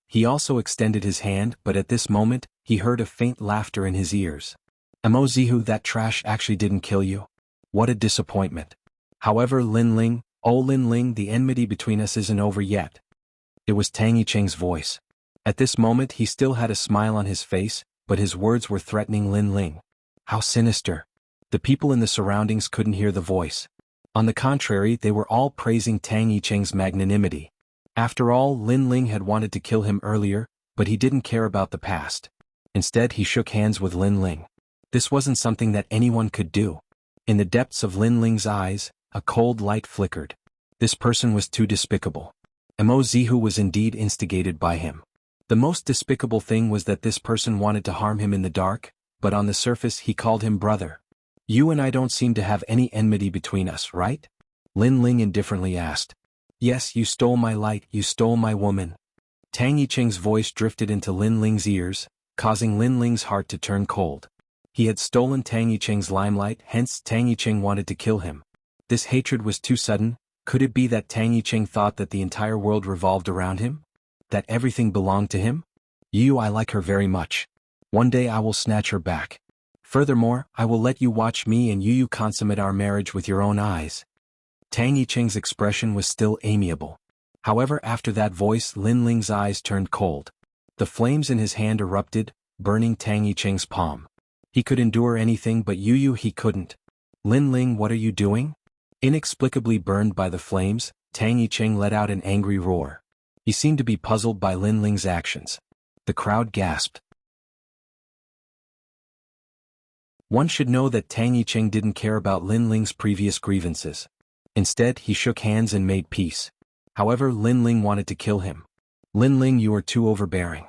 He also extended his hand, but at this moment, he heard a faint laughter in his ears. Mo Zihu, that trash actually didn't kill you? What a disappointment. However, Lin Ling, oh Lin Ling, the enmity between us isn't over yet. It was Tang Yicheng's voice. At this moment he still had a smile on his face, but his words were threatening Lin Ling. How sinister. The people in the surroundings couldn't hear the voice. On the contrary, they were all praising Tang Yicheng's magnanimity. After all, Lin Ling had wanted to kill him earlier, but he didn't care about the past. Instead, he shook hands with Lin Ling. This wasn't something that anyone could do. In the depths of Lin Ling's eyes, a cold light flickered. This person was too despicable. Mo Zihu was indeed instigated by him. The most despicable thing was that this person wanted to harm him in the dark, but on the surface he called him brother. You and I don't seem to have any enmity between us, right? Lin Ling indifferently asked. Yes, you stole my light, you stole my woman. Tang Yicheng's voice drifted into Lin Ling's ears, causing Lin Ling's heart to turn cold. He had stolen Tang Yicheng's limelight, hence Tang Yicheng wanted to kill him. This hatred was too sudden. Could it be that Tang Yicheng thought that the entire world revolved around him? That everything belonged to him? Yu, I like her very much. One day I will snatch her back. Furthermore, I will let you watch me and Yu consummate our marriage with your own eyes. Tang Yicheng's expression was still amiable. However, after that voice, Lin Ling's eyes turned cold. The flames in his hand erupted, burning Tang Yicheng's palm. He could endure anything, but Yu he couldn't. Lin Ling, what are you doing? Inexplicably burned by the flames, Tang Yicheng let out an angry roar. He seemed to be puzzled by Lin Ling's actions. The crowd gasped. One should know that Tang Yicheng didn't care about Lin Ling's previous grievances. Instead, he shook hands and made peace. However, Lin Ling wanted to kill him. Lin Ling, you are too overbearing.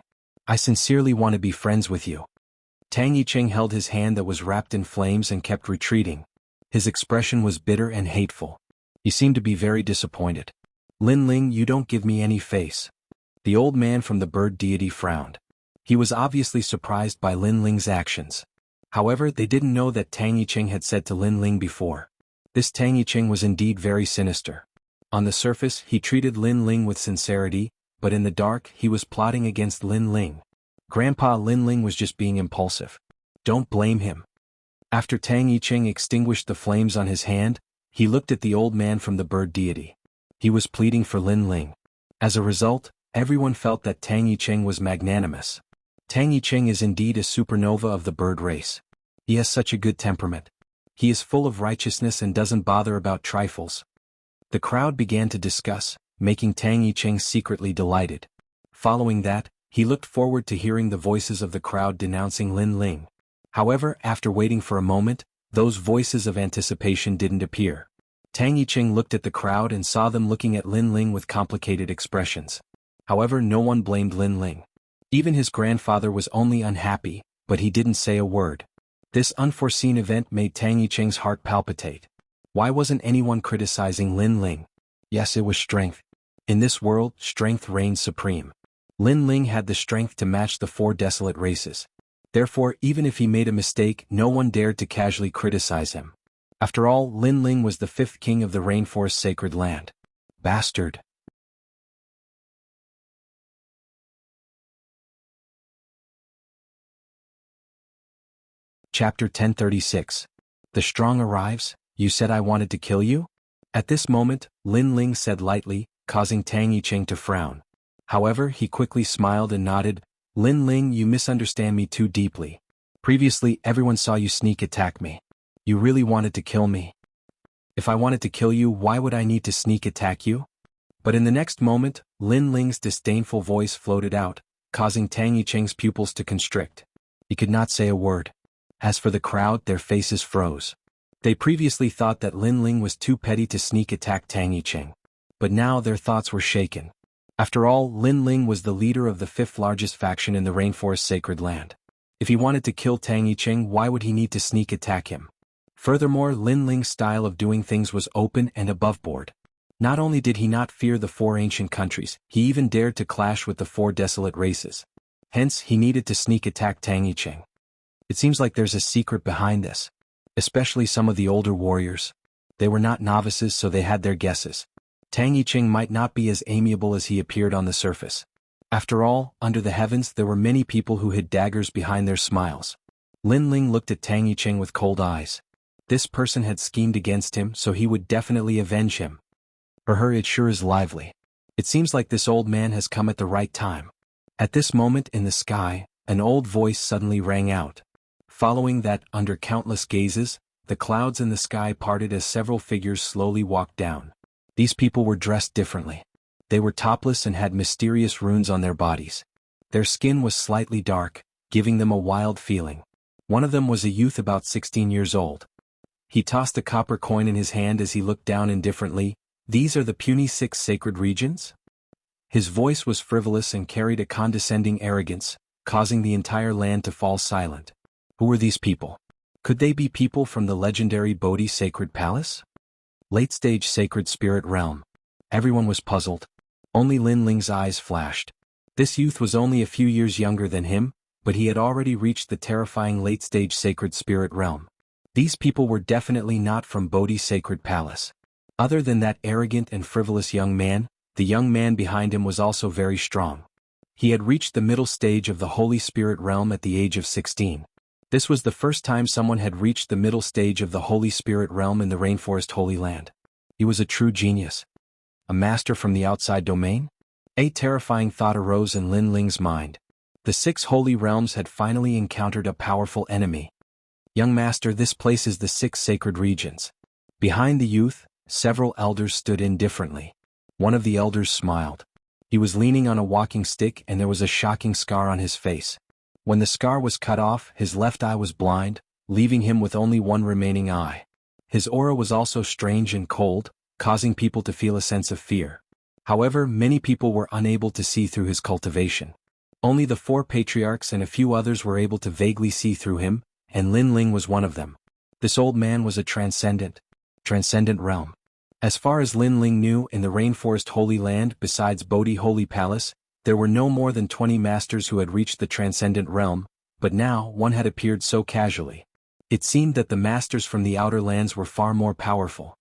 I sincerely want to be friends with you. Tang Yicheng held his hand that was wrapped in flames and kept retreating. His expression was bitter and hateful. He seemed to be very disappointed. Lin Ling, you don't give me any face. The old man from the bird deity frowned. He was obviously surprised by Lin Ling's actions. However, they didn't know that Tang Yicheng had said to Lin Ling before. This Tang Yicheng was indeed very sinister. On the surface, he treated Lin Ling with sincerity, but in the dark, he was plotting against Lin Ling. Grandpa Lin Ling was just being impulsive. Don't blame him. After Tang Yicheng extinguished the flames on his hand, he looked at the old man from the bird deity. He was pleading for Lin Ling. As a result, everyone felt that Tang Yicheng was magnanimous. Tang Yicheng is indeed a supernova of the bird race. He has such a good temperament. He is full of righteousness and doesn't bother about trifles. The crowd began to discuss, making Tang Yicheng secretly delighted. Following that, he looked forward to hearing the voices of the crowd denouncing Lin Ling. However, after waiting for a moment, those voices of anticipation didn't appear. Tang Yicheng looked at the crowd and saw them looking at Lin Ling with complicated expressions. However, no one blamed Lin Ling. Even his grandfather was only unhappy, but he didn't say a word. This unforeseen event made Tang Yicheng's heart palpitate. Why wasn't anyone criticizing Lin Ling? Yes, it was strength. In this world, strength reigns supreme. Lin Ling had the strength to match the 4 desolate races. Therefore, even if he made a mistake, no one dared to casually criticize him. After all, Lin Ling was the 5th king of the rainforest sacred land. Bastard. Chapter 1036. The strong arrives. You said I wanted to kill you? At this moment, Lin Ling said lightly, causing Tang Yicheng to frown. However, he quickly smiled and nodded. Lin Ling, you misunderstand me too deeply. Previously, everyone saw you sneak attack me. You really wanted to kill me. If I wanted to kill you, why would I need to sneak attack you? But in the next moment, Lin Ling's disdainful voice floated out, causing Tang Yicheng's pupils to constrict. He could not say a word. As for the crowd, their faces froze. They previously thought that Lin Ling was too petty to sneak attack Tang Yicheng. But now their thoughts were shaken. After all, Lin Ling was the leader of the 5th largest faction in the rainforest sacred land. If he wanted to kill Tang Yicheng, why would he need to sneak attack him? Furthermore, Lin Ling's style of doing things was open and aboveboard. Not only did he not fear the 4 ancient countries, he even dared to clash with the 4 desolate races. Hence, he needed to sneak attack Tang Yicheng. It seems like there's a secret behind this. Especially some of the older warriors. They were not novices, so they had their guesses. Tang Yicheng might not be as amiable as he appeared on the surface. After all, under the heavens there were many people who hid daggers behind their smiles. Lin Ling looked at Tang Yicheng with cold eyes. This person had schemed against him, so he would definitely avenge him. For her, it sure is lively. It seems like this old man has come at the right time. At this moment in the sky, an old voice suddenly rang out. Following that, under countless gazes, the clouds in the sky parted as several figures slowly walked down. These people were dressed differently. They were topless and had mysterious runes on their bodies. Their skin was slightly dark, giving them a wild feeling. One of them was a youth about 16 years old. He tossed a copper coin in his hand as he looked down indifferently. These are the puny 6 sacred regions? His voice was frivolous and carried a condescending arrogance, causing the entire land to fall silent. Who were these people? Could they be people from the legendary Bodhi Sacred Palace? Late-stage Sacred Spirit Realm. Everyone was puzzled. Only Lin Ling's eyes flashed. This youth was only a few years younger than him, but he had already reached the terrifying late-stage Sacred Spirit Realm. These people were definitely not from Bodhi Sacred Palace. Other than that arrogant and frivolous young man, the young man behind him was also very strong. He had reached the middle stage of the Holy Spirit Realm at the age of 16. This was the first time someone had reached the middle stage of the Holy Spirit Realm in the Rainforest Holy Land. He was a true genius. A master from the outside domain? A terrifying thought arose in Lin Ling's mind. The 6 holy realms had finally encountered a powerful enemy. Young master, this place is the 6 sacred regions. Behind the youth, several elders stood indifferently. One of the elders smiled. He was leaning on a walking stick and there was a shocking scar on his face. When the scar was cut off, his left eye was blind, leaving him with only one remaining eye. His aura was also strange and cold, causing people to feel a sense of fear. However, many people were unable to see through his cultivation. Only the 4 patriarchs and a few others were able to vaguely see through him, and Lin Ling was one of them. This old man was a transcendent realm. As far as Lin Ling knew, in the Rainforest Holy Land, besides Bodhi Holy Palace, there were no more than 20 masters who had reached the transcendent realm, but now one had appeared so casually. It seemed that the masters from the outer lands were far more powerful.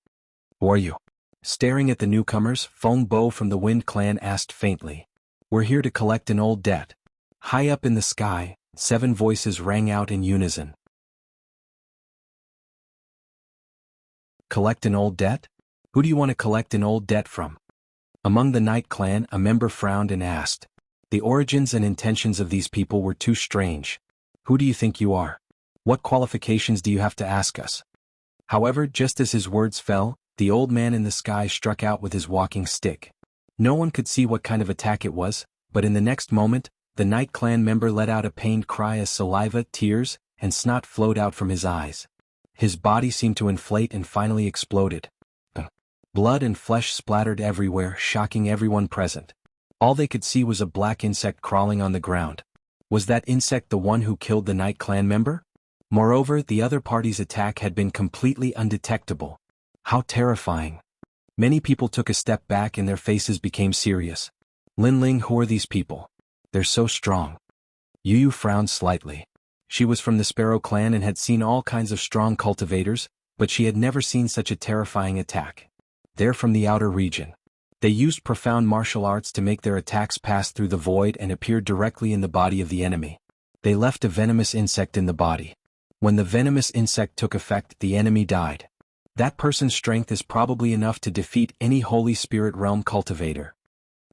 "Who are you?" Staring at the newcomers, Feng Bo from the Wind clan asked faintly. "We're here to collect an old debt." High up in the sky, 7 voices rang out in unison. "Collect an old debt? Who do you want to collect an old debt from?" Among the Night clan, a member frowned and asked. The origins and intentions of these people were too strange. "Who do you think you are? What qualifications do you have to ask us?" However, just as his words fell, the old man in the sky struck out with his walking stick. No one could see what kind of attack it was, but in the next moment, the Night clan member let out a pained cry as saliva, tears, and snot flowed out from his eyes. His body seemed to inflate and finally exploded. Blood and flesh splattered everywhere, shocking everyone present. All they could see was a black insect crawling on the ground. Was that insect the one who killed the Night clan member? Moreover, the other party's attack had been completely undetectable. How terrifying. Many people took a step back and their faces became serious. "Lin Ling, who are these people? They're so strong." Yu Yu frowned slightly. She was from the Sparrow clan and had seen all kinds of strong cultivators, but she had never seen such a terrifying attack. "They're from the outer region. They used profound martial arts to make their attacks pass through the void and appear directly in the body of the enemy. They left a venomous insect in the body. When the venomous insect took effect, the enemy died. That person's strength is probably enough to defeat any Holy Spirit Realm cultivator."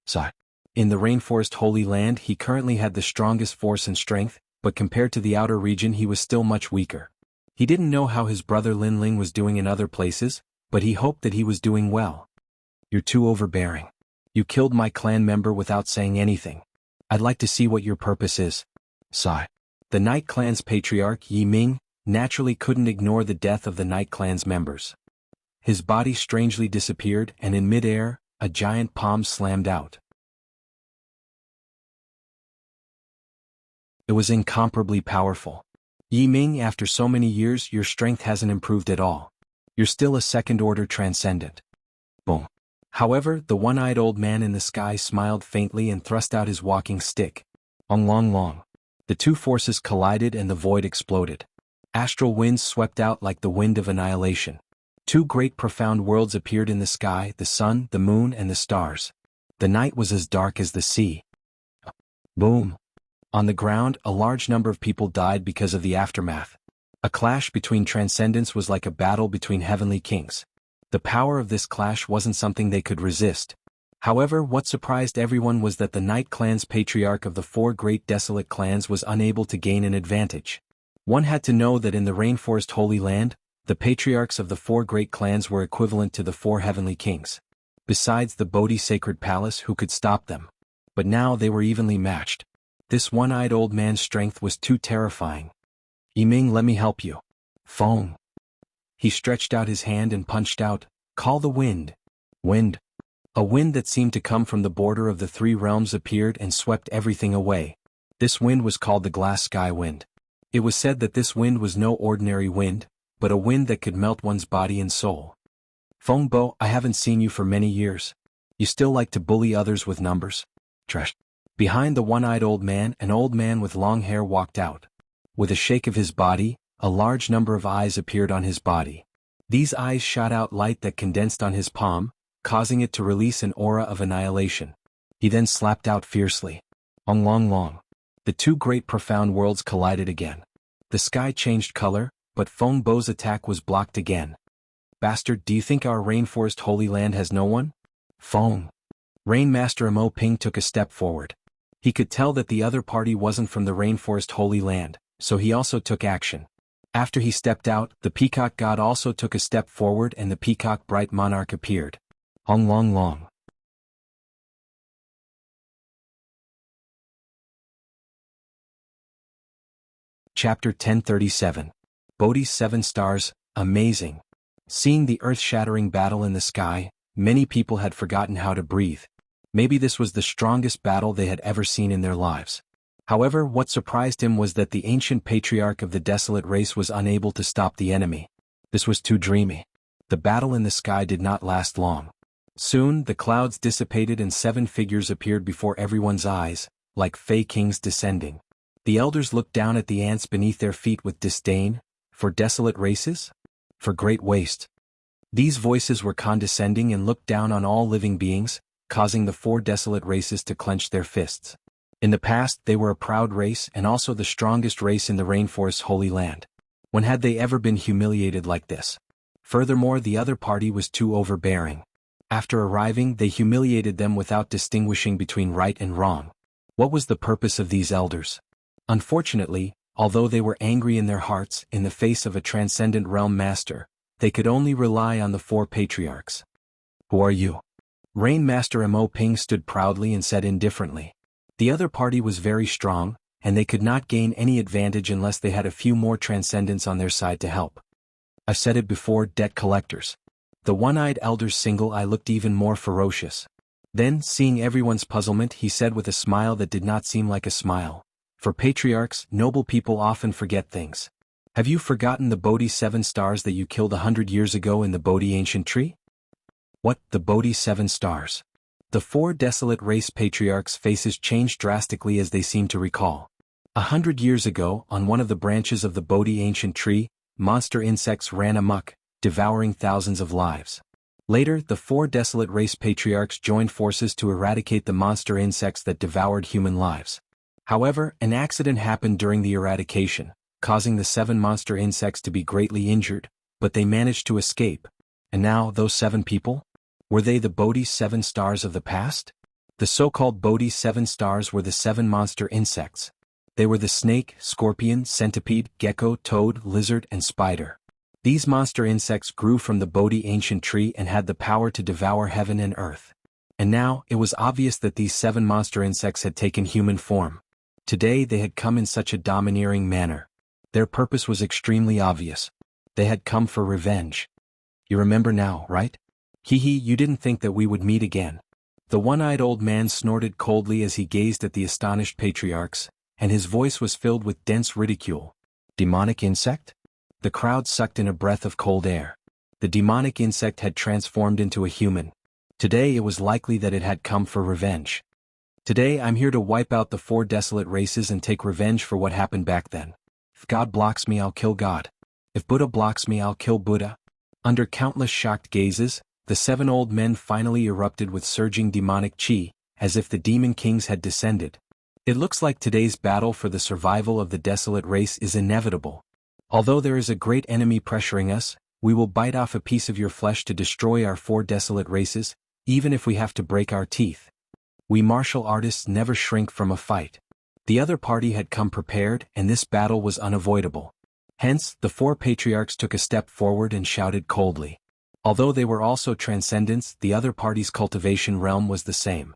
So, in the Rainforest Holy Land he currently had the strongest force and strength, but compared to the outer region he was still much weaker. He didn't know how his brother Lin Ling was doing in other places, but he hoped that he was doing well. "You're too overbearing. You killed my clan member without saying anything. I'd like to see what your purpose is." Sigh. The Night clan's patriarch Yi Ming naturally couldn't ignore the death of the Night clan's members. His body strangely disappeared and in mid-air, a giant palm slammed out. It was incomparably powerful. "Yi Ming, after so many years your strength hasn't improved at all. You're still a second-order transcendent." Boom. However, the one-eyed old man in the sky smiled faintly and thrust out his walking stick. "Ong long long." The two forces collided and the void exploded. Astral winds swept out like the wind of annihilation. 2 great profound worlds appeared in the sky, the sun, the moon, and the stars. The night was as dark as the sea. Boom. On the ground, a large number of people died because of the aftermath. A clash between transcendents was like a battle between heavenly kings. The power of this clash wasn't something they could resist. However, what surprised everyone was that the Night clan's patriarch of the 4 great desolate clans was unable to gain an advantage. One had to know that in the Rainforest Holy Land, the patriarchs of the 4 great clans were equivalent to the 4 heavenly kings. Besides the Bodhi sacred palace, who could stop them? But now they were evenly matched. This one-eyed old man's strength was too terrifying. "Yi Ming, let me help you." Feng. He stretched out his hand and punched out, "Call the wind." Wind. A wind that seemed to come from the border of the 3 realms appeared and swept everything away. This wind was called the Glass Sky Wind. It was said that this wind was no ordinary wind, but a wind that could melt one's body and soul. "Feng Bo, I haven't seen you for many years. You still like to bully others with numbers?" Trash. Behind the one-eyed old man, an old man with long hair walked out. With a shake of his body, a large number of eyes appeared on his body. These eyes shot out light that condensed on his palm, causing it to release an aura of annihilation. He then slapped out fiercely. "Ong long long." The 2 great profound worlds collided again. The sky changed color, but Feng Bo's attack was blocked again. "Bastard, do you think our Rainforest Holy Land has no one?" Feng. Rainmaster Mo Ping took a step forward. He could tell that the other party wasn't from the Rainforest Holy Land, so he also took action. After he stepped out, the Peacock God also took a step forward and the Peacock Bright Monarch appeared. "Ong long long." Chapter 1037. Bodhi's 7 Stars, Amazing. Seeing the earth-shattering battle in the sky, many people had forgotten how to breathe. Maybe this was the strongest battle they had ever seen in their lives. However, what surprised him was that the ancient patriarch of the desolate race was unable to stop the enemy. This was too dreamy. The battle in the sky did not last long. Soon, the clouds dissipated and 7 figures appeared before everyone's eyes, like Fey kings descending. The elders looked down at the ants beneath their feet with disdain. For desolate races? For great waste. These voices were condescending and looked down on all living beings, causing the 4 desolate races to clench their fists. In the past they were a proud race and also the strongest race in the rainforest's holy land. When had they ever been humiliated like this? Furthermore, the other party was too overbearing. After arriving, they humiliated them without distinguishing between right and wrong. What was the purpose of these elders? Unfortunately, although they were angry in their hearts in the face of a transcendent realm master, they could only rely on the 4 patriarchs. Who are you? Rain Master Mo Ping stood proudly and said indifferently. The other party was very strong, and they could not gain any advantage unless they had a few more transcendents on their side to help. I've said it before, debt collectors. The one-eyed elder's single eye looked even more ferocious. Then, seeing everyone's puzzlement, he said with a smile that did not seem like a smile. For patriarchs, noble people often forget things. Have you forgotten the Bodhi 7 stars that you killed 100 years ago in the Bodhi ancient tree? What, the Bodhi 7 stars? The 4 desolate race patriarchs' faces changed drastically as they seemed to recall. 100 years ago, on one of the branches of the Bodhi ancient tree, monster insects ran amok, devouring thousands of lives. Later, the 4 desolate race patriarchs joined forces to eradicate the monster insects that devoured human lives. However, an accident happened during the eradication, causing the 7 monster insects to be greatly injured, but they managed to escape. And now, those 7 people? Were they the Bodhi 7 stars of the past? The so-called Bodhi 7 stars were the 7 monster insects. They were the snake, scorpion, centipede, gecko, toad, lizard, and spider. These monster insects grew from the Bodhi ancient tree and had the power to devour heaven and earth. And now, it was obvious that these 7 monster insects had taken human form. Today they had come in such a domineering manner. Their purpose was extremely obvious. They had come for revenge. You remember now, right? Hee hee, you didn't think that we would meet again. The one-eyed old man snorted coldly as he gazed at the astonished patriarchs, and his voice was filled with dense ridicule. Demonic insect? The crowd sucked in a breath of cold air. The demonic insect had transformed into a human. Today it was likely that it had come for revenge. Today I'm here to wipe out the 4 desolate races and take revenge for what happened back then. If God blocks me, I'll kill God. If Buddha blocks me, I'll kill Buddha. Under countless shocked gazes, the 7 old men finally erupted with surging demonic chi, as if the demon kings had descended. It looks like today's battle for the survival of the desolate race is inevitable. Although there is a great enemy pressuring us, we will bite off a piece of your flesh to destroy our 4 desolate races, even if we have to break our teeth. We martial artists never shrink from a fight. The other party had come prepared, and this battle was unavoidable. Hence, the 4 patriarchs took a step forward and shouted coldly. Although they were also transcendents, the other party's cultivation realm was the same.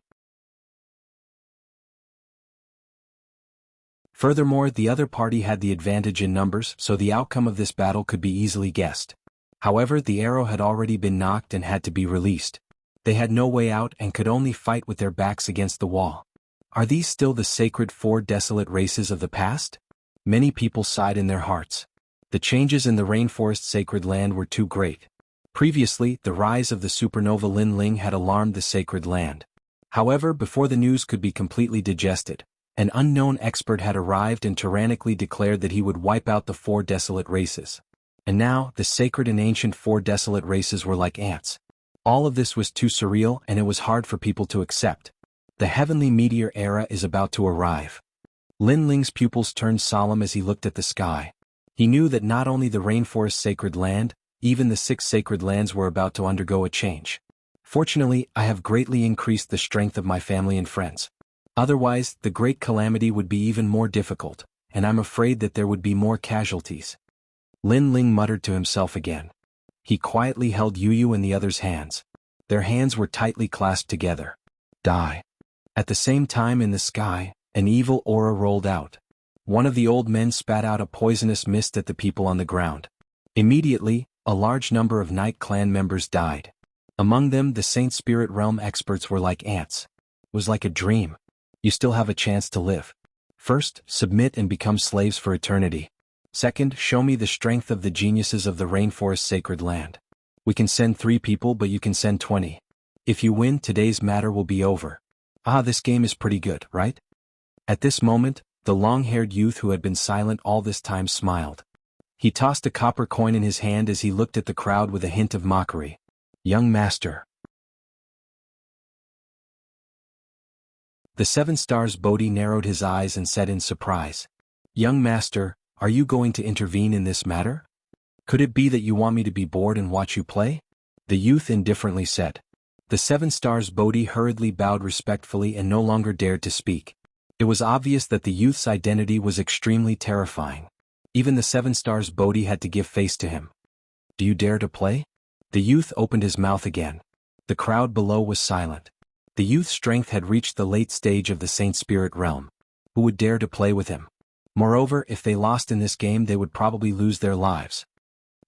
Furthermore, the other party had the advantage in numbers, so the outcome of this battle could be easily guessed. However, the arrow had already been knocked and had to be released. They had no way out and could only fight with their backs against the wall. Are these still the sacred 4 desolate races of the past? Many people sighed in their hearts. The changes in the rainforest sacred land were too great. Previously, the rise of the supernova Lin Ling had alarmed the sacred land. However, before the news could be completely digested, an unknown expert had arrived and tyrannically declared that he would wipe out the 4 desolate races. And now, the sacred and ancient 4 desolate races were like ants. All of this was too surreal and it was hard for people to accept. The heavenly meteor era is about to arrive. Lin Ling's pupils turned solemn as he looked at the sky. He knew that not only the rainforest sacred land, even the 6 sacred lands were about to undergo a change. Fortunately, I have greatly increased the strength of my family and friends. Otherwise, the great calamity would be even more difficult, and I'm afraid that there would be more casualties. Lin Ling muttered to himself again. He quietly held Yu in the other's hands. Their hands were tightly clasped together. Die. At the same time in the sky, an evil aura rolled out. One of the old men spat out a poisonous mist at the people on the ground. Immediately, a large number of Night Clan members died. Among them, the Saint Spirit Realm experts were like ants. It was like a dream. You still have a chance to live. First, submit and become slaves for eternity. Second, show me the strength of the geniuses of the rainforest sacred land. We can send 3 people, but you can send 20. If you win, today's matter will be over. Ah, this game is pretty good, right? At this moment, the long-haired youth who had been silent all this time smiled. He tossed a copper coin in his hand as he looked at the crowd with a hint of mockery. Young master. The 7 stars Bodhi narrowed his eyes and said in surprise. Young master, are you going to intervene in this matter? Could it be that you want me to be bored and watch you play? The youth indifferently said. The 7 stars Bodhi hurriedly bowed respectfully and no longer dared to speak. It was obvious that the youth's identity was extremely terrifying. Even the 7 stars Bodhi had to give face to him. Do you dare to play? The youth opened his mouth again. The crowd below was silent. The youth's strength had reached the late stage of the Saint Spirit realm. Who would dare to play with him? Moreover, if they lost in this game they would probably lose their lives.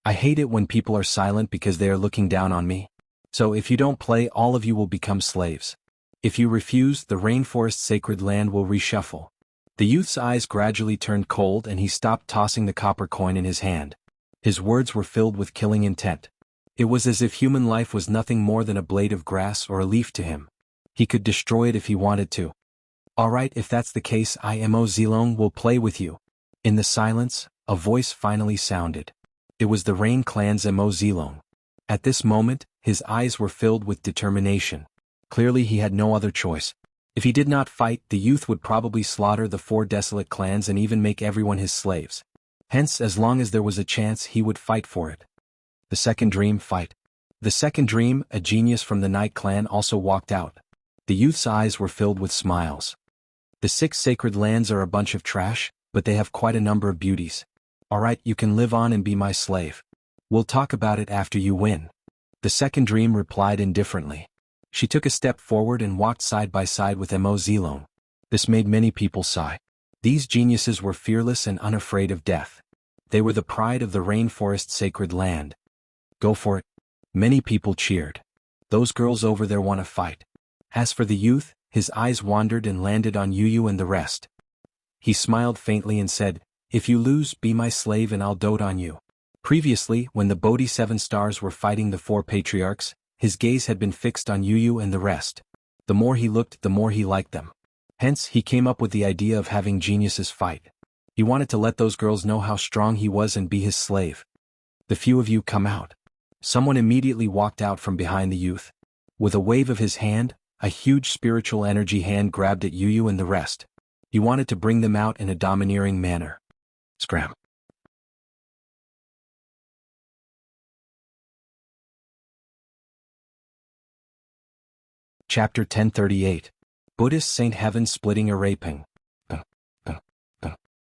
I hate it when people are silent because they are looking down on me. So if you don't play, all of you will become slaves. If you refuse, the rainforest sacred land will reshuffle. The youth's eyes gradually turned cold and he stopped tossing the copper coin in his hand. His words were filled with killing intent. It was as if human life was nothing more than a blade of grass or a leaf to him. He could destroy it if he wanted to. Alright, if that's the case, Mo Zilong will play with you. In the silence, a voice finally sounded. It was the Rain Clan's Mo Zilong. At this moment, his eyes were filled with determination. Clearly he had no other choice. If he did not fight, the youth would probably slaughter the 4 desolate clans and even make everyone his slaves. Hence, as long as there was a chance, he would fight for it. The second dream fight. The second dream, a genius from the Night Clan, also walked out. The youth's eyes were filled with smiles. The 6 sacred lands are a bunch of trash, but they have quite a number of beauties. Alright, you can live on and be my slave. We'll talk about it after you win. The second dream replied indifferently. She took a step forward and walked side by side with Mo Zilong. This made many people sigh. These geniuses were fearless and unafraid of death. They were the pride of the rainforest sacred land. Go for it. Many people cheered. Those girls over there want to fight. As for the youth, his eyes wandered and landed on Yu and the rest. He smiled faintly and said, If you lose, be my slave and I'll dote on you. Previously, when the Bodhi 7 stars were fighting the 4 patriarchs, his gaze had been fixed on Yu and the rest. The more he looked, the more he liked them. Hence, he came up with the idea of having geniuses fight. He wanted to let those girls know how strong he was and be his slave. The few of you come out. Someone immediately walked out from behind the youth. With a wave of his hand, a huge spiritual energy hand grabbed at Yu and the rest. He wanted to bring them out in a domineering manner. Scram. Chapter 1038. Buddhist Saint Heaven splitting a raping.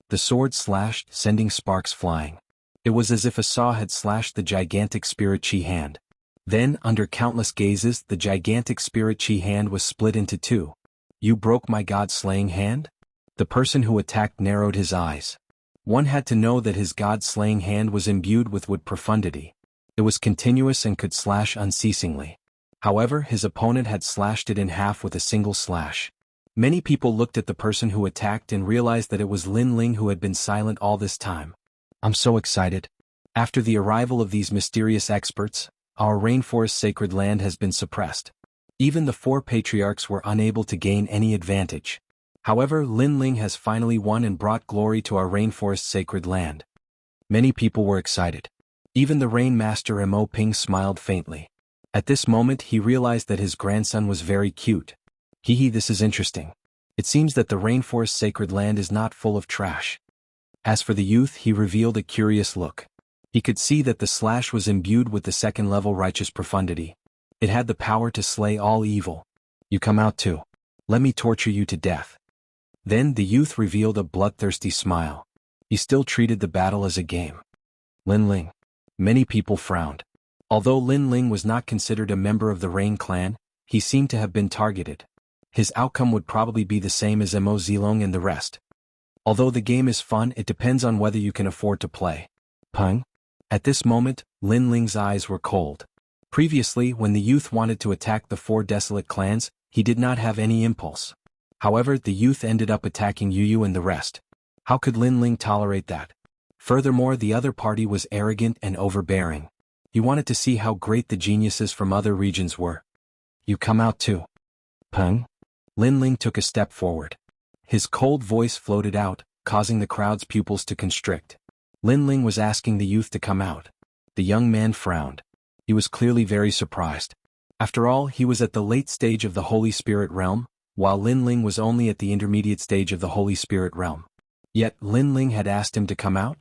The sword slashed, sending sparks flying. It was as if a saw had slashed the gigantic spirit chi hand. Then, under countless gazes, the gigantic spirit chi hand was split into 2. You broke my god-slaying hand? The person who attacked narrowed his eyes. One had to know that his god-slaying hand was imbued with wood profundity. It was continuous and could slash unceasingly. However, his opponent had slashed it in half with a single slash. Many people looked at the person who attacked and realized that it was Lin Ling who had been silent all this time. I'm so excited. After the arrival of these mysterious experts, our rainforest sacred land has been suppressed. Even the 4 patriarchs were unable to gain any advantage. However, Lin Ling has finally won and brought glory to our rainforest sacred land. Many people were excited. Even the Rain Master Mo Ping smiled faintly. At this moment he realized that his grandson was very cute. This is interesting. It seems that the rainforest sacred land is not full of trash. As for the youth, he revealed a curious look. He could see that the slash was imbued with the 2nd level righteous profundity. It had the power to slay all evil. You come out too. Let me torture you to death. Then the youth revealed a bloodthirsty smile. He still treated the battle as a game. Lin Ling. Many people frowned. Although Lin Ling was not considered a member of the Rain Clan, he seemed to have been targeted. His outcome would probably be the same as Mo Zilong and the rest. Although the game is fun, it depends on whether you can afford to play. Pung? At this moment, Lin Ling's eyes were cold. Previously, when the youth wanted to attack the 4 desolate clans, he did not have any impulse. However, the youth ended up attacking Yu and the rest. How could Lin Ling tolerate that? Furthermore, the other party was arrogant and overbearing. He wanted to see how great the geniuses from other regions were. You come out too. Pung? Lin Ling took a step forward. His cold voice floated out, causing the crowd's pupils to constrict. Lin Ling was asking the youth to come out. The young man frowned. He was clearly very surprised. After all, he was at the late stage of the Holy Spirit realm, while Lin Ling was only at the intermediate stage of the Holy Spirit realm. Yet Lin Ling had asked him to come out?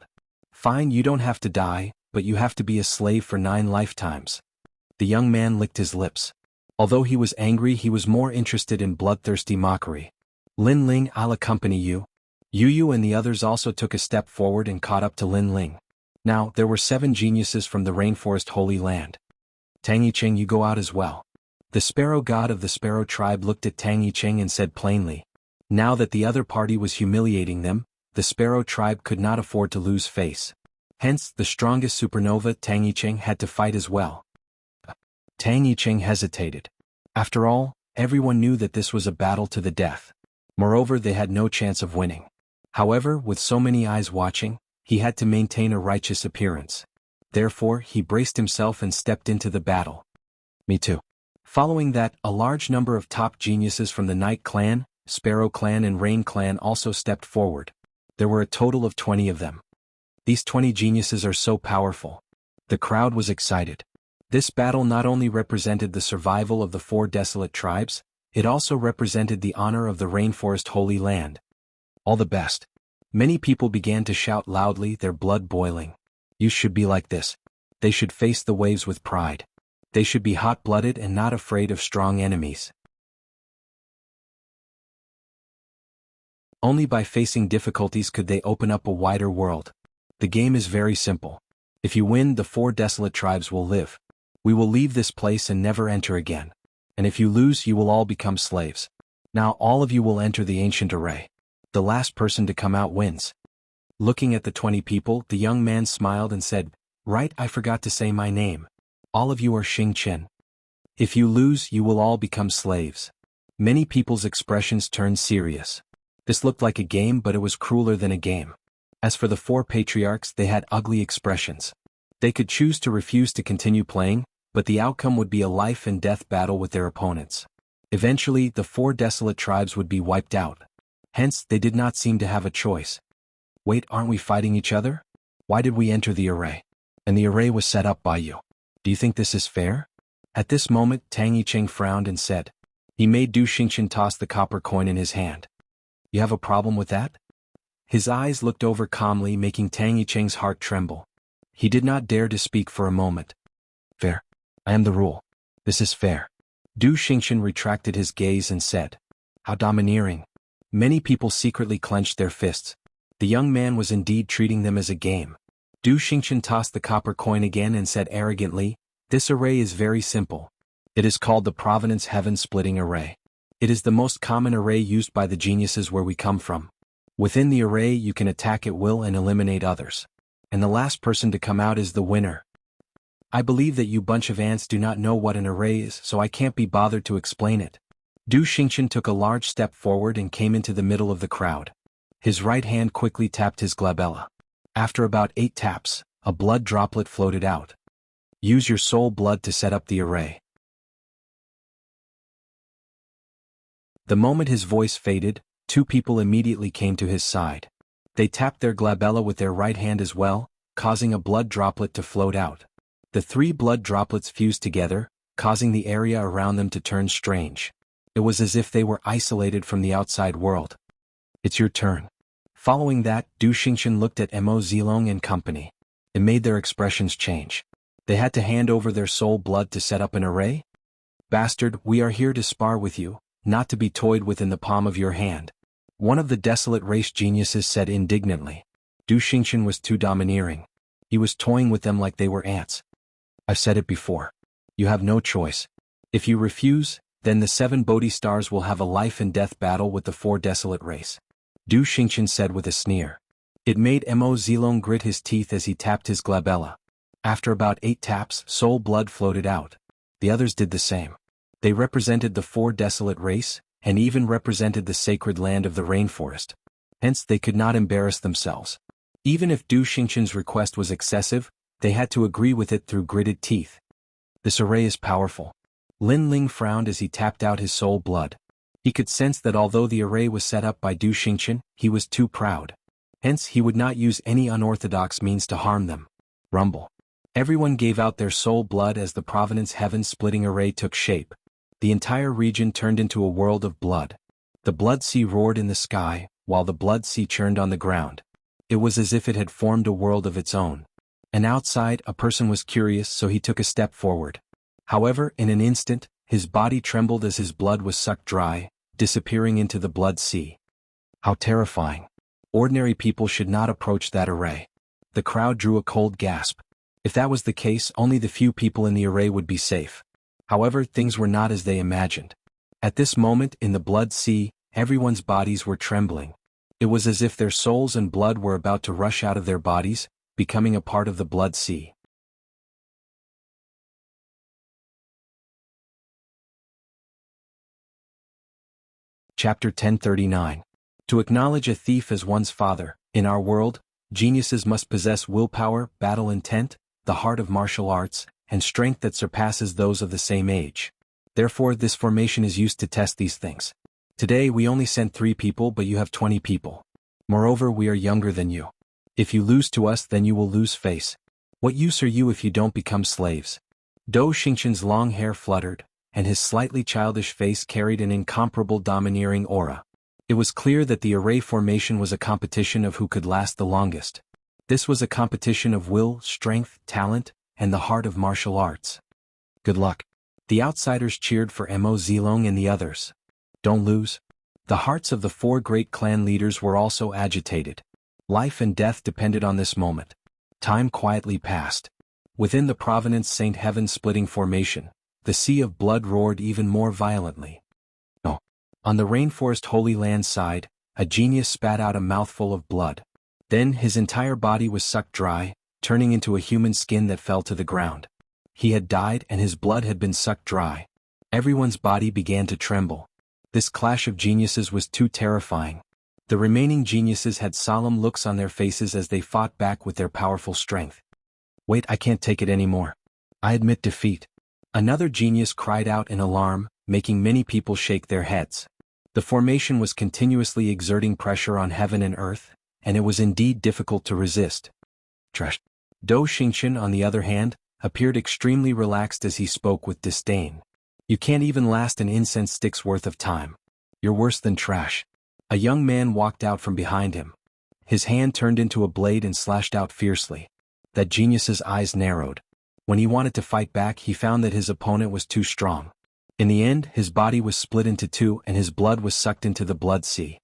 Fine, you don't have to die, but you have to be a slave for 9 lifetimes. The young man licked his lips. Although he was angry, he was more interested in bloodthirsty mockery. Lin Ling, I'll accompany you. Yu and the others also took a step forward and caught up to Lin Ling. Now, there were 7 geniuses from the rainforest Holy Land. Tang Yicheng, you go out as well. The sparrow god of the sparrow tribe looked at Tang Yicheng and said plainly. Now that the other party was humiliating them, the sparrow tribe could not afford to lose face. Hence, the strongest supernova Tang Yicheng had to fight as well. Tang Yicheng hesitated. After all, everyone knew that this was a battle to the death. Moreover, they had no chance of winning. However, with so many eyes watching, he had to maintain a righteous appearance. Therefore, he braced himself and stepped into the battle. Me too. Following that, a large number of top geniuses from the Night Clan, Sparrow Clan and Rain Clan also stepped forward. There were a total of 20 of them. These 20 geniuses are so powerful. The crowd was excited. This battle not only represented the survival of the 4 desolate tribes, it also represented the honor of the rainforest Holy Land. All the best. Many people began to shout loudly, their blood boiling. You should be like this. They should face the waves with pride. They should be hot-blooded and not afraid of strong enemies. Only by facing difficulties could they open up a wider world. The game is very simple. If you win, the 4 desolate tribes will live. We will leave this place and never enter again. And if you lose, you will all become slaves. Now all of you will enter the ancient array. The last person to come out wins. Looking at the 20 people, the young man smiled and said, Right, I forgot to say my name. All of you are Xing Chen. If you lose, you will all become slaves. Many people's expressions turned serious. This looked like a game, but it was crueler than a game. As for the 4 patriarchs, they had ugly expressions. They could choose to refuse to continue playing, but the outcome would be a life and death battle with their opponents. Eventually, the 4 desolate tribes would be wiped out. Hence, they did not seem to have a choice. Wait, aren't we fighting each other? Why did we enter the array? And the array was set up by you. Do you think this is fair? At this moment, Tang Yicheng frowned and said. He made Du Xingchen toss the copper coin in his hand. You have a problem with that? His eyes looked over calmly, making Tang Yicheng's heart tremble. He did not dare to speak for a moment. Fair. I am the rule. This is fair. Du Xingchen retracted his gaze and said. How domineering. Many people secretly clenched their fists. The young man was indeed treating them as a game. Du Xingchen tossed the copper coin again and said arrogantly, This array is very simple. It is called the Provenance Heaven-Splitting Array. It is the most common array used by the geniuses where we come from. Within the array you can attack at will and eliminate others. And the last person to come out is the winner. I believe that you bunch of ants do not know what an array is, so I can't be bothered to explain it. Du Xingchen took a large step forward and came into the middle of the crowd. His right hand quickly tapped his glabella. After about 8 taps, a blood droplet floated out. Use your soul blood to set up the array. The moment his voice faded, 2 people immediately came to his side. They tapped their glabella with their right hand as well, causing a blood droplet to float out. The 3 blood droplets fused together, causing the area around them to turn strange. It was as if they were isolated from the outside world. It's your turn. Following that, Du Xingchen looked at Mo Zilong and company. It made their expressions change. They had to hand over their soul blood to set up an array? Bastard, we are here to spar with you, not to be toyed with in the palm of your hand. One of the desolate race geniuses said indignantly. Du Xingchen was too domineering. He was toying with them like they were ants. I've said it before. You have no choice. If you refuse, then the 7 Bodhi stars will have a life and death battle with the 4 desolate race. Du Xingchen said with a sneer. It made Mo Zilong grit his teeth as he tapped his glabella. After about 8 taps, soul blood floated out. The others did the same. They represented the 4 desolate race, and even represented the sacred land of the rainforest. Hence they could not embarrass themselves. Even if Du Xingchen's request was excessive, they had to agree with it through gritted teeth. This array is powerful. Lin Ling frowned as he tapped out his soul blood. He could sense that although the array was set up by Du Xingchen, he was too proud. Hence he would not use any unorthodox means to harm them. Rumble. Everyone gave out their soul blood as the Providence heaven-splitting array took shape. The entire region turned into a world of blood. The blood sea roared in the sky, while the blood sea churned on the ground. It was as if it had formed a world of its own. And outside, a person was curious, so he took a step forward. However, in an instant, his body trembled as his blood was sucked dry, disappearing into the blood sea. How terrifying. Ordinary people should not approach that array. The crowd drew a cold gasp. If that was the case, only the few people in the array would be safe. However, things were not as they imagined. At this moment, in the blood sea, everyone's bodies were trembling. It was as if their souls and blood were about to rush out of their bodies, becoming a part of the blood sea. Chapter 1039. To acknowledge a thief as one's father. In our world, geniuses must possess willpower, battle intent, the heart of martial arts, and strength that surpasses those of the same age. Therefore, this formation is used to test these things. Today we only sent 3 people, but you have 20 people. Moreover, we are younger than you. If you lose to us, then you will lose face. What use are you if you don't become slaves? Dou Xingqian's long hair fluttered, and his slightly childish face carried an incomparable domineering aura. It was clear that the array formation was a competition of who could last the longest. This was a competition of will, strength, talent, and the heart of martial arts. Good luck. The outsiders cheered for Mo Zilong and the others. Don't lose. The hearts of the 4 great clan leaders were also agitated. Life and death depended on this moment. Time quietly passed. Within the Providence Saint Heaven-splitting formation, the sea of blood roared even more violently. Oh. On the rainforest Holy Land side, a genius spat out a mouthful of blood. Then his entire body was sucked dry, turning into a human skin that fell to the ground. He had died and his blood had been sucked dry. Everyone's body began to tremble. This clash of geniuses was too terrifying. The remaining geniuses had solemn looks on their faces as they fought back with their powerful strength. Wait, I can't take it anymore. I admit defeat. Another genius cried out in alarm, making many people shake their heads. The formation was continuously exerting pressure on heaven and earth, and it was indeed difficult to resist. Trash. Dou Xingqian, on the other hand, appeared extremely relaxed as he spoke with disdain. You can't even last an incense stick's worth of time. You're worse than trash. A young man walked out from behind him. His hand turned into a blade and slashed out fiercely. That genius's eyes narrowed. When he wanted to fight back, he found that his opponent was too strong. In the end, his body was split into 2 and his blood was sucked into the blood sea.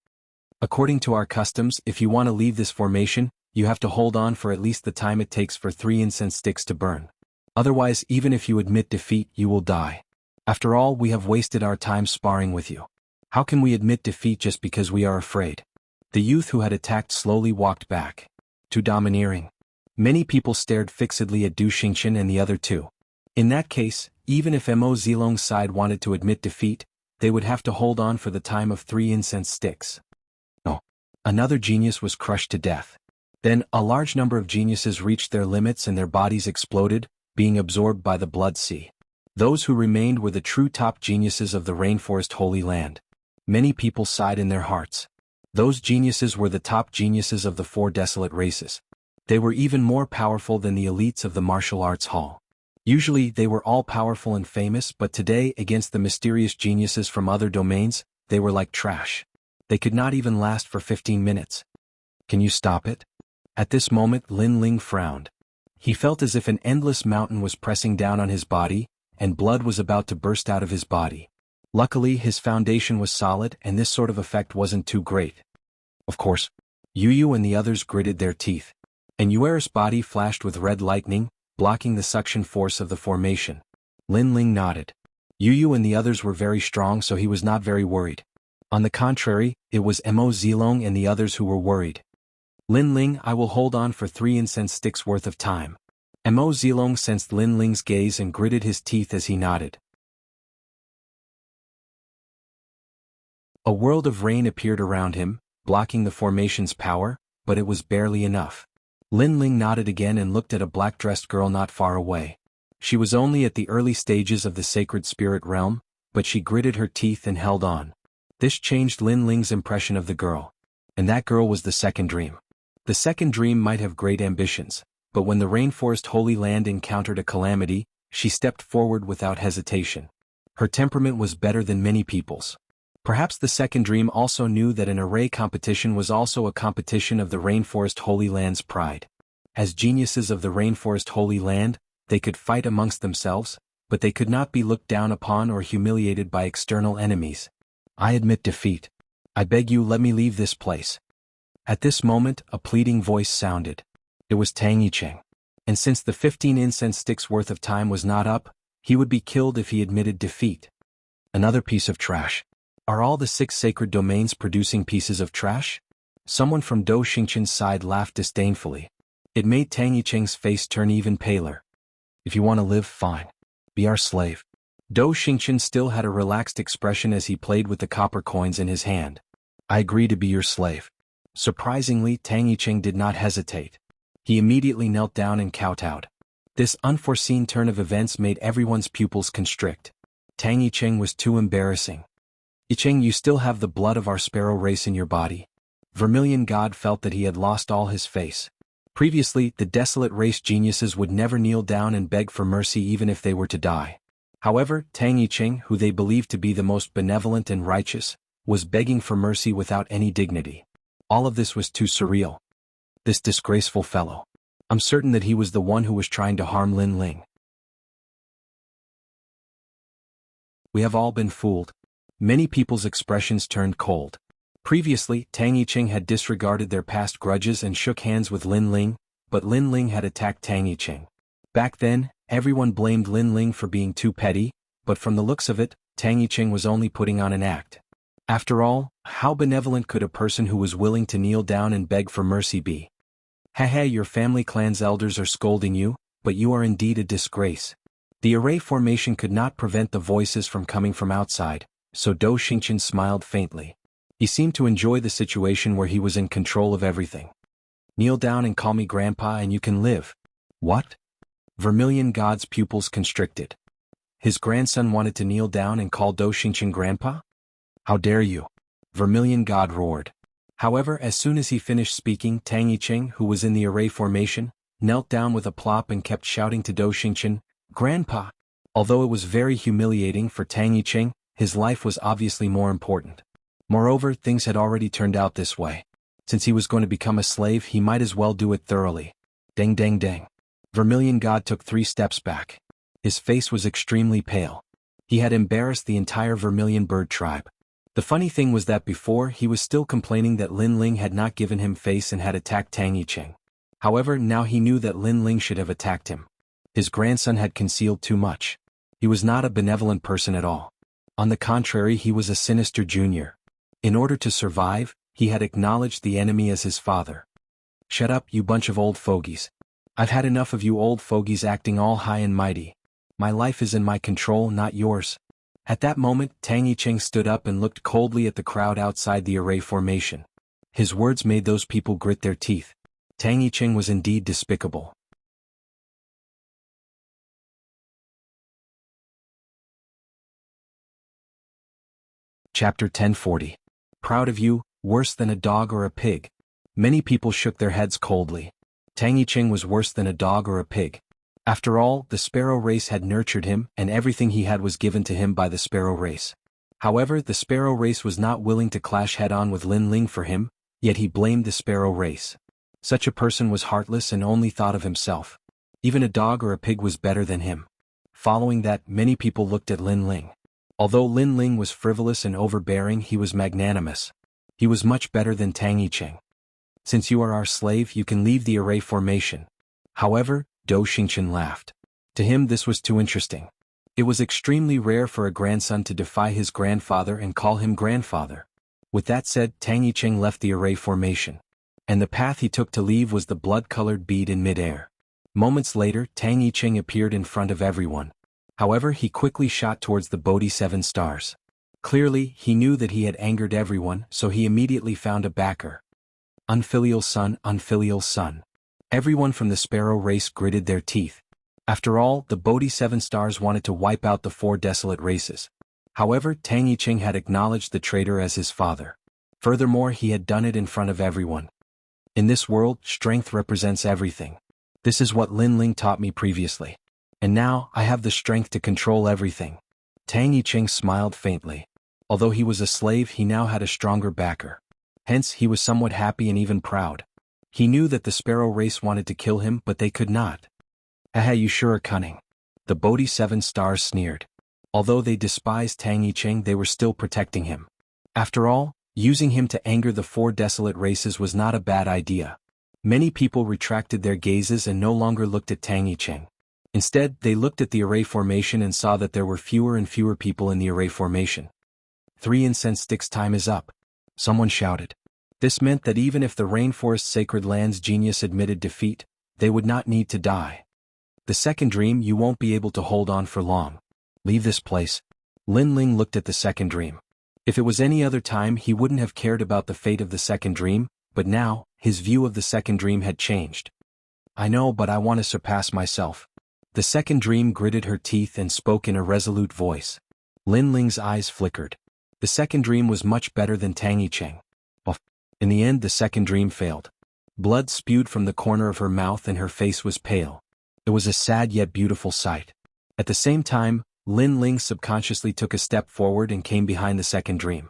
According to our customs, if you want to leave this formation, you have to hold on for at least the time it takes for 3 incense sticks to burn. Otherwise, even if you admit defeat, you will die. After all, we have wasted our time sparring with you. How can we admit defeat just because we are afraid? The youth who had attacked slowly walked back. Too domineering. Many people stared fixedly at Dou Xingqian and the other 2. In that case, even if Mo Zilong's side wanted to admit defeat, they would have to hold on for the time of 3 incense sticks. No. Another genius was crushed to death. Then, a large number of geniuses reached their limits and their bodies exploded, being absorbed by the blood sea. Those who remained were the true top geniuses of the rainforest Holy Land. Many people sighed in their hearts. Those geniuses were the top geniuses of the 4 desolate races. They were even more powerful than the elites of the martial arts hall. Usually they were all powerful and famous, but today, against the mysterious geniuses from other domains, they were like trash. They could not even last for 15 minutes. Can you stop it? At this moment Lin Ling frowned. He felt as if an endless mountain was pressing down on his body, and blood was about to burst out of his body. Luckily, his foundation was solid and this sort of effect wasn't too great. Of course. Yu and the others gritted their teeth. And Yuer's body flashed with red lightning, blocking the suction force of the formation. Lin Ling nodded. Yu and the others were very strong, so he was not very worried. On the contrary, it was Mo Zilong and the others who were worried. Lin Ling, I will hold on for 3 incense sticks worth of time. Mo Zilong sensed Lin Ling's gaze and gritted his teeth as he nodded. A world of rain appeared around him, blocking the formation's power, but it was barely enough. Lin Ling nodded again and looked at a black-dressed girl not far away. She was only at the early stages of the sacred spirit realm, but she gritted her teeth and held on. This changed Lin Ling's impression of the girl. And that girl was the second dream. The second dream might have great ambitions, but when the rainforest Holy Land encountered a calamity, she stepped forward without hesitation. Her temperament was better than many people's. Perhaps the second dream also knew that an array competition was also a competition of the rainforest Holy Land's pride. As geniuses of the rainforest Holy Land, they could fight amongst themselves, but they could not be looked down upon or humiliated by external enemies. I admit defeat. I beg you, let me leave this place. At this moment, a pleading voice sounded. It was Tang Yicheng. And since the 15 incense sticks worth of time was not up, he would be killed if he admitted defeat. Another piece of trash. Are all the 6 sacred domains producing pieces of trash? Someone from Dou Xingqian's side laughed disdainfully. It made Tang Yicheng's face turn even paler. If you want to live, fine. Be our slave. Dou Xingqian still had a relaxed expression as he played with the copper coins in his hand. I agree to be your slave. Surprisingly, Tang Yicheng did not hesitate. He immediately knelt down and kowtowed. This unforeseen turn of events made everyone's pupils constrict. Tang Yicheng was too embarrassing. Yicheng, you still have the blood of our sparrow race in your body. Vermilion God felt that he had lost all his face. Previously, the desolate race geniuses would never kneel down and beg for mercy even if they were to die. However, Tang Yicheng, who they believed to be the most benevolent and righteous, was begging for mercy without any dignity. All of this was too surreal. This disgraceful fellow. I'm certain that he was the one who was trying to harm Lin Ling. We have all been fooled. Many people's expressions turned cold. Previously, Tang Yicheng had disregarded their past grudges and shook hands with Lin Ling, but Lin Ling had attacked Tang Yicheng. Back then, everyone blamed Lin Ling for being too petty, but from the looks of it, Tang Yicheng was only putting on an act. After all, how benevolent could a person who was willing to kneel down and beg for mercy be? Haha, your family clan's elders are scolding you, but you are indeed a disgrace. The array formation could not prevent the voices from coming from outside, so Dou Xingqian smiled faintly. He seemed to enjoy the situation where he was in control of everything. Kneel down and call me grandpa and you can live. What? Vermilion God's pupils constricted. His grandson wanted to kneel down and call Dou Xingqian grandpa? How dare you? Vermilion God roared. However, as soon as he finished speaking, Tang Yicheng, who was in the array formation, knelt down with a plop and kept shouting to Dou Xingqian, Grandpa! Although it was very humiliating for Tang Yicheng, his life was obviously more important. Moreover, things had already turned out this way. Since he was going to become a slave, he might as well do it thoroughly. Dang dang dang. Vermilion God took 3 steps back. His face was extremely pale. He had embarrassed the entire Vermilion bird tribe. The funny thing was that before, he was still complaining that Lin Ling had not given him face and had attacked Tang Yicheng. However, now he knew that Lin Ling should have attacked him. His grandson had concealed too much. He was not a benevolent person at all. On the contrary, he was a sinister junior. In order to survive, he had acknowledged the enemy as his father. Shut up, you bunch of old fogies. I've had enough of you old fogies acting all high and mighty. My life is in my control, not yours. At that moment, Tang Yicheng stood up and looked coldly at the crowd outside the array formation. His words made those people grit their teeth. Tang Yicheng was indeed despicable. Chapter 1040. Proud of you, worse than a dog or a pig. Many people shook their heads coldly. Tang Yicheng was worse than a dog or a pig. After all, the sparrow race had nurtured him, and everything he had was given to him by the sparrow race. However, the sparrow race was not willing to clash head-on with Lin Ling for him, yet he blamed the sparrow race. Such a person was heartless and only thought of himself. Even a dog or a pig was better than him. Following that, many people looked at Lin Ling. Although Lin Ling was frivolous and overbearing, he was magnanimous. He was much better than Tang Yicheng. Since you are our slave, you can leave the array formation. However, Dou Xingqian laughed. To him this was too interesting. It was extremely rare for a grandson to defy his grandfather and call him grandfather. With that said, Tang Yicheng left the array formation. And the path he took to leave was the blood-colored bead in mid-air. Moments later, Tang Yicheng appeared in front of everyone. However, he quickly shot towards the Bodhi 7 stars. Clearly, he knew that he had angered everyone, so he immediately found a backer. Unfilial son, unfilial son. Everyone from the sparrow race gritted their teeth. After all, the Bodhi 7 stars wanted to wipe out the 4 desolate races. However, Tang Yicheng had acknowledged the traitor as his father. Furthermore, he had done it in front of everyone. In this world, strength represents everything. This is what Lin Ling taught me previously. And now, I have the strength to control everything. Tang Yicheng smiled faintly. Although he was a slave, he now had a stronger backer. Hence, he was somewhat happy and even proud. He knew that the sparrow race wanted to kill him, but they could not. Haha, you sure are cunning. The Bodhi 7 stars sneered. Although they despised Tang Yicheng, they were still protecting him. After all, using him to anger the 4 desolate races was not a bad idea. Many people retracted their gazes and no longer looked at Tang Yicheng. Instead, they looked at the array formation and saw that there were fewer and fewer people in the array formation. 3 incense sticks time is up. Someone shouted. This meant that even if the Rainforest Sacred Land's genius admitted defeat, they would not need to die. The second dream, you won't be able to hold on for long. Leave this place. Lin Ling looked at the second dream. If it was any other time, he wouldn't have cared about the fate of the second dream, but now, his view of the second dream had changed. I know, but I want to surpass myself. The second dream gritted her teeth and spoke in a resolute voice. Lin Ling's eyes flickered. The second dream was much better than Tang Yicheng. In the end, the second dream failed. Blood spewed from the corner of her mouth and her face was pale. It was a sad yet beautiful sight. At the same time, Lin Ling subconsciously took a step forward and came behind the second dream.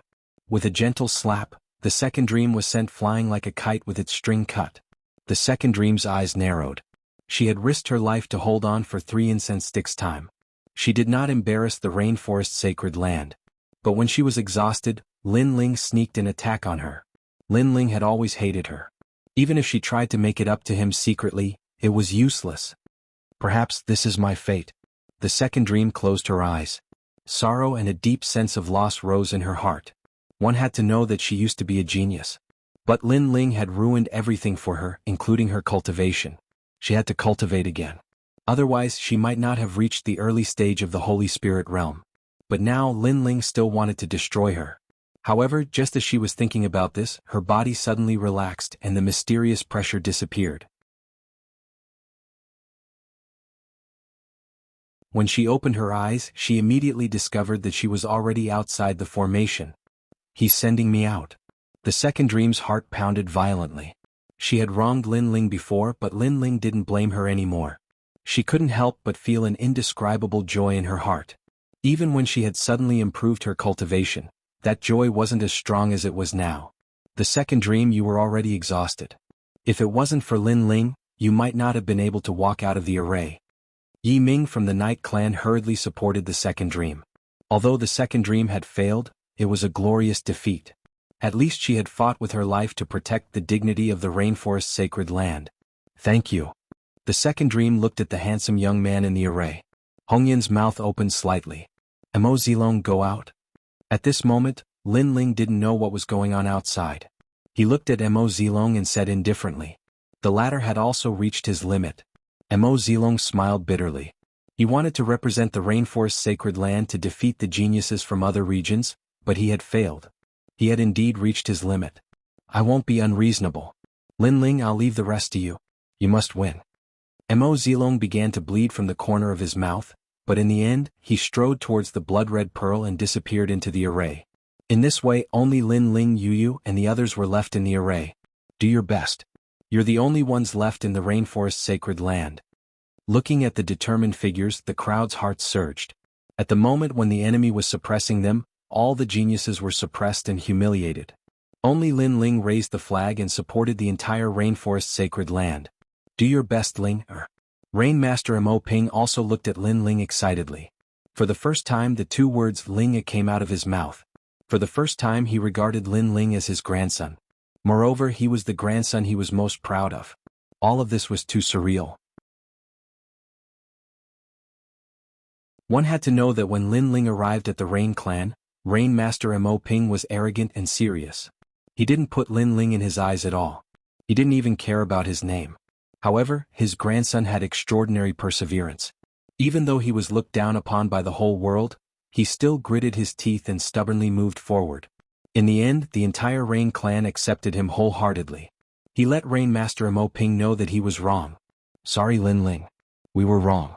With a gentle slap, the second dream was sent flying like a kite with its string cut. The second dream's eyes narrowed. She had risked her life to hold on for 3 incense sticks time. She did not embarrass the Rainforest Sacred Land. But when she was exhausted, Lin Ling sneaked an attack on her. Lin Ling had always hated her. Even if she tried to make it up to him secretly, it was useless. Perhaps this is my fate. The second dream closed her eyes. Sorrow and a deep sense of loss rose in her heart. One had to know that she used to be a genius. But Lin Ling had ruined everything for her, including her cultivation. She had to cultivate again. Otherwise, she might not have reached the early stage of the Holy Spirit realm. But now Lin Ling still wanted to destroy her. However, just as she was thinking about this, her body suddenly relaxed and the mysterious pressure disappeared. When she opened her eyes, she immediately discovered that she was already outside the formation. He's sending me out. The second dream's heart pounded violently. She had wronged Lin Ling before, but Lin Ling didn't blame her anymore. She couldn't help but feel an indescribable joy in her heart. Even when she had suddenly improved her cultivation, that joy wasn't as strong as it was now. The second dream, you were already exhausted. If it wasn't for Lin Ling, you might not have been able to walk out of the array. Yi Ming from the Night Clan hurriedly supported the second dream. Although the second dream had failed, it was a glorious defeat. At least she had fought with her life to protect the dignity of the Rainforest Sacred Land. Thank you. The second dream looked at the handsome young man in the array. Hongyan's mouth opened slightly. Mo Zilong go out? At this moment, Lin Ling didn't know what was going on outside. He looked at Mo Zilong and said indifferently. The latter had also reached his limit. Mo Zilong smiled bitterly. He wanted to represent the Rainforest Sacred Land to defeat the geniuses from other regions, but he had failed. He had indeed reached his limit. I won't be unreasonable. Lin Ling, I'll leave the rest to you. You must win. Mo Zilong began to bleed from the corner of his mouth, but in the end, he strode towards the blood-red pearl and disappeared into the array. In this way, only Lin Ling, Yu and the others were left in the array. Do your best. You're the only ones left in the Rainforest Sacred Land. Looking at the determined figures, the crowd's hearts surged. At the moment when the enemy was suppressing them, all the geniuses were suppressed and humiliated. Only Lin Ling raised the flag and supported the entire Rainforest Sacred Land. Do your best, Ling. Rainmaster Mo Ping also looked at Lin Ling excitedly. For the first time, the 2 words Ling came out of his mouth. For the first time, he regarded Lin Ling as his grandson. Moreover, he was the grandson he was most proud of. All of this was too surreal. One had to know that when Lin Ling arrived at the Rain Clan, Rainmaster Mo Ping was arrogant and serious. He didn't put Lin Ling in his eyes at all. He didn't even care about his name. However, his grandson had extraordinary perseverance. Even though he was looked down upon by the whole world, he still gritted his teeth and stubbornly moved forward. In the end, the entire Rain Clan accepted him wholeheartedly. He let Rainmaster Mo Ping know that he was wrong. Sorry, Lin Ling. We were wrong.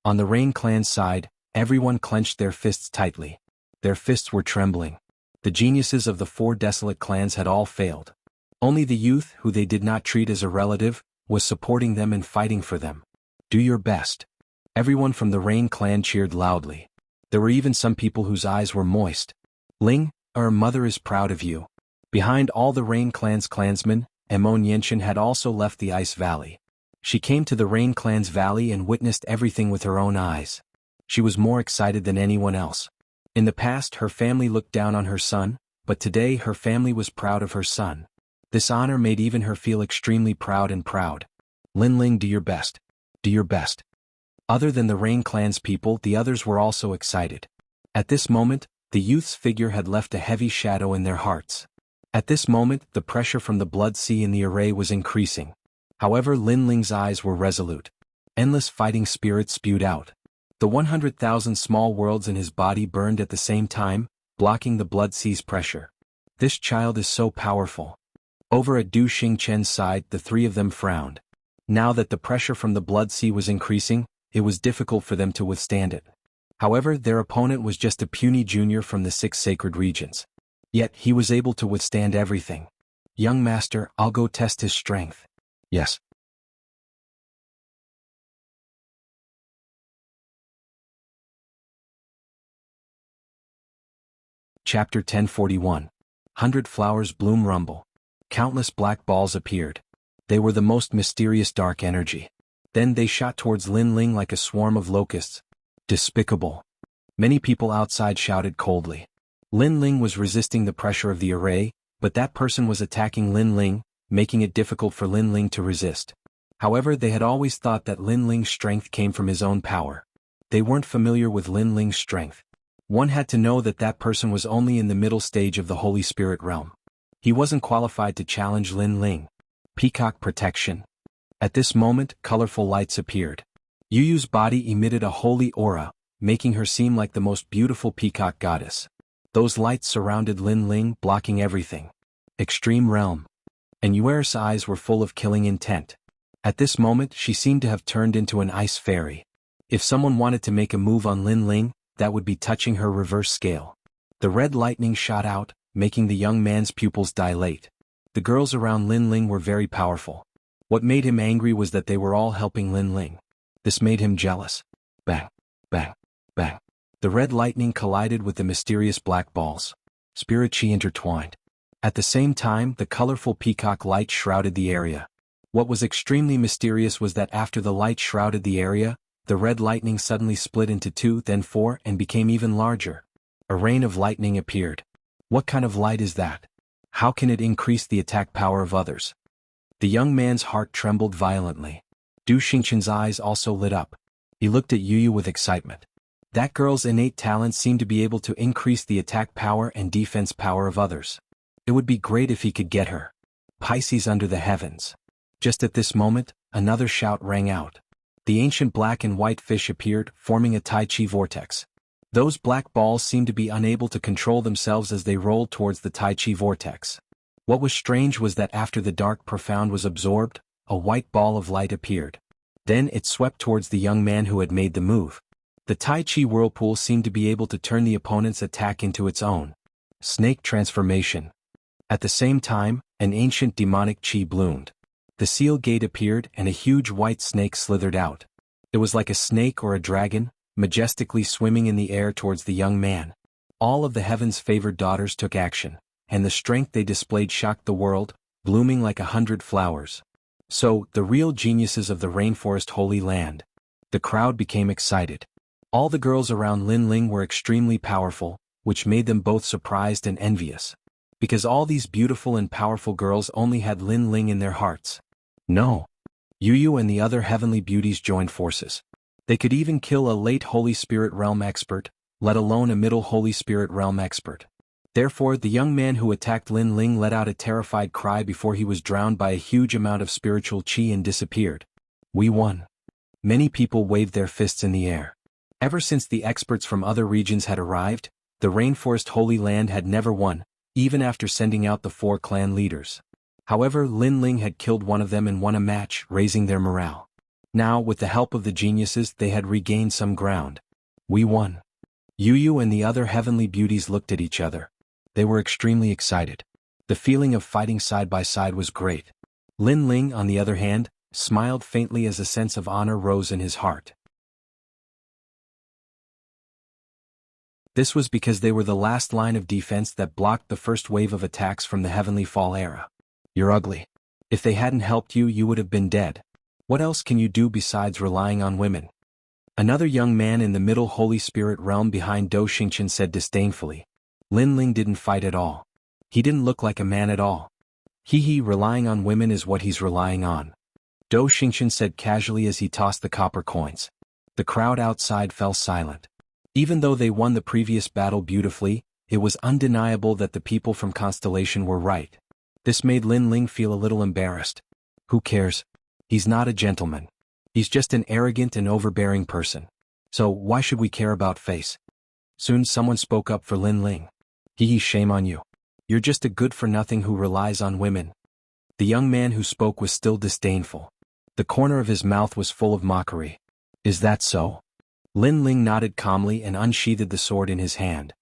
On the Rain Clan's side, everyone clenched their fists tightly. Their fists were trembling. The geniuses of the 4 desolate clans had all failed. Only the youth, who they did not treat as a relative, was supporting them and fighting for them. Do your best. Everyone from the Rain clan cheered loudly. There were even some people whose eyes were moist. Ling, our mother is proud of you. Behind all the Rain clan's clansmen, Emon Yenshin had also left the Ice Valley. She came to the Rain clan's valley and witnessed everything with her own eyes. She was more excited than anyone else. In the past, her family looked down on her son, but today her family was proud of her son. This honor made even her feel extremely proud and proud. Lin Ling, do your best. Do your best. Other than the Rain clan's people, the others were also excited. At this moment, the youth's figure had left a heavy shadow in their hearts. At this moment, the pressure from the blood sea in the array was increasing. However, Lin Ling's eyes were resolute. Endless fighting spirit spewed out. The 100,000 small worlds in his body burned at the same time, blocking the blood sea's pressure. This child is so powerful. Over at Du Xingchen's side, the three of them frowned. Now that the pressure from the blood sea was increasing, it was difficult for them to withstand it. However, their opponent was just a puny junior from the 6 sacred regions. Yet, he was able to withstand everything. Young master, I'll go test his strength. Yes. Chapter 1041. 100 flowers bloom rumble. Countless black balls appeared. They were the most mysterious dark energy. Then they shot towards Lin Ling like a swarm of locusts. Despicable. Many people outside shouted coldly. Lin Ling was resisting the pressure of the array, but that person was attacking Lin Ling, making it difficult for Lin Ling to resist. However, they had always thought that Lin Ling's strength came from his own power. They weren't familiar with Lin Ling's strength. One had to know that that person was only in the middle stage of the Holy Spirit realm. He wasn't qualified to challenge Lin Ling. Peacock protection. At this moment, colorful lights appeared. Yu Yu's body emitted a holy aura, making her seem like the most beautiful peacock goddess. Those lights surrounded Lin Ling, blocking everything. Extreme realm. And Yuer's eyes were full of killing intent. At this moment, she seemed to have turned into an ice fairy. If someone wanted to make a move on Lin Ling, that would be touching her reverse scale. The red lightning shot out, making the young man's pupils dilate. The girls around Lin Ling were very powerful. What made him angry was that they were all helping Lin Ling. This made him jealous. Bang, bang, bang. The red lightning collided with the mysterious black balls. Spirit chi intertwined. At the same time, the colorful peacock light shrouded the area. What was extremely mysterious was that after the light shrouded the area, the red lightning suddenly split into 2, then 4, and became even larger. A rain of lightning appeared. What kind of light is that? How can it increase the attack power of others? The young man's heart trembled violently. Du Xingchen's eyes also lit up. He looked at Yu Yu with excitement. That girl's innate talent seemed to be able to increase the attack power and defense power of others. It would be great if he could get her. Pisces under the heavens. Just at this moment, another shout rang out. The ancient black and white fish appeared, forming a Tai Chi vortex. Those black balls seemed to be unable to control themselves as they rolled towards the Tai Chi vortex. What was strange was that after the dark profound was absorbed, a white ball of light appeared. Then it swept towards the young man who had made the move. The Tai Chi whirlpool seemed to be able to turn the opponent's attack into its own. Snake transformation. At the same time, an ancient demonic chi bloomed. The seal gate appeared and a huge white snake slithered out. It was like a snake or a dragon, majestically swimming in the air towards the young man. All of the heaven's favored daughters took action, and the strength they displayed shocked the world, blooming like 100 flowers. So, the real geniuses of the rainforest holy land. The crowd became excited. All the girls around Lin Ling were extremely powerful, which made them both surprised and envious. Because all these beautiful and powerful girls only had Lin Ling in their hearts. No. Yu Yu and the other heavenly beauties joined forces. They could even kill a late Holy Spirit realm expert, let alone a middle Holy Spirit realm expert. Therefore, the young man who attacked Lin Ling let out a terrified cry before he was drowned by a huge amount of spiritual chi and disappeared. We won. Many people waved their fists in the air. Ever since the experts from other regions had arrived, the Rainforest Holy Land had never won, even after sending out the 4 clan leaders. However, Lin Ling had killed one of them and won a match, raising their morale. Now, with the help of the geniuses, they had regained some ground. We won. Yu Yu and the other heavenly beauties looked at each other. They were extremely excited. The feeling of fighting side by side was great. Lin Ling, on the other hand, smiled faintly as a sense of honor rose in his heart. This was because they were the last line of defense that blocked the first wave of attacks from the Heavenly Fall era. You're ugly. If they hadn't helped you, you would have been dead. What else can you do besides relying on women? Another young man in the middle Holy Spirit realm behind Dou Xingqian said disdainfully. Lin Ling didn't fight at all. He didn't look like a man at all. Relying on women is what he's relying on. Dou Xingqian said casually as he tossed the copper coins. The crowd outside fell silent. Even though they won the previous battle beautifully, it was undeniable that the people from Constellation were right. This made Lin Ling feel a little embarrassed. Who cares? He's not a gentleman. He's just an arrogant and overbearing person. So why should we care about face? Soon someone spoke up for Lin Ling. Shame on you. You're just a good-for-nothing who relies on women. The young man who spoke was still disdainful. The corner of his mouth was full of mockery. Is that so? Lin Ling nodded calmly and unsheathed the sword in his hand.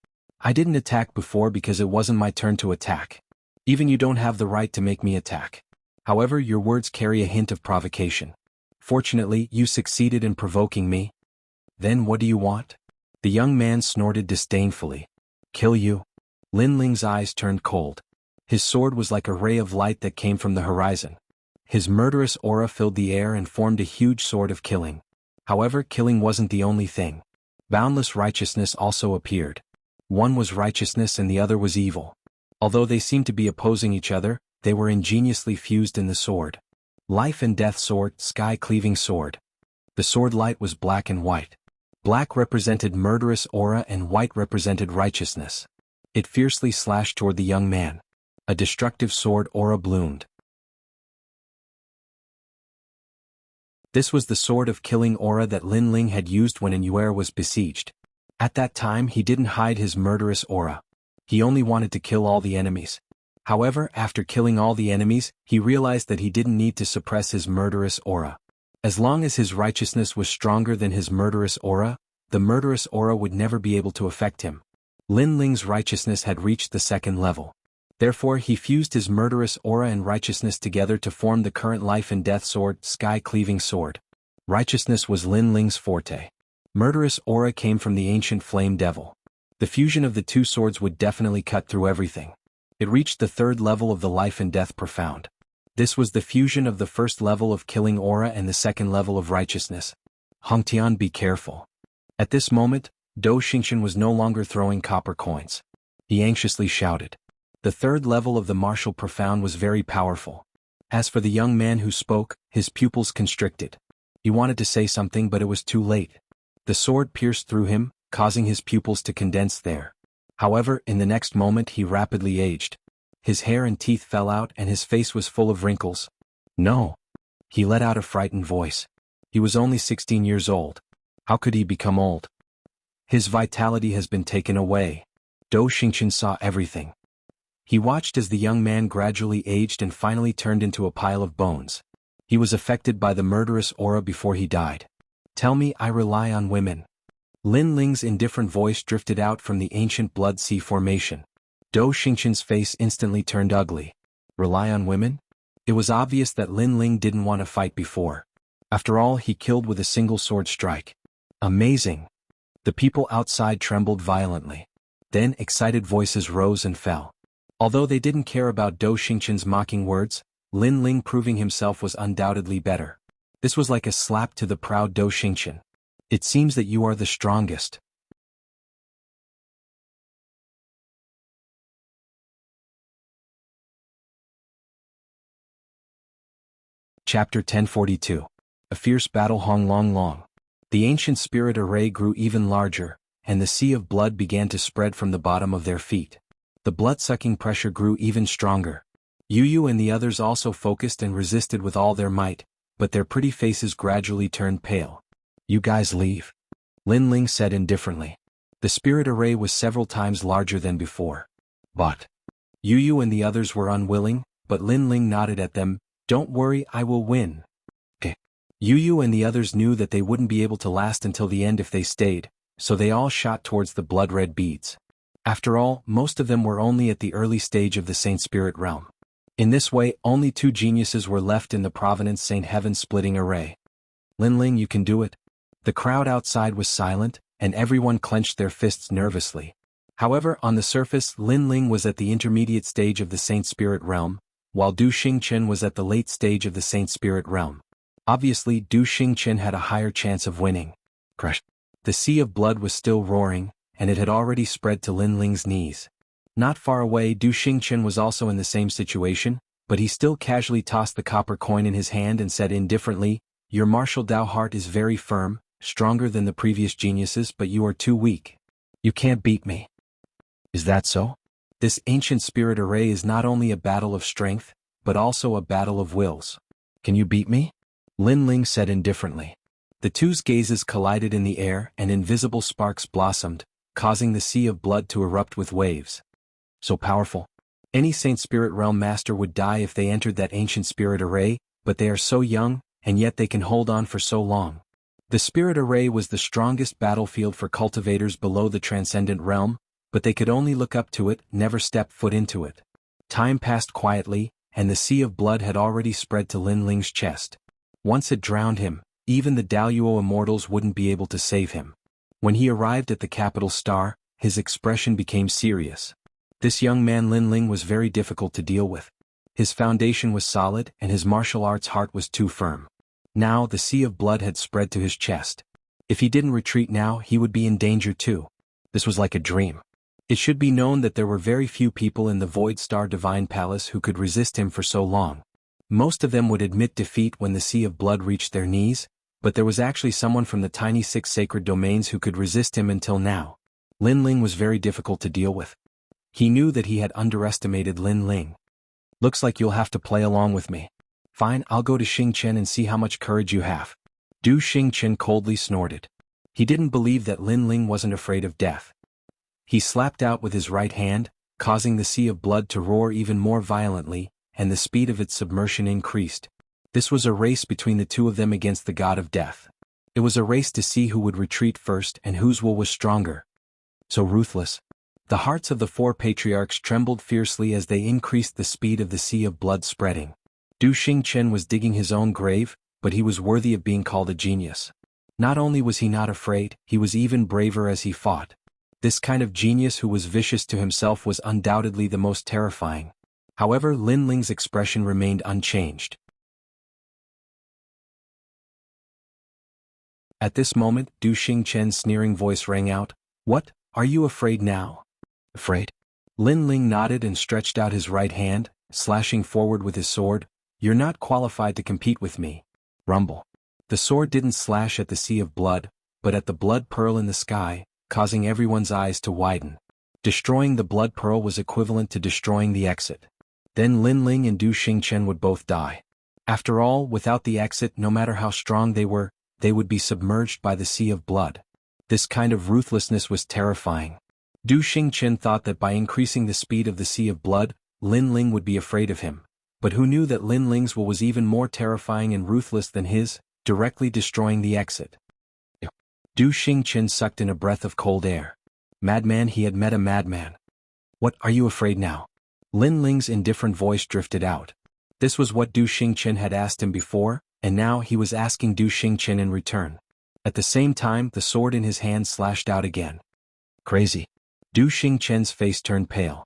I didn't attack before because it wasn't my turn to attack. Even you don't have the right to make me attack. However, your words carry a hint of provocation. Fortunately, you succeeded in provoking me. Then what do you want? The young man snorted disdainfully. Kill you? Lin Ling's eyes turned cold. His sword was like a ray of light that came from the horizon. His murderous aura filled the air and formed a huge sword of killing. However, killing wasn't the only thing. Boundless righteousness also appeared. One was righteousness and the other was evil. Although they seemed to be opposing each other, they were ingeniously fused in the sword. Life and death sword, sky-cleaving sword. The sword light was black and white. Black represented murderous aura and white represented righteousness. It fiercely slashed toward the young man. A destructive sword aura bloomed. This was the sword of killing aura that Lin Ling had used when An'Yuer was besieged. At that time he didn't hide his murderous aura. He only wanted to kill all the enemies. However, after killing all the enemies, he realized that he didn't need to suppress his murderous aura. As long as his righteousness was stronger than his murderous aura, the murderous aura would never be able to affect him. Lin Ling's righteousness had reached the second level. Therefore he fused his murderous aura and righteousness together to form the current life and death sword, sky-cleaving sword. Righteousness was Lin Ling's forte. Murderous aura came from the ancient flame devil. The fusion of the two swords would definitely cut through everything. It reached the third level of the life and death profound. This was the fusion of the first level of killing aura and the second level of righteousness. Hongtian, be careful. At this moment, Dou Xingqian was no longer throwing copper coins. He anxiously shouted. The third level of the martial profound was very powerful. As for the young man who spoke, his pupils constricted. He wanted to say something but it was too late. The sword pierced through him, causing his pupils to condense there. However, in the next moment he rapidly aged. His hair and teeth fell out and his face was full of wrinkles. No. He let out a frightened voice. He was only 16 years old. How could he become old? His vitality has been taken away. Dou Xingqian saw everything. He watched as the young man gradually aged and finally turned into a pile of bones. He was affected by the murderous aura before he died. Tell me I rely on women. Lin Ling's indifferent voice drifted out from the ancient blood sea formation. Dou Xingqian's face instantly turned ugly. Rely on women? It was obvious that Lin Ling didn't want to fight before. After all, he killed with a single sword strike. Amazing. The people outside trembled violently. Then excited voices rose and fell. Although they didn't care about Dou Xingqian's mocking words, Lin Ling proving himself was undoubtedly better. This was like a slap to the proud Dou Xingqian. It seems that you are the strongest. Chapter 1042. A fierce battle Hong Long Long. The ancient spirit array grew even larger, and the sea of blood began to spread from the bottom of their feet. The blood-sucking pressure grew even stronger. Yu and the others also focused and resisted with all their might, but their pretty faces gradually turned pale. You guys leave. Lin Ling said indifferently. The spirit array was several times larger than before. But Yu and the others were unwilling, but Lin Ling nodded at them. Don't worry, I will win. Yu and the others knew that they wouldn't be able to last until the end if they stayed, so they all shot towards the blood-red beads. After all, most of them were only at the early stage of the Saint Spirit realm. In this way, only 2 geniuses were left in the Providence Saint Heaven-splitting array. Lin Ling, you can do it. The crowd outside was silent, and everyone clenched their fists nervously. However, on the surface, Lin Ling was at the intermediate stage of the Saint Spirit realm, while Du Xingchen was at the late stage of the Saint Spirit realm. Obviously, Du Xingchen had a higher chance of winning. Crush. The sea of blood was still roaring, and it had already spread to Lin Ling's knees. Not far away, Du Xingchen was also in the same situation, but he still casually tossed the copper coin in his hand and said indifferently, "Your martial Dao heart is very firm, stronger than the previous geniuses, but you are too weak. You can't beat me." Is that so? This ancient spirit array is not only a battle of strength, but also a battle of wills. Can you beat me? Lin Ling said indifferently. The two's gazes collided in the air and invisible sparks blossomed, causing the sea of blood to erupt with waves. So powerful. Any Saint Spirit Realm master would die if they entered that ancient spirit array, but they are so young, and yet they can hold on for so long. The spirit array was the strongest battlefield for cultivators below the transcendent realm, but they could only look up to it, never step foot into it. Time passed quietly, and the sea of blood had already spread to Lin Ling's chest. Once it drowned him, even the Daluo immortals wouldn't be able to save him. When he arrived at the capital star, his expression became serious. This young man Lin Ling was very difficult to deal with. His foundation was solid and his martial arts heart was too firm. Now the sea of blood had spread to his chest. If he didn't retreat now, he would be in danger too. This was like a dream. It should be known that there were very few people in the Void Star Divine Palace who could resist him for so long. Most of them would admit defeat when the sea of blood reached their knees, but there was actually someone from the tiny 6 sacred domains who could resist him until now. Lin Ling was very difficult to deal with. He knew that he had underestimated Lin Ling. Looks like you'll have to play along with me. Fine, I'll go to Xingchen and see how much courage you have. Du Xingchen coldly snorted. He didn't believe that Lin Ling wasn't afraid of death. He slapped out with his right hand, causing the sea of blood to roar even more violently, and the speed of its submersion increased. This was a race between the two of them against the god of death. It was a race to see who would retreat first and whose will was stronger. So ruthless. The hearts of the 4 patriarchs trembled fiercely as they increased the speed of the sea of blood spreading. Du Xingchen was digging his own grave, but he was worthy of being called a genius. Not only was he not afraid, he was even braver as he fought. This kind of genius who was vicious to himself was undoubtedly the most terrifying. However, Lin Ling's expression remained unchanged. At this moment, Du Xingchen's sneering voice rang out, "What, are you afraid now?" Afraid? Lin Ling nodded and stretched out his right hand, slashing forward with his sword. "You're not qualified to compete with me." Rumble. The sword didn't slash at the sea of blood, but at the blood pearl in the sky, causing everyone's eyes to widen. Destroying the blood pearl was equivalent to destroying the exit. Then Lin Ling and Du Xingchen would both die. After all, without the exit, no matter how strong they were, they would be submerged by the sea of blood. This kind of ruthlessness was terrifying. Du Xingchen thought that by increasing the speed of the sea of blood, Lin Ling would be afraid of him. But who knew that Lin Ling's will was even more terrifying and ruthless than his, directly destroying the exit. Du Xingchen sucked in a breath of cold air. Madman, he had met a madman. "What, are you afraid now?" Lin Ling's indifferent voice drifted out. This was what Du Xingchen had asked him before, and now he was asking Du Xingchen in return. At the same time, the sword in his hand slashed out again. Crazy. Du Xingchen's face turned pale.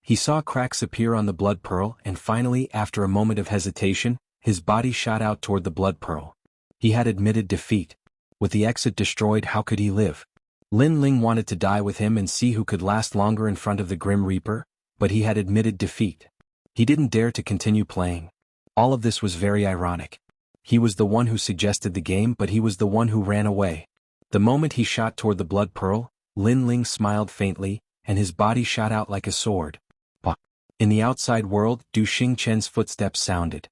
He saw cracks appear on the blood pearl and finally, after a moment of hesitation, his body shot out toward the blood pearl. He had admitted defeat. With the exit destroyed, how could he live? Lin Ling wanted to die with him and see who could last longer in front of the Grim Reaper, but he had admitted defeat. He didn't dare to continue playing. All of this was very ironic. He was the one who suggested the game, but he was the one who ran away. The moment he shot toward the blood pearl, Lin Ling smiled faintly, and his body shot out like a sword. In the outside world, Du Xingchen's footsteps sounded.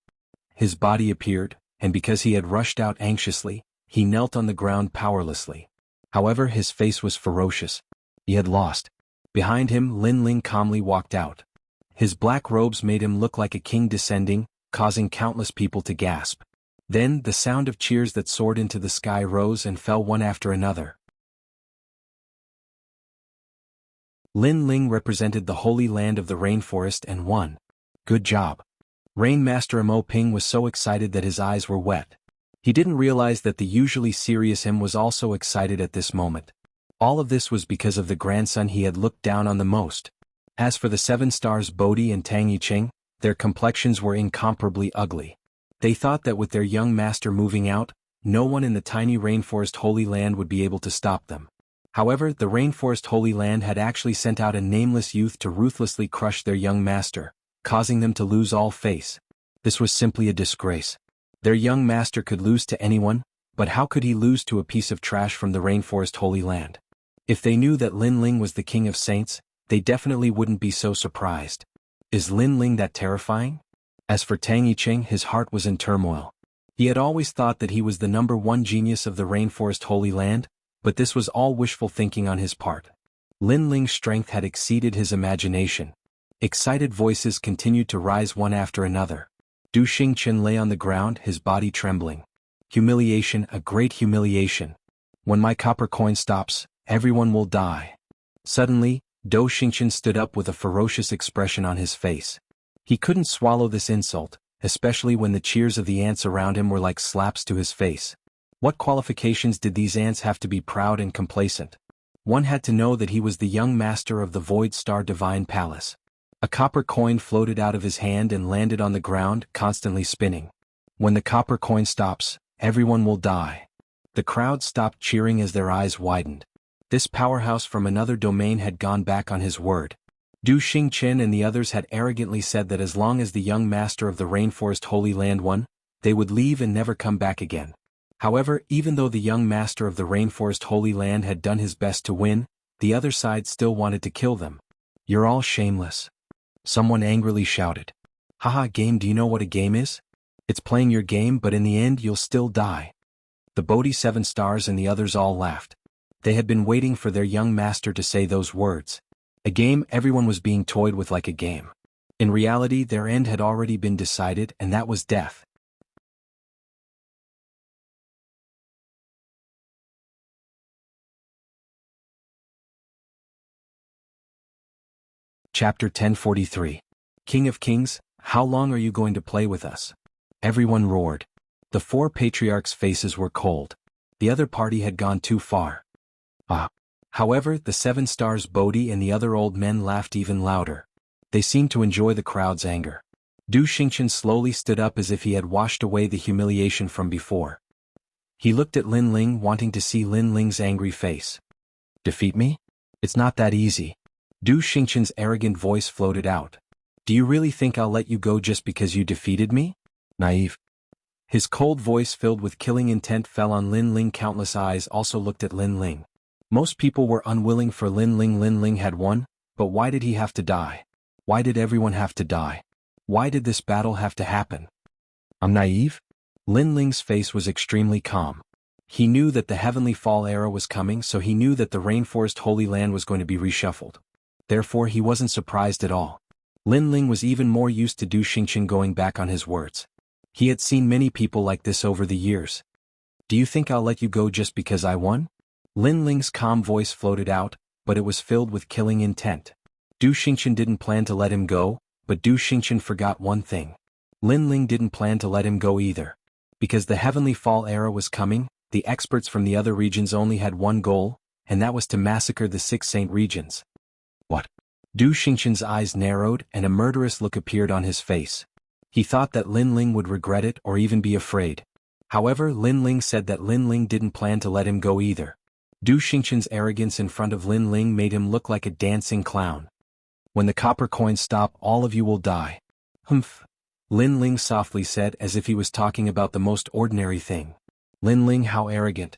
His body appeared, and because he had rushed out anxiously, he knelt on the ground powerlessly. However, his face was ferocious. He had lost. Behind him, Lin Ling calmly walked out. His black robes made him look like a king descending, causing countless people to gasp. Then, the sound of cheers that soared into the sky rose and fell one after another. Lin Ling represented the holy land of the rainforest and won. Good job. Rain Master Mo Ping was so excited that his eyes were wet. He didn't realize that the usually serious him was also excited at this moment. All of this was because of the grandson he had looked down on the most. As for the 7 stars Bodhi and Tang Yicheng, their complexions were incomparably ugly. They thought that with their young master moving out, no one in the tiny rainforest Holy Land would be able to stop them. However, the rainforest Holy Land had actually sent out a nameless youth to ruthlessly crush their young master, causing them to lose all face. This was simply a disgrace. Their young master could lose to anyone, but how could he lose to a piece of trash from the rainforest Holy Land? If they knew that Lin Ling was the king of saints, they definitely wouldn't be so surprised. Is Lin Ling that terrifying? As for Tang Yicheng, his heart was in turmoil. He had always thought that he was the #1 genius of the rainforest Holy Land, but this was all wishful thinking on his part. Lin Ling's strength had exceeded his imagination. Excited voices continued to rise one after another. Du Xingchen lay on the ground, his body trembling. Humiliation, a great humiliation. When my copper coin stops, everyone will die. Suddenly, Du Xingchen stood up with a ferocious expression on his face. He couldn't swallow this insult, especially when the cheers of the ants around him were like slaps to his face. What qualifications did these ants have to be proud and complacent? One had to know that he was the young master of the Void Star Divine Palace. A copper coin floated out of his hand and landed on the ground, constantly spinning. When the copper coin stops, everyone will die. The crowd stopped cheering as their eyes widened. This powerhouse from another domain had gone back on his word. Du Xingchen and the others had arrogantly said that as long as the young master of the rainforest Holy Land won, they would leave and never come back again. However, even though the young master of the rainforest Holy Land had done his best to win, the other side still wanted to kill them. You're all shameless. Someone angrily shouted. Haha, game, do you know what a game is? It's playing your game, but in the end you'll still die. The Bodhi 7 stars and the others all laughed. They had been waiting for their young master to say those words. A game everyone was being toyed with like a game. In reality, their end had already been decided, and that was death. Chapter 1043. King of Kings, how long are you going to play with us? Everyone roared. The 4 patriarchs' faces were cold. The other party had gone too far. However, the 7 stars Bodhi and the other old men laughed even louder. They seemed to enjoy the crowd's anger. Du Xingchen slowly stood up as if he had washed away the humiliation from before. He looked at Lin Ling, wanting to see Lin Ling's angry face. Defeat me? It's not that easy. Du Xingchen's arrogant voice floated out. Do you really think I'll let you go just because you defeated me? Naive. His cold voice filled with killing intent fell on Lin Ling. Countless eyes also looked at Lin Ling. Most people were unwilling for Lin Ling. Lin Ling had won, but why did he have to die? Why did everyone have to die? Why did this battle have to happen? I'm naive? Lin Ling's face was extremely calm. He knew that the Heavenly Fall era was coming, so he knew that the Rainforest Holy Land was going to be reshuffled. Therefore he wasn't surprised at all. Lin Ling was even more used to Du Xingchen going back on his words. He had seen many people like this over the years. Do you think I'll let you go just because I won? Lin Ling's calm voice floated out, but it was filled with killing intent. Du Xingchen didn't plan to let him go, but Du Xingchen forgot one thing. Lin Ling didn't plan to let him go either. Because the Heavenly Fall era was coming, the experts from the other regions only had one goal, and that was to massacre the 6 saint regions. What? Du Xingchen's eyes narrowed and a murderous look appeared on his face. He thought that Lin Ling would regret it or even be afraid. However, Lin Ling said that Lin Ling didn't plan to let him go either. Du Xingchen's arrogance in front of Lin Ling made him look like a dancing clown. When the copper coins stop, all of you will die. Humph. Lin Ling softly said as if he was talking about the most ordinary thing. Lin Ling, how arrogant.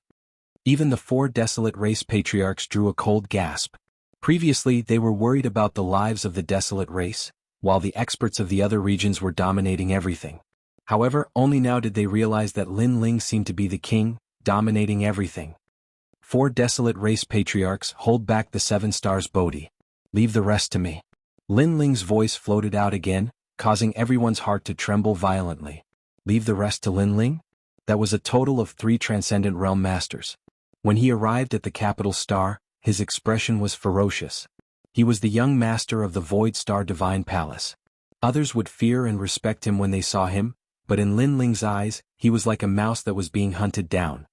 Even the 4 desolate race patriarchs drew a cold gasp. Previously, they were worried about the lives of the desolate race, while the experts of the other regions were dominating everything. However, only now did they realize that Lin Ling seemed to be the king, dominating everything. 4 desolate race patriarchs, hold back the 7 stars Bodhi. Leave the rest to me. Lin Ling's voice floated out again, causing everyone's heart to tremble violently. Leave the rest to Lin Ling? That was a total of 3 transcendent realm masters. When he arrived at the capital star, his expression was ferocious. He was the young master of the Void Star Divine Palace. Others would fear and respect him when they saw him, but in Lin Ling's eyes, he was like a mouse that was being hunted down.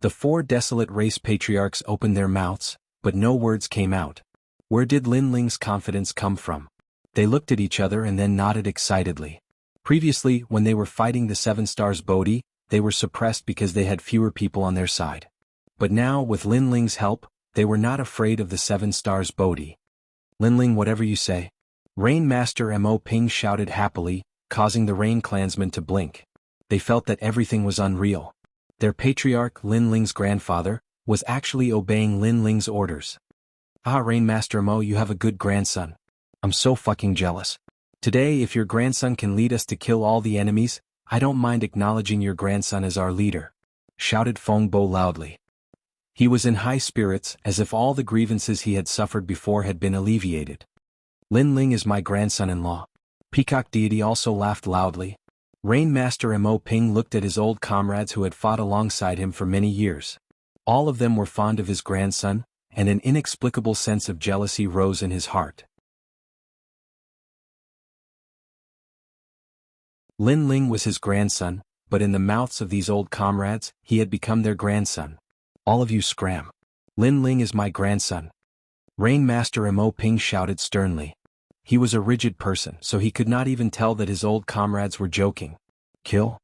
The four desolate race patriarchs opened their mouths, but no words came out. Where did Lin Ling's confidence come from? They looked at each other and then nodded excitedly. Previously, when they were fighting the Seven Stars Bodhi, they were suppressed because they had fewer people on their side. But now, with Lin Ling's help, they were not afraid of the Seven Stars Bodhi. Lin Ling, whatever you say. Rain Master Mo Ping shouted happily, causing the Rain clansmen to blink. They felt that everything was unreal. Their patriarch, Lin Ling's grandfather, was actually obeying Lin Ling's orders. Ah, Rain Master Mo, you have a good grandson. I'm so fucking jealous. Today, if your grandson can lead us to kill all the enemies, I don't mind acknowledging your grandson as our leader, shouted Feng Bo loudly. He was in high spirits, as if all the grievances he had suffered before had been alleviated. Lin Ling is my grandson-in-law. Peacock Deity also laughed loudly. Rain Master Mo Ping looked at his old comrades who had fought alongside him for many years. All of them were fond of his grandson, and an inexplicable sense of jealousy rose in his heart. Lin Ling was his grandson, but in the mouths of these old comrades, he had become their grandson. All of you scram. Lin Ling is my grandson. Rain Master Mo Ping shouted sternly. He was a rigid person, so he could not even tell that his old comrades were joking. Kill?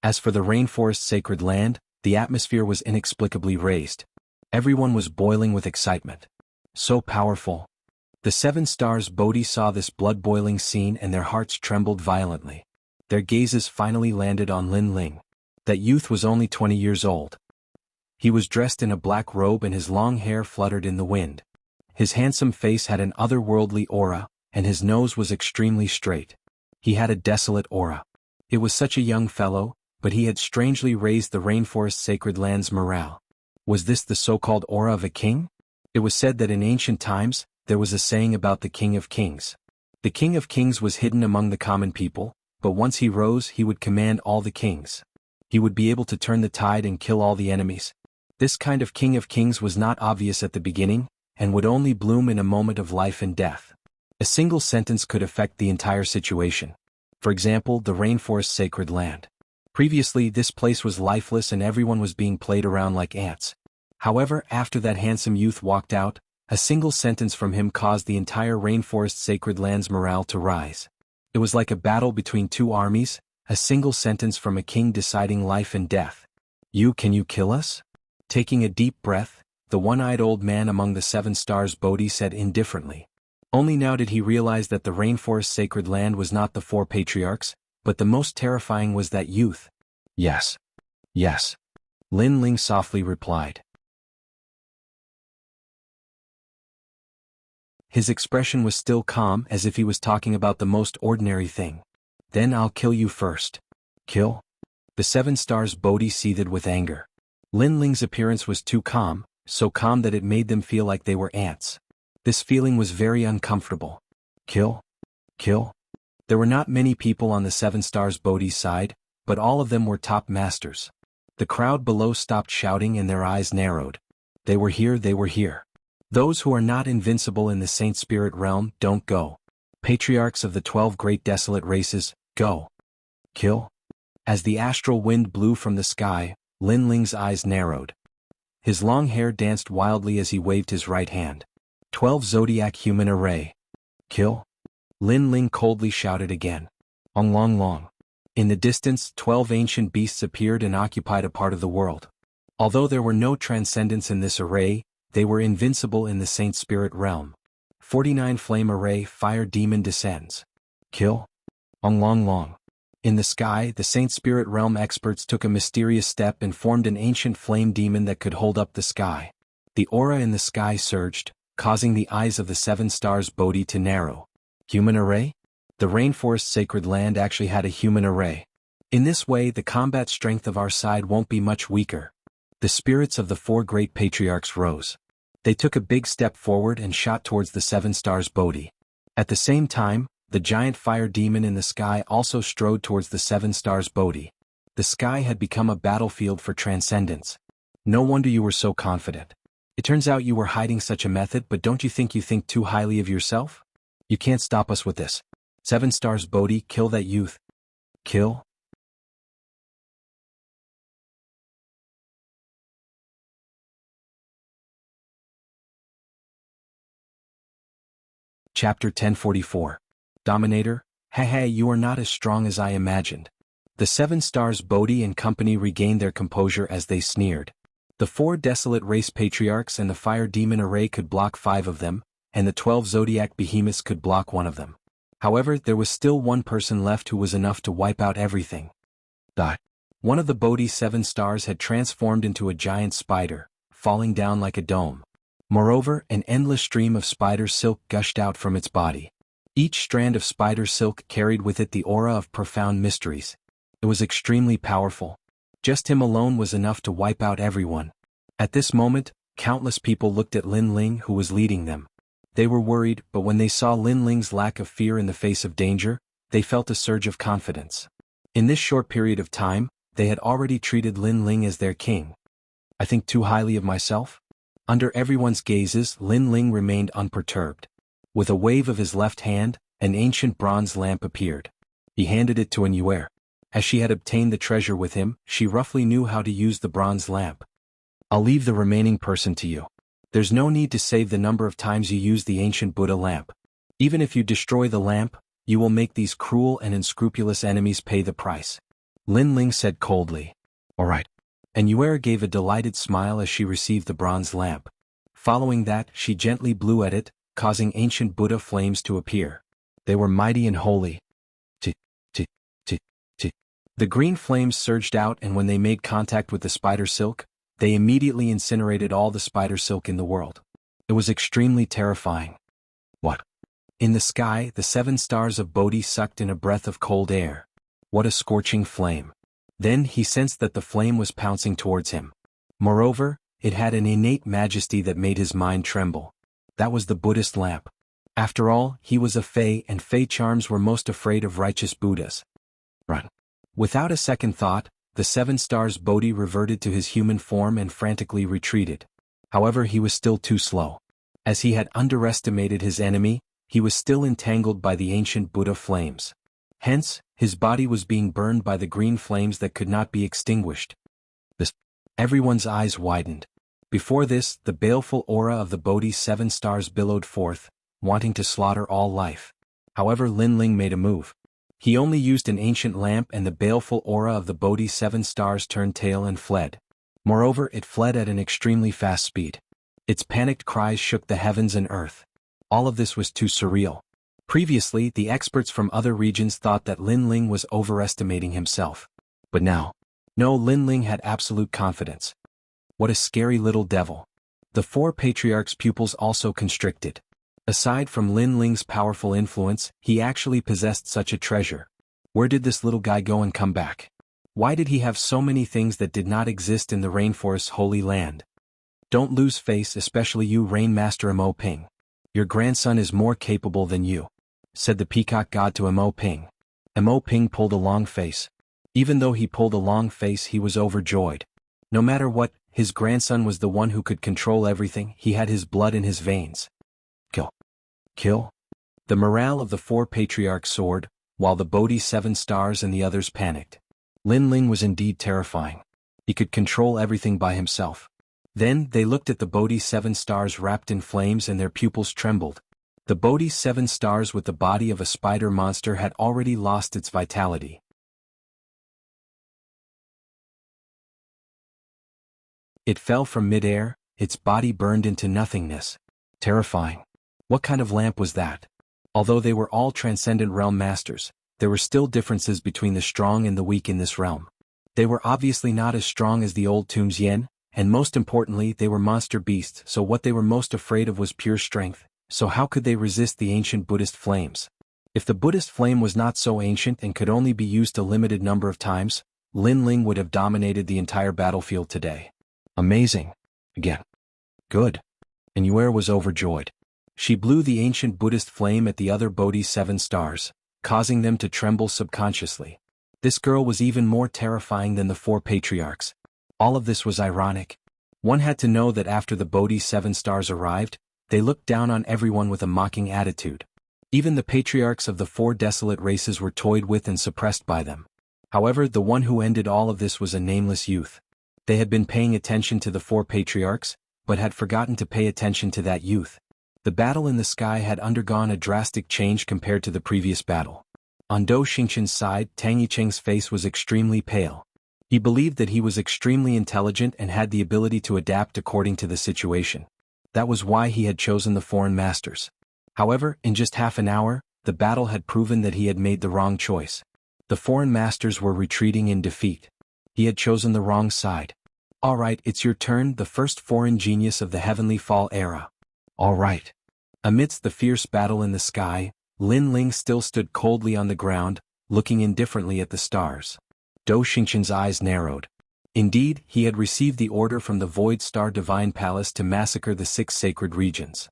As for the rainforest sacred land, the atmosphere was inexplicably raised. Everyone was boiling with excitement. So powerful. The Seven Stars Bodhi saw this blood-boiling scene and their hearts trembled violently. Their gazes finally landed on Lin Ling. That youth was only 20 years old. He was dressed in a black robe and his long hair fluttered in the wind. His handsome face had an otherworldly aura, and his nose was extremely straight. He had a desolate aura. It was such a young fellow, but he had strangely raised the rainforest sacred land's morale. Was this the so-called aura of a king? It was said that in ancient times, there was a saying about the King of Kings. The King of Kings was hidden among the common people, but once he rose he would command all the kings. He would be able to turn the tide and kill all the enemies. This kind of King of Kings was not obvious at the beginning, and would only bloom in a moment of life and death. A single sentence could affect the entire situation. For example, the rainforest sacred land. Previously, this place was lifeless and everyone was being played around like ants. However, after that handsome youth walked out, a single sentence from him caused the entire rainforest sacred land's morale to rise. It was like a battle between two armies, a single sentence from a king deciding life and death. Can you kill us? Taking a deep breath, the one-eyed old man among the Seven Stars Bodhi said indifferently. Only now did he realize that the rainforest sacred land was not the four patriarchs, but the most terrifying was that youth. Yes. Yes. Lin Ling softly replied. His expression was still calm, as if he was talking about the most ordinary thing. Then I'll kill you first. Kill? The Seven Stars Bodhi seethed with anger. Lin Ling's appearance was too calm, so calm that it made them feel like they were ants. This feeling was very uncomfortable. Kill? Kill? There were not many people on the Seven Stars Bodhi's side, but all of them were top masters. The crowd below stopped shouting and their eyes narrowed. They were here, they were here. Those who are not invincible in the Saint Spirit realm, don't go. Patriarchs of the 12 great desolate races, go. Kill? As the astral wind blew from the sky, Lin Ling's eyes narrowed. His long hair danced wildly as he waved his right hand. 12 Zodiac Human Array. Kill? Lin Ling coldly shouted again. Ong long long. In the distance, 12 ancient beasts appeared and occupied a part of the world. Although there were no transcendents in this array, they were invincible in the Saint Spirit realm. 49 Flame Array Fire Demon descends. Kill? Ong long long. In the sky, the Saint Spirit realm experts took a mysterious step and formed an ancient flame demon that could hold up the sky. The aura in the sky surged, causing the eyes of the Seven Stars Bodhi to narrow. Human array? The rainforest sacred land actually had a human array. In this way, the combat strength of our side won't be much weaker. The spirits of the four great patriarchs rose. They took a big step forward and shot towards the Seven Stars Bodhi. At the same time, the giant fire demon in the sky also strode towards the Seven Stars Bodhi. The sky had become a battlefield for transcendence. No wonder you were so confident. It turns out you were hiding such a method, but don't you think too highly of yourself? You can't stop us with this. 7 stars Bodhi, kill that youth. Kill? Chapter 1044. Dominator, haha, you are not as strong as I imagined. The 7 stars Bodhi and company regained their composure as they sneered. The 4 desolate race patriarchs and the fire demon array could block 5 of them, and the 12 zodiac behemoths could block 1 of them. However, there was still 1 person left who was enough to wipe out everything. One of the Bodhi 7 stars had transformed into a giant spider, falling down like a dome. Moreover, an endless stream of spider silk gushed out from its body. Each strand of spider silk carried with it the aura of profound mysteries. It was extremely powerful. Just him alone was enough to wipe out everyone. At this moment, countless people looked at Lin Ling, who was leading them. They were worried, but when they saw Lin Ling's lack of fear in the face of danger, they felt a surge of confidence. In this short period of time, they had already treated Lin Ling as their king. I think too highly of myself? Under everyone's gazes, Lin Ling remained unperturbed. With a wave of his left hand, an ancient bronze lamp appeared. He handed it to An Yuer. As she had obtained the treasure with him, she roughly knew how to use the bronze lamp. I'll leave the remaining person to you. There's no need to save the number of times you use the ancient Buddha lamp. Even if you destroy the lamp, you will make these cruel and unscrupulous enemies pay the price. Lin Ling said coldly. All right. And Yuer gave a delighted smile as she received the bronze lamp. Following that, she gently blew at it, causing ancient Buddha flames to appear. They were mighty and holy. The green flames surged out, and when they made contact with the spider silk, they immediately incinerated all the spider silk in the world. It was extremely terrifying. What? In the sky, the 7 stars of Bodhi sucked in a breath of cold air. What a scorching flame. Then he sensed that the flame was pouncing towards him. Moreover, it had an innate majesty that made his mind tremble. That was the Buddhist lamp. After all, he was a Fae, and Fae charms were most afraid of righteous Buddhas. Run. Without a second thought, the 7 stars Bodhi reverted to his human form and frantically retreated. However, he was still too slow. As he had underestimated his enemy, he was still entangled by the ancient Buddha flames. Hence, his body was being burned by the green flames that could not be extinguished. Everyone's eyes widened. Before this, the baleful aura of the Bodhi 7 stars billowed forth, wanting to slaughter all life. However, Lin Ling made a move. He only used an ancient lamp, and the baleful aura of the Bodhi 7 stars turned tail and fled. Moreover, it fled at an extremely fast speed. Its panicked cries shook the heavens and earth. All of this was too surreal. Previously, the experts from other regions thought that Lin Ling was overestimating himself. But now, no, Lin Ling had absolute confidence. What a scary little devil. The 4 patriarchs' pupils also constricted. Aside from Lin Ling's powerful influence, he actually possessed such a treasure. Where did this little guy go and come back? Why did he have so many things that did not exist in the rainforest's holy land? Don't lose face, especially you, Rain Master Mo Ping. Your grandson is more capable than you, said the peacock god to Mo Ping. Mo Ping pulled a long face. Even though he pulled a long face, he was overjoyed. No matter what, his grandson was the one who could control everything. He had his blood in his veins. Kill? The morale of the 4 patriarchs soared, while the Bodhi 7 stars and the others panicked. Lin Ling was indeed terrifying. He could control everything by himself. Then they looked at the Bodhi 7 stars wrapped in flames, and their pupils trembled. The Bodhi 7 stars with the body of a spider monster had already lost its vitality. It fell from mid-air, its body burned into nothingness. Terrifying. What kind of lamp was that? Although they were all transcendent realm masters, there were still differences between the strong and the weak in this realm. They were obviously not as strong as the old Tombs Yen, and most importantly, they were monster beasts, so what they were most afraid of was pure strength. So how could they resist the ancient Buddhist flames? If the Buddhist flame was not so ancient and could only be used a limited number of times, Lin Ling would have dominated the entire battlefield today. Amazing. Again. Good. And Yuer was overjoyed. She blew the ancient Buddhist flame at the other Bodhi 7 stars, causing them to tremble subconsciously. This girl was even more terrifying than the 4 patriarchs. All of this was ironic. One had to know that after the Bodhi's 7 stars arrived, they looked down on everyone with a mocking attitude. Even the patriarchs of the 4 desolate races were toyed with and suppressed by them. However, the one who ended all of this was a nameless youth. They had been paying attention to the 4 patriarchs, but had forgotten to pay attention to that youth. The battle in the sky had undergone a drastic change compared to the previous battle. On Dou Xingqian's side, Tang Yicheng's face was extremely pale. He believed that he was extremely intelligent and had the ability to adapt according to the situation. That was why he had chosen the foreign masters. However, in just half an hour, the battle had proven that he had made the wrong choice. The foreign masters were retreating in defeat. He had chosen the wrong side. Alright, it's your turn, the first foreign genius of the Heavenly Fall era. Alright. Amidst the fierce battle in the sky, Lin Ling still stood coldly on the ground, looking indifferently at the stars. Dou Xingqian's eyes narrowed. Indeed, he had received the order from the Void Star Divine Palace to massacre the 6 sacred regions.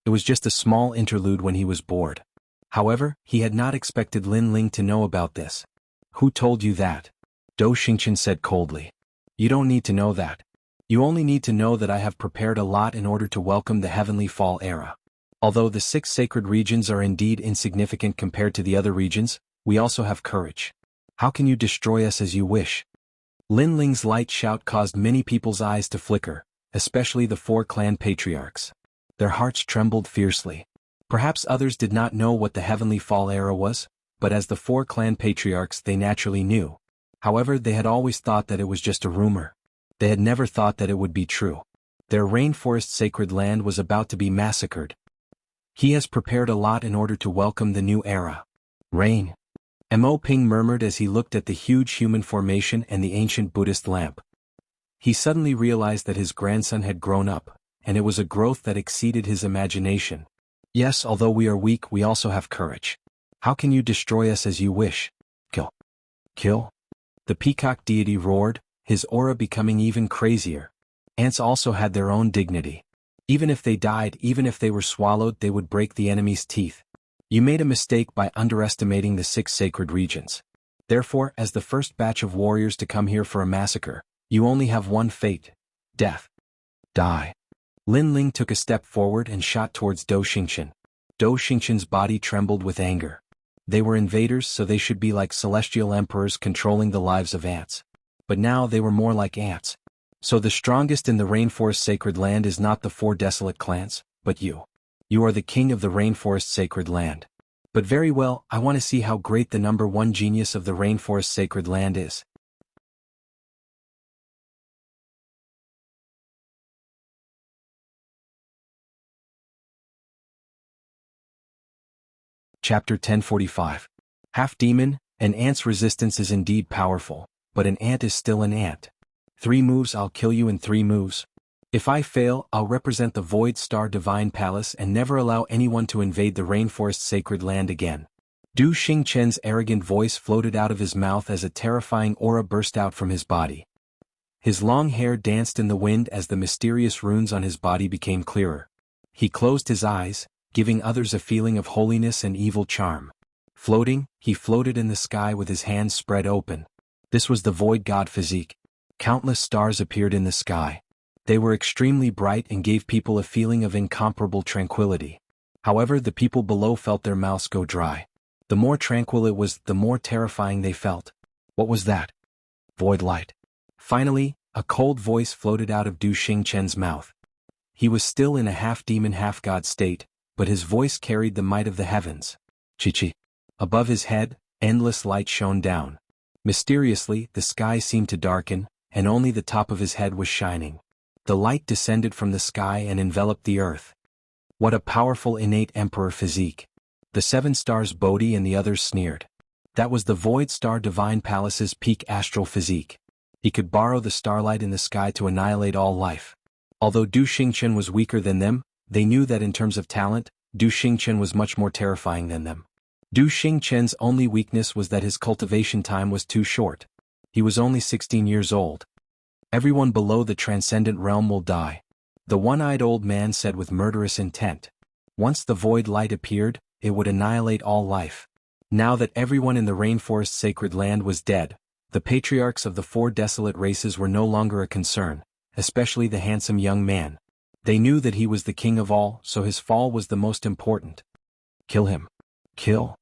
It was just a small interlude when he was bored. However, he had not expected Lin Ling to know about this. Who told you that? Dou Xingqian said coldly. You don't need to know that. You only need to know that I have prepared a lot in order to welcome the Heavenly Fall era. Although the 6 sacred regions are indeed insignificant compared to the other regions, we also have courage. How can you destroy us as you wish? Lin Ling's light shout caused many people's eyes to flicker, especially the 4 clan patriarchs. Their hearts trembled fiercely. Perhaps others did not know what the Heavenly Fall era was, but as the 4 clan patriarchs they naturally knew. However, they had always thought that it was just a rumor. They had never thought that it would be true. Their rainforest sacred land was about to be massacred. He has prepared a lot in order to welcome the new era. Rain. Mo Ping murmured as he looked at the huge human formation and the ancient Buddhist lamp. He suddenly realized that his grandson had grown up, and it was a growth that exceeded his imagination. Yes, although we are weak, we also have courage. How can you destroy us as you wish? Kill. Kill? The peacock deity roared, his aura becoming even crazier. Ants also had their own dignity. Even if they died, even if they were swallowed, they would break the enemy's teeth. You made a mistake by underestimating the 6 sacred regions. Therefore, as the first batch of warriors to come here for a massacre, you only have one fate. Death. Die. Lin Ling took a step forward and shot towards Dou Xingqian. Dou Xingqian's body trembled with anger. They were invaders, so they should be like celestial emperors controlling the lives of ants. But now they were more like ants. So the strongest in the rainforest sacred land is not the 4 desolate clans, but you. You are the king of the rainforest sacred land. But very well, I want to see how great the number 1 genius of the rainforest sacred land is. Chapter 1045. Half-Demon, an ant's resistance is indeed powerful, but an ant is still an ant. 3 moves, I'll kill you in 3 moves. If I fail, I'll represent the Void Star Divine Palace and never allow anyone to invade the rainforest sacred land again. Dou Xingqian's arrogant voice floated out of his mouth as a terrifying aura burst out from his body. His long hair danced in the wind as the mysterious runes on his body became clearer. He closed his eyes, giving others a feeling of holiness and evil charm. Floating, he floated in the sky with his hands spread open. This was the Void God physique. Countless stars appeared in the sky. They were extremely bright and gave people a feeling of incomparable tranquility. However, the people below felt their mouths go dry. The more tranquil it was, the more terrifying they felt. What was that? Void light. Finally, a cold voice floated out of Dou Xingqian's mouth. He was still in a half-demon half-god state, but his voice carried the might of the heavens. Chi-chi. Above his head, endless light shone down. Mysteriously, the sky seemed to darken, and only the top of his head was shining. The light descended from the sky and enveloped the earth. What a powerful innate emperor physique. The 7 stars Bodhi and the others sneered. That was the Void Star Divine Palace's peak astral physique. He could borrow the starlight in the sky to annihilate all life. Although Dou Xingqian was weaker than them, they knew that in terms of talent, Dou Xingqian was much more terrifying than them. Dou Xingqian's only weakness was that his cultivation time was too short. He was only 16 years old. Everyone below the transcendent realm will die. The one-eyed old man said with murderous intent. Once the void light appeared, it would annihilate all life. Now that everyone in the rainforest sacred land was dead, The patriarchs of the four desolate races were no longer a concern, especially the handsome young man. They knew that he was the king of all, so his fall was the most important. Kill him. Kill.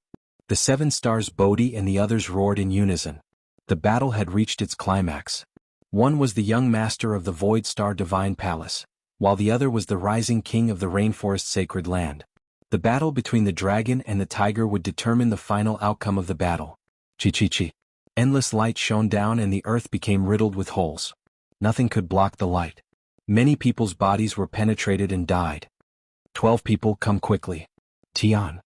The 7 stars Bodhi and the others roared in unison. The battle had reached its climax. One was the young master of the Void Star Divine Palace, while the other was the rising king of the Rainforest Sacred Land. The battle between the dragon and the tiger would determine the final outcome of the battle. Chi-chi-chi. Endless light shone down and the earth became riddled with holes. Nothing could block the light. Many people's bodies were penetrated and died. 12 people, come quickly. Tian.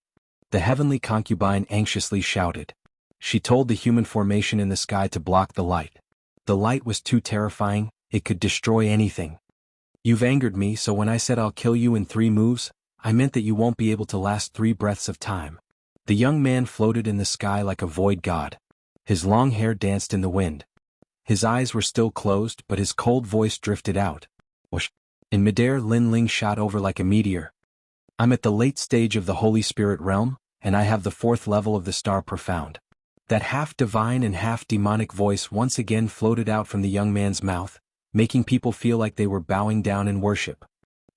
The heavenly concubine anxiously shouted. She told the human formation in the sky to block the light. The light was too terrifying, it could destroy anything. You've angered me, so when I said I'll kill you in 3 moves, I meant that you won't be able to last 3 breaths of time. The young man floated in the sky like a void god. His long hair danced in the wind. His eyes were still closed, but his cold voice drifted out. Whoosh. In midair, Lin Ling shot over like a meteor. I'm at the late stage of the Holy Spirit realm, and I have the 4th level of the Star Profound. That half-divine and half-demonic voice once again floated out from the young man's mouth, making people feel like they were bowing down in worship.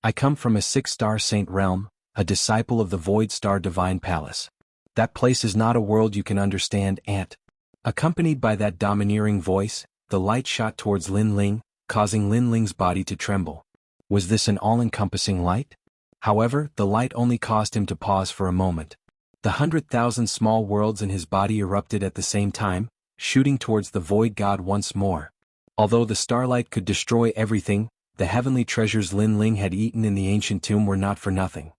I come from a 6-star saint realm, a disciple of the Void Star Divine Palace. That place is not a world you can understand, Aunt. Accompanied by that domineering voice, the light shot towards Lin Ling, causing Lin Ling's body to tremble. Was this an all-encompassing light? However, the light only caused him to pause for a moment. The 100,000 small worlds in his body erupted at the same time, shooting towards the void god once more. Although the starlight could destroy everything, the heavenly treasures Lin Ling had eaten in the ancient tomb were not for nothing.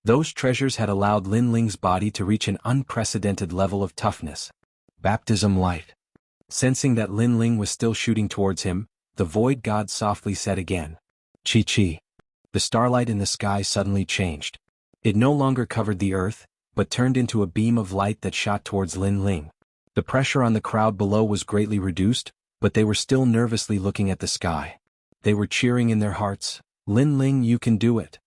Those treasures had allowed Lin Ling's body to reach an unprecedented level of toughness. Baptism light. Sensing that Lin Ling was still shooting towards him, the void god softly said again. Chi-chi. The starlight in the sky suddenly changed. It no longer covered the earth, but turned into a beam of light that shot towards Lin Ling. The pressure on the crowd below was greatly reduced, but they were still nervously looking at the sky. They were cheering in their hearts, Lin Ling, you can do it.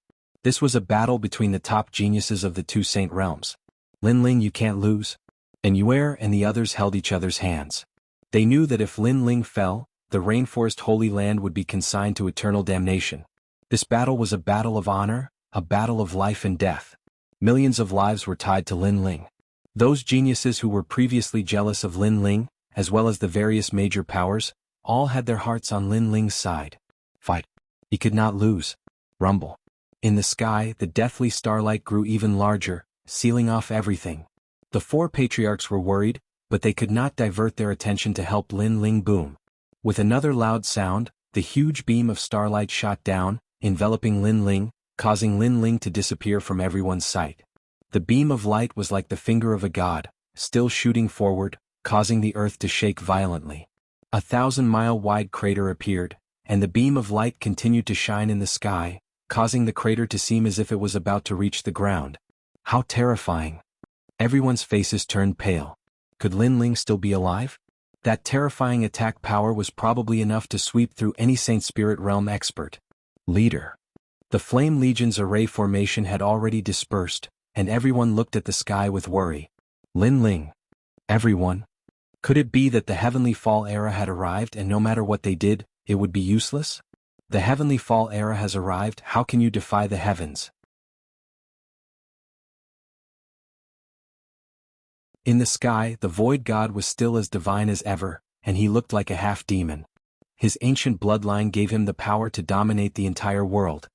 This was a battle between the top geniuses of the 2 saint realms. Lin Ling, you can't lose. And Yuer and the others held each other's hands. They knew that if Lin Ling fell, the Rainforest Holy Land would be consigned to eternal damnation. This battle was a battle of honor, a battle of life and death. Millions of lives were tied to Lin Ling. Those geniuses who were previously jealous of Lin Ling, as well as the various major powers, all had their hearts on Lin Ling's side. Fight. He could not lose. Rumble. In the sky, the deathly starlight grew even larger, sealing off everything. The 4 patriarchs were worried, but they could not divert their attention to help Lin Ling boom. With another loud sound, the huge beam of starlight shot down, enveloping Lin Ling, causing Lin Ling to disappear from everyone's sight. The beam of light was like the finger of a god, still shooting forward, causing the earth to shake violently. A 1,000-mile-wide crater appeared, and the beam of light continued to shine in the sky, causing the crater to seem as if it was about to reach the ground. How terrifying. Everyone's faces turned pale. Could Lin Ling still be alive? That terrifying attack power was probably enough to sweep through any Saint Spirit Realm expert. Leader. The Flame Legion's array formation had already dispersed, and everyone looked at the sky with worry. Lin Ling. Everyone. Could it be that the Heavenly Fall era had arrived and no matter what they did, it would be useless? The Heavenly Fall era has arrived, how can you defy the heavens? In the sky, the Void God was still as divine as ever, and he looked like a half-demon. His ancient bloodline gave him the power to dominate the entire world.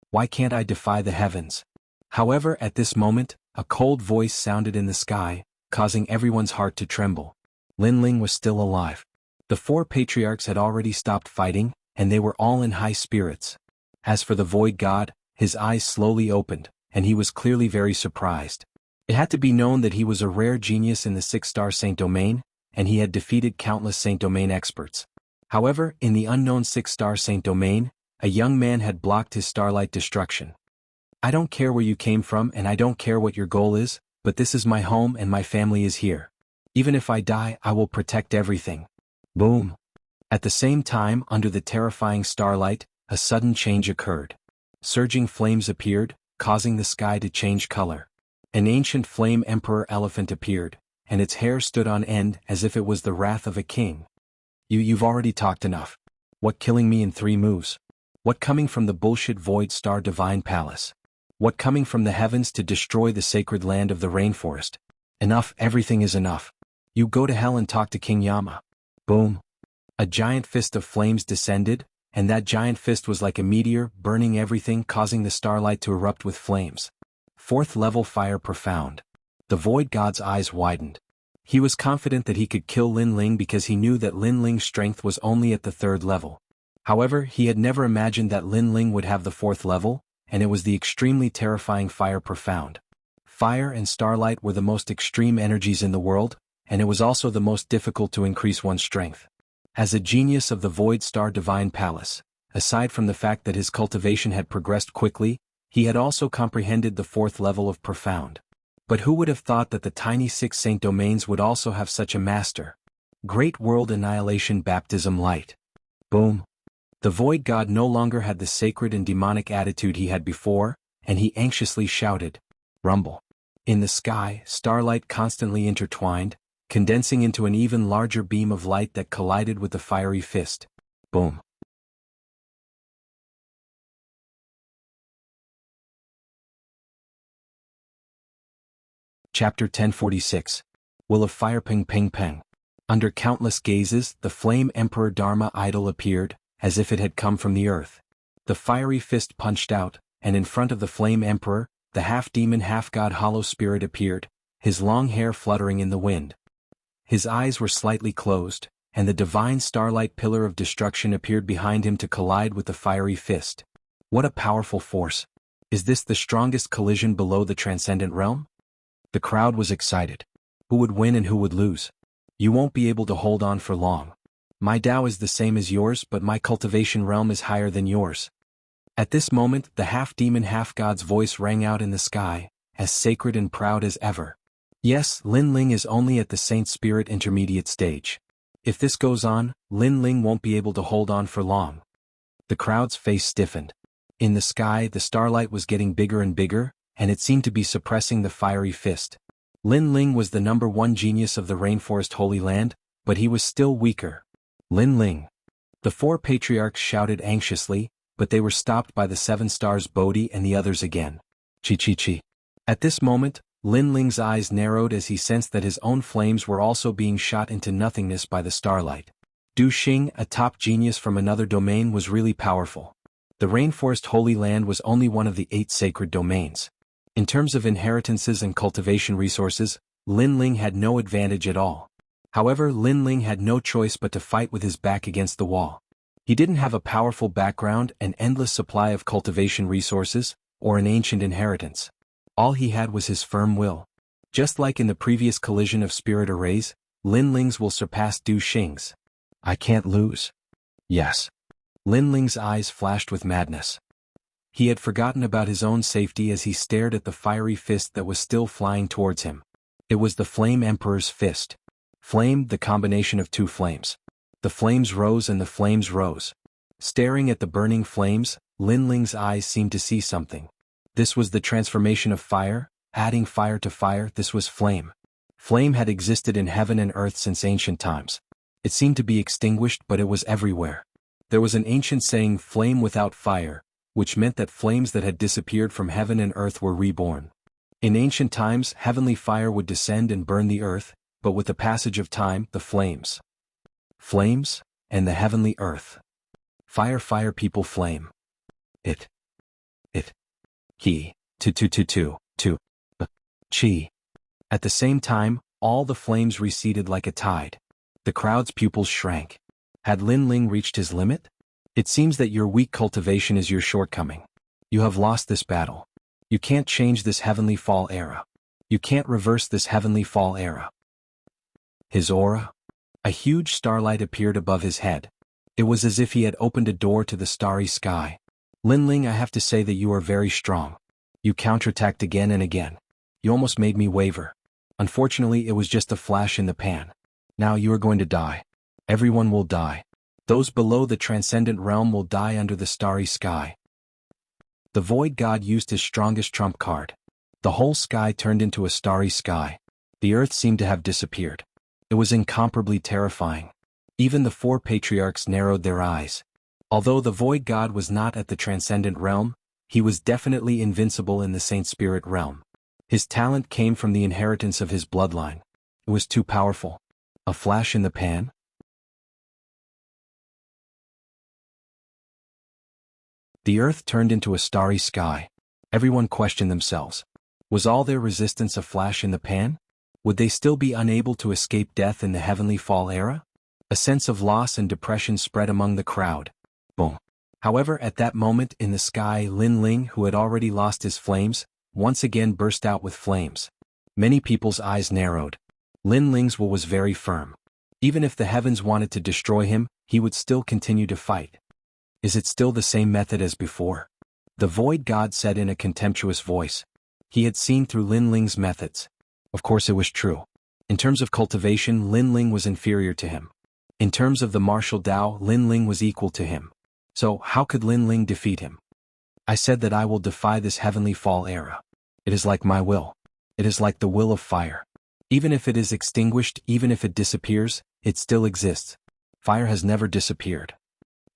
Why can't I defy the heavens? However, at this moment, a cold voice sounded in the sky, causing everyone's heart to tremble. Lin Ling was still alive. The 4 patriarchs had already stopped fighting, and they were all in high spirits. As for the Void God, his eyes slowly opened, and he was clearly very surprised. It had to be known that he was a rare genius in the 6-star Saint Domain, and he had defeated countless Saint Domain experts. However, in the unknown 6-star Saint Domain, a young man had blocked his starlight destruction. I don't care where you came from and I don't care what your goal is, but this is my home and my family is here. Even if I die, I will protect everything. Boom. At the same time, under the terrifying starlight, a sudden change occurred. Surging flames appeared, causing the sky to change color. An ancient flame emperor elephant appeared, and its hair stood on end as if it was the wrath of a king. You've already talked enough. What, killing me in 3 moves? What, coming from the bullshit void star divine palace? What, coming from the heavens to destroy the sacred land of the rainforest? Enough, everything is enough. You go to hell and talk to King Yama. Boom. A giant fist of flames descended, and that giant fist was like a meteor, burning everything, causing the starlight to erupt with flames. 4th level fire profound. The void god's eyes widened. He was confident that he could kill Lin Ling because he knew that Lin Ling's strength was only at the 3rd level. However, he had never imagined that Lin Ling would have the 4th level, and it was the extremely terrifying fire profound. Fire and starlight were the most extreme energies in the world, and it was also the most difficult to increase one's strength. As a genius of the Void Star Divine Palace, aside from the fact that his cultivation had progressed quickly, he had also comprehended the 4th level of profound. But who would have thought that the tiny 6 saint domains would also have such a master? Great World Annihilation Baptism Light. Boom. The Void God no longer had the sacred and demonic attitude he had before, and he anxiously shouted, "Rumble." In the sky, starlight constantly intertwined, condensing into an even larger beam of light that collided with the fiery fist. Boom. Chapter 1046. Will of Fire. Ping ping ping. Under countless gazes, the flame Emperor Dharma idol appeared, as if it had come from the earth. The fiery fist punched out, and in front of the flame Emperor, the half-demon half-god hollow spirit appeared, his long hair fluttering in the wind. His eyes were slightly closed, and the divine starlight pillar of destruction appeared behind him to collide with the fiery fist. What a powerful force! Is this the strongest collision below the transcendent realm? The crowd was excited. Who would win and who would lose? You won't be able to hold on for long. My Tao is the same as yours, but my cultivation realm is higher than yours. At this moment, the half-demon half-god's voice rang out in the sky, as sacred and proud as ever. Yes, Lin Ling is only at the Saint Spirit intermediate stage. If this goes on, Lin Ling won't be able to hold on for long. The crowd's face stiffened. In the sky, the starlight was getting bigger and bigger, and it seemed to be suppressing the fiery fist. Lin Ling was the #1 genius of the Rainforest Holy Land, but he was still weaker. Lin Ling. The 4 patriarchs shouted anxiously, but they were stopped by the 7 stars Bodhi and the others again. Chi. At this moment, Lin Ling's eyes narrowed as he sensed that his own flames were also being shot into nothingness by the starlight. Du Xing, a top genius from another domain, was really powerful. The Rainforest Holy Land was only one of the 8 sacred domains. In terms of inheritances and cultivation resources, Lin Ling had no advantage at all. However, Lin Ling had no choice but to fight with his back against the wall. He didn't have a powerful background, an endless supply of cultivation resources, or an ancient inheritance. All he had was his firm will. Just like in the previous collision of spirit arrays, Lin Ling's will surpass Du Xing's. I can't lose. Yes. Lin Ling's eyes flashed with madness. He had forgotten about his own safety as he stared at the fiery fist that was still flying towards him. It was the Flame Emperor's fist. Flame, the combination of 2 flames. The flames rose and the flames rose. Staring at the burning flames, Lin Ling's eyes seemed to see something. This was the transformation of fire, adding fire to fire. This was flame. Flame had existed in heaven and earth since ancient times. It seemed to be extinguished, but it was everywhere. There was an ancient saying, flame without fire, which meant that flames that had disappeared from heaven and earth were reborn. In ancient times, heavenly fire would descend and burn the earth, but with the passage of time, the flames, and the heavenly earth. Fire people flame. He, chi. At the same time, all the flames receded like a tide. The crowd's pupils shrank. Had Lin Ling reached his limit? It seems that your weak cultivation is your shortcoming. You have lost this battle. You can't change this heavenly fall era. You can't reverse this heavenly fall era. His aura? A huge starlight appeared above his head. It was as if he had opened a door to the starry sky. Lin Ling, I have to say that you are very strong. You counterattacked again and again. You almost made me waver. Unfortunately, it was just a flash in the pan. Now you are going to die. Everyone will die. Those below the transcendent realm will die under the starry sky. The Void God used his strongest trump card. The whole sky turned into a starry sky. The earth seemed to have disappeared. It was incomparably terrifying. Even the four patriarchs narrowed their eyes. Although the void god was not at the transcendent realm, he was definitely invincible in the saint spirit realm. His talent came from the inheritance of his bloodline. It was too powerful. A flash in the pan? The earth turned into a starry sky. Everyone questioned themselves. Was all their resistance a flash in the pan? Would they still be unable to escape death in the heavenly fall era? A sense of loss and depression spread among the crowd. Boom. However, at that moment in the sky, Lin Ling, who had already lost his flames, once again burst out with flames. Many people's eyes narrowed. Lin Ling's will was very firm. Even if the heavens wanted to destroy him, he would still continue to fight. Is it still the same method as before? The void god said in a contemptuous voice. He had seen through Lin Ling's methods. Of course it was true. In terms of cultivation, Lin Ling was inferior to him. In terms of the martial Tao, Lin Ling was equal to him. So, how could Lin Ling defeat him? I said that I will defy this heavenly fall era. It is like my will. It is like the will of fire. Even if it is extinguished, even if it disappears, it still exists. Fire has never disappeared.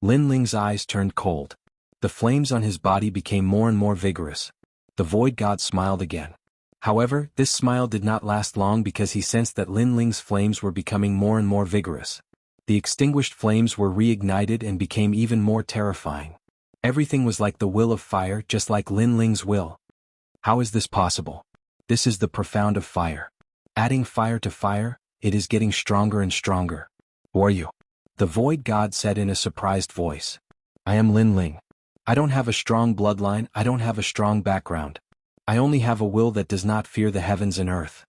Lin Ling's eyes turned cold. The flames on his body became more and more vigorous. The void god smiled again. However, this smile did not last long because he sensed that Lin Ling's flames were becoming more and more vigorous. The extinguished flames were reignited and became even more terrifying. Everything was like the will of fire, just like Lin Ling's will. How is this possible? This is the profound of fire. Adding fire to fire, it is getting stronger and stronger. Who are you? The void god said in a surprised voice. I am Lin Ling. I don't have a strong bloodline, I don't have a strong background. I only have a will that does not fear the heavens and earth.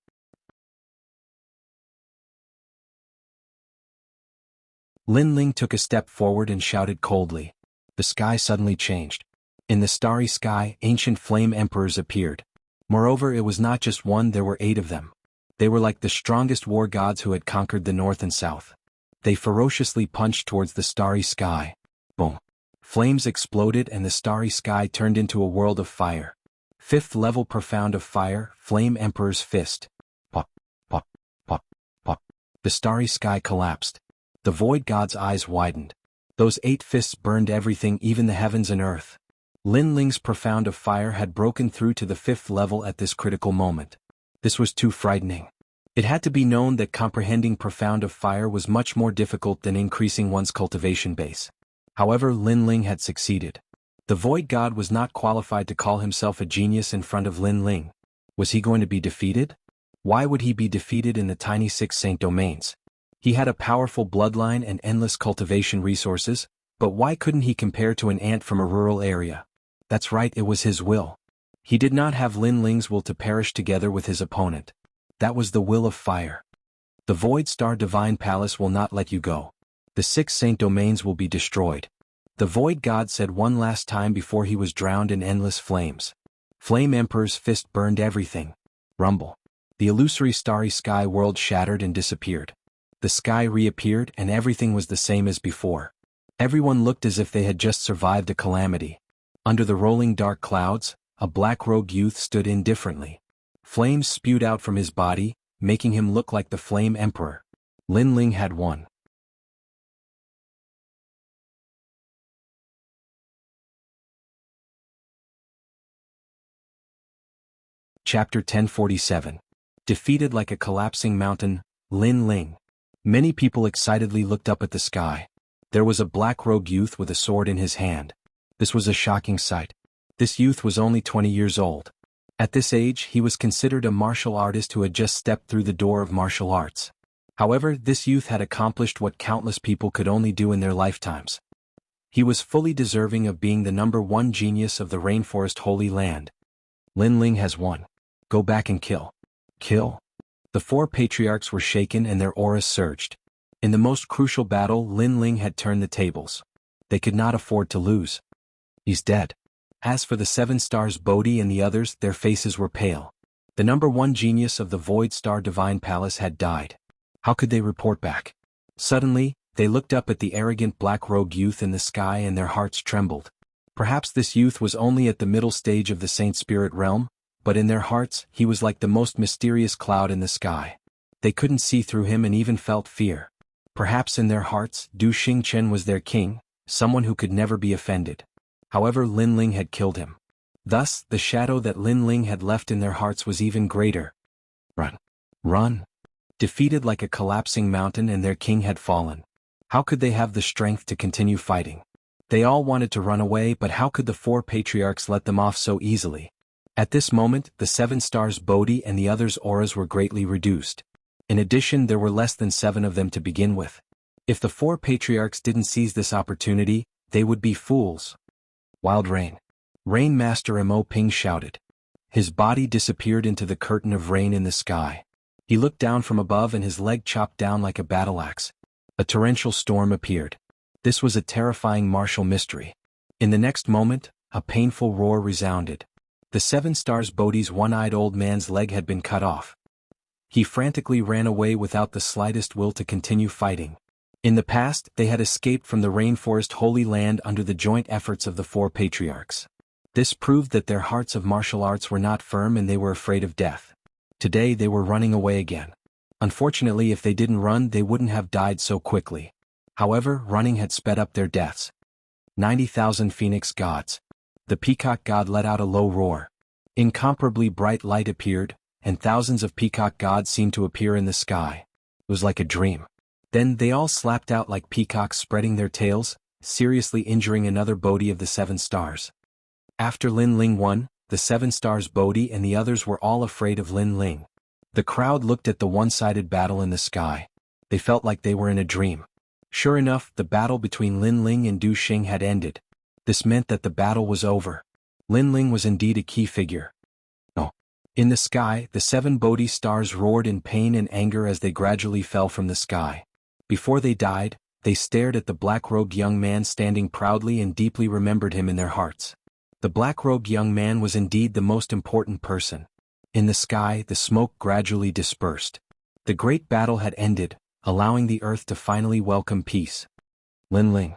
Lin Ling took a step forward and shouted coldly. The sky suddenly changed. In the starry sky, ancient flame emperors appeared. Moreover, it was not just one, there were 8 of them. They were like the strongest war gods who had conquered the north and south. They ferociously punched towards the starry sky. Boom. Flames exploded and the starry sky turned into a world of fire. 5th level profound of fire, Flame Emperor's fist. Pop, pop, pop, pop. The starry sky collapsed. The void god's eyes widened. Those 8 fists burned everything, even the heavens and earth. Lin Ling's profound of fire had broken through to the 5th level at this critical moment. This was too frightening. It had to be known that comprehending profound of fire was much more difficult than increasing one's cultivation base. However, Lin Ling had succeeded. The void god was not qualified to call himself a genius in front of Lin Ling. Was he going to be defeated? Why would he be defeated in the tiny 6 saint domains? He had a powerful bloodline and endless cultivation resources, but why couldn't he compare to an ant from a rural area? That's right, it was his will. He did not have Lin Ling's will to perish together with his opponent. That was the will of fire. The Void Star Divine Palace will not let you go. The 6 saint domains will be destroyed. The Void God said one last time before he was drowned in endless flames. Flame Emperor's fist burned everything. Rumble. The illusory starry sky world shattered and disappeared. The sky reappeared and everything was the same as before. Everyone looked as if they had just survived a calamity. Under the rolling dark clouds, a black-robed youth stood indifferently. Flames spewed out from his body, making him look like the Flame Emperor. Lin Ling had won. Chapter 1047. Defeated like a collapsing mountain, Lin Ling. Many people excitedly looked up at the sky. There was a black-robed youth with a sword in his hand. This was a shocking sight. This youth was only 20 years old. At this age, he was considered a martial artist who had just stepped through the door of martial arts. However, this youth had accomplished what countless people could only do in their lifetimes. He was fully deserving of being the #1 genius of the Rainforest Holy Land. Lin Ling has won. Go back and kill. Kill. The 4 patriarchs were shaken and their auras surged. In the most crucial battle, Lin Ling had turned the tables. They could not afford to lose. He's dead. As for the 7 stars Bodhi and the others, their faces were pale. The #1 genius of the Void Star Divine Palace had died. How could they report back? Suddenly, they looked up at the arrogant black-robed youth in the sky and their hearts trembled. Perhaps this youth was only at the middle stage of the Saint Spirit realm, but in their hearts, he was like the most mysterious cloud in the sky. They couldn't see through him and even felt fear. Perhaps in their hearts, Du Xingchen was their king, someone who could never be offended. However, Lin Ling had killed him. Thus, the shadow that Lin Ling had left in their hearts was even greater. Run. Run. Defeated like a collapsing mountain and their king had fallen. How could they have the strength to continue fighting? They all wanted to run away, but how could the four patriarchs let them off so easily? At this moment, the 7 stars Bodhi and the others' auras were greatly reduced. In addition, there were less than 7 of them to begin with. If the 4 patriarchs didn't seize this opportunity, they would be fools. Wild rain. Rain Master Mo Ping shouted. His body disappeared into the curtain of rain in the sky. He looked down from above and his leg chopped down like a battle axe. A torrential storm appeared. This was a terrifying martial mystery. In the next moment, a painful roar resounded. The 7 stars Bodhi's one-eyed old man's leg had been cut off. He frantically ran away without the slightest will to continue fighting. In the past, they had escaped from the rainforest Holy Land under the joint efforts of the 4 patriarchs. This proved that their hearts of martial arts were not firm and they were afraid of death. Today they were running away again. Unfortunately, if they didn't run, they wouldn't have died so quickly. However, running had sped up their deaths. 90,000 Phoenix Gods. The peacock god let out a low roar. Incomparably bright light appeared, and thousands of peacock gods seemed to appear in the sky. It was like a dream. Then they all slapped out like peacocks spreading their tails, seriously injuring another Bodhi of the 7 stars. After Lin Ling won, the 7 stars Bodhi and the others were all afraid of Lin Ling. The crowd looked at the one-sided battle in the sky. They felt like they were in a dream. Sure enough, the battle between Lin Ling and Du Xing had ended. This meant that the battle was over. Lin Ling was indeed a key figure. Oh. In the sky, the 7 Bodhi stars roared in pain and anger as they gradually fell from the sky. Before they died, they stared at the black-robed young man standing proudly and deeply remembered him in their hearts. The black-robed young man was indeed the most important person. In the sky, the smoke gradually dispersed. The great battle had ended, allowing the earth to finally welcome peace. Lin Ling.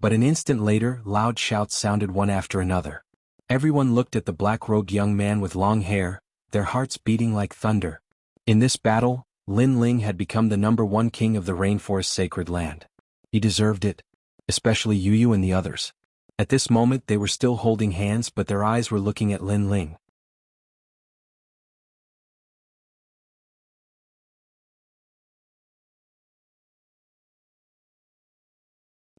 But an instant later, loud shouts sounded one after another. Everyone looked at the black-robed young man with long hair, their hearts beating like thunder. In this battle, Lin Ling had become the #1 king of the rainforest sacred land. He deserved it. Especially Yu and the others. At this moment they were still holding hands, but their eyes were looking at Lin Ling.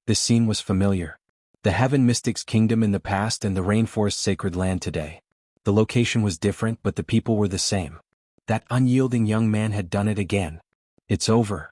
This scene was familiar. The Heaven Mystics Kingdom in the past and the Rainforest Sacred Land today. The location was different, but the people were the same. That unyielding young man had done it again. It's over.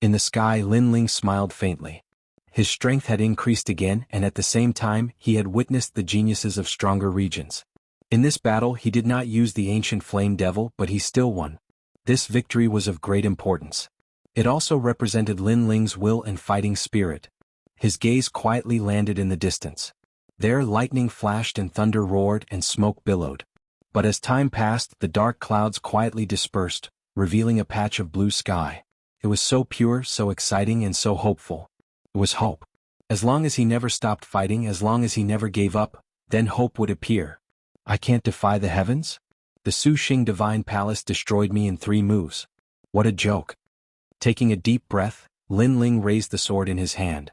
In the sky, Lin Ling smiled faintly. His strength had increased again, and at the same time, he had witnessed the geniuses of stronger regions. In this battle, he did not use the ancient flame devil, but he still won. This victory was of great importance. It also represented Lin Ling's will and fighting spirit. His gaze quietly landed in the distance. There lightning flashed and thunder roared and smoke billowed. But as time passed, the dark clouds quietly dispersed, revealing a patch of blue sky. It was so pure, so exciting and so hopeful. It was hope. As long as he never stopped fighting, as long as he never gave up, then hope would appear. I can't defy the heavens? The Su Xing Divine Palace destroyed me in 3 moves. What a joke. Taking a deep breath, Lin Ling raised the sword in his hand.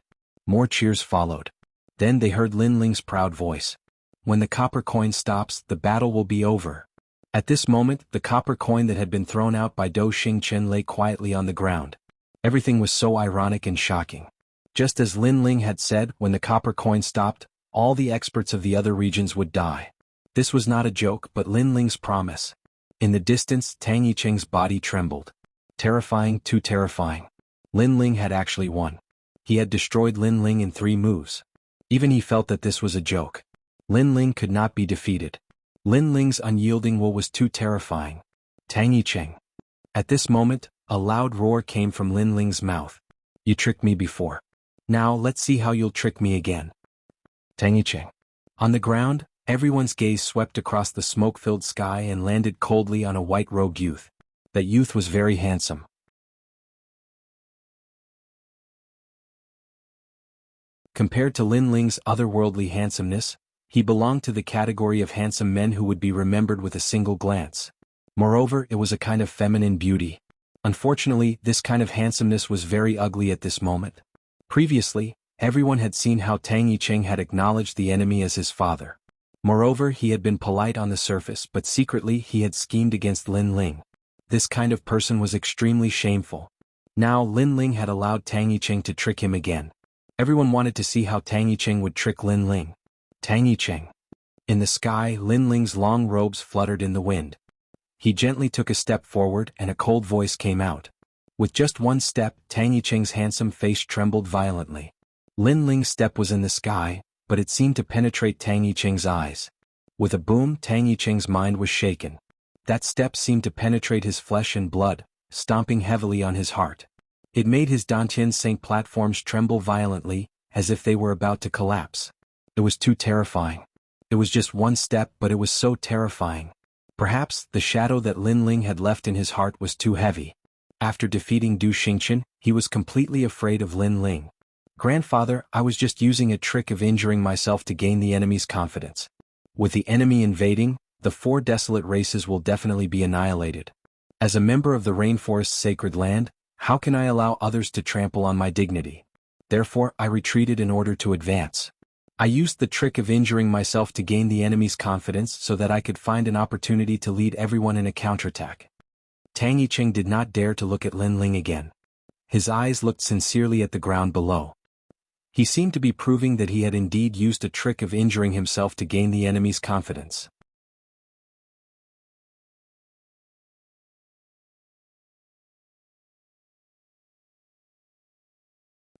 More cheers followed. Then they heard Lin Ling's proud voice. When the copper coin stops, the battle will be over. At this moment, the copper coin that had been thrown out by Du Xingchen lay quietly on the ground. Everything was so ironic and shocking. Just as Lin Ling had said, when the copper coin stopped, all the experts of the other regions would die. This was not a joke, but Lin Ling's promise. In the distance, Tang Yicheng's body trembled. Terrifying, too terrifying. Lin Ling had actually won. He had destroyed Lin Ling in 3 moves. Even he felt that this was a joke. Lin Ling could not be defeated. Lin Ling's unyielding will was too terrifying. Tang Yicheng. At this moment, a loud roar came from Lin Ling's mouth. You tricked me before. Now let's see how you'll trick me again. Tang Yicheng. On the ground, everyone's gaze swept across the smoke-filled sky and landed coldly on a white-robed youth. That youth was very handsome. Compared to Lin Ling's otherworldly handsomeness, He belonged to the category of handsome men who would be remembered with a single glance. Moreover, it was a kind of feminine beauty. Unfortunately, this kind of handsomeness was very ugly at this moment. Previously, everyone had seen how Tang Yicheng had acknowledged the enemy as his father. Moreover, he had been polite on the surface, but secretly he had schemed against Lin Ling. This kind of person was extremely shameful. Now Lin Ling had allowed Tang Yicheng to trick him again. Everyone wanted to see how Tang Yicheng would trick Lin Ling. Tang Yicheng. In the sky, Lin Ling's long robes fluttered in the wind. He gently took a step forward and a cold voice came out. With just one step, Tang Yicheng's handsome face trembled violently. Lin Ling's step was in the sky, but it seemed to penetrate Tang Yicheng's eyes. With a boom, Tang Yicheng's mind was shaken. That step seemed to penetrate his flesh and blood, stomping heavily on his heart. It made his Dantian Saint platforms tremble violently, as if they were about to collapse. It was too terrifying. It was just one step, but it was so terrifying. Perhaps the shadow that Lin Ling had left in his heart was too heavy. After defeating Du Xingqian, he was completely afraid of Lin Ling. "Grandfather, I was just using a trick of injuring myself to gain the enemy's confidence. With the enemy invading, the 4 desolate races will definitely be annihilated. As a member of the rainforest's sacred land, how can I allow others to trample on my dignity? Therefore, I retreated in order to advance. I used the trick of injuring myself to gain the enemy's confidence so that I could find an opportunity to lead everyone in a counterattack." Tang Yicheng did not dare to look at Lin Ling again. His eyes looked sincerely at the ground below. He seemed to be proving that he had indeed used a trick of injuring himself to gain the enemy's confidence.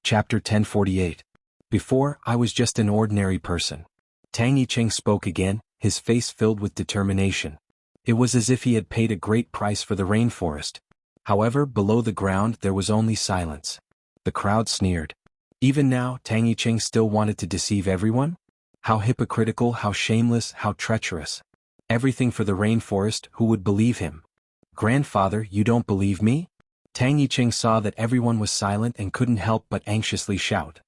Chapter 1048. Before, I was just an ordinary person. Tang Yicheng spoke again, his face filled with determination. It was as if he had paid a great price for the rainforest. However, below the ground there was only silence. The crowd sneered. Even now, Tang Yicheng still wanted to deceive everyone? How hypocritical, how shameless, how treacherous. Everything for the rainforest, who would believe him? "Grandfather, you don't believe me?" Tang Yicheng saw that everyone was silent and couldn't help but anxiously shout.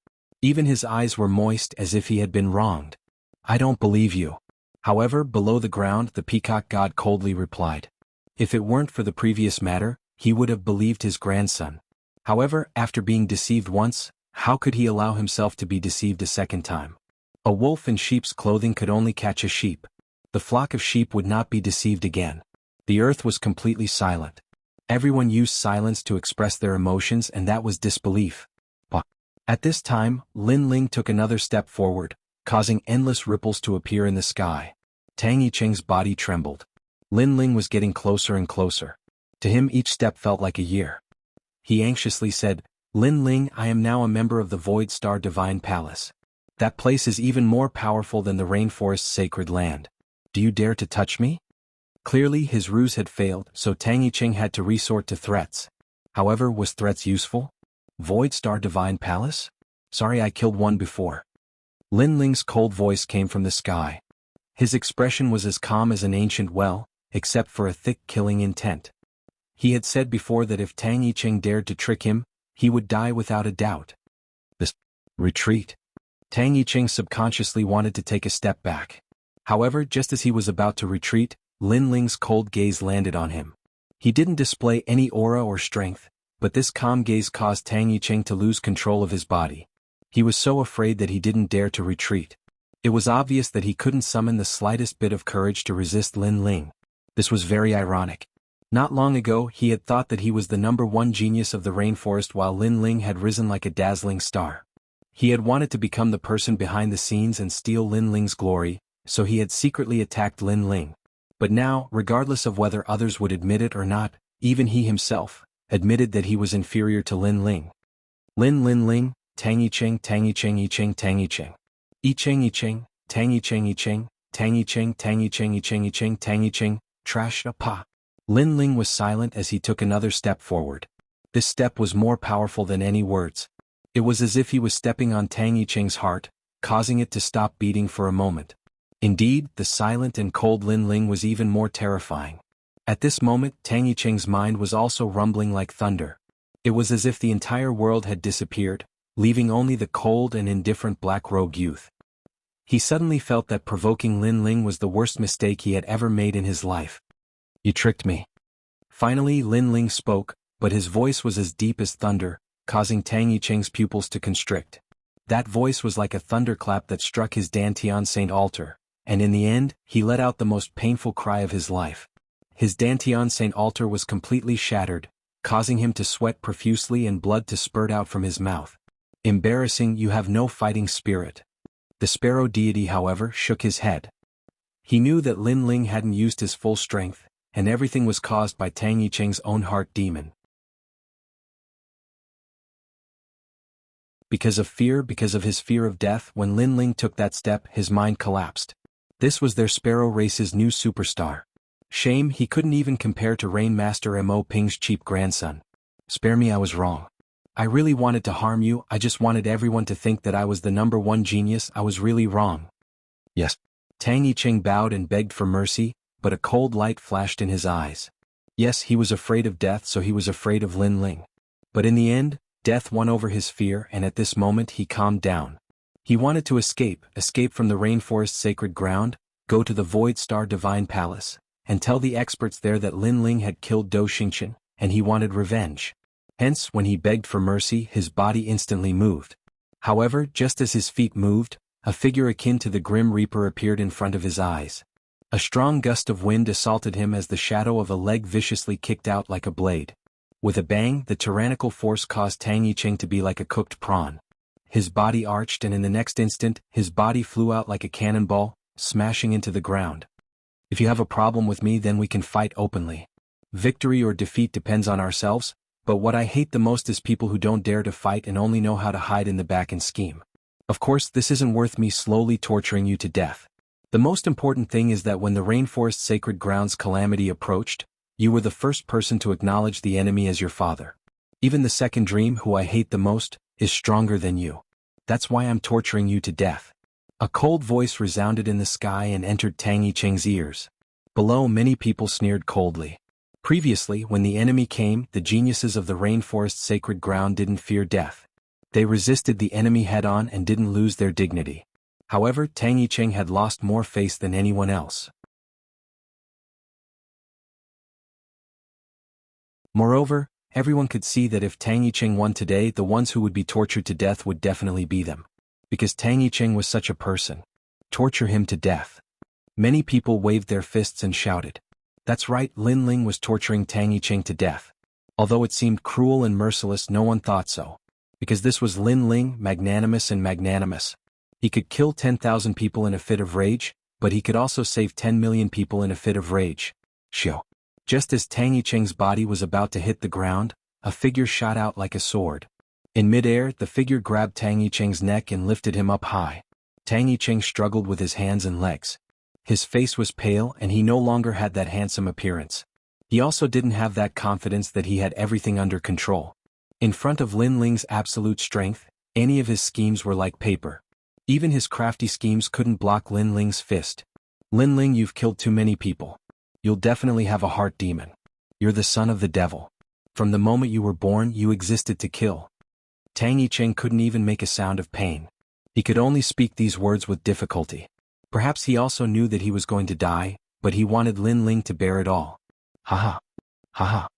Even his eyes were moist as if he had been wronged. "I don't believe you." However, below the ground the peacock god coldly replied. If it weren't for the previous matter, he would have believed his grandson. However, after being deceived once, how could he allow himself to be deceived a second time? A wolf in sheep's clothing could only catch a sheep. The flock of sheep would not be deceived again. The earth was completely silent. Everyone used silence to express their emotions, and that was disbelief. At this time, Lin Ling took another step forward, causing endless ripples to appear in the sky. Tang Yicheng's body trembled. Lin Ling was getting closer and closer. To him each step felt like a year. He anxiously said, "Lin Ling, I am now a member of the Void Star Divine Palace. That place is even more powerful than the rainforest's sacred land. Do you dare to touch me?" Clearly his ruse had failed, so Tang Yicheng had to resort to threats. However, was threats useful? "Void Star Divine Palace? Sorry, I killed one before." Lin Ling's cold voice came from the sky. His expression was as calm as an ancient well, except for a thick killing intent. He had said before that if Tang Yicheng dared to trick him, he would die without a doubt. This retreat. Tang Yicheng subconsciously wanted to take a step back. However, just as he was about to retreat, Lin Ling's cold gaze landed on him. He didn't display any aura or strength, but this calm gaze caused Tang Yicheng to lose control of his body. He was so afraid that he didn't dare to retreat. It was obvious that he couldn't summon the slightest bit of courage to resist Lin Ling. This was very ironic. Not long ago he had thought that he was the #1 genius of the rainforest while Lin Ling had risen like a dazzling star. He had wanted to become the person behind the scenes and steal Lin Ling's glory, so he had secretly attacked Lin Ling. But now, regardless of whether others would admit it or not, even he himself admitted that he was inferior to Lin Ling. Lin Ling, Tang Yicheng, Tang Yicheng, Yicheng, Tang Yicheng. Yicheng, Yicheng, Tang Yicheng, Yicheng, Tang Yicheng, Tang Yicheng, Yicheng, Yicheng, Tang Yicheng, trash a pa. Lin Ling was silent as he took another step forward. This step was more powerful than any words. It was as if he was stepping on Tang Yicheng's heart, causing it to stop beating for a moment. Indeed, the silent and cold Lin Ling was even more terrifying. At this moment, Tang Yicheng's mind was also rumbling like thunder. It was as if the entire world had disappeared, leaving only the cold and indifferent black-robed youth. He suddenly felt that provoking Lin Ling was the worst mistake he had ever made in his life. You tricked me. Finally Lin Ling spoke, but his voice was as deep as thunder, causing Tang Yicheng's pupils to constrict. That voice was like a thunderclap that struck his Dantian Saint altar, and in the end, he let out the most painful cry of his life. His Dantian Saint altar was completely shattered, causing him to sweat profusely and blood to spurt out from his mouth. Embarrassing, you have no fighting spirit. The sparrow deity, however, shook his head. He knew that Lin Ling hadn't used his full strength, and everything was caused by Tang Yicheng's own heart demon. Because of his fear of death, when Lin Ling took that step, his mind collapsed. This was their sparrow race's new superstar. Shame, he couldn't even compare to Rain Master Mo Ping's cheap grandson. Spare me, I was wrong. I really wanted to harm you, I just wanted everyone to think that I was the #1 genius, I was really wrong. Yes. Tang Yicheng bowed and begged for mercy, but a cold light flashed in his eyes. Yes, he was afraid of death, so he was afraid of Lin Ling. But in the end, death won over his fear, and at this moment he calmed down. He wanted to escape from the rainforest sacred ground, go to the Void Star Divine Palace, and tell the experts there that Lin Ling had killed Do Xingqian, and he wanted revenge. Hence, when he begged for mercy, his body instantly moved. However, just as his feet moved, a figure akin to the Grim Reaper appeared in front of his eyes. A strong gust of wind assaulted him as the shadow of a leg viciously kicked out like a blade. With a bang, the tyrannical force caused Tang Yicheng to be like a cooked prawn. His body arched, and in the next instant, his body flew out like a cannonball, smashing into the ground. If you have a problem with me, then we can fight openly. Victory or defeat depends on ourselves, but what I hate the most is people who don't dare to fight and only know how to hide in the back and scheme. Of course, this isn't worth me slowly torturing you to death. The most important thing is that when the Rainforest Sacred Grounds calamity approached, you were the first person to acknowledge the enemy as your father. Even the second dream, who I hate the most, is stronger than you. That's why I'm torturing you to death. A cold voice resounded in the sky and entered Tang Yicheng's ears. Below, many people sneered coldly. Previously, when the enemy came, the geniuses of the Rainforest Sacred Ground didn't fear death. They resisted the enemy head-on and didn't lose their dignity. However, Tang Yicheng had lost more face than anyone else. Moreover, everyone could see that if Tang Yicheng won today, the ones who would be tortured to death would definitely be them. Because Tang Yicheng was such a person. Torture him to death. Many people waved their fists and shouted. That's right, Lin Ling was torturing Tang Yicheng to death. Although it seemed cruel and merciless, no one thought so. Because this was Lin Ling, magnanimous. He could kill 10,000 people in a fit of rage, but he could also save 10 million people in a fit of rage. Shio. Just as Tang Yicheng's body was about to hit the ground, a figure shot out like a sword. In midair, the figure grabbed Tang Yicheng's neck and lifted him up high. Tang Yicheng struggled with his hands and legs. His face was pale and he no longer had that handsome appearance. He also didn't have that confidence that he had everything under control. In front of Lin Ling's absolute strength, any of his schemes were like paper. Even his crafty schemes couldn't block Lin Ling's fist. Lin Ling, you've killed too many people. You'll definitely have a heart demon. You're the son of the devil. From the moment you were born, you existed to kill. Tang Yicheng couldn't even make a sound of pain. He could only speak these words with difficulty. Perhaps he also knew that he was going to die, but he wanted Lin Ling to bear it all. Ha ha.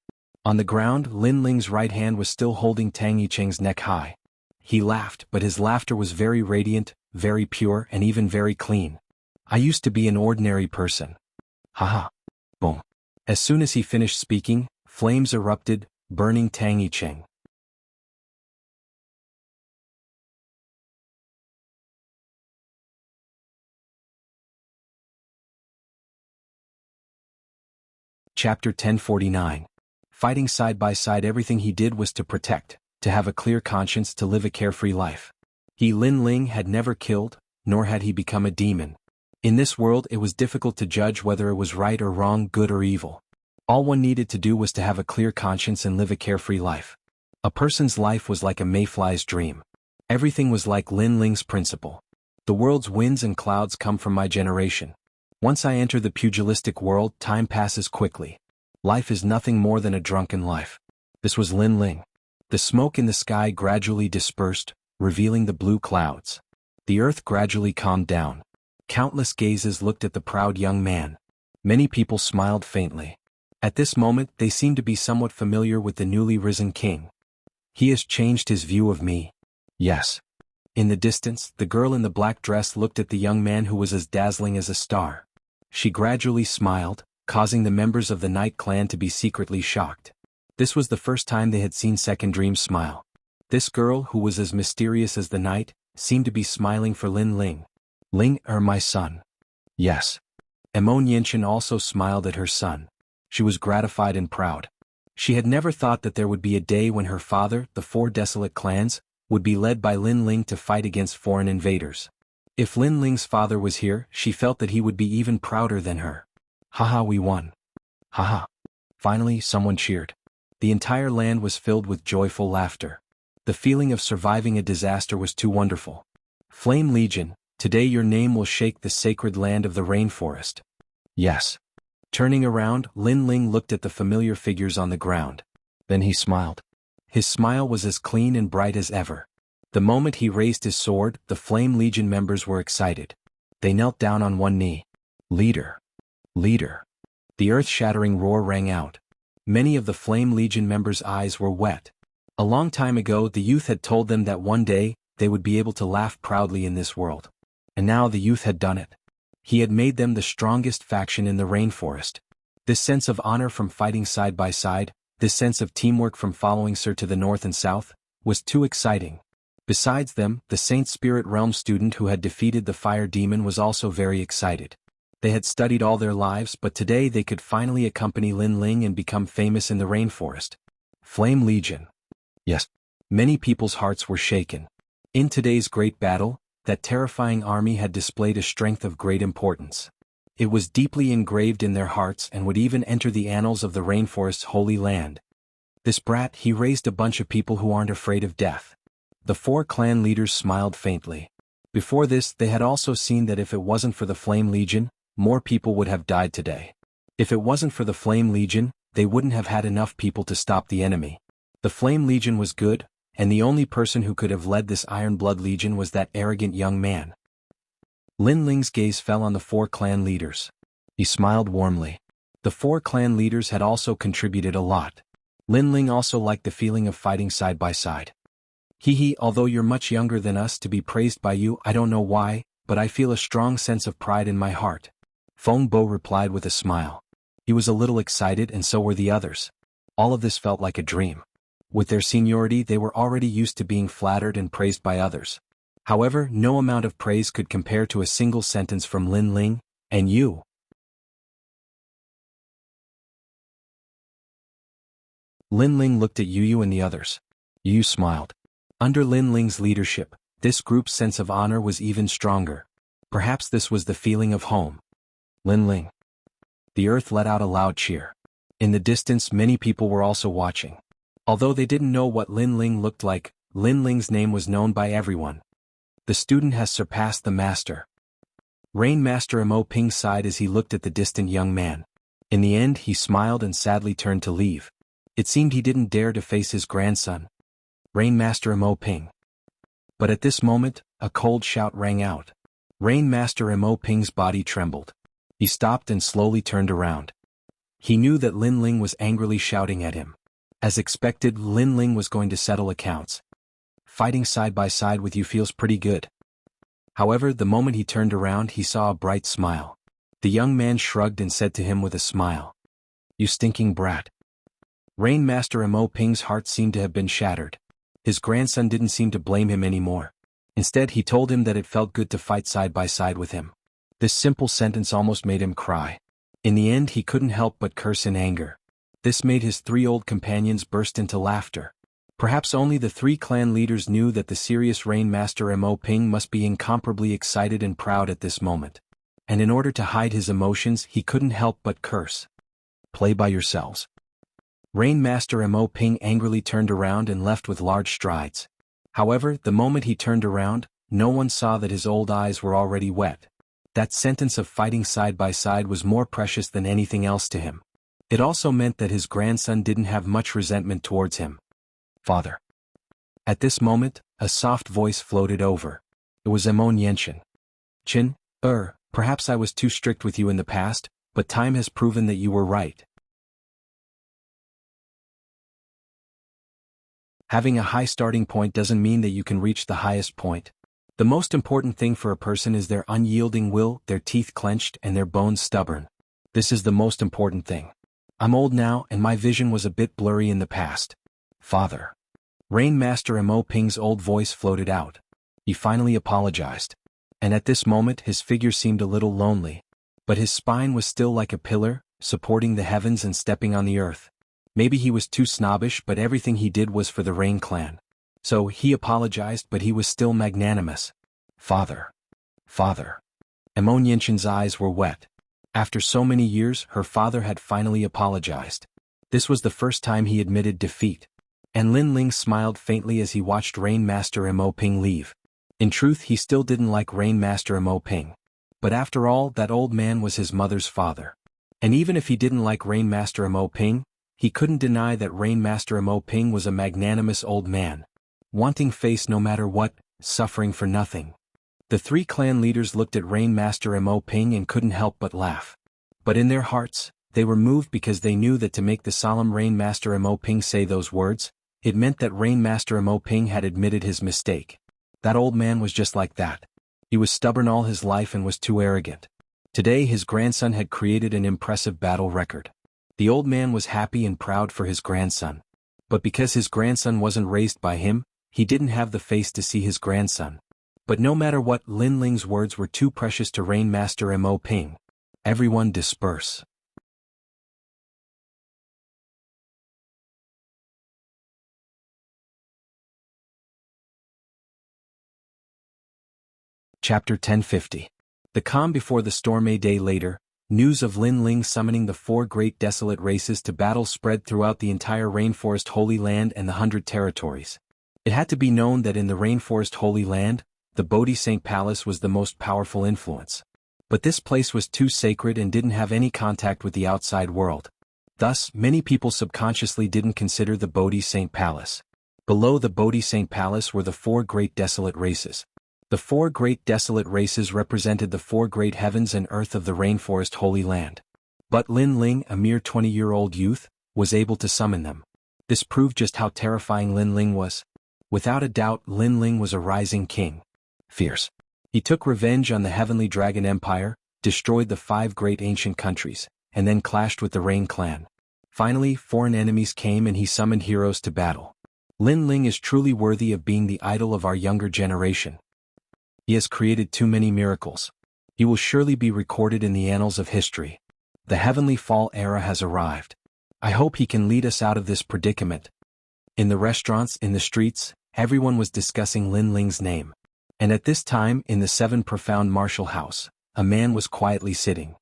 On the ground, Lin Ling's right hand was still holding Tang Yicheng's neck high. He laughed, but his laughter was very radiant, very pure, and even very clean. I used to be an ordinary person. Ha ha. Boom. As soon as he finished speaking, flames erupted, burning Tang Yicheng. Chapter 1049. Fighting side by side, everything he did was to protect, to have a clear conscience, to live a carefree life. He, Lin Ling, had never killed, nor had he become a demon. In this world, it was difficult to judge whether it was right or wrong, good or evil. All one needed to do was to have a clear conscience and live a carefree life. A person's life was like a mayfly's dream. Everything was like Lin Ling's principle. The world's winds and clouds come from my generation. Once I enter the pugilistic world, time passes quickly. Life is nothing more than a drunken life. This was Lin Ling. The smoke in the sky gradually dispersed, revealing the blue clouds. The earth gradually calmed down. Countless gazes looked at the proud young man. Many people smiled faintly. At this moment they seemed to be somewhat familiar with the newly risen king. He has changed his view of me. Yes. In the distance, the girl in the black dress looked at the young man who was as dazzling as a star. She gradually smiled, causing the members of the Night Clan to be secretly shocked. This was the first time they had seen Second Dream smile. This girl, who was as mysterious as the night, seemed to be smiling for Lin Ling. Ling, my son. Yes. Emo Yinshan also smiled at her son. She was gratified and proud. She had never thought that there would be a day when her father, the four desolate clans, would be led by Lin Ling to fight against foreign invaders. If Lin Ling's father was here, she felt that he would be even prouder than her. Haha, we won. Haha. Finally, someone cheered. The entire land was filled with joyful laughter. The feeling of surviving a disaster was too wonderful. Flame Legion, today your name will shake the sacred land of the rainforest. Yes. Turning around, Lin Ling looked at the familiar figures on the ground. Then he smiled. His smile was as clean and bright as ever. The moment he raised his sword, the Flame Legion members were excited. They knelt down on one knee. Leader. Leader. The earth-shattering roar rang out. Many of the Flame Legion members' eyes were wet. A long time ago the youth had told them that one day, they would be able to laugh proudly in this world. And now the youth had done it. He had made them the strongest faction in the rainforest. This sense of honor from fighting side by side, this sense of teamwork from following Sir to the north and south, was too exciting. Besides them, the Saint Spirit Realm student who had defeated the fire demon was also very excited. They had studied all their lives, but today they could finally accompany Lin Ling and become famous in the rainforest. Flame Legion. Yes. Many people's hearts were shaken. In today's great battle, that terrifying army had displayed a strength of great importance. It was deeply engraved in their hearts and would even enter the annals of the rainforest's holy land. This brat, he raised a bunch of people who aren't afraid of death. The four clan leaders smiled faintly. Before this, they had also seen that if it wasn't for the Flame Legion, more people would have died today. If it wasn't for the Flame Legion, they wouldn't have had enough people to stop the enemy. The Flame Legion was good, and the only person who could have led this Iron Blood Legion was that arrogant young man. Lin Ling's gaze fell on the four clan leaders. He smiled warmly. The four clan leaders had also contributed a lot. Lin Ling also liked the feeling of fighting side by side. Although you're much younger than us to be praised by you, I don't know why, but I feel a strong sense of pride in my heart. Feng Bo replied with a smile. He was a little excited and so were the others. All of this felt like a dream. With their seniority they were already used to being flattered and praised by others. However, no amount of praise could compare to a single sentence from Lin Ling, and you. Lin Ling looked at Yu and the others. Yu smiled. Under Lin Ling's leadership, this group's sense of honor was even stronger. Perhaps this was the feeling of home. Lin Ling. The earth let out a loud cheer. In the distance many people were also watching. Although they didn't know what Lin Ling looked like, Lin Ling's name was known by everyone. The student has surpassed the master. Rain Master Mo Ping sighed as he looked at the distant young man. In the end he smiled and sadly turned to leave. It seemed he didn't dare to face his grandson. Rain Master Mo Ping. But at this moment, a cold shout rang out. Rain Master Mo Ping's body trembled. He stopped and slowly turned around. He knew that Lin Ling was angrily shouting at him. As expected, Lin Ling was going to settle accounts. Fighting side by side with you feels pretty good. However, the moment he turned around he saw a bright smile. The young man shrugged and said to him with a smile. You stinking brat. Rain Master Mo Ping's heart seemed to have been shattered. His grandson didn't seem to blame him anymore. Instead he told him that it felt good to fight side by side with him. This simple sentence almost made him cry. In the end he couldn't help but curse in anger. This made his three old companions burst into laughter. Perhaps only the three clan leaders knew that the serious Rain Master Mo Ping must be incomparably excited and proud at this moment. And in order to hide his emotions he couldn't help but curse. Play by yourselves. Rain Master Mo Ping angrily turned around and left with large strides. However, the moment he turned around, no one saw that his old eyes were already wet. That sentence of fighting side by side was more precious than anything else to him. It also meant that his grandson didn't have much resentment towards him. Father. At this moment, a soft voice floated over. It was Emon Yenshin. Chin, perhaps I was too strict with you in the past, but time has proven that you were right. Having a high starting point doesn't mean that you can reach the highest point. The most important thing for a person is their unyielding will, their teeth clenched and their bones stubborn. This is the most important thing. I'm old now and my vision was a bit blurry in the past. Father. Rain Master Mo Ping's old voice floated out. He finally apologized. And at this moment his figure seemed a little lonely. But his spine was still like a pillar, supporting the heavens and stepping on the earth. Maybe he was too snobbish, but everything he did was for the Rain clan. So he apologized, but he was still magnanimous. Father. Father. Emon Yenshin's eyes were wet. After so many years, her father had finally apologized. This was the first time he admitted defeat. And Lin Ling smiled faintly as he watched Rain Master Mo Ping leave. In truth, he still didn't like Rain Master Mo Ping. But after all, that old man was his mother's father. And even if he didn't like Rain Master Mo Ping, he couldn't deny that Rain Master Mo Ping was a magnanimous old man. Wanting face no matter what, suffering for nothing. The three clan leaders looked at Rain Master Mo Ping and couldn't help but laugh. But in their hearts, they were moved because they knew that to make the solemn Rain Master Mo Ping say those words, it meant that Rain Master Mo Ping had admitted his mistake. That old man was just like that. He was stubborn all his life and was too arrogant. Today his grandson had created an impressive battle record. The old man was happy and proud for his grandson. But because his grandson wasn't raised by him, he didn't have the face to see his grandson. But no matter what, Lin Ling's words were too precious to Rain Master Mo Ping. Everyone disperse. Chapter 1050. The calm before the storm. A day later, news of Lin Ling summoning the 4 great desolate races to battle spread throughout the entire Rainforest Holy Land and the 100 territories. It had to be known that in the Rainforest Holy Land, the Bodhi Saint Palace was the most powerful influence. But this place was too sacred and didn't have any contact with the outside world. Thus, many people subconsciously didn't consider the Bodhi Saint Palace. Below the Bodhi Saint Palace were the 4 great desolate races. The 4 great desolate races represented the 4 great heavens and earth of the Rainforest Holy Land. But Lin Ling, a mere 20-year-old youth, was able to summon them. This proved just how terrifying Lin Ling was. Without a doubt, Lin Ling was a rising king. Fierce. He took revenge on the Heavenly Dragon Empire, destroyed the 5 great ancient countries, and then clashed with the Rain clan. Finally, foreign enemies came and he summoned heroes to battle. Lin Ling is truly worthy of being the idol of our younger generation. He has created too many miracles. He will surely be recorded in the annals of history. The Heavenly Fall era has arrived. I hope he can lead us out of this predicament. In the restaurants, in the streets, everyone was discussing Lin Ling's name. And at this time, in the 7 profound martial house, a man was quietly sitting.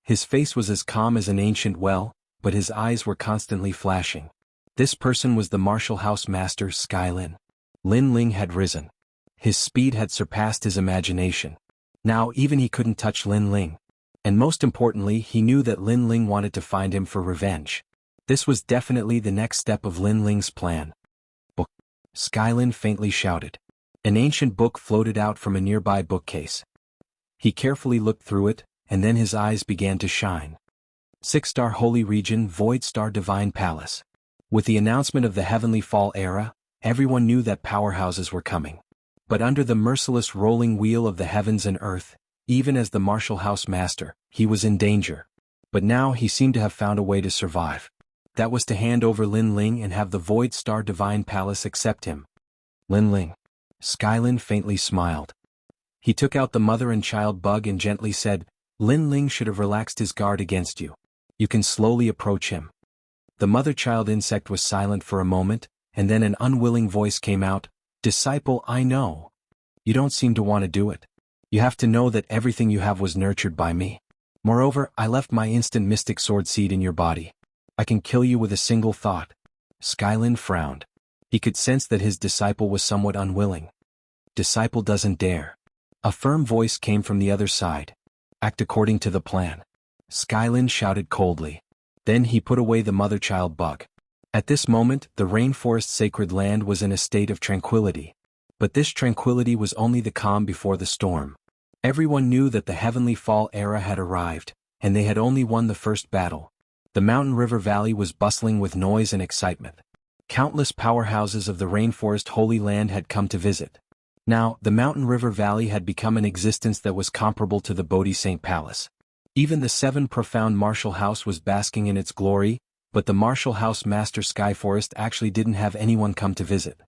His face was as calm as an ancient well, but his eyes were constantly flashing. This person was the martial house master Skylin. Lin Ling had risen. His speed had surpassed his imagination. Now even he couldn't touch Lin Ling. And most importantly, he knew that Lin Ling wanted to find him for revenge. This was definitely the next step of Lin Ling's plan. Book. Skylin faintly shouted. An ancient book floated out from a nearby bookcase. He carefully looked through it, and then his eyes began to shine. 6-star Holy Region, Void Star Divine Palace. With the announcement of the Heavenly Fall era, everyone knew that powerhouses were coming. But under the merciless rolling wheel of the heavens and earth, even as the martial house master, he was in danger. But now he seemed to have found a way to survive. That was to hand over Lin Ling and have the Void Star Divine Palace accept him. Lin Ling. Skylin faintly smiled. He took out the mother and child bug and gently said, Lin Ling should have relaxed his guard against you. You can slowly approach him. The mother-child insect was silent for a moment, and then an unwilling voice came out, Disciple, I know. You don't seem to want to do it. You have to know that everything you have was nurtured by me. Moreover, I left my instant mystic sword seed in your body. I can kill you with a single thought. Skylin frowned. He could sense that his disciple was somewhat unwilling. Disciple doesn't dare. A firm voice came from the other side. Act according to the plan. Skylin shouted coldly. Then he put away the mother-child bug. At this moment, the rainforest sacred land was in a state of tranquility. But this tranquility was only the calm before the storm. Everyone knew that the Heavenly Fall era had arrived, and they had only won the first battle. The mountain river valley was bustling with noise and excitement. Countless powerhouses of the rainforest Holy Land had come to visit. Now, the mountain river valley had become an existence that was comparable to the Bodhi Saint Palace. Even the seven profound Martial House was basking in its glory, but the Martial House Master Skyforest actually didn't have anyone come to visit.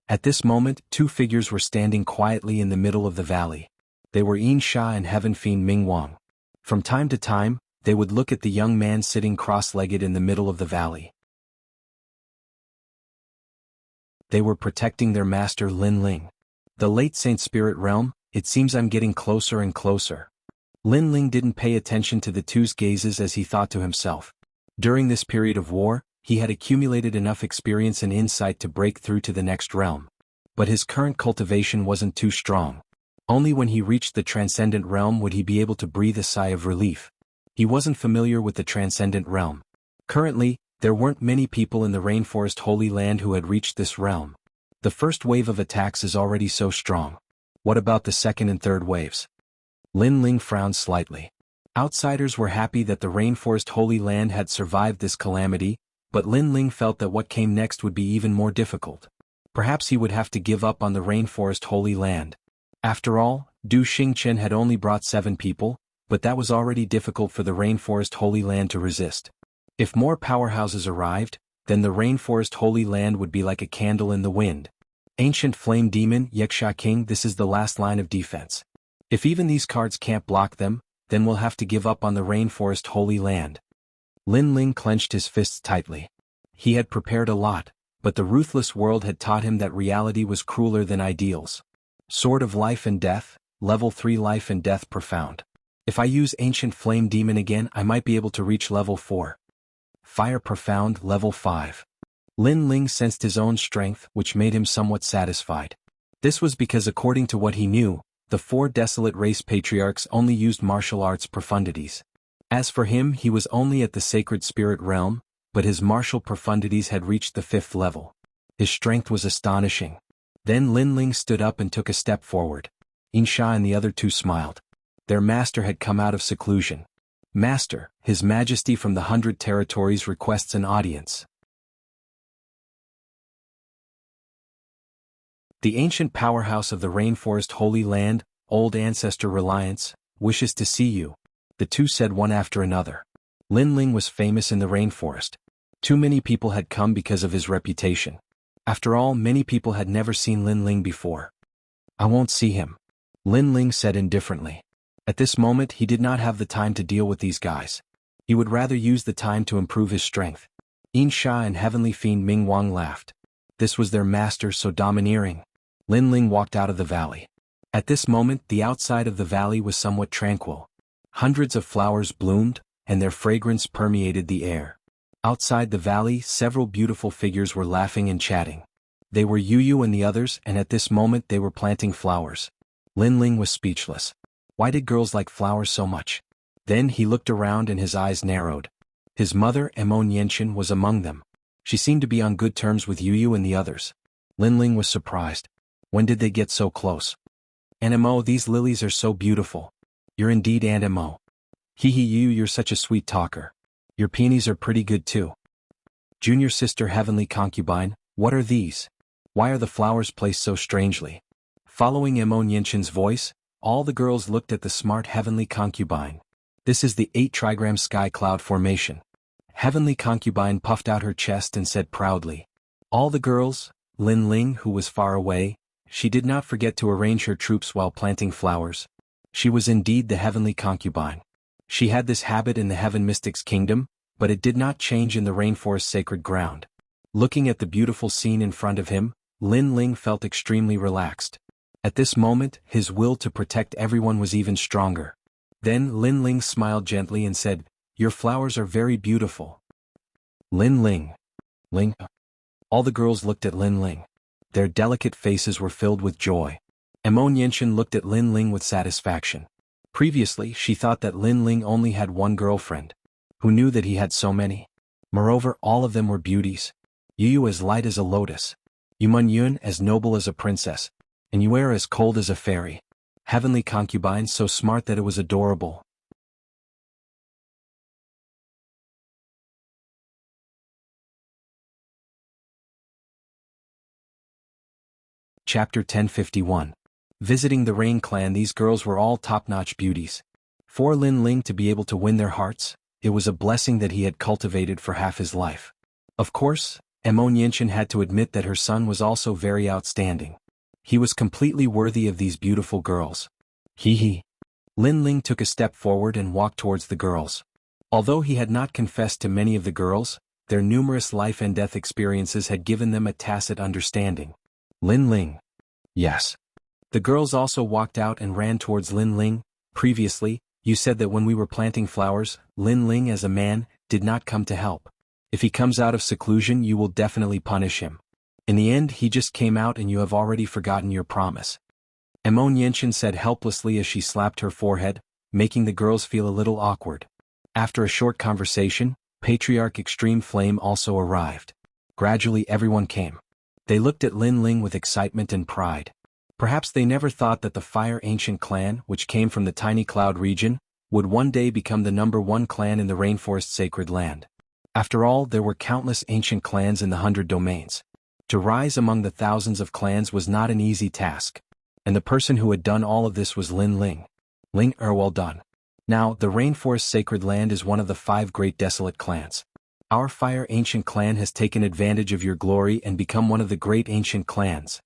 At this moment, two figures were standing quietly in the middle of the valley. They were Yin Sha and Heaven Fiend Ming Wang. From time to time, they would look at the young man sitting cross-legged in the middle of the valley. They were protecting their master Lin Ling. The late Saint Spirit Realm, it seems I'm getting closer and closer. Lin Ling didn't pay attention to the two's gazes as he thought to himself. During this period of war, he had accumulated enough experience and insight to break through to the next realm. But his current cultivation wasn't too strong. Only when he reached the transcendent realm would he be able to breathe a sigh of relief. He wasn't familiar with the transcendent realm. Currently, there weren't many people in the rainforest Holy Land who had reached this realm. The first wave of attacks is already so strong. What about the second and third waves? Lin Ling frowned slightly. Outsiders were happy that the rainforest Holy Land had survived this calamity, but Lin Ling felt that what came next would be even more difficult. Perhaps he would have to give up on the rainforest Holy Land. After all, Du Xingchen had only brought 7 people, but that was already difficult for the rainforest Holy Land to resist. If more powerhouses arrived, then the rainforest Holy Land would be like a candle in the wind. Ancient Flame Demon, Wuxia King, this is the last line of defense. If even these cards can't block them, then we'll have to give up on the rainforest Holy Land. Lin Ling clenched his fists tightly. He had prepared a lot, but the ruthless world had taught him that reality was crueler than ideals. Sword of Life and Death, Level 3 Life and Death Profound. If I use Ancient Flame Demon again, I might be able to reach Level 4. Fire Profound, Level 5. Lin Ling sensed his own strength, which made him somewhat satisfied. This was because according to what he knew, the 4 desolate race patriarchs only used martial arts profundities. As for him, he was only at the sacred spirit realm, but his martial profundities had reached the 5th level. His strength was astonishing. Then Lin Ling stood up and took a step forward. Yin Sha and the other two smiled. Their master had come out of seclusion. Master, His Majesty from the 100 Territories requests an audience. The ancient powerhouse of the rainforest Holy Land, Old Ancestor Reliance, wishes to see you. The two said one after another. Lin Ling was famous in the rainforest. Too many people had come because of his reputation. After all, many people had never seen Lin Ling before. I won't see him, Lin Ling said indifferently. At this moment he did not have the time to deal with these guys. He would rather use the time to improve his strength. Yin Sha and Heavenly Fiend Ming Wang laughed. This was their master so domineering. Lin Ling walked out of the valley. At this moment the outside of the valley was somewhat tranquil. Hundreds of flowers bloomed, and their fragrance permeated the air. Outside the valley several beautiful figures were laughing and chatting. They were Yu and the others, and at this moment they were planting flowers. Lin Ling was speechless. Why did girls like flowers so much? Then he looked around and his eyes narrowed. His mother, Mo Nianchen, was among them. She seemed to be on good terms with Yu and the others. Lin Ling was surprised. When did they get so close? Aunt Mo, these lilies are so beautiful. You're indeed Aunt Mo. Hee hee you, you're such a sweet talker. Your peonies are pretty good too. Junior sister Heavenly Concubine, what are these? Why are the flowers placed so strangely? Following Mo Nianchen's voice, all the girls looked at the smart Heavenly Concubine. This is the 8 trigram sky cloud formation. Heavenly Concubine puffed out her chest and said proudly. All the girls, Lin Ling, who was far away, she did not forget to arrange her troops while planting flowers. She was indeed the Heavenly Concubine. She had this habit in the Heaven Mystics Kingdom, but it did not change in the rainforest sacred ground. Looking at the beautiful scene in front of him, Lin Ling felt extremely relaxed. At this moment, his will to protect everyone was even stronger. Then Lin Ling smiled gently and said, "Your flowers are very beautiful." Lin Ling. Ling. All the girls looked at Lin Ling. Their delicate faces were filled with joy. Mo Nianchen looked at Lin Ling with satisfaction. Previously, she thought that Lin Ling only had one girlfriend. Who knew that he had so many? Moreover, all of them were beauties. Yu as light as a lotus. Yumun Yun as noble as a princess. And you are as cold as a fairy. Heavenly concubine, so smart that it was adorable. Chapter 1051. Visiting the Rain Clan. These girls were all top-notch beauties. For Lin Ling to be able to win their hearts, it was a blessing that he had cultivated for half his life. Of course, Mo Yinshin had to admit that her son was also very outstanding. He was completely worthy of these beautiful girls. Hee. Lin Ling took a step forward and walked towards the girls. Although he had not confessed to many of the girls, their numerous life and death experiences had given them a tacit understanding. Lin Ling. Yes. The girls also walked out and ran towards Lin Ling. Previously, you said that when we were planting flowers, Lin Ling as a man, did not come to help. If he comes out of seclusion, you will definitely punish him. In the end, he just came out and you have already forgotten your promise. Mo Yinshin said helplessly as she slapped her forehead, making the girls feel a little awkward. After a short conversation, Patriarch Extreme Flame also arrived. Gradually everyone came. They looked at Lin Ling with excitement and pride. Perhaps they never thought that the Fire Ancient Clan, which came from the tiny cloud region, would one day become the #1 clan in the Rainforest Sacred Land. After all, there were countless ancient clans in the 100 domains. To rise among the thousands of clans was not an easy task. And the person who had done all of this was Lin Ling. Well done. Now, the Rainforest Sacred Land is one of the 5 great desolate clans. Our Fire Ancient Clan has taken advantage of your glory and become one of the great ancient clans.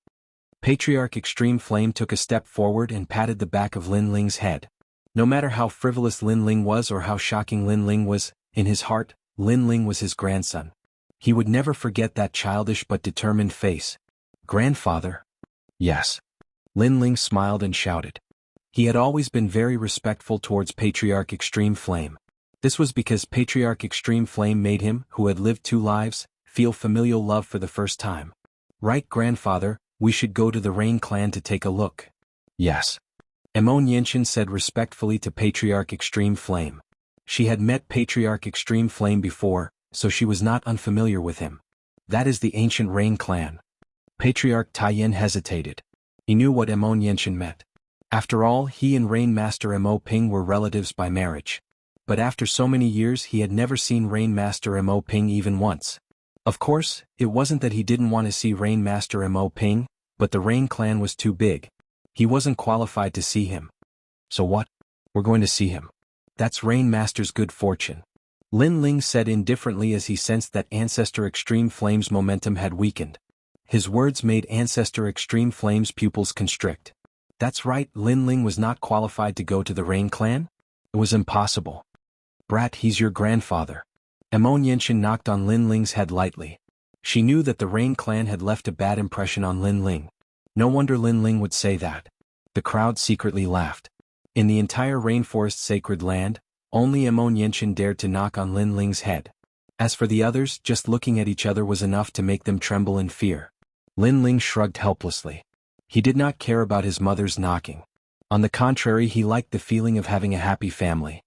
Patriarch Extreme Flame took a step forward and patted the back of Lin Ling's head. No matter how frivolous Lin Ling was or how shocking Lin Ling was, in his heart, Lin Ling was his grandson. He would never forget that childish but determined face. Grandfather? Yes. Lin Ling smiled and shouted. He had always been very respectful towards Patriarch Extreme Flame. This was because Patriarch Extreme Flame made him, who had lived 2 lives, feel familial love for the first time. Right, grandfather, we should go to the Rain Clan to take a look. Yes. Mo Yinshin said respectfully to Patriarch Extreme Flame. She had met Patriarch Extreme Flame before, so she was not unfamiliar with him. That is the ancient Rain Clan. Patriarch Taiyin hesitated. He knew what Mo Yinshin meant. After all, he and Rain Master Mo Ping were relatives by marriage. But after so many years he had never seen Rain Master Mo Ping even once. Of course, it wasn't that he didn't want to see Rain Master Mo Ping, but the Rain Clan was too big. He wasn't qualified to see him. So what? We're going to see him. That's Rain Master's good fortune. Lin Ling said indifferently as he sensed that Ancestor Extreme Flame's momentum had weakened. His words made Ancestor Extreme Flame's pupils constrict. That's right, Lin Ling was not qualified to go to the Rain Clan? It was impossible. Brat, he's your grandfather. Mo Yinshin knocked on Lin Ling's head lightly. She knew that the Rain Clan had left a bad impression on Lin Ling. No wonder Lin Ling would say that. The crowd secretly laughed. In the entire Rainforest Sacred Land, only Mo Yinshin dared to knock on Lin Ling's head. As for the others, just looking at each other was enough to make them tremble in fear. Lin Ling shrugged helplessly. He did not care about his mother's knocking. On the contrary, he liked the feeling of having a happy family.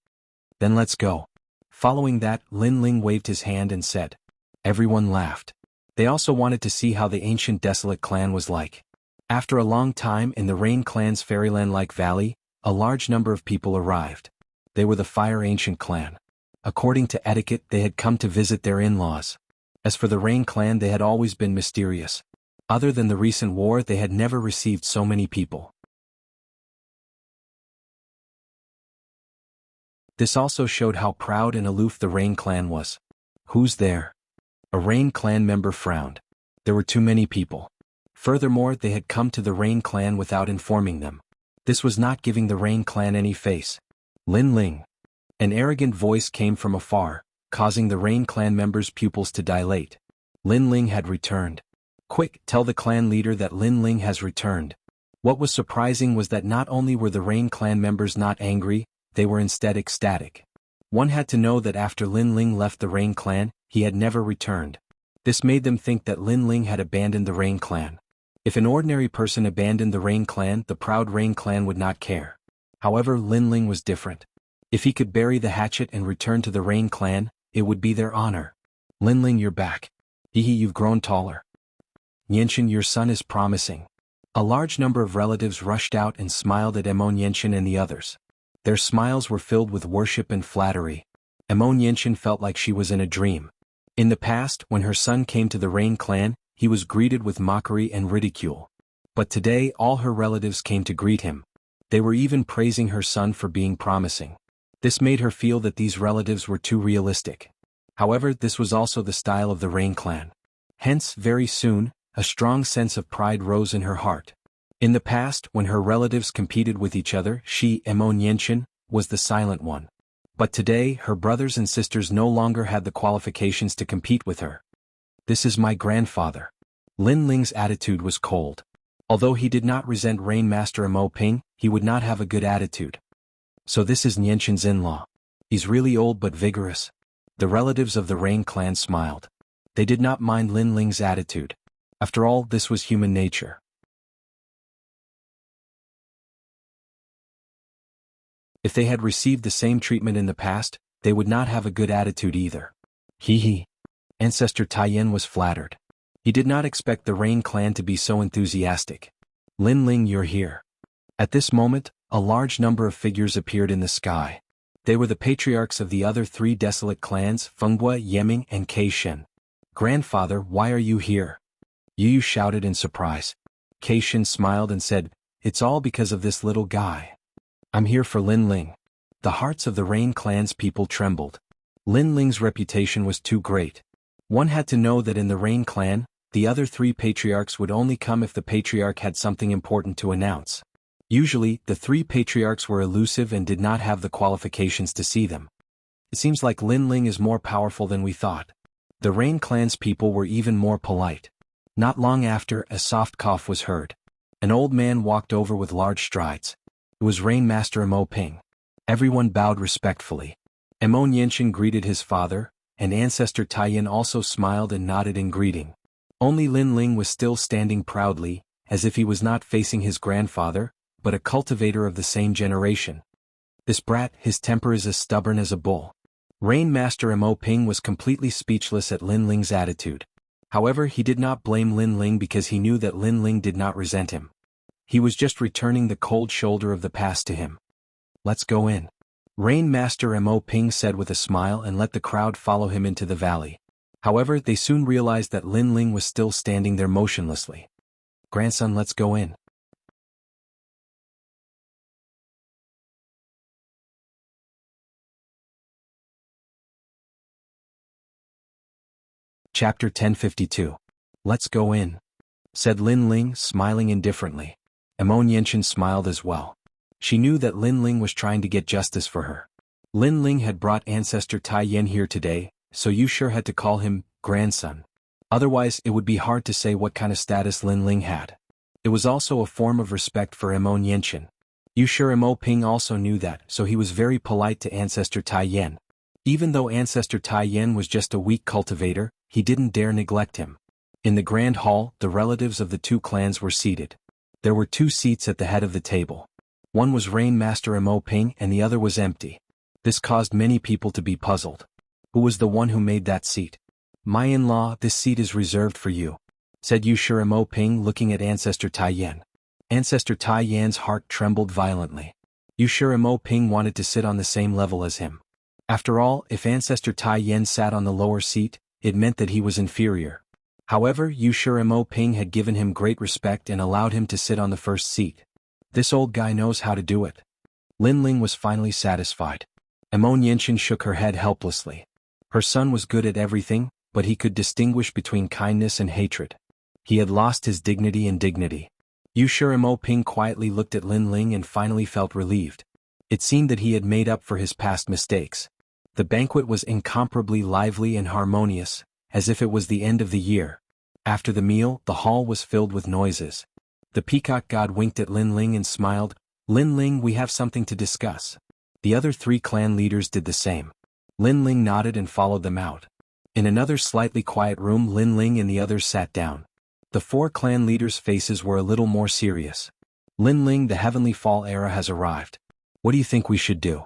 Then let's go. Following that, Lin Ling waved his hand and said. Everyone laughed. They also wanted to see how the ancient desolate clan was like. After a long time in the Rain Clan's fairyland-like valley, a large number of people arrived. They were the Fire Ancient Clan. According to etiquette, they had come to visit their in-laws. As for the Rain Clan, they had always been mysterious. Other than the recent war, they had never received so many people. This also showed how proud and aloof the Rain Clan was. Who's there? A Rain Clan member frowned. There were too many people. Furthermore, they had come to the Rain Clan without informing them. This was not giving the Rain Clan any face. Lin Ling. An arrogant voice came from afar, causing the Rain Clan members' pupils to dilate. Lin Ling had returned. Quick, tell the clan leader that Lin Ling has returned. What was surprising was that not only were the Rain Clan members not angry, they were instead ecstatic. One had to know that after Lin Ling left the Rain Clan, he had never returned. This made them think that Lin Ling had abandoned the Rain Clan. If an ordinary person abandoned the Rain Clan, the proud Rain Clan would not care. However, Lin Ling was different. If he could bury the hatchet and return to the Rain Clan, it would be their honor. Lin Ling, you're back. Hehe, you've grown taller. Yinshin, your son is promising. A large number of relatives rushed out and smiled at Emon and the others. Their smiles were filled with worship and flattery. Emon felt like she was in a dream. In the past, when her son came to the Rain clan, he was greeted with mockery and ridicule. But today all her relatives came to greet him. They were even praising her son for being promising. This made her feel that these relatives were too realistic. However, this was also the style of the Rain clan. Hence, very soon, a strong sense of pride rose in her heart. In the past, when her relatives competed with each other, she, Emon, was the silent one. But today, her brothers and sisters no longer had the qualifications to compete with her. This is my grandfather. Lin Ling's attitude was cold. Although he did not resent Rain Master Mo Ping, he would not have a good attitude. So this is Nianqin's in-law. He's really old but vigorous. The relatives of the Rain clan smiled. They did not mind Lin Ling's attitude. After all, this was human nature. If they had received the same treatment in the past, they would not have a good attitude either. Hee. Ancestor Taiyan was flattered. He did not expect the Rain clan to be so enthusiastic. Lin Ling, you're here. At this moment, a large number of figures appeared in the sky. They were the patriarchs of the other three desolate clans, Fenghua, Yeming, and Kei Shen. Grandfather, why are you here? Yu shouted in surprise. Kei Shen smiled and said, it's all because of this little guy. I'm here for Lin Ling. The hearts of the Rain clan's people trembled. Lin Ling's reputation was too great. One had to know that in the Rain clan, the other three patriarchs would only come if the patriarch had something important to announce. Usually, the three patriarchs were elusive and did not have the qualifications to see them. It seems like Lin Ling is more powerful than we thought. The Rain clan's people were even more polite. Not long after, a soft cough was heard. An old man walked over with large strides. It was Rain Master Mo Ping. Everyone bowed respectfully. Emon greeted his father, and Ancestor Taiyan also smiled and nodded in greeting. Only Lin Ling was still standing proudly, as if he was not facing his grandfather, but a cultivator of the same generation. This brat, his temper is as stubborn as a bull. Rain Master Mo Ping was completely speechless at Lin Ling's attitude. However, he did not blame Lin Ling because he knew that Lin Ling did not resent him. He was just returning the cold shoulder of the past to him. Let's go in. Rain Master Mo Ping said with a smile and let the crowd follow him into the valley. However, they soon realized that Lin Ling was still standing there motionlessly. Grandson, let's go in. Chapter 1052. Let's go in, said Lin Ling, smiling indifferently. Emon smiled as well. She knew that Lin Ling was trying to get justice for her. Lin Ling had brought Ancestor Taiyan here today, so you sure had to call him grandson. Otherwise, it would be hard to say what kind of status Lin Ling had. It was also a form of respect for Emon. You sure Mo Ping also knew that, so he was very polite to Ancestor Taiyan. Even though Ancestor Taiyan was just a weak cultivator, he didn't dare neglect him. In the grand hall, the relatives of the two clans were seated. There were two seats at the head of the table. One was Rain Master Mo Ping and the other was empty. This caused many people to be puzzled. Who was the one who made that seat? My in-law, this seat is reserved for you, said Yushira Mo Ping looking at Ancestor Taiyan. Ancestor Taiyan's heart trembled violently. Yushira Mo Ping wanted to sit on the same level as him. After all, if Ancestor Taiyan sat on the lower seat, it meant that he was inferior. However, Yushira Mo Ping had given him great respect and allowed him to sit on the first seat. This old guy knows how to do it. Lin Ling was finally satisfied. Emon shook her head helplessly. Her son was good at everything, but he could distinguish between kindness and hatred. He had lost his dignity and dignity. Yushira Mo Ping quietly looked at Lin Ling and finally felt relieved. It seemed that he had made up for his past mistakes. The banquet was incomparably lively and harmonious, as if it was the end of the year. After the meal, the hall was filled with noises. The peacock god winked at Lin Ling and smiled. Lin Ling, we have something to discuss. The other three clan leaders did the same. Lin Ling nodded and followed them out. In another slightly quiet room, Lin Ling and the others sat down. The four clan leaders' faces were a little more serious. Lin Ling, the Heavenly Fall era has arrived. What do you think we should do?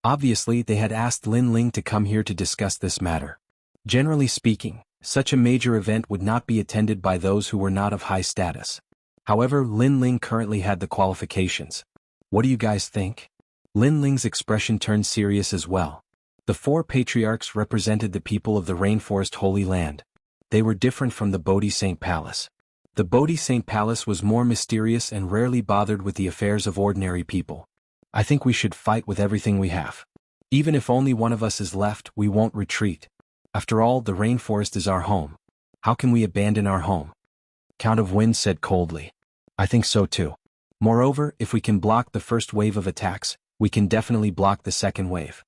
Obviously, they had asked Lin Ling to come here to discuss this matter. Generally speaking, such a major event would not be attended by those who were not of high status. However, Lin Ling currently had the qualifications. What do you guys think? Lin Ling's expression turned serious as well. The four patriarchs represented the people of the Rainforest Holy Land. They were different from the Bodhi Saint Palace. The Bodhi Saint Palace was more mysterious and rarely bothered with the affairs of ordinary people. I think we should fight with everything we have. Even if only one of us is left, we won't retreat. After all, the rainforest is our home. How can we abandon our home? Count of Wind said coldly. I think so too. Moreover, if we can block the first wave of attacks, we can definitely block the second wave.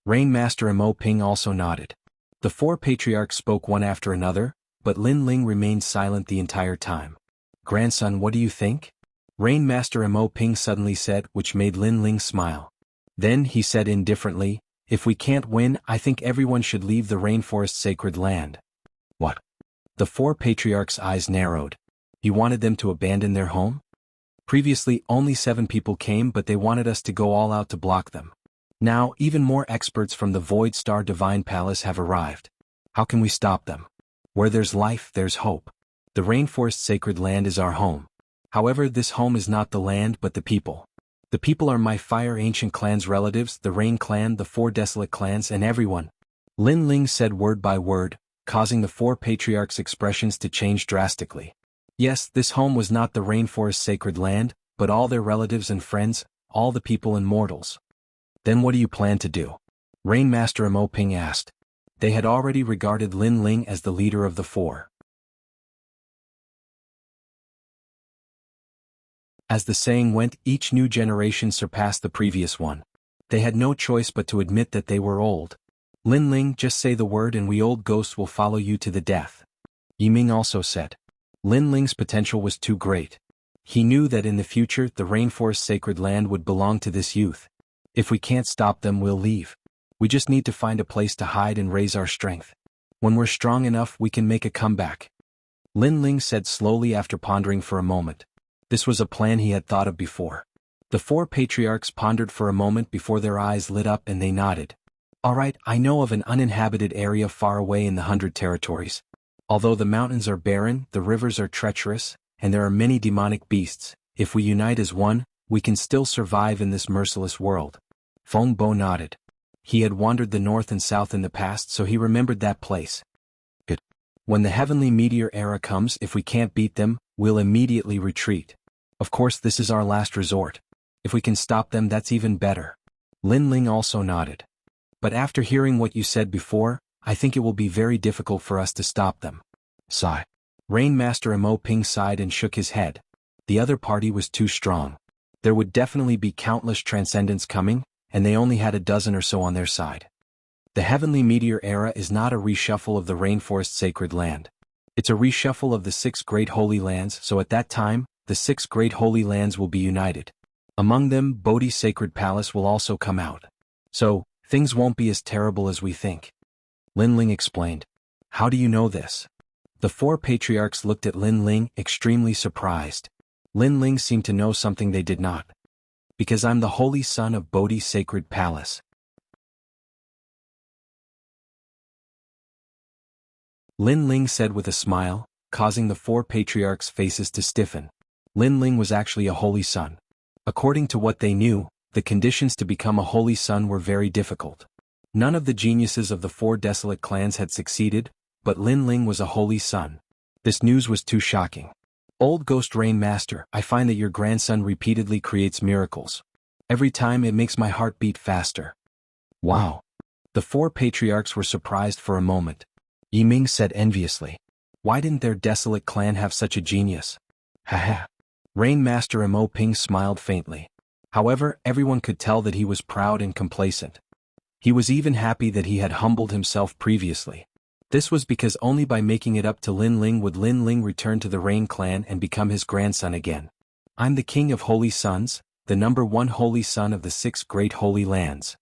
Rain Master Mo Ping also nodded. The four patriarchs spoke one after another, but Lin Ling remained silent the entire time. Grandson, what do you think? Rain Master Mo Ping suddenly said, which made Lin Ling smile. Then he said indifferently, if we can't win, I think everyone should leave the rainforest sacred land. What? The four patriarchs' eyes narrowed. You wanted them to abandon their home? Previously, only 7 people came, but they wanted us to go all out to block them. Now, even more experts from the Void Star Divine Palace have arrived. How can we stop them? Where there's life, there's hope. The rainforest sacred land is our home. However, this home is not the land but the people. The people are my Fire Ancient Clan's relatives, the Rain Clan, the 4 Desolate Clans, and everyone. Lin Ling said word by word, causing the 4 patriarchs' expressions to change drastically. Yes, this home was not the rainforest sacred land, but all their relatives and friends, all the people and mortals. Then what do you plan to do? Rain Master Mo Ping asked. They had already regarded Lin Ling as the leader of the 4. As the saying went, each new generation surpassed the previous one. They had no choice but to admit that they were old. Lin Ling, just say the word and we old ghosts will follow you to the death. Yiming also said. Lin Ling's potential was too great. He knew that in the future the rainforest sacred land would belong to this youth. If we can't stop them, we'll leave. We just need to find a place to hide and raise our strength. When we're strong enough, we can make a comeback. Lin Ling said slowly after pondering for a moment. This was a plan he had thought of before. The 4 patriarchs pondered for a moment before their eyes lit up and they nodded. All right, I know of an uninhabited area far away in the 100 territories. Although the mountains are barren, the rivers are treacherous, and there are many demonic beasts, if we unite as one, we can still survive in this merciless world. Feng Bo nodded. He had wandered the north and south in the past, so he remembered that place. Good. When the heavenly meteor era comes, if we can't beat them, we'll immediately retreat. Of course, this is our last resort. If we can stop them, that's even better. Lin Ling also nodded. But after hearing what you said before, I think it will be very difficult for us to stop them. Sigh. Rain Master Mo Ping sighed and shook his head. The other party was too strong. There would definitely be countless transcendents coming, and they only had a dozen or so on their side. The Heavenly Meteor Era is not a reshuffle of the Rainforest Sacred Land. It's a reshuffle of the 6 Great Holy Lands, so at that time, the 6 Great Holy Lands will be united. Among them, Bodhi Sacred Palace will also come out. So, things won't be as terrible as we think. Lin Ling explained. How do you know this? The 4 patriarchs looked at Lin Ling, extremely surprised. Lin Ling seemed to know something they did not. Because I'm the holy son of Bodhi Sacred Palace. Lin Ling said with a smile, causing the 4 patriarchs' faces to stiffen. Lin Ling was actually a holy son. According to what they knew, the conditions to become a holy son were very difficult. None of the geniuses of the 4 desolate clans had succeeded, but Lin Ling was a holy son. This news was too shocking. Old Ghost Rain Master, I find that your grandson repeatedly creates miracles. Every time it makes my heart beat faster. Wow. The 4 patriarchs were surprised for a moment. Yiming said enviously. Why didn't their desolate clan have such a genius? Haha. Rain Master Mo Ping smiled faintly. However, everyone could tell that he was proud and complacent. He was even happy that he had humbled himself previously. This was because only by making it up to Lin Ling would Lin Ling return to the Rain clan and become his grandson again. I'm the king of holy sons, the #1 holy son of the 6 great holy lands.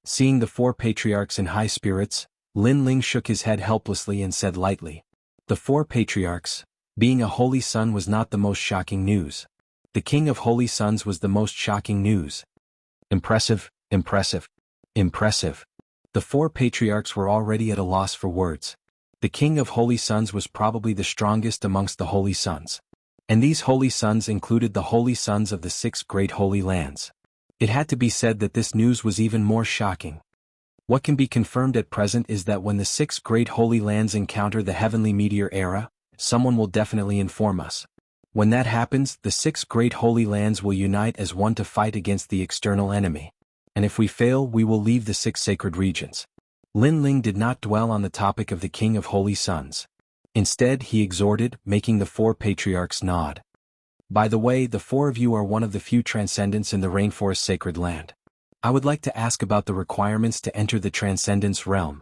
Seeing the 4 patriarchs in high spirits, Lin Ling shook his head helplessly and said lightly. The 4 patriarchs, being a holy son was not the most shocking news. The king of holy sons was the most shocking news. Impressive, impressive, impressive. The 4 patriarchs were already at a loss for words. The king of holy sons was probably the strongest amongst the holy sons. And these holy sons included the holy sons of the 6 great holy lands. It had to be said that this news was even more shocking. What can be confirmed at present is that when the 6 great holy lands encounter the heavenly meteor era, someone will definitely inform us. When that happens, the 6 great holy lands will unite as one to fight against the external enemy. And if we fail, we will leave the 6 sacred regions. Lin Ling did not dwell on the topic of the King of Holy Sons. Instead, he exhorted, making the 4 patriarchs nod. By the way, the 4 of you are one of the few transcendents in the rainforest sacred land. I would like to ask about the requirements to enter the transcendence realm.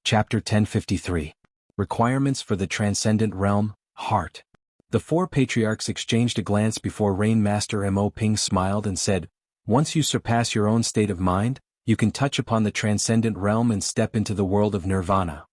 Chapter 1053. Requirements for the Transcendent Realm, Heart. The 4 patriarchs exchanged a glance before Rain Master Mo Ping smiled and said, "Once you surpass your own state of mind, you can touch upon the Transcendent Realm and step into the world of Nirvana."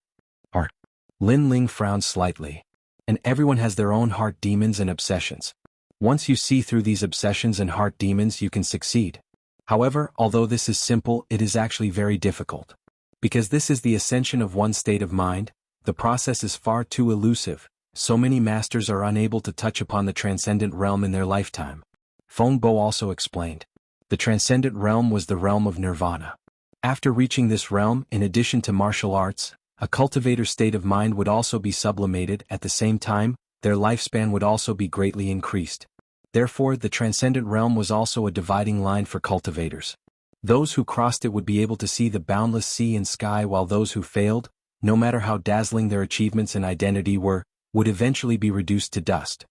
Heart. Lin Ling frowned slightly. And everyone has their own heart demons and obsessions. Once you see through these obsessions and heart demons, you can succeed. However, although this is simple, it is actually very difficult. Because this is the ascension of one state of mind, the process is far too elusive, so many masters are unable to touch upon the transcendent realm in their lifetime. Feng Bo also explained. The transcendent realm was the realm of nirvana. After reaching this realm, in addition to martial arts, a cultivator's state of mind would also be sublimated. At the same time, their lifespan would also be greatly increased. Therefore, the transcendent realm was also a dividing line for cultivators. Those who crossed it would be able to see the boundless sea and sky, while those who failed, no matter how dazzling their achievements and identity were, would eventually be reduced to dust.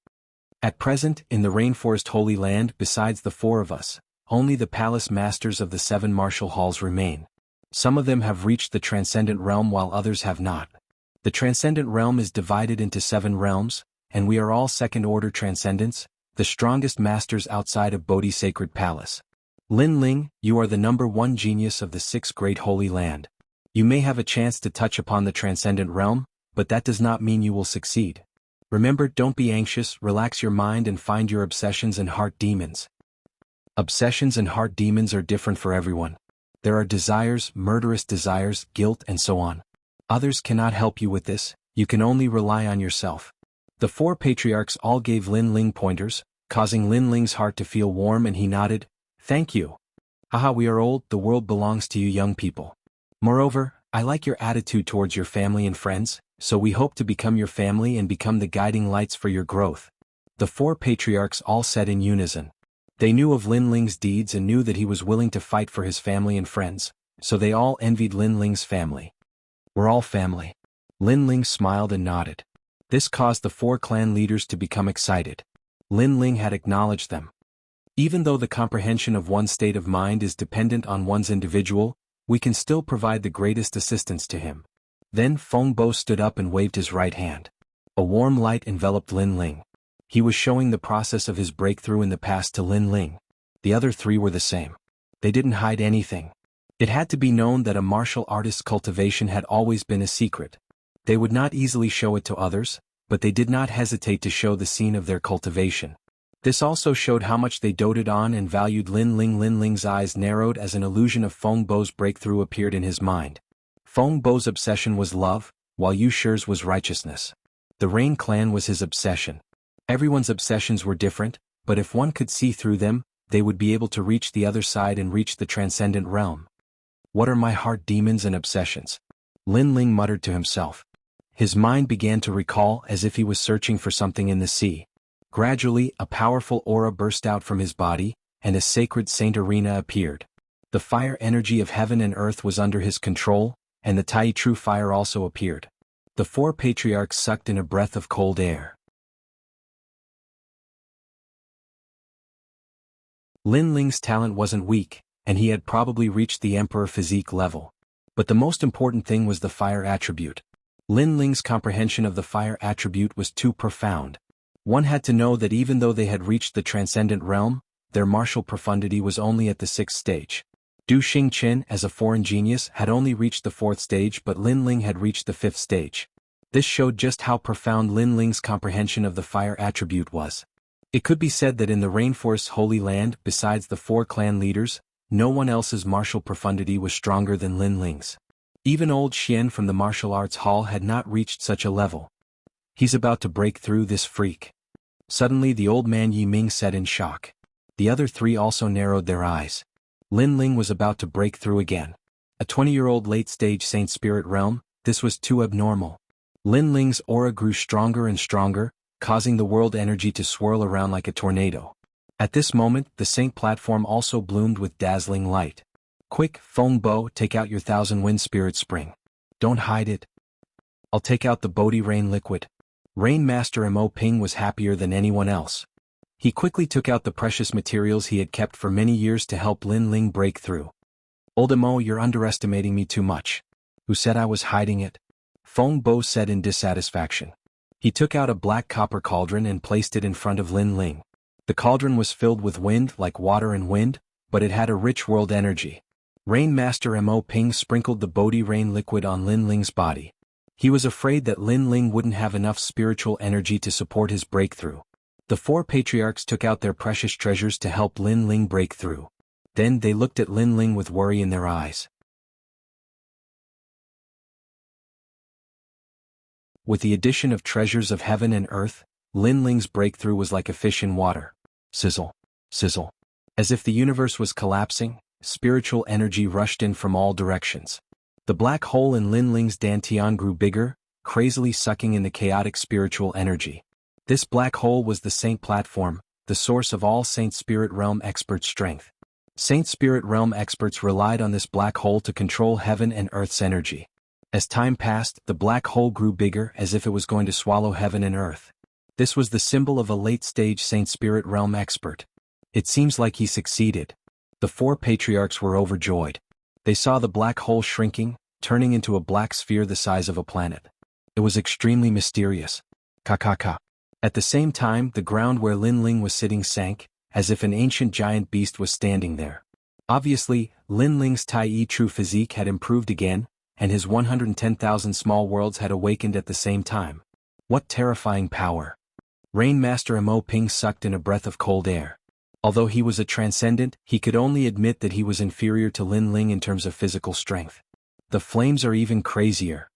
At present, in the Rainforest Holy Land, besides the 4 of us, only the palace masters of the 7 martial halls remain. Some of them have reached the transcendent realm while others have not. The transcendent realm is divided into 7 realms, and we are all second-order transcendents, the strongest masters outside of Bodhi Sacred Palace. Lin Ling, you are the #1 genius of the 6 great holy land. You may have a chance to touch upon the transcendent realm, but that does not mean you will succeed. Remember, don't be anxious, relax your mind and find your obsessions and heart demons. Obsessions and heart demons are different for everyone. There are desires, murderous desires, guilt, and so on. Others cannot help you with this, you can only rely on yourself. The 4 patriarchs all gave Lin Ling pointers, causing Lin Ling's heart to feel warm, and he nodded. "Thank you. Haha, we are old, the world belongs to you young people. Moreover, I like your attitude towards your family and friends, so we hope to become your family and become the guiding lights for your growth." The 4 patriarchs all said in unison. They knew of Lin Ling's deeds and knew that he was willing to fight for his family and friends, so they all envied Lin Ling's family. "We're all family." Lin Ling smiled and nodded. This caused the 4 clan leaders to become excited. Lin Ling had acknowledged them. Even though the comprehension of one's state of mind is dependent on one's individual, we can still provide the greatest assistance to him. Then Feng Bo stood up and waved his right hand. A warm light enveloped Lin Ling. He was showing the process of his breakthrough in the past to Lin Ling. The other 3 were the same. They didn't hide anything. It had to be known that a martial artist's cultivation had always been a secret. They would not easily show it to others, but they did not hesitate to show the scene of their cultivation. This also showed how much they doted on and valued Lin Ling. Lin Ling's eyes narrowed as an illusion of Feng Bo's breakthrough appeared in his mind. Feng Bo's obsession was love, while Yu Shi's was righteousness. The Rain Clan was his obsession. Everyone's obsessions were different, but if one could see through them, they would be able to reach the other side and reach the transcendent realm. "What are my heart demons and obsessions?" Lin Ling muttered to himself. His mind began to recall as if he was searching for something in the sea. Gradually, a powerful aura burst out from his body, and a sacred saint arena appeared. The fire energy of heaven and earth was under his control, and the Tai True Fire also appeared. The 4 patriarchs sucked in a breath of cold air. Lin Ling's talent wasn't weak, and he had probably reached the emperor physique level. But the most important thing was the fire attribute. Lin Ling's comprehension of the fire attribute was too profound. One had to know that even though they had reached the transcendent realm, their martial profundity was only at the 6th stage. Du Xingqian, as a foreign genius, had only reached the 4th stage, but Lin Ling had reached the 5th stage. This showed just how profound Lin Ling's comprehension of the fire attribute was. It could be said that in the rainforest's holy land, besides the 4 clan leaders, no one else's martial profundity was stronger than Lin Ling's. Even old Xian from the martial arts hall had not reached such a level. He's about to break through, this freak. Suddenly the old man Yi Ming said in shock. The other 3 also narrowed their eyes. Lin Ling was about to break through again. A 20-year-old late-stage Saint Spirit realm, this was too abnormal. Lin Ling's aura grew stronger and stronger, causing the world energy to swirl around like a tornado. At this moment, the Saint platform also bloomed with dazzling light. Quick, Feng Bo, take out your 1000-wind spirit spring. Don't hide it. I'll take out the Bodhi Rain liquid. Rain Master Mo Ping was happier than anyone else. He quickly took out the precious materials he had kept for many years to help Lin Ling break through. Old Mo, you're underestimating me too much. Who said I was hiding it? Feng Bo said in dissatisfaction. He took out a black copper cauldron and placed it in front of Lin Ling. The cauldron was filled with wind like water and wind, but it had a rich world energy. Rain Master Mo Ping sprinkled the Bodhi Rain liquid on Lin Ling's body. He was afraid that Lin Ling wouldn't have enough spiritual energy to support his breakthrough. The 4 patriarchs took out their precious treasures to help Lin Ling break through. Then they looked at Lin Ling with worry in their eyes. With the addition of treasures of heaven and earth, Lin Ling's breakthrough was like a fish in water. Sizzle, sizzle. As if the universe was collapsing, spiritual energy rushed in from all directions. The black hole in Lin Ling's dantian grew bigger, crazily sucking in the chaotic spiritual energy. This black hole was the Saint platform, the source of all Saint Spirit Realm experts' strength. Saint Spirit Realm experts relied on this black hole to control heaven and earth's energy. As time passed, the black hole grew bigger as if it was going to swallow heaven and earth. This was the symbol of a late-stage Saint Spirit Realm expert. It seems like he succeeded. The 4 patriarchs were overjoyed. They saw the black hole shrinking, turning into a black sphere the size of a planet. It was extremely mysterious. Ka. At the same time, the ground where Lin Ling was sitting sank, as if an ancient giant beast was standing there. Obviously, Lin Ling's Tai true physique had improved again, and his 110,000 small worlds had awakened at the same time. What terrifying power! Rain Master Mo Ping sucked in a breath of cold air. Although he was a transcendent, he could only admit that he was inferior to Lin Ling in terms of physical strength. The flames are even crazier.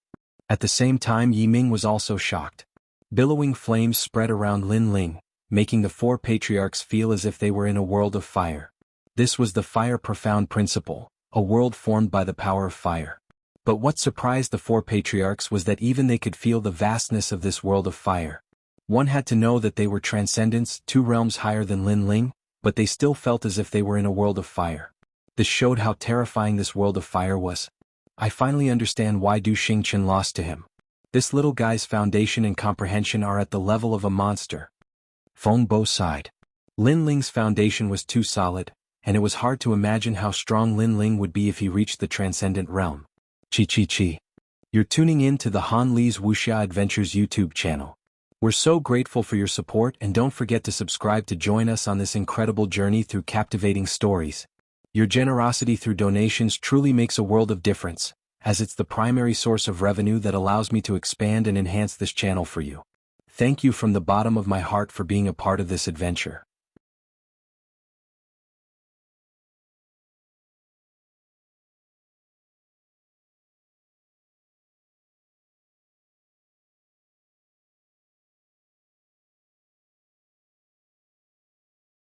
At the same time, Yi Ming was also shocked. Billowing flames spread around Lin Ling, making the 4 patriarchs feel as if they were in a world of fire. This was the fire profound principle, a world formed by the power of fire. But what surprised the 4 patriarchs was that even they could feel the vastness of this world of fire. One had to know that they were transcendents, 2 realms higher than Lin Ling, but they still felt as if they were in a world of fire. This showed how terrifying this world of fire was. I finally understand why Du Xingchen lost to him. This little guy's foundation and comprehension are at the level of a monster. Feng Bo sighed. Lin Ling's foundation was too solid, and it was hard to imagine how strong Lin Ling would be if he reached the transcendent realm. Chi. You're tuning in to the Han Li's Wuxia Adventures YouTube channel. We're so grateful for your support, and don't forget to subscribe to join us on this incredible journey through captivating stories. Your generosity through donations truly makes a world of difference, as it's the primary source of revenue that allows me to expand and enhance this channel for you. Thank you from the bottom of my heart for being a part of this adventure.